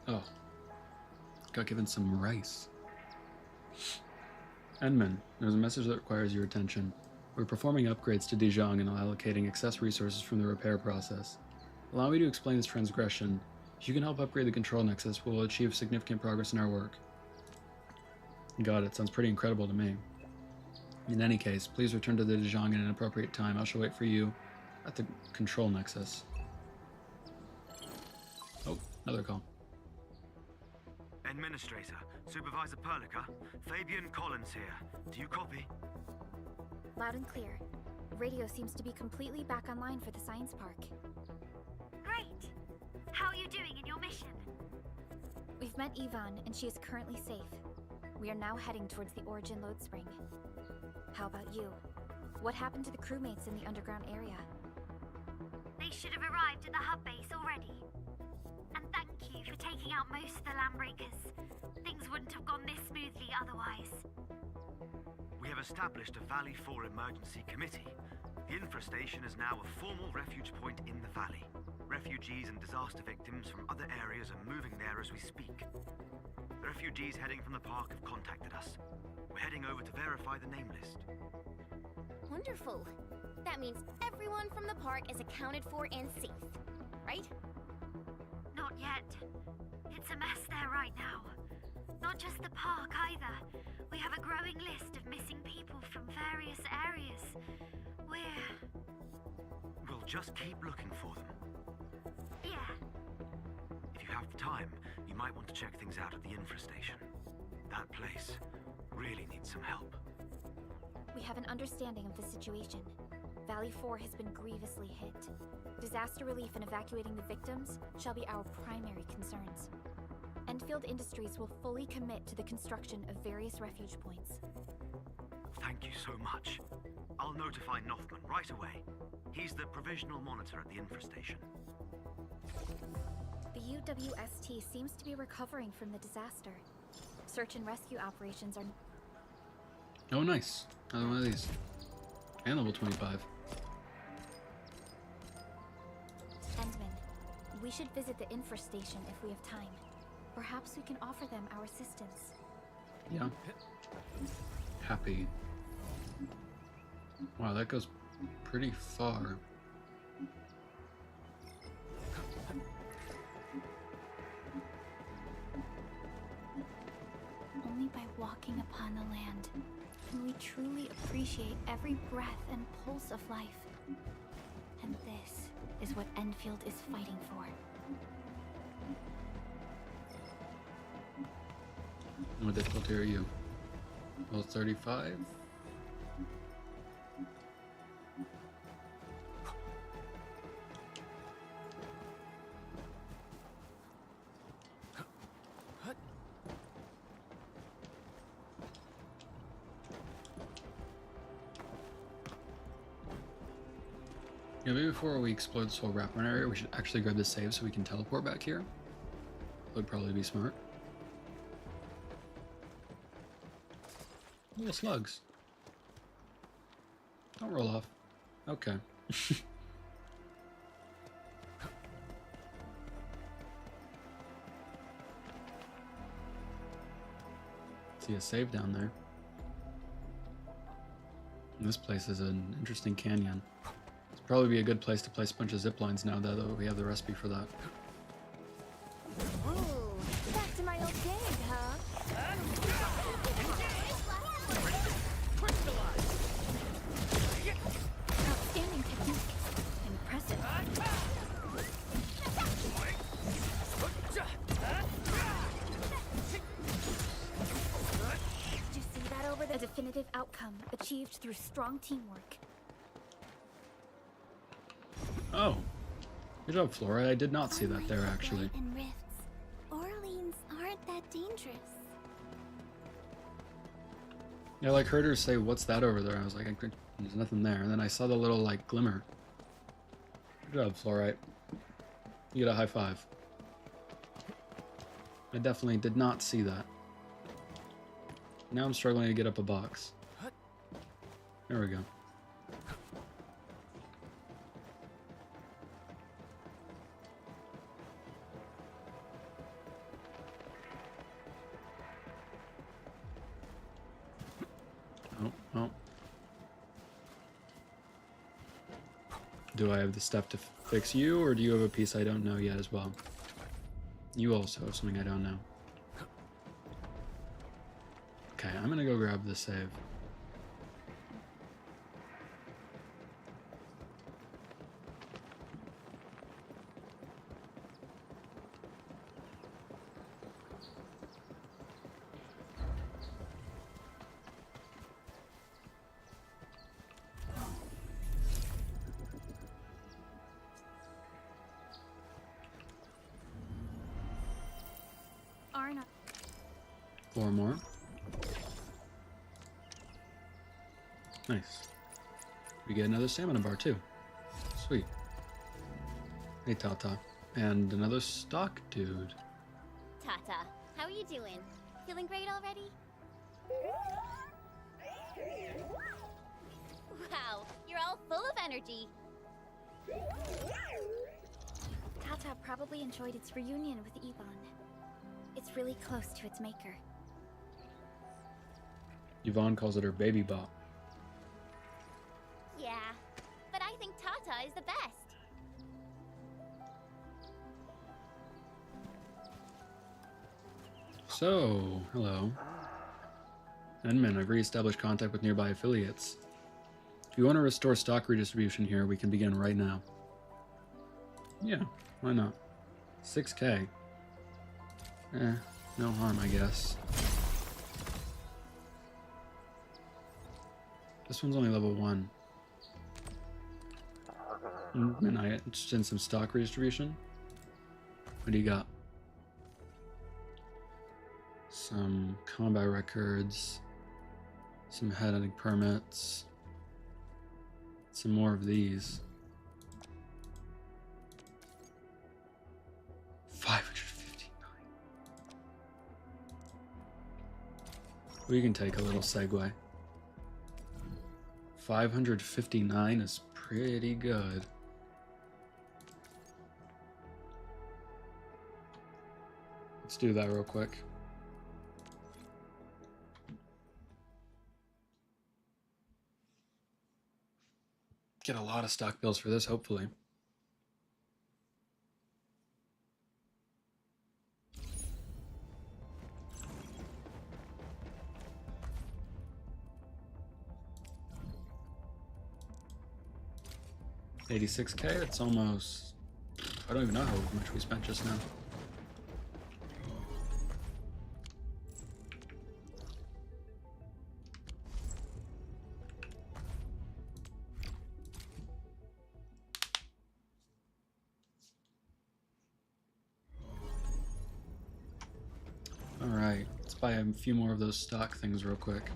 Oh. Got given some rice. Enman, there's a message that requires your attention. We're performing upgrades to Dijon and allocating excess resources from the repair process. Allow me to explain this transgression. If you can help upgrade the control nexus, we'll achieve significant progress in our work. Got it. Sounds pretty incredible to me. In any case, please return to the Dejong at an appropriate time. I shall wait for you at the control nexus. Oh, another call. Administrator, Supervisor Perlica, Fabian Collins here. Do you copy? Loud and clear. Radio seems to be completely back online for the science park. Great! How are you doing in your mission? We've met Yvonne, and she is currently safe. We are now heading towards the Origin Load Spring. How about you? What happened to the crewmates in the underground area? They should have arrived at the hub base already. And thank you for taking out most of the landbreakers. Things wouldn't have gone this smoothly otherwise. We have established a Valley 4 emergency committee. The infrastation is now a formal refuge point in the valley. Refugees and disaster victims from other areas are moving there as we speak. The refugees heading from the park have contacted us. We're heading over to verify the name list. Wonderful. That means everyone from the park is accounted for and safe, right? Not yet. It's a mess there right now. Not just the park either. We have a growing list of missing people from various areas. We'll just keep looking for them. Yeah. If you have time, you might want to check things out at the infrastation. That place really needs some help. We have an understanding of the situation. Valley 4 has been grievously hit. Disaster relief and evacuating the victims shall be our primary concerns. Endfield Industries will fully commit to the construction of various refuge points. Thank you so much. I'll notify Nothman right away. He's the provisional monitor at the infrastation. The UWST seems to be recovering from the disaster. Search and rescue operations are... Oh, nice. Another one of these. And level 25. Endman, we should visit the infrastation if we have time. Perhaps we can offer them our assistance. Yeah. Happy. Wow, that goes pretty far. Only by walking upon the land can we truly appreciate every breath and pulse of life. And this is what Endfield is fighting for. What difficulty are you? Level 35? Yeah, maybe before we explore this whole wraparound area, we should actually grab the save so we can teleport back here. That would probably be smart. Little slugs. Don't roll off. Okay. See a save down there. And this place is an interesting canyon. It's probably be a good place to place a bunch of zip lines now that we have the recipe for that. Ooh, back to my old game, huh? Outstanding technique. Impressive. Did you see that over there? A definitive outcome achieved through strong teamwork. Oh. Good job, Flora. I did not see that there, actually. And rifts. Orleans aren't that dangerous. Yeah, like heard her say, "What's that over there?" I was like, "There's nothing there." And then I saw the little, like, glimmer. Good job, Fluorite. You get a high five. I definitely did not see that. Now I'm struggling to get up a box. There we go. Oh. Do I have the stuff to fix you, or do you have a piece I don't know yet as well? You also have something I don't know. Okay, I'm gonna go grab the save. Arna. 4 more. Nice. We get another stamina bar too. Sweet. Hey Tata. And another stock dude. Tata, how are you doing? Feeling great already? Wow, you're all full of energy. Tata probably enjoyed its reunion with Yvonne. It's really close to its maker. Yvonne calls it her baby bot. Yeah, but I think Tata is the best. So, hello. Enman, I've re-established contact with nearby affiliates. If you want to restore stock redistribution here, we can begin right now. Yeah, why not? 6K. No harm, I guess. This one's only level 1. And I interested in some stock redistribution. What do you got? Some combat records, some head hunting permits, some more of these. 559. We can take a little segue. 559 is pretty good. Let's do that real quick. Get a lot of stock bills for this, hopefully. $86K, it's almost... I don't even know how much we spent just now. Alright, let's buy a few more of those stock things real quick.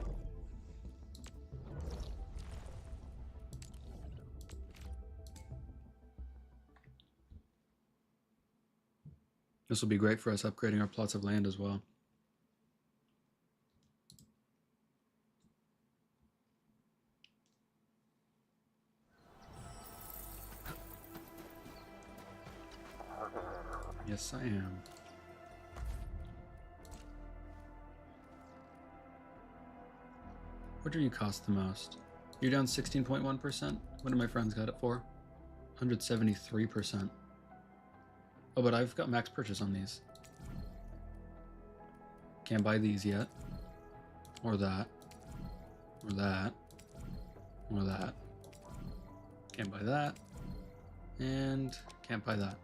This will be great for us upgrading our plots of land as well. Yes, I am. What do you cost the most? You're down 16.1%? What do my friends got it for? 173%. Oh, but I've got max purchase on these. Can't buy these yet. Or that. Or that. Or that. Can't buy that. And can't buy that.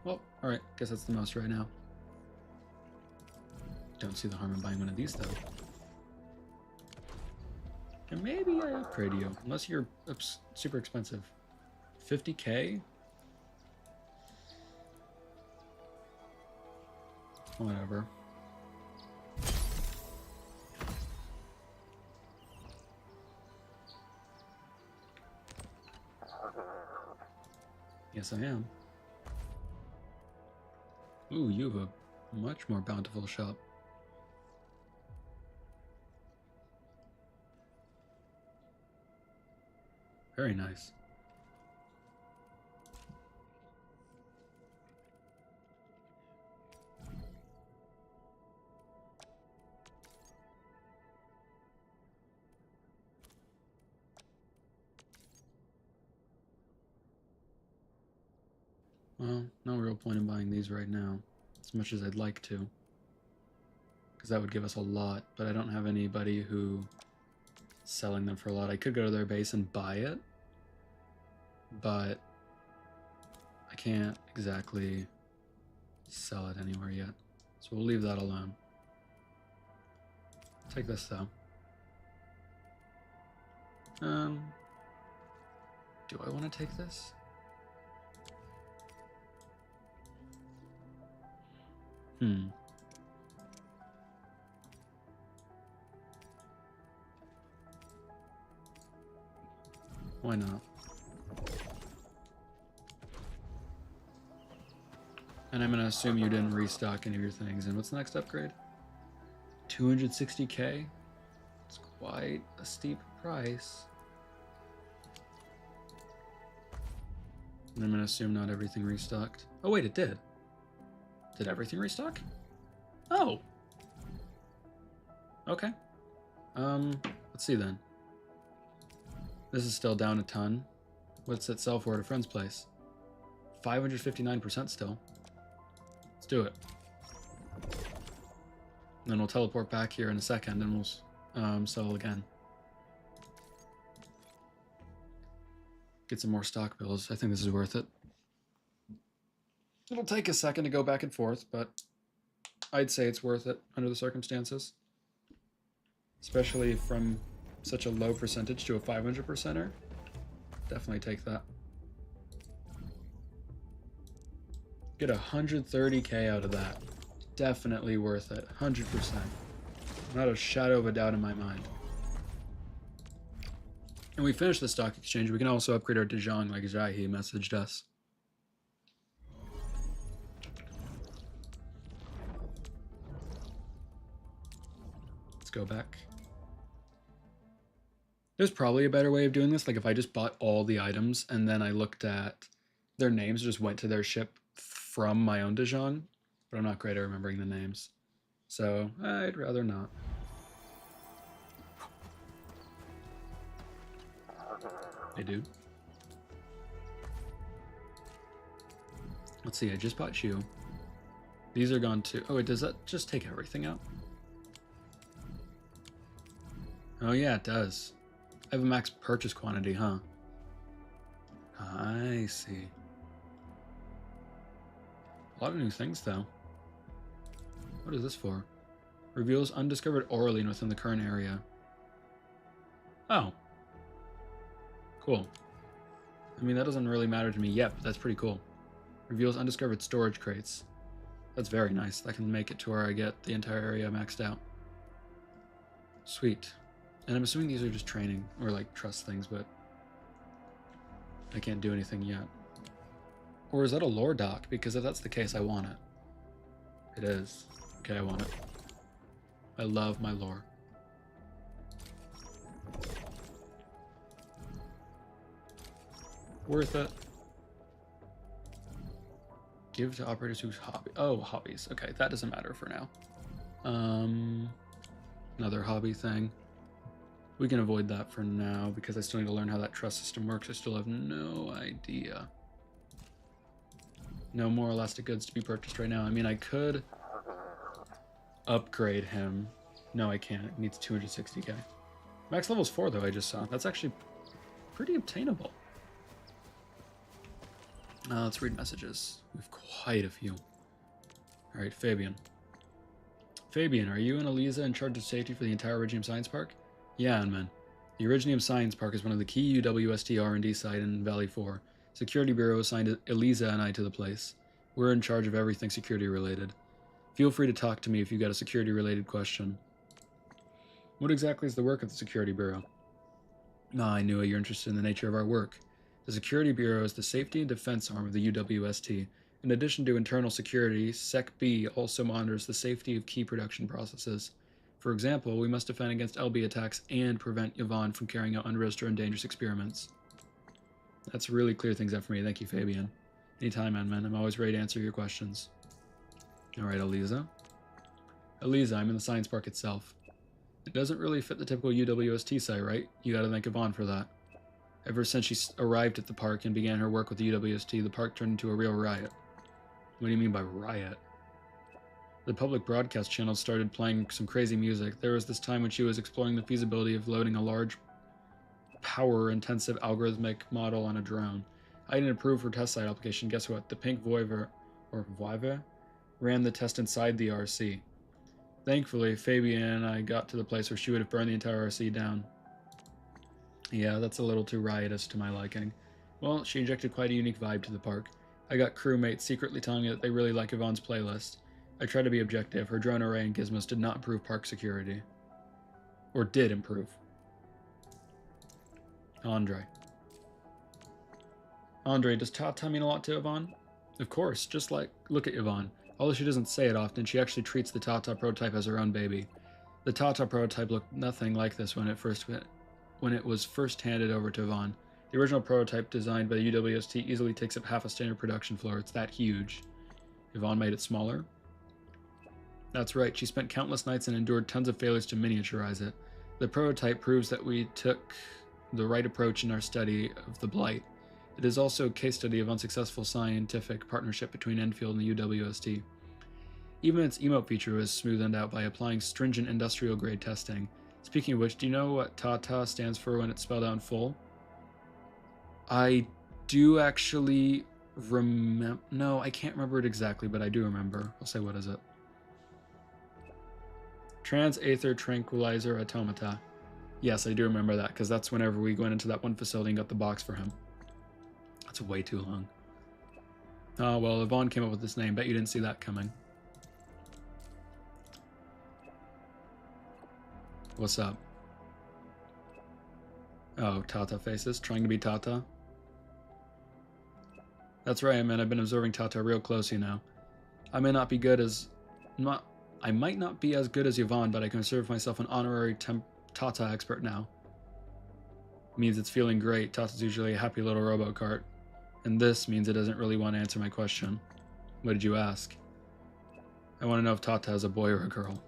Well, alright, guess that's the most right now. Don't see the harm in buying one of these though. And maybe I upgrade you, unless you're super expensive. 50K? Whatever. Yes, I am. Ooh, you have a much more bountiful shop. Very nice. Well, no real point in buying these right now, as much as I'd like to. because that would give us a lot, but I don't have anybody who is selling them for a lot. I could go to their base and buy it, but I can't exactly sell it anywhere yet. So we'll leave that alone. Take this though. Do I want to take this? Why not? And I'm going to assume you didn't restock any of your things. And what's the next upgrade? 260k? It's quite a steep price. And I'm going to assume not everything restocked. Oh wait, it did. Did everything restock? Oh! Okay. Let's see then. This is still down a ton. What's it sell for at a friend's place? 559% still. Let's do it. And then we'll teleport back here in a second and we'll sell again. Get some more stock bills. I think this is worth it. It'll take a second to go back and forth, but I'd say it's worth it under the circumstances. Especially from such a low percentage to a 500%er. Definitely take that. Get 130k out of that. Definitely worth it. 100%. Not a shadow of a doubt in my mind. And we finished the stock exchange. We can also upgrade our Dejong like Jahi messaged us. Let's go back. There's probably a better way of doing this. Like if I just bought all the items and then I looked at their names, just went to their ship from my own Dejong. But I'm not great at remembering the names. So I'd rather not. Hey, dude. Let's see, I just bought you. These are gone too. Oh, wait, does that just take everything out? Oh, yeah, it does. I have a max purchase quantity, huh? I see. A lot of new things, though. What is this for? Reveals undiscovered Auraline within the current area. Oh. Cool. I mean, that doesn't really matter to me yet, but that's pretty cool. Reveals undiscovered storage crates. That's very nice. That can make it to where I get the entire area maxed out. Sweet. And I'm assuming these are just training or like trust things, but I can't do anything yet. Or is that a lore dock? Because if that's the case, I want it. It is. Okay, I want it. I love my lore. Worth it. Give to operators whose hobby. Oh, hobbies. Okay, that doesn't matter for now. Another hobby thing. We can avoid that for now because I still need to learn how that trust system works. I still have no idea. No more elastic goods to be purchased right now. I mean, I could upgrade him. No, I can't. It needs 260k. Max level's 4 though, I just saw. That's actually pretty obtainable. Let's read messages. We have quite a few. Alright, Fabian. Fabian, are you and Eliza in charge of safety for the entire Iridium Science Park? Yeah, man. The Iridium Science Park is one of the key UWST R&D site in Valley 4. Security Bureau assigned Eliza and I to the place. We're in charge of everything security related. Feel free to talk to me if you've got a security related question. What exactly is the work of the Security Bureau? I knew you're interested in the nature of our work. The Security Bureau is the safety and defense arm of the UWST. In addition to internal security, Sec-B also monitors the safety of key production processes. For example, we must defend against LB attacks and prevent Yvonne from carrying out unregistered and dangerous experiments. That's really clear things up for me. Thank you, Fabian. Anytime, man. I'm always ready to answer your questions. Alright, Eliza. Eliza, I'm in the science park itself. It doesn't really fit the typical UWST site, right? You gotta thank Yvonne for that. Ever since she arrived at the park and began her work with the UWST, the park turned into a real riot. What do you mean by riot? The public broadcast channel started playing some crazy music. There was this time when she was exploring the feasibility of loading a large, power-intensive algorithmic model on a drone. I didn't approve her test site application. Guess what? The pink Voiver, or Voiver, ran the test inside the RC. Thankfully, Fabian and I got to the place where she would have burned the entire RC down. Yeah, that's a little too riotous to my liking. Well, she injected quite a unique vibe to the park. I got crewmates secretly telling me that they really like Yvonne's playlist. I tried to be objective. Her drone array and gizmos did not improve park security. Or did improve. Andre. Andre, does Tata mean a lot to Yvonne? Of course, just like, look at Yvonne. Although she doesn't say it often, she actually treats the Tata prototype as her own baby. The Tata prototype looked nothing like this when it was first handed over to Yvonne. The original prototype designed by the UWST easily takes up half a standard production floor. It's that huge. Yvonne made it smaller? That's right, she spent countless nights and endured tons of failures to miniaturize it. The prototype proves that we took the right approach in our study of the Blight. It is also a case study of unsuccessful scientific partnership between Enfield and the UWST. Even its emote feature was smoothed out by applying stringent industrial-grade testing. Speaking of which, do you know what TATA stands for when it's spelled out in full? I do actually remember... No, I can't remember it exactly, but I do remember. I'll say, what is it? Trans-Aether Tranquilizer Automata. Yes, I do remember that, because that's whenever we went into that one facility and got the box for him. That's way too long. Oh, well, Yvonne came up with this name. Bet you didn't see that coming. What's up? Oh, Tata faces. Trying to be Tata? That's right, man. I've been observing Tata real close, you know. I may not be good as... I might not be as good as Yvonne, but I consider myself an honorary Tata expert now. Means it's feeling great. Tata's usually a happy little robo-cart. And this means it doesn't really want to answer my question. What did you ask? I want to know if Tata is a boy or a girl.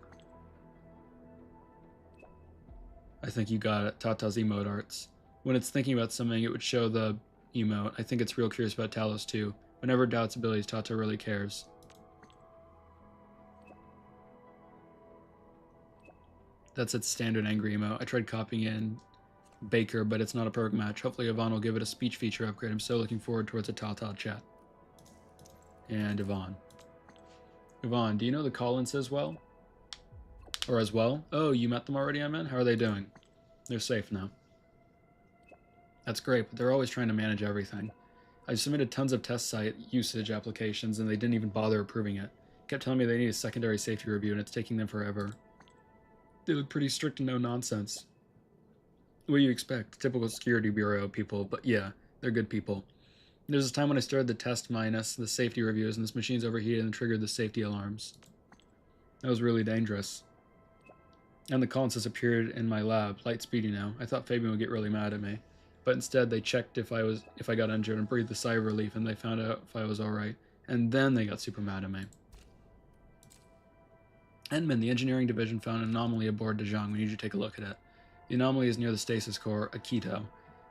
I think you got it. Tata's emote arts. When it's thinking about something, it would show the emote. I think it's real curious about Talos too. Whenever it doubts abilities, Tata really cares. That's its standard angry emote. I tried copying in Baker, but it's not a perfect match. Hopefully Yvonne will give it a speech feature upgrade. I'm so looking forward towards a Tata chat. And Yvonne. Yvonne, do you know the Collins as well? Or as well? Oh, you met them already, I meant? How are they doing? They're safe now. That's great, but they're always trying to manage everything. I've submitted tons of test site usage applications, and they didn't even bother approving it. Kept telling me they need a secondary safety review, and it's taking them forever. They look pretty strict and no nonsense. What do you expect? Typical security bureau people, but yeah, they're good people. There's this time when I started the test minus the safety reviews, and this machine's overheated and triggered the safety alarms. That was really dangerous. And the Collins has appeared in my lab, light speed, you know. I thought Fabian would get really mad at me. But instead, they checked if I got injured and breathed a sigh of relief, and they found out if I was alright. And then they got super mad at me. Edmund, the engineering division found an anomaly aboard De Jong. We need you to take a look at it. The anomaly is near the stasis core, Akito.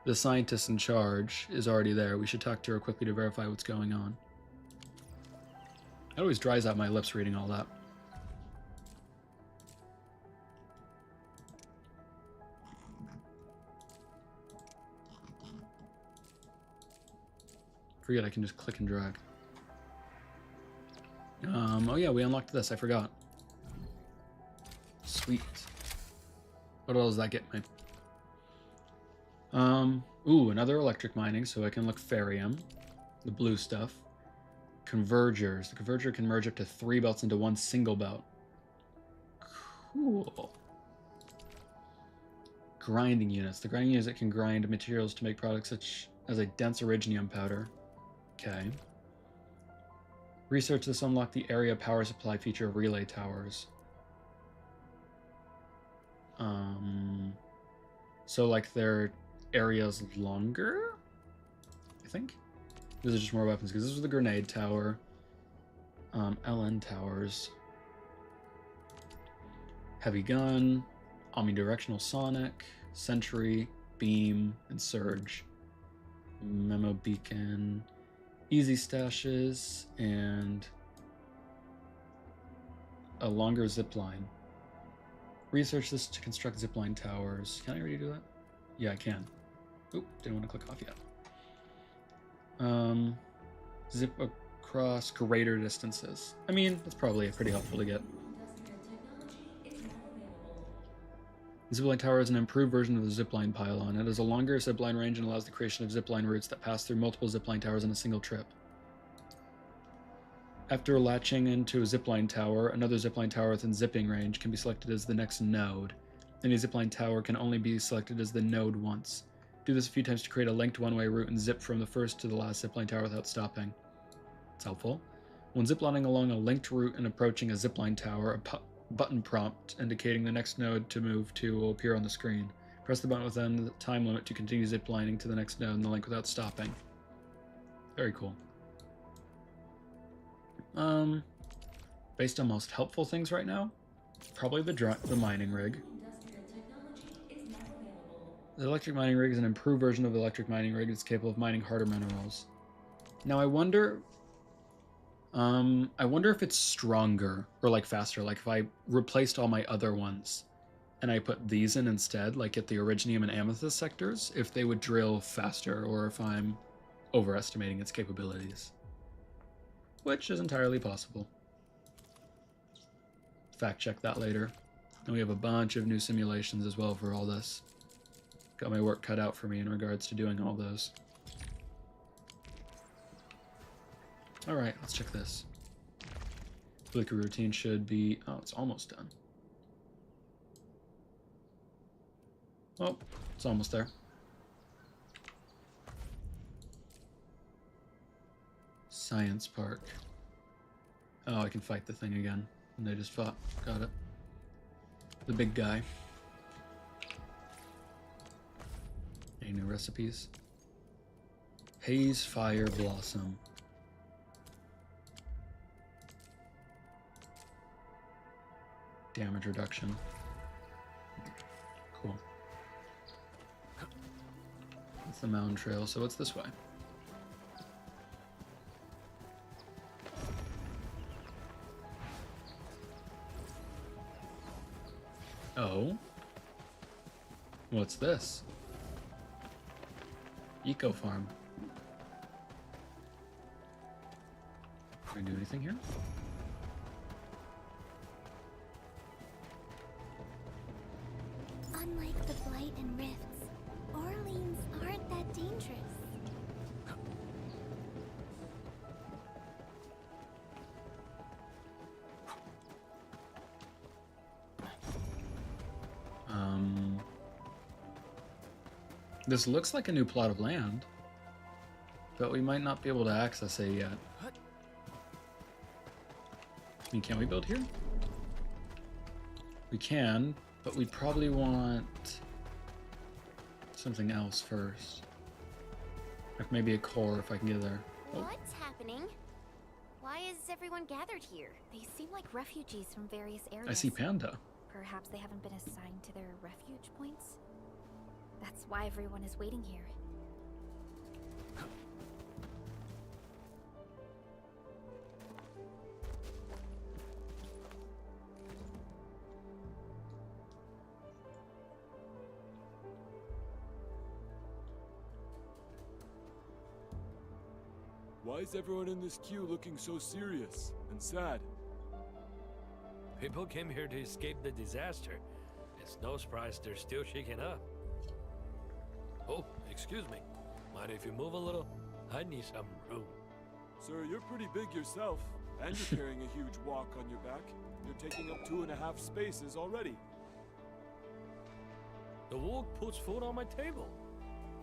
The scientist in charge is already there. We should talk to her quickly to verify what's going on. It always dries out my lips reading all that. Forget I can just click and drag. Oh yeah, we unlocked this. I forgot. Sweet. What else does that get me? Ooh, another electric mining, so I can look Ferium. The blue stuff. Convergers. The converger can merge up to 3 belts into one single belt. Cool. Grinding units. The grinding unit can grind materials to make products such as a dense originium powder. Okay. Research this unlock the area power supply feature of relay towers. So like their area's longer? I think? These are just more weapons, because this was the grenade tower. LN towers. Heavy gun, omnidirectional sonic, sentry, beam, and surge. Memo beacon, easy stashes, and a longer zip line. Research this to construct zipline towers. Can I already do that? Yeah, I can. Oop, didn't want to click off yet. Zip across greater distances. I mean, that's probably pretty helpful to get. The zipline tower is an improved version of the zipline pylon. It has a longer zipline range and allows the creation of zipline routes that pass through multiple zipline towers in a single trip. After latching into a zipline tower, another zipline tower within zipping range can be selected as the next node. Any zipline tower can only be selected as the node once. Do this a few times to create a linked one-way route and zip from the first to the last zipline tower without stopping. It's helpful. When ziplining along a linked route and approaching a zipline tower, a button prompt indicating the next node to move to will appear on the screen. Press the button within the time limit to continue ziplining to the next node in the link without stopping. Very cool. Based on most helpful things right now, probably the mining rig. The electric mining rig is an improved version of the electric mining rig. It's capable of mining harder minerals. Now I wonder if it's stronger or like faster. Like if I replaced all my other ones and I put these in instead, like at the Originium and Amethyst sectors, if they would drill faster or if I'm overestimating its capabilities. Which is entirely possible. Fact check that later. And we have a bunch of new simulations as well for all this. Got my work cut out for me in regards to doing all those. Alright, let's check this. Flicker routine should be... Oh, it's almost done. Oh, it's almost there. Science Park. Oh, I can fight the thing again. And they just fought. Got it. The big guy. Any new recipes? Haze, Fire, Blossom. Damage reduction. Cool. That's the mountain trail, so what's this way? Oh. What's this? Eco farm. Can I do anything here? Unlike the Blight and Rifts, Orleans aren't that dangerous. This looks like a new plot of land, but we might not be able to access it yet. I mean, can we build here? We can, but we probably want something else first. Like maybe a core if I can get there. Oh. What's happening? Why is everyone gathered here? They seem like refugees from various areas. I see Panda. Perhaps they haven't been assigned to their refuge points? That's why everyone is waiting here. Why is everyone in this queue looking so serious and sad? People came here to escape the disaster. It's no surprise they're still shaken up. Oh, excuse me. Mind if you move a little? I need some room. Sir, you're pretty big yourself, and you're carrying a huge walk on your back. You're taking up 2.5 spaces already. The walk puts food on my table.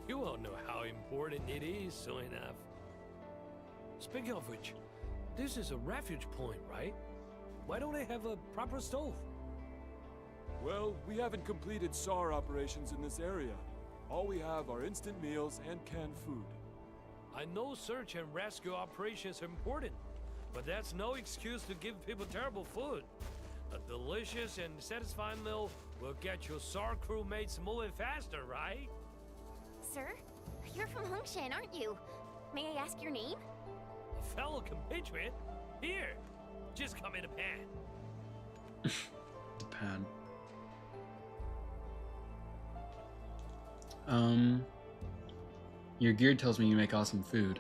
You won't know how important it is soon enough. Speaking of which, this is a refuge point, right? Why don't they have a proper stove? Well, we haven't completed SAR operations in this area. All we have are instant meals and canned food. I know search and rescue operations are important, but that's no excuse to give people terrible food. A delicious and satisfying meal will get your SAR crewmates moving faster, right? Sir, you're from Hongshan, aren't you? May I ask your name? A fellow compatriot? Here, just come in a pan. The pad. Your gear tells me you make awesome food.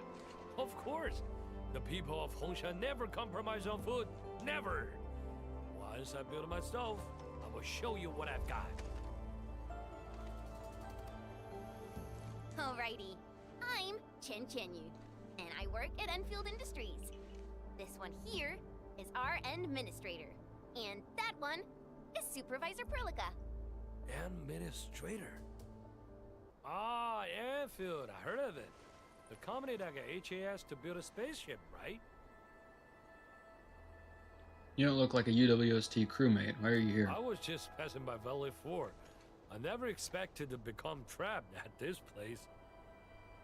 Of course. The people of Hongsha never compromise on food. Never. Once I build my stove, I will show you what I've got. Alrighty. I'm Chen Chenyu, and I work at Enfield Industries. This one here is our administrator, and that one is Supervisor Perlica. Administrator? Ah, Enfield, I heard of it. The company that got HAS to build a spaceship, right? You don't look like a UWST crewmate. Why are you here? I was just passing by Valley 4. I never expected to become trapped at this place.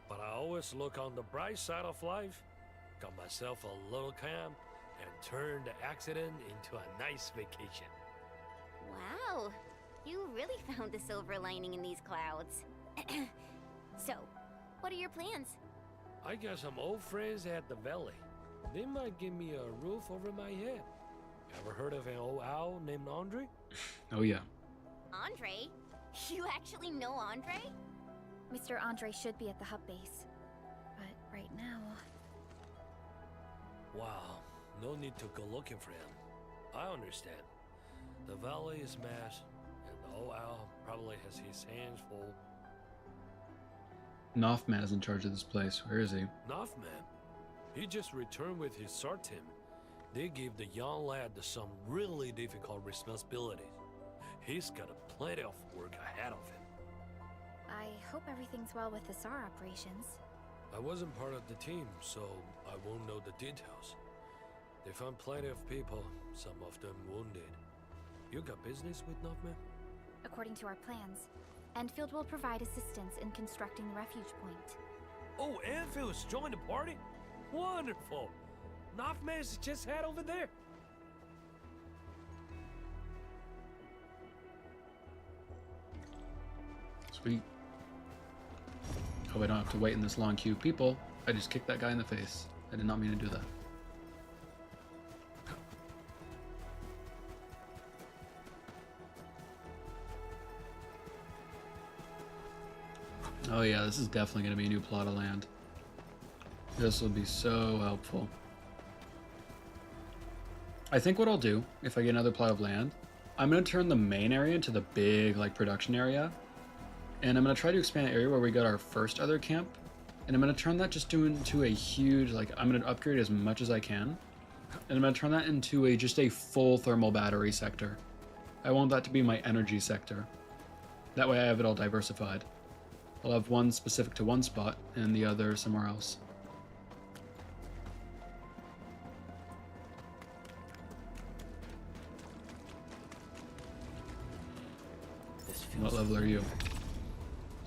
But I always look on the bright side of life. Got myself a little camp and turned the accident into a nice vacation. Wow, you really found the silver lining in these clouds. So, what are your plans? I got some old friends at the Valley. They might give me a roof over my head. Ever heard of an old owl named Andre? Oh yeah. Andre? You actually know Andre? Mr. Andre should be at the hub base. But right now... Wow, no need to go looking for him. I understand. The Valley is mass, and the old owl probably has his hands full. Noffman is in charge of this place. Where is he? Noffman? He just returned with his SAR team. They gave the young lad some really difficult responsibilities. He's got plenty of work ahead of him. I hope everything's well with the SAR operations. I wasn't part of the team, so I won't know the details. They found plenty of people, some of them wounded. You got business with Noffman? According to our plans, Enfield will provide assistance in constructing the refuge point. Oh, Enfield's joined the party? Wonderful! Noffman's just head over there. Sweet. Oh, I don't have to wait in this long queue of people. I just kicked that guy in the face. I did not mean to do that. Oh yeah, this is definitely going to be a new plot of land. This will be so helpful. I think what I'll do, if I get another plot of land, I'm going to turn the main area into the big, like, production area. And I'm going to try to expand the area where we got our first other camp. And I'm going to turn that just into a huge, like, I'm going to upgrade as much as I can. And I'm going to turn that into just a full thermal battery sector. I want that to be my energy sector. That way I have it all diversified. I'll have one specific to one spot and the other somewhere else. What level are you?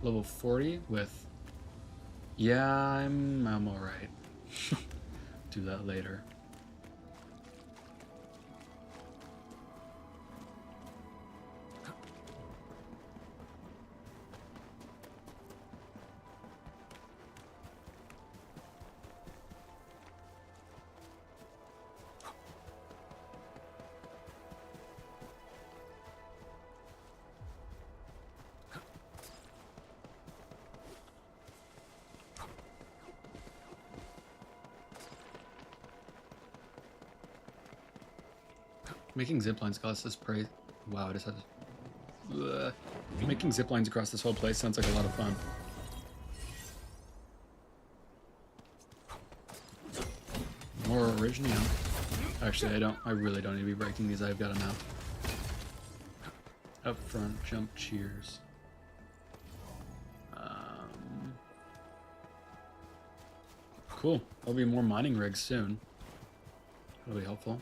Level 40 with... Yeah, I'm alright. Do that later. Making ziplines costs this price. Wow, I just had to... Making ziplines across this whole place sounds like a lot of fun. More original. Actually, I really don't need to be breaking these. I've got enough. Up front, jump cheers. Cool. There'll be more mining rigs soon. That'll be helpful.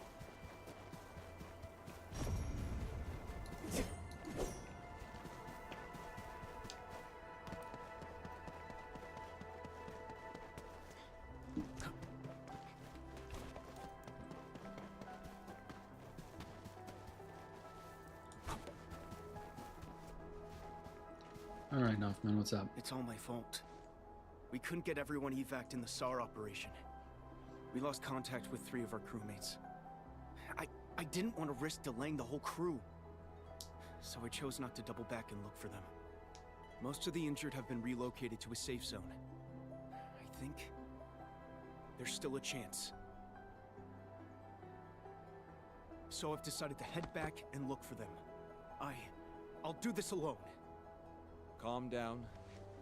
Alright, Noffman, what's up? It's all my fault. We couldn't get everyone evac'd in the SAR operation. We lost contact with 3 of our crewmates. I I didn't want to risk delaying the whole crew. So I chose not to double back and look for them. Most of the injured have been relocated to a safe zone. I think there's still a chance. So I've decided to head back and look for them. I'll do this alone. Calm down.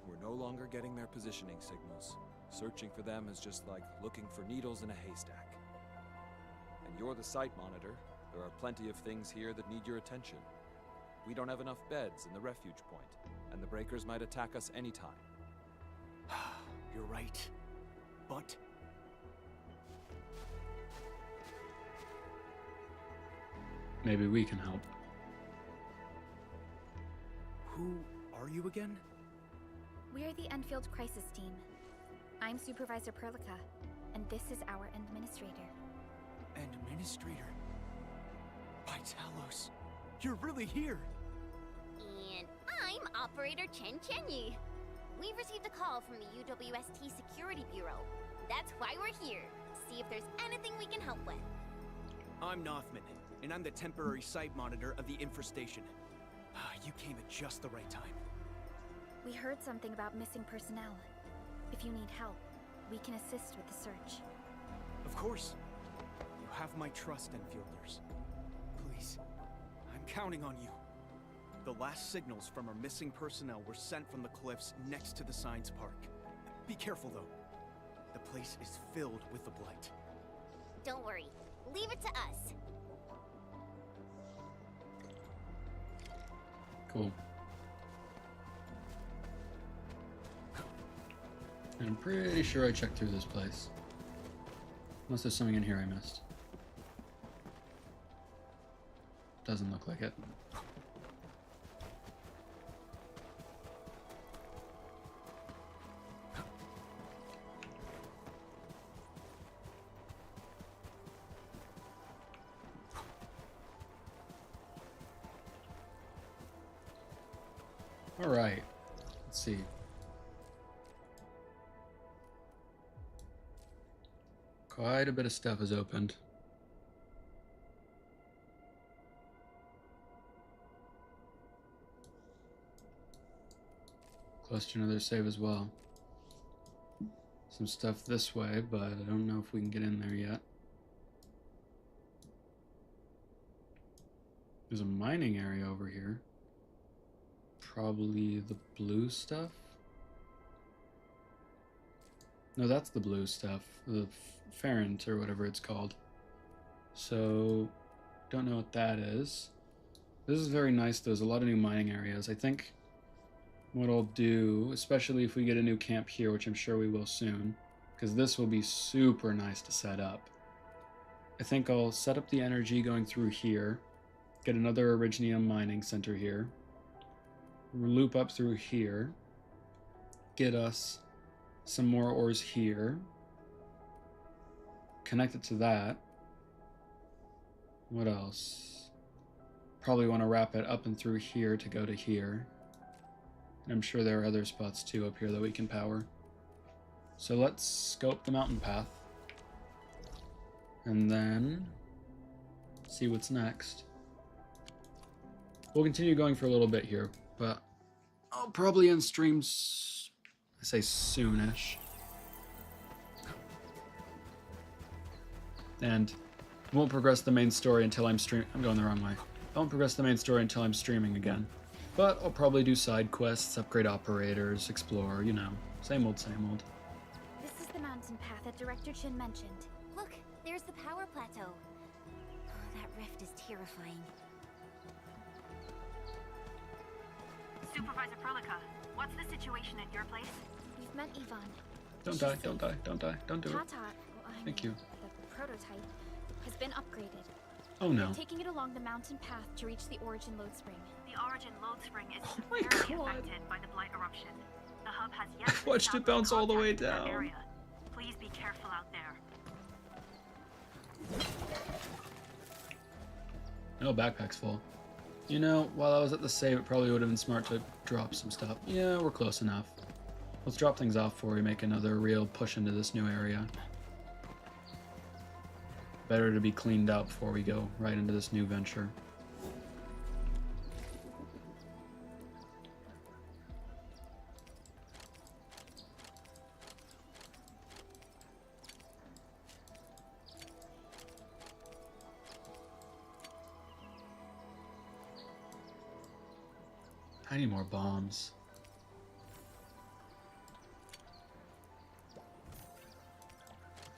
We're no longer getting their positioning signals. Searching for them is just like looking for needles in a haystack. And you're the site monitor. There are plenty of things here that need your attention. We don't have enough beds in the refuge point, and the breakers might attack us anytime. You're right. But maybe we can help. who are you again? We're the Enfield Crisis Team. I'm Supervisor Perlica, and this is our Administrator. Administrator? By Talos, you're really here! And I'm Operator Chen Chenyu. We've received a call from the UWST Security Bureau. That's why we're here. See if there's anything we can help with. I'm Nothman, and I'm the temporary site monitor of the infestation. You came at just the right time. We heard something about missing personnel. If you need help, we can assist with the search. Of course. You have my trust, Enfielders. Please, I'm counting on you. The last signals from our missing personnel were sent from the cliffs next to the science park. Be careful, though. The place is filled with the Blight. Don't worry. Leave it to us. Cool. And I'm pretty sure I checked through this place. Unless there's something in here I missed. Doesn't look like it. All right, let's see. Quite a bit of stuff has opened. Close to another save as well. Some stuff this way, but I don't know if we can get in there yet. There's a mining area over here. Probably the blue stuff? No, that's the blue stuff. The Ferrant or whatever it's called. So, don't know what that is. This is very nice. There's a lot of new mining areas. I think what I'll do, especially if we get a new camp here, which I'm sure we will soon, because this will be super nice to set up. I think I'll set up the energy going through here, get another Originium mining center here, loop up through here, get us some more ores here, connect it to that. What else? Probably want to wrap it up and through here to go to here. And I'm sure there are other spots too up here that we can power. So let's scope the mountain path and then see what's next. We'll continue going for a little bit here, but I'll probably end streams, I say soonish. And won't progress the main story until I'm I'm going the wrong way. I won't progress the main story until I'm streaming again. But I'll probably do side quests, upgrade operators, explore, you know, same old, same old. This is the mountain path that Director Chin mentioned. Look, there's the power plateau. Oh, that rift is terrifying. Supervisor Perlica, what's the situation at your place? We've met Yvonne. Don't die, don't die, don't die, don't do it. Thank you. The prototype has been upgraded. Oh no. We're taking it along the mountain path to reach the Origin Load Spring. The Origin Load Spring is my severely God. affected by the Blight eruption. The hub has yet I watched it bounce all the way down. area. Please be careful out there. No, backpack's full. You know, while I was at the save, it probably would have been smart to drop some stuff. Yeah, we're close enough. Let's drop things off before we make another real push into this new area. Better to be cleaned up before we go right into this new venture. I need more bombs.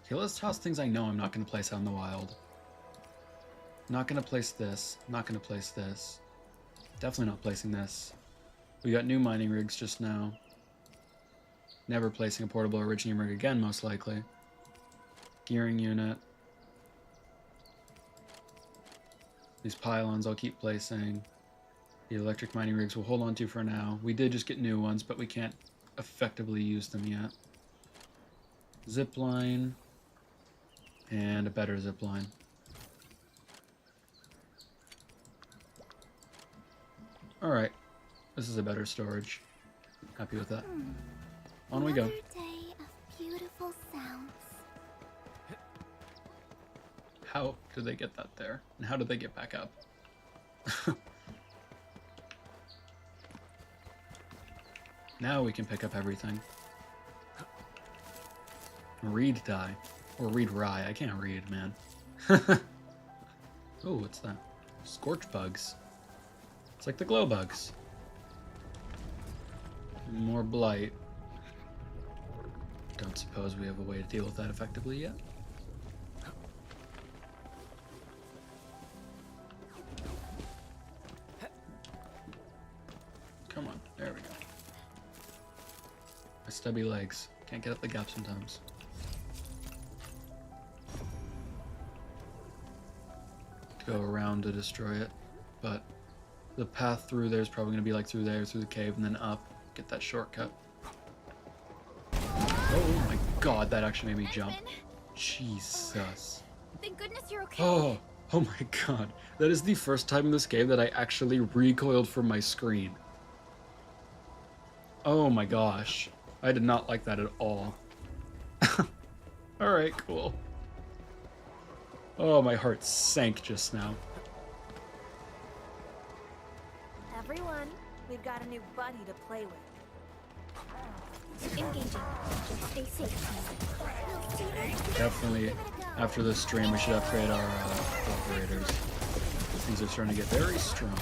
Okay, let's toss things I know I'm not going to place out in the wild. Not going to place this. Not going to place this. Definitely not placing this. We got new mining rigs just now. Never placing a portable originium rig again, most likely. Gearing unit. These pylons I'll keep placing. The electric mining rigs we'll hold on to for now. We did just get new ones, but we can't effectively use them yet. Zip line. And a better zip line. Alright. This is a better storage. Happy with that. On we go. Another day of beautiful sounds. How did they get that there? And how did they get back up? Now we can pick up everything. Reed dye. Or reed rye. I can't read, man. Oh, what's that? Scorch bugs. It's like the glow bugs. More blight. Don't suppose we have a way to deal with that effectively yet. Come on, there we go. My stubby legs. Can't get up the gap sometimes. Go around to destroy it, but the path through there is probably going to be like through there, through the cave, and then up. Get that shortcut. Oh my god, that actually made me jump. Jesus. Thank goodness you're okay. Oh my god. That is the first time in this game that I actually recoiled from my screen. Oh my gosh. I did not like that at all. Alright, cool. Oh, my heart sank just now. Everyone, we've got a new buddy to play with. Engaging. Stay safe. Definitely, after this stream, we should upgrade our operators. Things are starting to get very strong.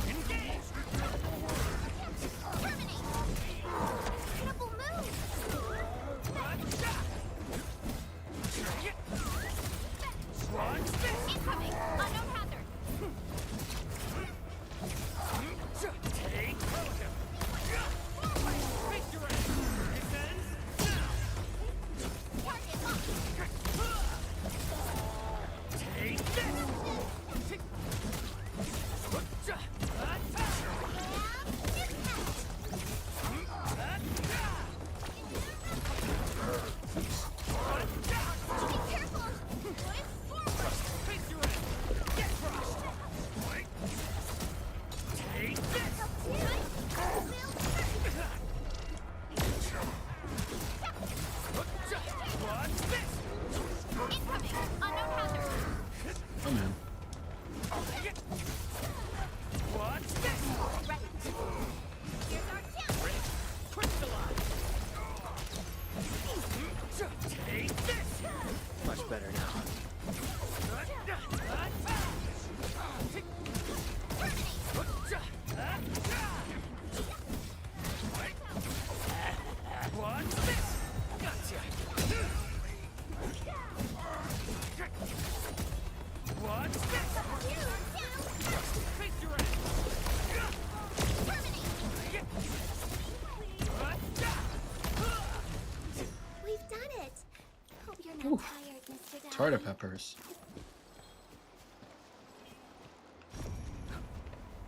Tartar peppers.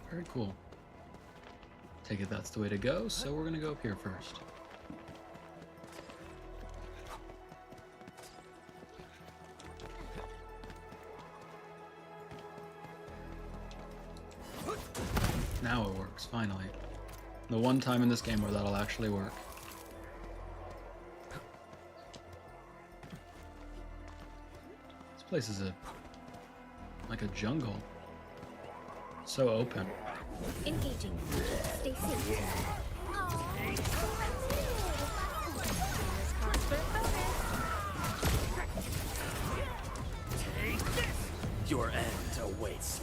Very cool. Take it that's the way to go, so we're gonna go up here first. Now it works, finally. The one time in this game where that'll actually work. This place is a like a jungle. So open. Engaging. Stay safe. Your end awaits.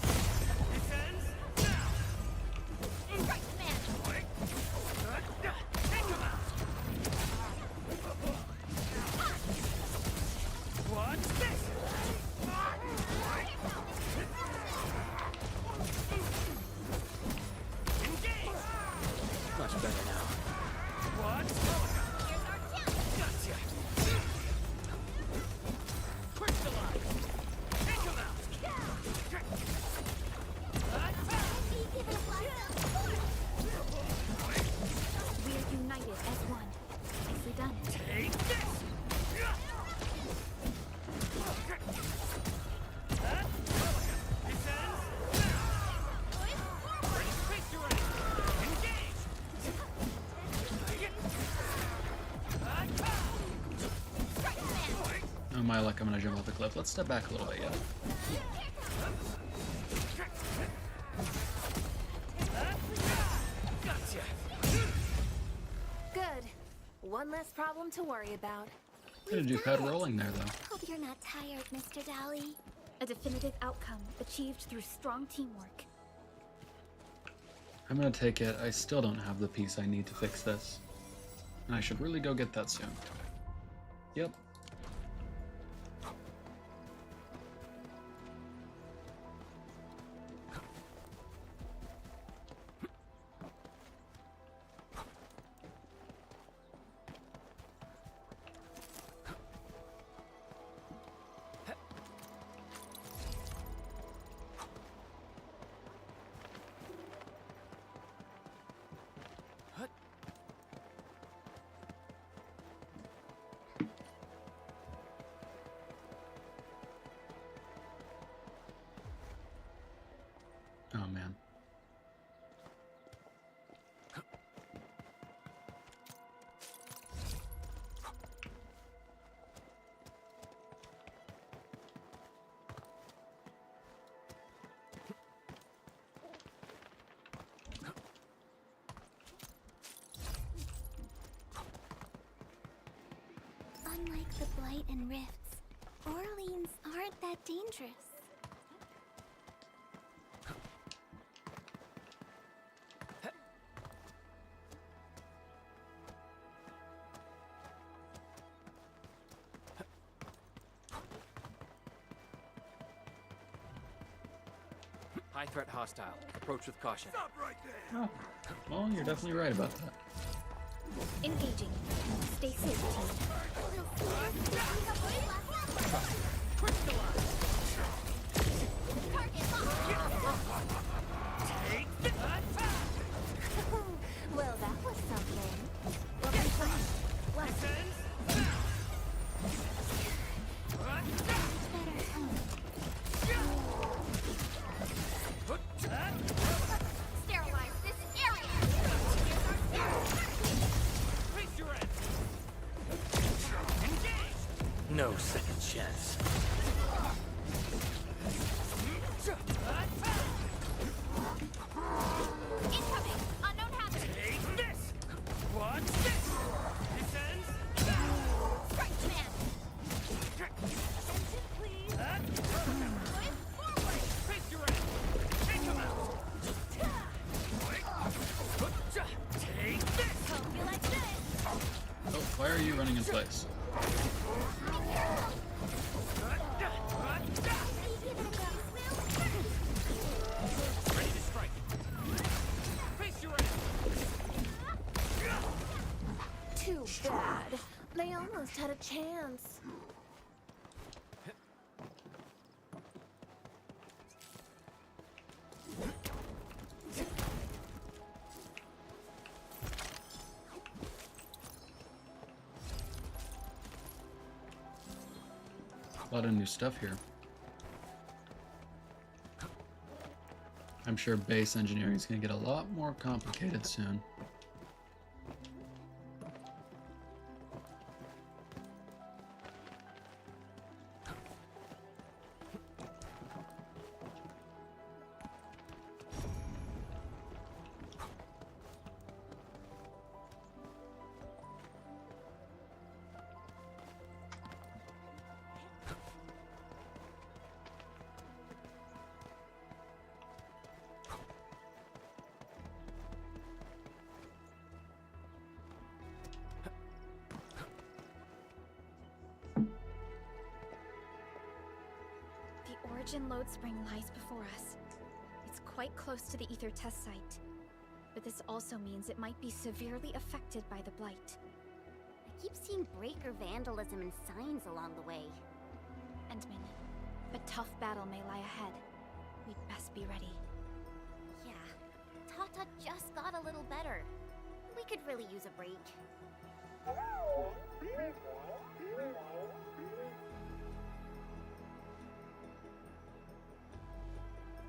Much better now. We are united as one. Nicely done. Take this! Oh my luck, I'm gonna jump off the cliff. Let's step back a little bit, yeah. Good. One less problem to worry about. Gonna do pad rolling there, though. Hope you're not tired, Mr. Dolly. A definitive outcome achieved through strong teamwork. I'm gonna take it. I still don't have the piece I need to fix this. And I should really go get that soon. Yep. Oh man. Unlike the Blight and Rifts, Orleans aren't that dangerous. High threat hostile. Approach with caution. Stop right there! Oh, well, you're definitely right about that. Engaging. Stay safe, team. Well, that was something. Welcome flash. Sterilize this area! Raise your end! Engage! No second chance. Incoming! Unknown hazard! Take this! Watch this! Descends! Strike command! Please! Forward! Face your end! Take him out! Take this! Hope you like this! Oh, why are you running in place? Ready to strike. Face your end! Too bad. They almost had a chance. A lot of new stuff here. I'm sure base engineering is going to get a lot more complicated soon. origin load spring lies before us. It's quite close to the ether test site. But this also means it might be severely affected by the blight. I keep seeing breaker vandalism and signs along the way. Endman, a tough battle may lie ahead. We'd best be ready. Yeah, Tata just got a little better. We could really use a break.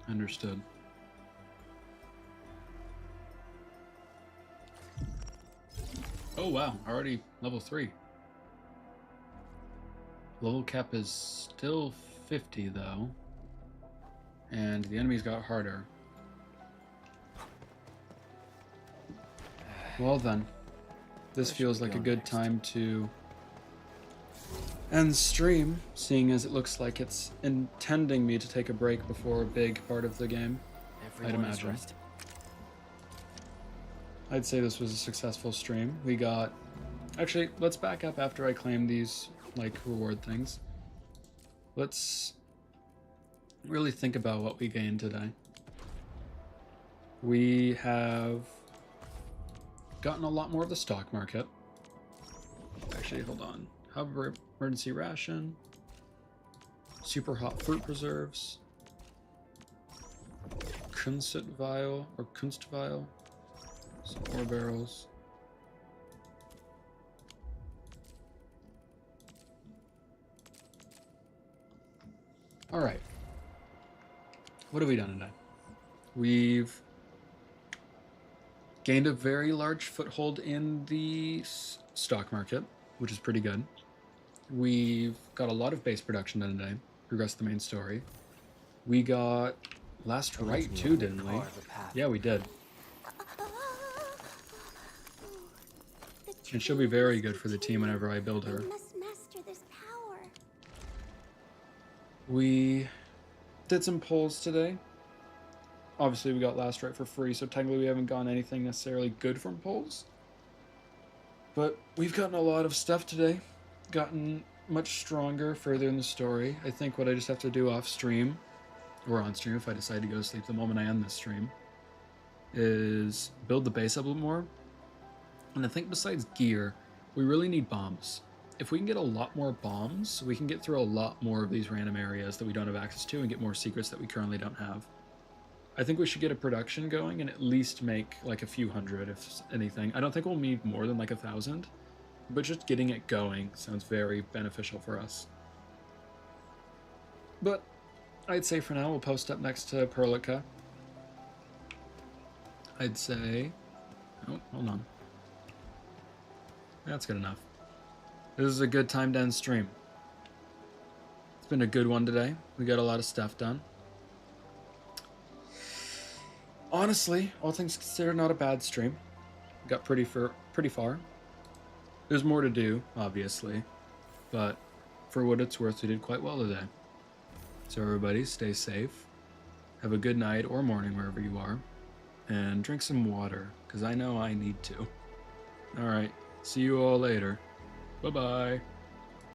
Understood. Oh wow, already level 3. Level cap is still 50 though. And the enemies got harder. Well then, this feels like a good time to end stream, seeing as it looks like it's intending me to take a break before a big part of the game, I'd imagine. I'd say this was a successful stream. We got... Actually, let's back up after I claim these, like, reward things. Let's really think about what we gained today. We have gotten a lot more of the stock market. Actually, hold on. Hub emergency ration. Super hot fruit preserves. Kunstvial, or Kunstvial. Some more barrels. Alright. What have we done today? We've gained a very large foothold in the stock market, which is pretty good. We've got a lot of base production done today. Progressed the main story. We got last right too, didn't we? Yeah, we did. And she'll be very good for the team whenever I build her. Must master this power. We did some polls today. Obviously, we got last right for free, so technically we haven't gotten anything necessarily good from polls. But we've gotten a lot of stuff today. Gotten much stronger further in the story. I think what I just have to do off stream, or on stream if I decide to go to sleep the moment I end this stream, is build the base up a little more. And I think besides gear, we really need bombs. If we can get a lot more bombs, we can get through a lot more of these random areas that we don't have access to and get more secrets that we currently don't have. I think we should get a production going and at least make like a few hundred, if anything. I don't think we'll need more than like 1,000, but just getting it going sounds very beneficial for us. But I'd say for now we'll post up next to Perlica. I'd say... Oh, hold on. That's good enough. This is a good time to end stream. It's been a good one today. We got a lot of stuff done. Honestly, all things considered, not a bad stream. Got pretty far. There's more to do, obviously, but for what it's worth, we did quite well today. So everybody, stay safe. Have a good night or morning wherever you are, and drink some water, because I know I need to. All right. See you all later. Bye-bye.